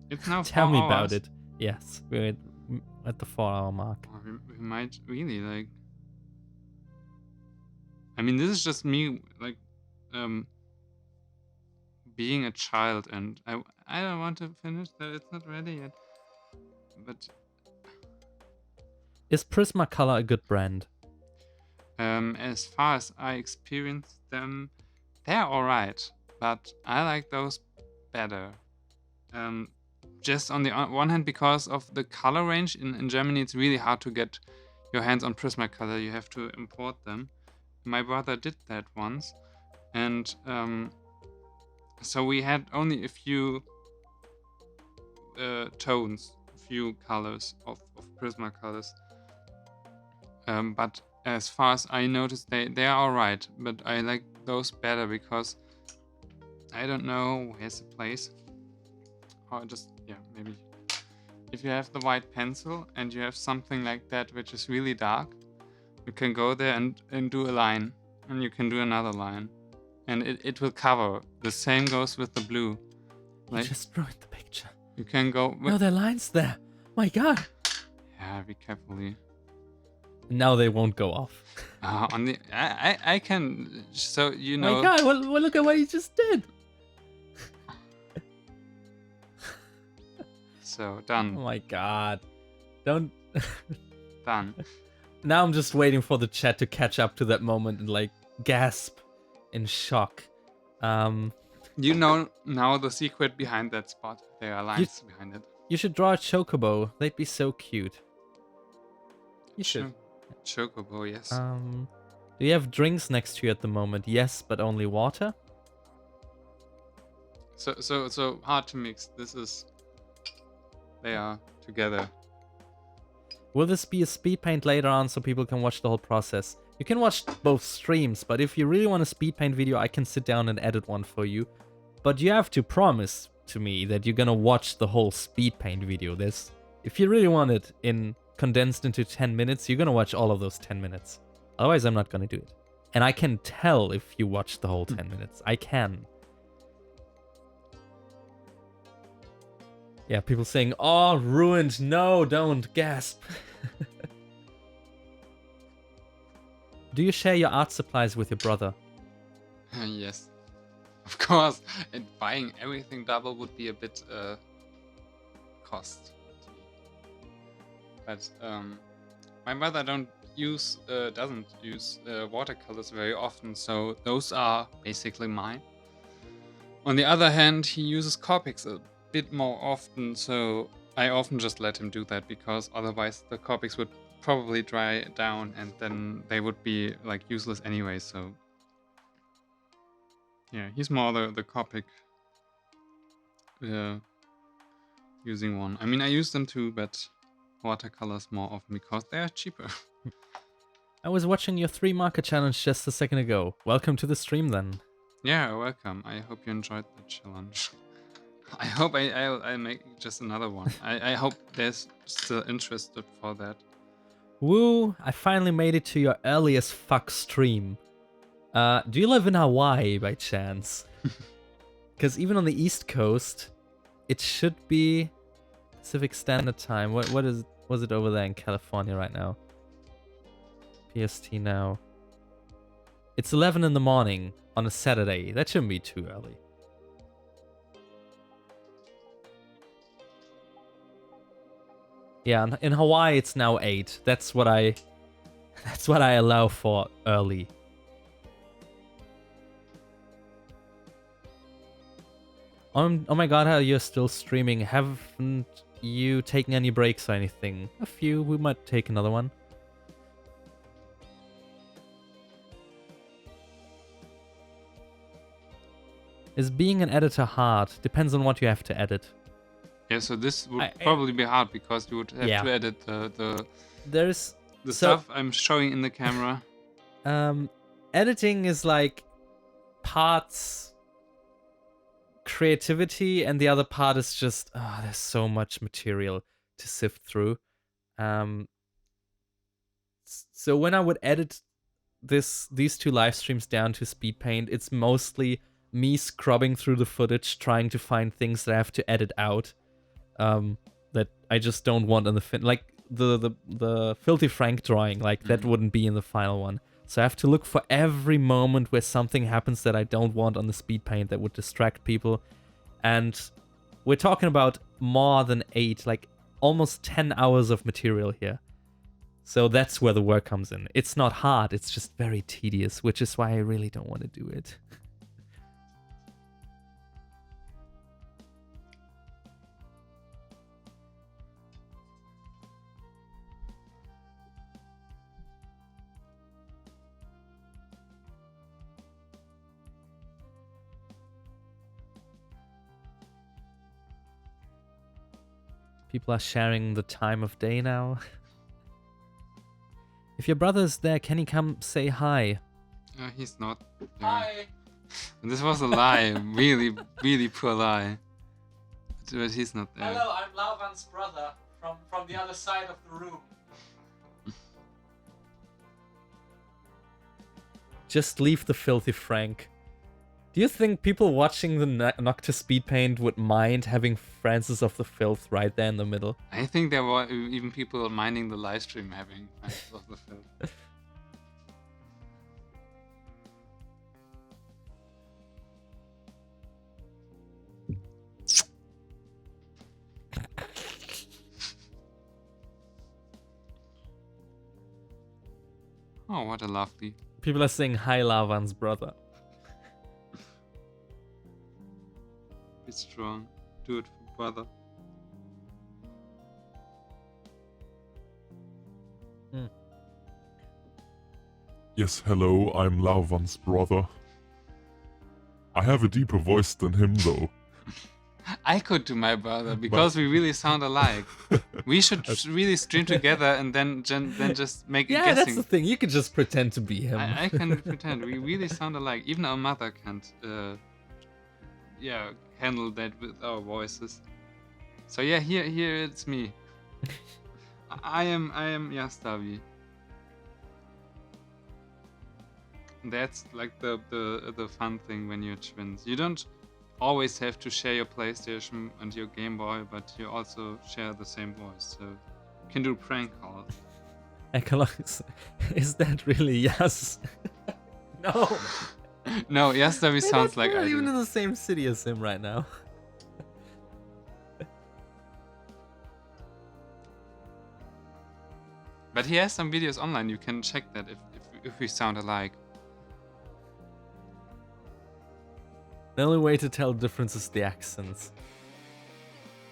[SPEAKER 1] It's now 4
[SPEAKER 2] Tell me about
[SPEAKER 1] hours.
[SPEAKER 2] it. Yes, we're at the 4-hour mark.
[SPEAKER 1] Or we might really like. I mean, this is just me like being a child, and I don't want to finish that. It's not ready yet. But
[SPEAKER 2] Is Prismacolor a good brand?
[SPEAKER 1] as far as I experienced them, they're alright. But I like those better. Just on the one hand, because of the color range in Germany, it's really hard to get your hands on Prismacolor. You have to import them. My brother did that once, and so we had only a few tones, a few colors of Prismacolors. But as far as I noticed, they are alright. But I like those better because I don't know where's the place. Or just maybe if you have the white pencil and you have something like that which is really dark, you can go there and do a line, and you can do another line, and it will cover. The same goes with the blue.
[SPEAKER 2] You just ruined the picture.
[SPEAKER 1] You can go.
[SPEAKER 2] No, there are lines there. My god.
[SPEAKER 1] Yeah, be carefully.
[SPEAKER 2] Now they won't go off.
[SPEAKER 1] On the I can, so you know.
[SPEAKER 2] My god, well, look at what he just did.
[SPEAKER 1] So
[SPEAKER 2] Oh
[SPEAKER 1] done.
[SPEAKER 2] my god. Don't.
[SPEAKER 1] Done.
[SPEAKER 2] Now I'm just waiting for the chat to catch up to that moment and like gasp in shock.
[SPEAKER 1] You know now the secret behind that spot. There are lines behind it.
[SPEAKER 2] You should draw a chocobo. They'd be so cute. You should.
[SPEAKER 1] Chocobo, yes.
[SPEAKER 2] Do you have drinks next to you at the moment? Yes, but only water.
[SPEAKER 1] So hard to mix. They are together.
[SPEAKER 2] Will this be a speed paint later on so people can watch the whole process? You can watch both streams, but if you really want a speed paint video, I can sit down and edit one for you. But you have to promise to me that you're gonna watch the whole speed paint video. If you really want it condensed into 10 minutes, you're gonna watch all of those 10 minutes. Otherwise, I'm not gonna do it. And I can tell if you watch the whole 10 minutes. I can. Yeah, people saying, oh, ruined. No, don't. Gasp. Do you share your art supplies with your brother?
[SPEAKER 1] Yes. Of course. And buying everything double would be a bit cost. But my mother doesn't use watercolors very often, so those are basically mine. On the other hand, he uses Copics a bit more often, so I often just let him do that, because otherwise the Copics would probably dry down and then they would be like useless anyway. So yeah, he's more the Copic using one. I mean, I use them too, but watercolors more often because they are cheaper.
[SPEAKER 2] I was watching your 3 marker challenge just a second ago. Welcome to the stream then.
[SPEAKER 1] Yeah, welcome. I hope you enjoyed the challenge. I hope I'll make just another one. I hope there's still interest for that.
[SPEAKER 2] Woo, I finally made it to your earliest fuck stream. Do you live in Hawaii by chance? Because even on the East Coast, it should be Pacific Standard Time. Was it over there in California right now? PST now. It's 11 in the morning on a Saturday. That shouldn't be too early. Yeah, in Hawaii it's now 8. That's what I allow for early. Oh my god, how you're still streaming. Haven't you taken any breaks or anything? A few, we might take another one. Is being an editor hard? Depends on what you have to edit.
[SPEAKER 1] Yeah, so this would probably be hard because you would have to edit the stuff I'm showing in the camera.
[SPEAKER 2] Editing is like parts creativity and the other part is just there's so much material to sift through. So when I would edit these two live streams down to speed paint, it's mostly me scrubbing through the footage, trying to find things that I have to edit out. That I just don't want in the like the Filthy Frank drawing, like that wouldn't be in the final one. So I have to look for every moment where something happens that I don't want on the speed paint that would distract people. And we're talking about more than 8, like almost 10 hours of material here. So that's where the work comes in. It's not hard, it's just very tedious, which is why I really don't want to do it. People are sharing the time of day now. If your brother's there, can he come say hi?
[SPEAKER 1] He's not there.
[SPEAKER 2] Hi!
[SPEAKER 1] This was a lie. Really, really poor lie. But he's not there.
[SPEAKER 2] Hello, I'm Lauvan's brother from the other side of the room. Just leave the Filthy Frank. Do you think people watching the Noctis speed paint would mind having Francis of the Filth right there in the middle?
[SPEAKER 1] I think there were even people minding the live stream having Francis of the Filth. Oh, what a lovely.
[SPEAKER 2] People are saying hi, Lavan's brother.
[SPEAKER 1] Be strong. Do it for brother.
[SPEAKER 3] Yes, hello, I'm Lauvan's brother. I have a deeper voice than him, though.
[SPEAKER 1] I could do my brother because we really sound alike. We should really stream together and then just make a guessing.
[SPEAKER 2] Yeah, that's the thing. You could just pretend to be him.
[SPEAKER 1] I can pretend. We really sound alike. Even our mother can't. Handle that with our voices. So yeah, here it's me. I am Yastavi. That's like the fun thing when you're twins. You don't always have to share your PlayStation and your Game Boy, but you also share the same voice. So you can do prank calls.
[SPEAKER 2] Ecologics, is that really Yas? No.
[SPEAKER 1] No, Yastavi sounds like
[SPEAKER 2] We're
[SPEAKER 1] I
[SPEAKER 2] not even
[SPEAKER 1] do.
[SPEAKER 2] in the same city as him right now.
[SPEAKER 1] But he has some videos online. You can check that if we sound alike.
[SPEAKER 2] The only way to tell the difference is the accents.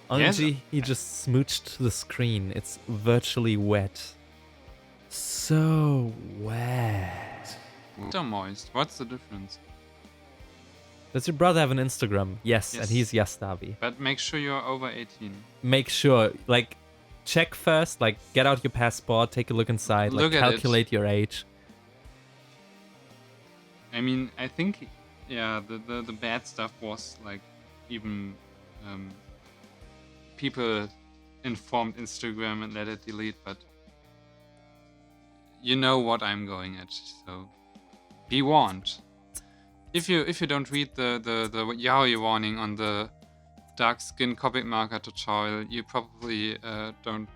[SPEAKER 2] Anji, he just smooched the screen. It's virtually wet. So wet.
[SPEAKER 1] So moist. What's the difference?
[SPEAKER 2] Does your brother have an Instagram? Yes. And he's Yastavi.
[SPEAKER 1] But make sure you're over 18.
[SPEAKER 2] Make sure, like, check first, like, get out your passport, take a look inside,
[SPEAKER 1] Look
[SPEAKER 2] like,
[SPEAKER 1] at
[SPEAKER 2] calculate your age.
[SPEAKER 1] I mean, I think, yeah, the bad stuff was, like, even people informed Instagram and let it delete, but you know what I'm going at, so be warned. If you don't read the yaoi warning on the dark skin Copic marker tutorial, you probably don't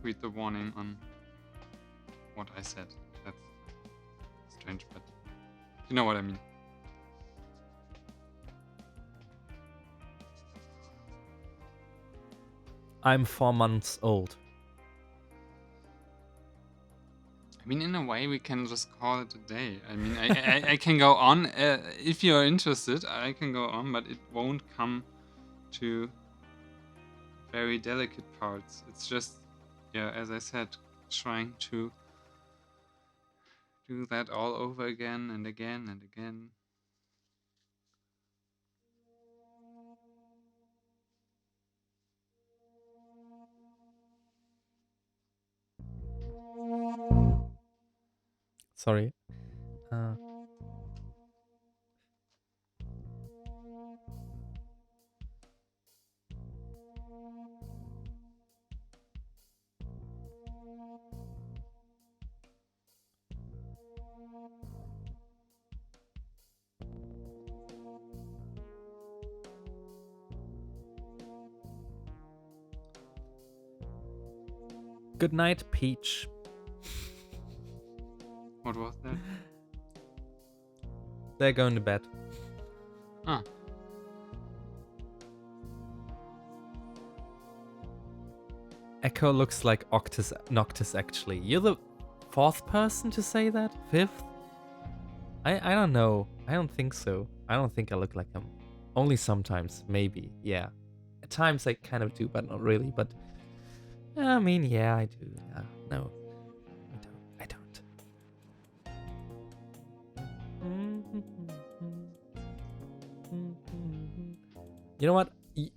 [SPEAKER 1] read the warning on what I said. That's strange, but you know what I mean.
[SPEAKER 2] I'm 4 months old.
[SPEAKER 1] I mean, in a way, we can just call it a day. I mean, I can go on. If you're interested, I can go on, but it won't come to very delicate parts. It's just, yeah, as I said, trying to do that all over again and again and again.
[SPEAKER 2] Sorry. Good night, Peach.
[SPEAKER 1] What was that?
[SPEAKER 2] They're going to bed.
[SPEAKER 1] Ah.
[SPEAKER 2] Echo looks like Noctis actually. You're the 4th person to say that? 5th? I don't know. I don't think so. I don't think I look like him. Only sometimes, maybe, yeah. At times I kind of do, but not really. But I mean, yeah, I do. No, I don't. You know what?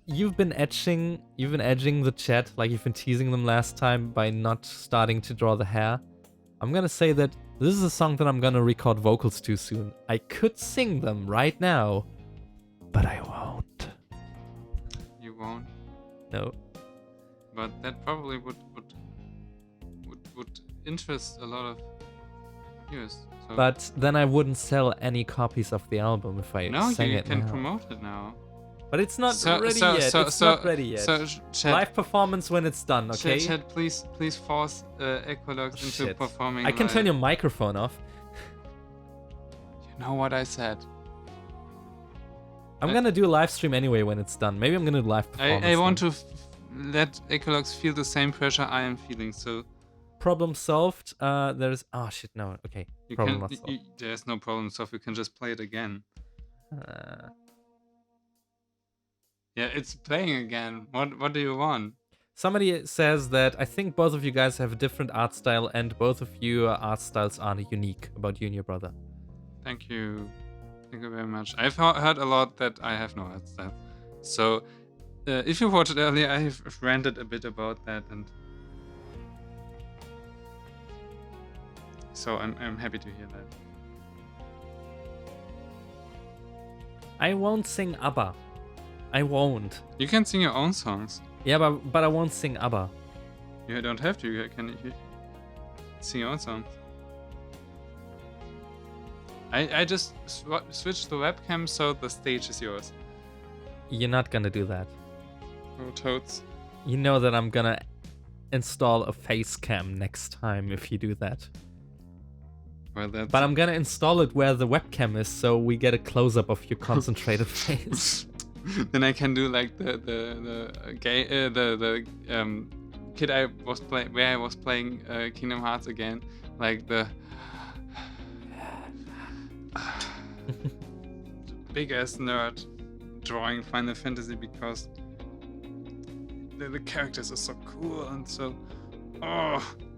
[SPEAKER 2] You've been edging the chat, like you've been teasing them last time by not starting to draw the hair. I'm gonna say that this is a song that I'm gonna record vocals to soon. I could sing them right now, but I won't.
[SPEAKER 1] You won't?
[SPEAKER 2] No.
[SPEAKER 1] But that probably would interest a lot of viewers. So
[SPEAKER 2] But then I wouldn't sell any copies of the album if I sang
[SPEAKER 1] you
[SPEAKER 2] it
[SPEAKER 1] can
[SPEAKER 2] now.
[SPEAKER 1] promote it now.
[SPEAKER 2] But it's not ready yet. It's not ready yet.
[SPEAKER 1] So, chat,
[SPEAKER 2] Live performance when it's done, okay?
[SPEAKER 1] Chat, please force Equinox into
[SPEAKER 2] Shit.
[SPEAKER 1] performing.
[SPEAKER 2] I can turn
[SPEAKER 1] live.
[SPEAKER 2] your microphone off.
[SPEAKER 1] You know what I said.
[SPEAKER 2] I'm gonna do a live stream anyway when it's done. Maybe I'm gonna do live performance.
[SPEAKER 1] I want to let Equinox feel the same pressure I am feeling. So
[SPEAKER 2] problem solved. There's shit, no. Okay.
[SPEAKER 1] you
[SPEAKER 2] Problem
[SPEAKER 1] can.
[SPEAKER 2] not solved.
[SPEAKER 1] There's no problem solved. You can just play it again. Yeah, it's playing again. What do you want?
[SPEAKER 2] Somebody says that I think both of you guys have a different art style and both of your art styles are unique about you and your brother.
[SPEAKER 1] Thank you. Thank you very much. I've heard a lot that I have no art style. So, if you watched it earlier, I have ranted a bit about that, and so I'm happy to hear that.
[SPEAKER 2] I won't sing ABBA. I won't.
[SPEAKER 1] You can sing your own songs.
[SPEAKER 2] Yeah, but I won't sing ABBA.
[SPEAKER 1] You don't have to. You can sing your own songs. I just switched the webcam so the stage is yours.
[SPEAKER 2] You're not gonna do that.
[SPEAKER 1] Oh, totes.
[SPEAKER 2] You know that I'm gonna install a face cam next time if you do that.
[SPEAKER 1] Well, that's...
[SPEAKER 2] But I'm gonna install it where the webcam is so we get a close-up of your concentrated face.
[SPEAKER 1] Then I can do like the kid I was playing where I was playing Kingdom Hearts again, like the big ass nerd drawing Final Fantasy because the characters are so cool and so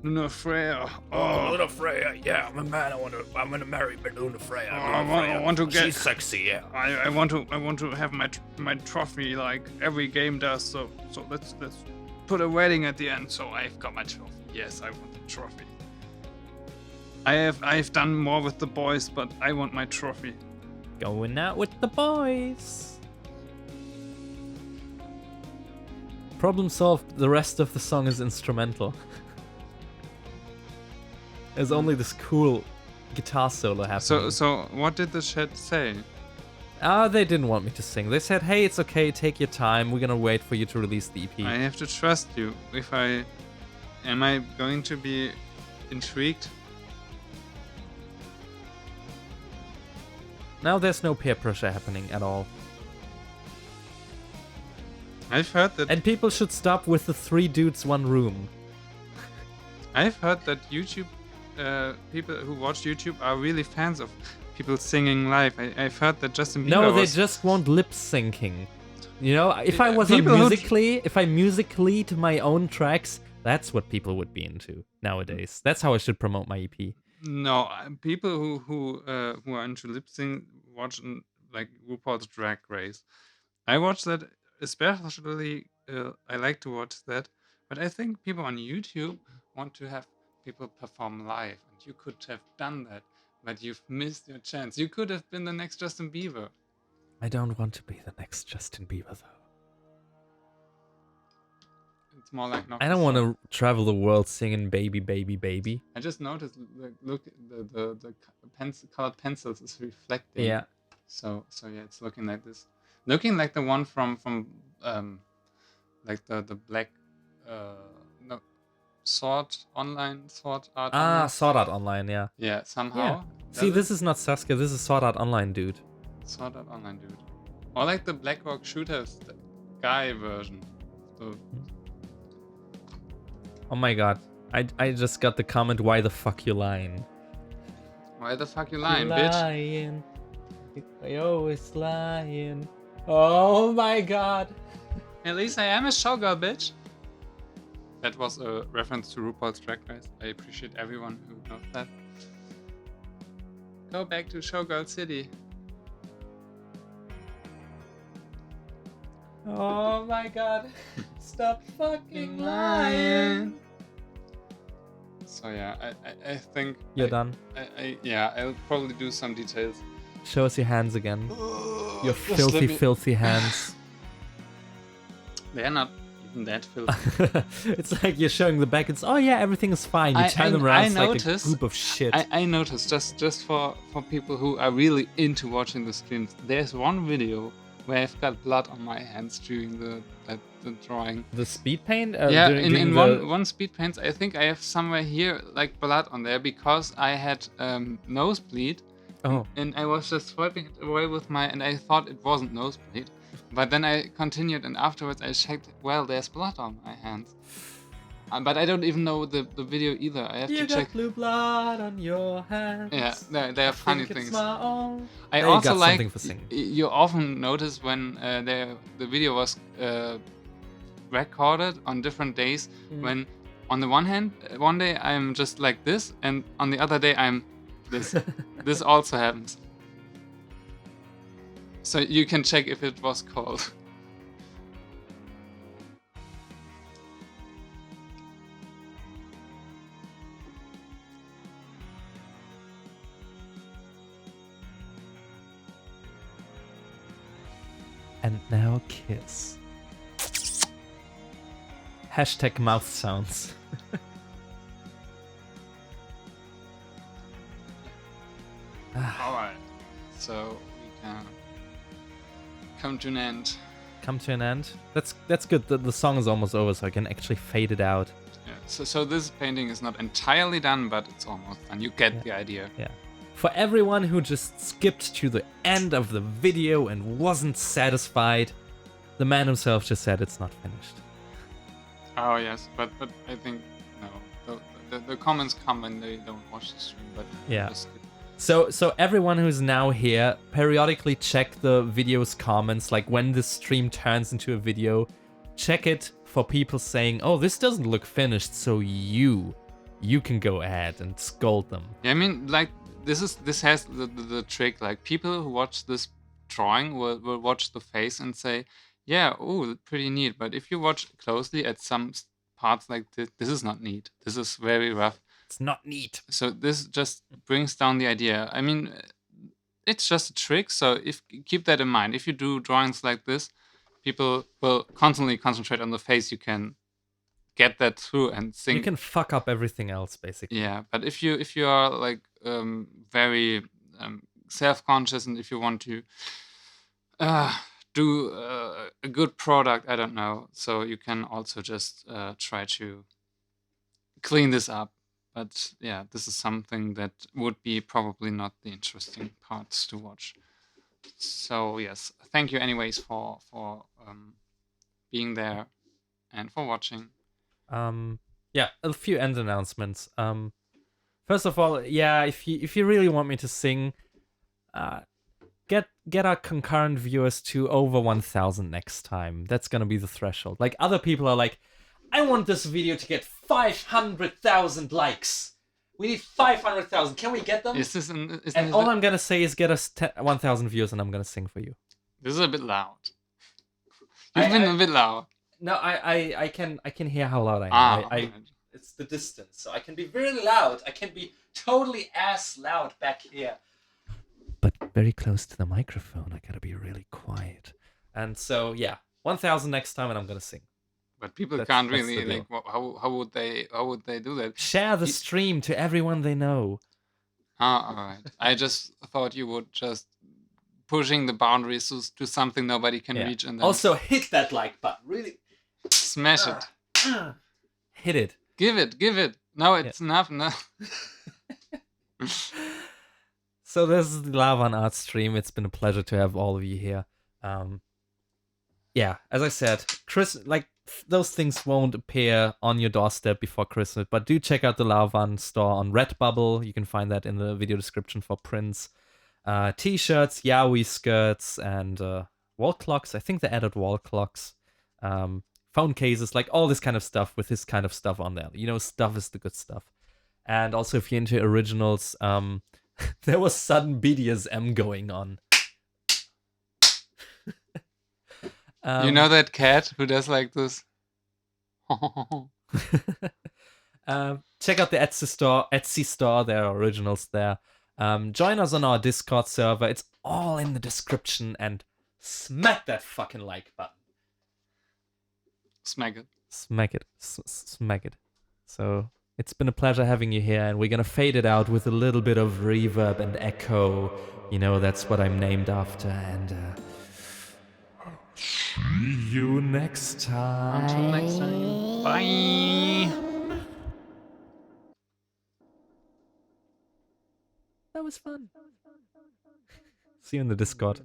[SPEAKER 1] Luna Freya.
[SPEAKER 4] Luna Freya, yeah, I'm a man. I'm gonna marry Luna Freya.
[SPEAKER 1] I want to get.
[SPEAKER 4] She's sexy, yeah.
[SPEAKER 1] I want to have my trophy like every game does. So let's put a wedding at the end. So I've got my trophy. Yes, I want the trophy. I've done more with the boys, but I want my trophy.
[SPEAKER 2] Going out with the boys. Problem solved. The rest of the song is instrumental. There's only this cool guitar solo happening.
[SPEAKER 1] So what did the chat say?
[SPEAKER 2] They didn't want me to sing. They said, hey, it's okay, take your time. We're gonna wait for you to release the EP.
[SPEAKER 1] I have to trust you. Am I going to be intrigued?
[SPEAKER 2] Now there's no peer pressure happening at all.
[SPEAKER 1] I've heard that
[SPEAKER 2] And people should stop with the 3 dudes, 1 room.
[SPEAKER 1] I've heard that YouTube people who watch YouTube are really fans of people singing live. I've heard that Justin Bieber
[SPEAKER 2] No, they
[SPEAKER 1] was...
[SPEAKER 2] just want lip syncing. You know, if I was
[SPEAKER 1] People who-
[SPEAKER 2] if I musically to my own tracks, that's what people would be into nowadays. That's how I should promote my EP.
[SPEAKER 1] No, people who are into lip sync watch like RuPaul's Drag Race. I watch that especially. I like to watch that, but I think people on YouTube want to have people perform live, and you could have done that, but you've missed your chance. You could have been the next Justin Bieber.
[SPEAKER 2] I don't want to be the next Justin Bieber, though.
[SPEAKER 1] It's more like
[SPEAKER 2] I don't want to travel the world singing "Baby, Baby, Baby."
[SPEAKER 1] I just noticed. Look, the colored pencils is reflecting.
[SPEAKER 2] Yeah.
[SPEAKER 1] So yeah, it's looking like this, looking like the one from like the black no sword art. Online.
[SPEAKER 2] Sword Art Online, yeah.
[SPEAKER 1] Yeah, somehow.
[SPEAKER 2] Yeah. See, this is not Sasuke. This is Sword Art Online, dude.
[SPEAKER 1] Sword Art Online, dude. Or like the Black Rock Shooters guy version. So,
[SPEAKER 2] Oh my god. I just got the comment, why the fuck you lying?
[SPEAKER 1] why the fuck you lying, bitch?
[SPEAKER 2] Lying. I always lying. Oh my god.
[SPEAKER 1] At least I am a showgirl, bitch. That was a reference to RuPaul's Drag Race. I appreciate everyone who knows that. Go back to Showgirl City.
[SPEAKER 2] Oh my god. Stop fucking lying.
[SPEAKER 1] So yeah, I think
[SPEAKER 2] You're done.
[SPEAKER 1] Yeah, I'll probably do some details.
[SPEAKER 2] Show us your hands again. Your
[SPEAKER 1] Just let
[SPEAKER 2] filthy,
[SPEAKER 1] me-
[SPEAKER 2] filthy hands.
[SPEAKER 1] They're not even that filthy.
[SPEAKER 2] It's like you're showing the back. It's, oh yeah, everything is fine. You turn them around, it's like a group of shit.
[SPEAKER 1] I noticed just for people who are really into watching the streams, there's one video where I've got blood on my hands during the drawing.
[SPEAKER 2] The speed paint?
[SPEAKER 1] Yeah,
[SPEAKER 2] during
[SPEAKER 1] in
[SPEAKER 2] the-
[SPEAKER 1] one speed paint, I think I have somewhere here like blood on there because I had nosebleed.
[SPEAKER 2] Oh.
[SPEAKER 1] And I was just swiping it away with and I thought it wasn't nosebleed. But then I continued, and afterwards I checked, well, there's blood on my hands. But I don't even know the video either. I have
[SPEAKER 2] You
[SPEAKER 1] to
[SPEAKER 2] got
[SPEAKER 1] check.
[SPEAKER 2] blue blood on your hands.
[SPEAKER 1] Yeah, there are funny
[SPEAKER 2] Think it's
[SPEAKER 1] things.
[SPEAKER 2] my own.
[SPEAKER 1] I
[SPEAKER 2] There you
[SPEAKER 1] also
[SPEAKER 2] got
[SPEAKER 1] like,
[SPEAKER 2] something for singing.
[SPEAKER 1] you often notice when the video was recorded on different days, when on the one hand, one day I'm just like this, and on the other day I'm this. This also happens. So you can check if it was cold.
[SPEAKER 2] And now kiss. Hashtag mouth sounds.
[SPEAKER 1] Alright. So we can come to an end.
[SPEAKER 2] Come to an end. That's good. The song is almost over, so I can actually fade it out.
[SPEAKER 1] Yeah. So this painting is not entirely done, but it's almost done. You get the idea.
[SPEAKER 2] Yeah. For everyone who just skipped to the end of the video and wasn't satisfied, the man himself just said it's not finished.
[SPEAKER 1] Oh yes, but I think no. The comments come when they don't watch the stream, but
[SPEAKER 2] Yeah.
[SPEAKER 1] just skip.
[SPEAKER 2] So everyone who's now here, periodically check the video's comments, like when this stream turns into a video, check it for people saying, oh, this doesn't look finished, so you can go ahead and scold them.
[SPEAKER 1] Yeah, I mean, like this has the trick. Like people who watch this drawing will watch the face and say, yeah, oh, pretty neat. But if you watch closely at some parts like this is not neat. This is very rough.
[SPEAKER 2] It's not neat.
[SPEAKER 1] So this just brings down the idea. I mean, it's just a trick. So keep that in mind. If you do drawings like this, people will constantly concentrate on the face. You can get that through and think.
[SPEAKER 2] You can fuck up everything else, basically.
[SPEAKER 1] Yeah, but if you are like very self-conscious, and if you want to do a good product. I don't know. So you can also just try to clean this up. But yeah, this is something that would be probably not the interesting parts to watch. So yes, thank you anyways for being there and for watching.
[SPEAKER 2] Yeah, a few end announcements. First of all, yeah, if you really want me to sing, get our concurrent viewers to over 1,000 next time. That's gonna be the threshold. Like, other people are like, I want this video to get 500,000 likes. We need 500,000. Can we get them?
[SPEAKER 1] Is this
[SPEAKER 2] And all I'm gonna say is get us 1,000 views, and I'm gonna sing for you.
[SPEAKER 1] This is a bit loud. You've been a bit loud.
[SPEAKER 2] No, I can hear how loud I am.
[SPEAKER 1] Right.
[SPEAKER 2] It's the distance, so I can be really loud. I can be totally ass loud back here, but very close to the microphone. I gotta be really quiet. And so yeah, 1,000 next time, and I'm gonna sing.
[SPEAKER 1] But people
[SPEAKER 2] That's
[SPEAKER 1] can't
[SPEAKER 2] the
[SPEAKER 1] really
[SPEAKER 2] deal.
[SPEAKER 1] like. How would they do that?
[SPEAKER 2] Share the stream to everyone they know.
[SPEAKER 1] All right. I just thought you would just pushing the boundaries to something nobody can
[SPEAKER 2] Yeah.
[SPEAKER 1] reach, and then
[SPEAKER 2] Also, hit that like button. Really
[SPEAKER 1] smash it.
[SPEAKER 2] hit it.
[SPEAKER 1] Give it. No, it's enough. No.
[SPEAKER 2] So this is the Lavan Art stream. It's been a pleasure to have all of you here. Yeah, as I said, those things won't appear on your doorstep before Christmas, but do check out the Lavan store on Redbubble. You can find that in the video description for prints. T-shirts, yaoi skirts, and wall clocks. I think they added wall clocks. Phone cases, like all this kind of stuff with this kind of stuff on there. You know, stuff is the good stuff. And also, if you're into originals, there was sudden BDSM going on.
[SPEAKER 1] You know that cat who does like this?
[SPEAKER 2] Check out the Etsy store. There are originals there. Join us on our Discord server. It's all in the description. And smack that fucking like button.
[SPEAKER 1] Smack it.
[SPEAKER 2] Smack it. Smack it. So it's been a pleasure having you here, and we're gonna fade it out with a little bit of reverb and echo. You know, that's what I'm named after. And see you next time.
[SPEAKER 1] Until next time. Bye.
[SPEAKER 2] That was fun. See you in the Discord.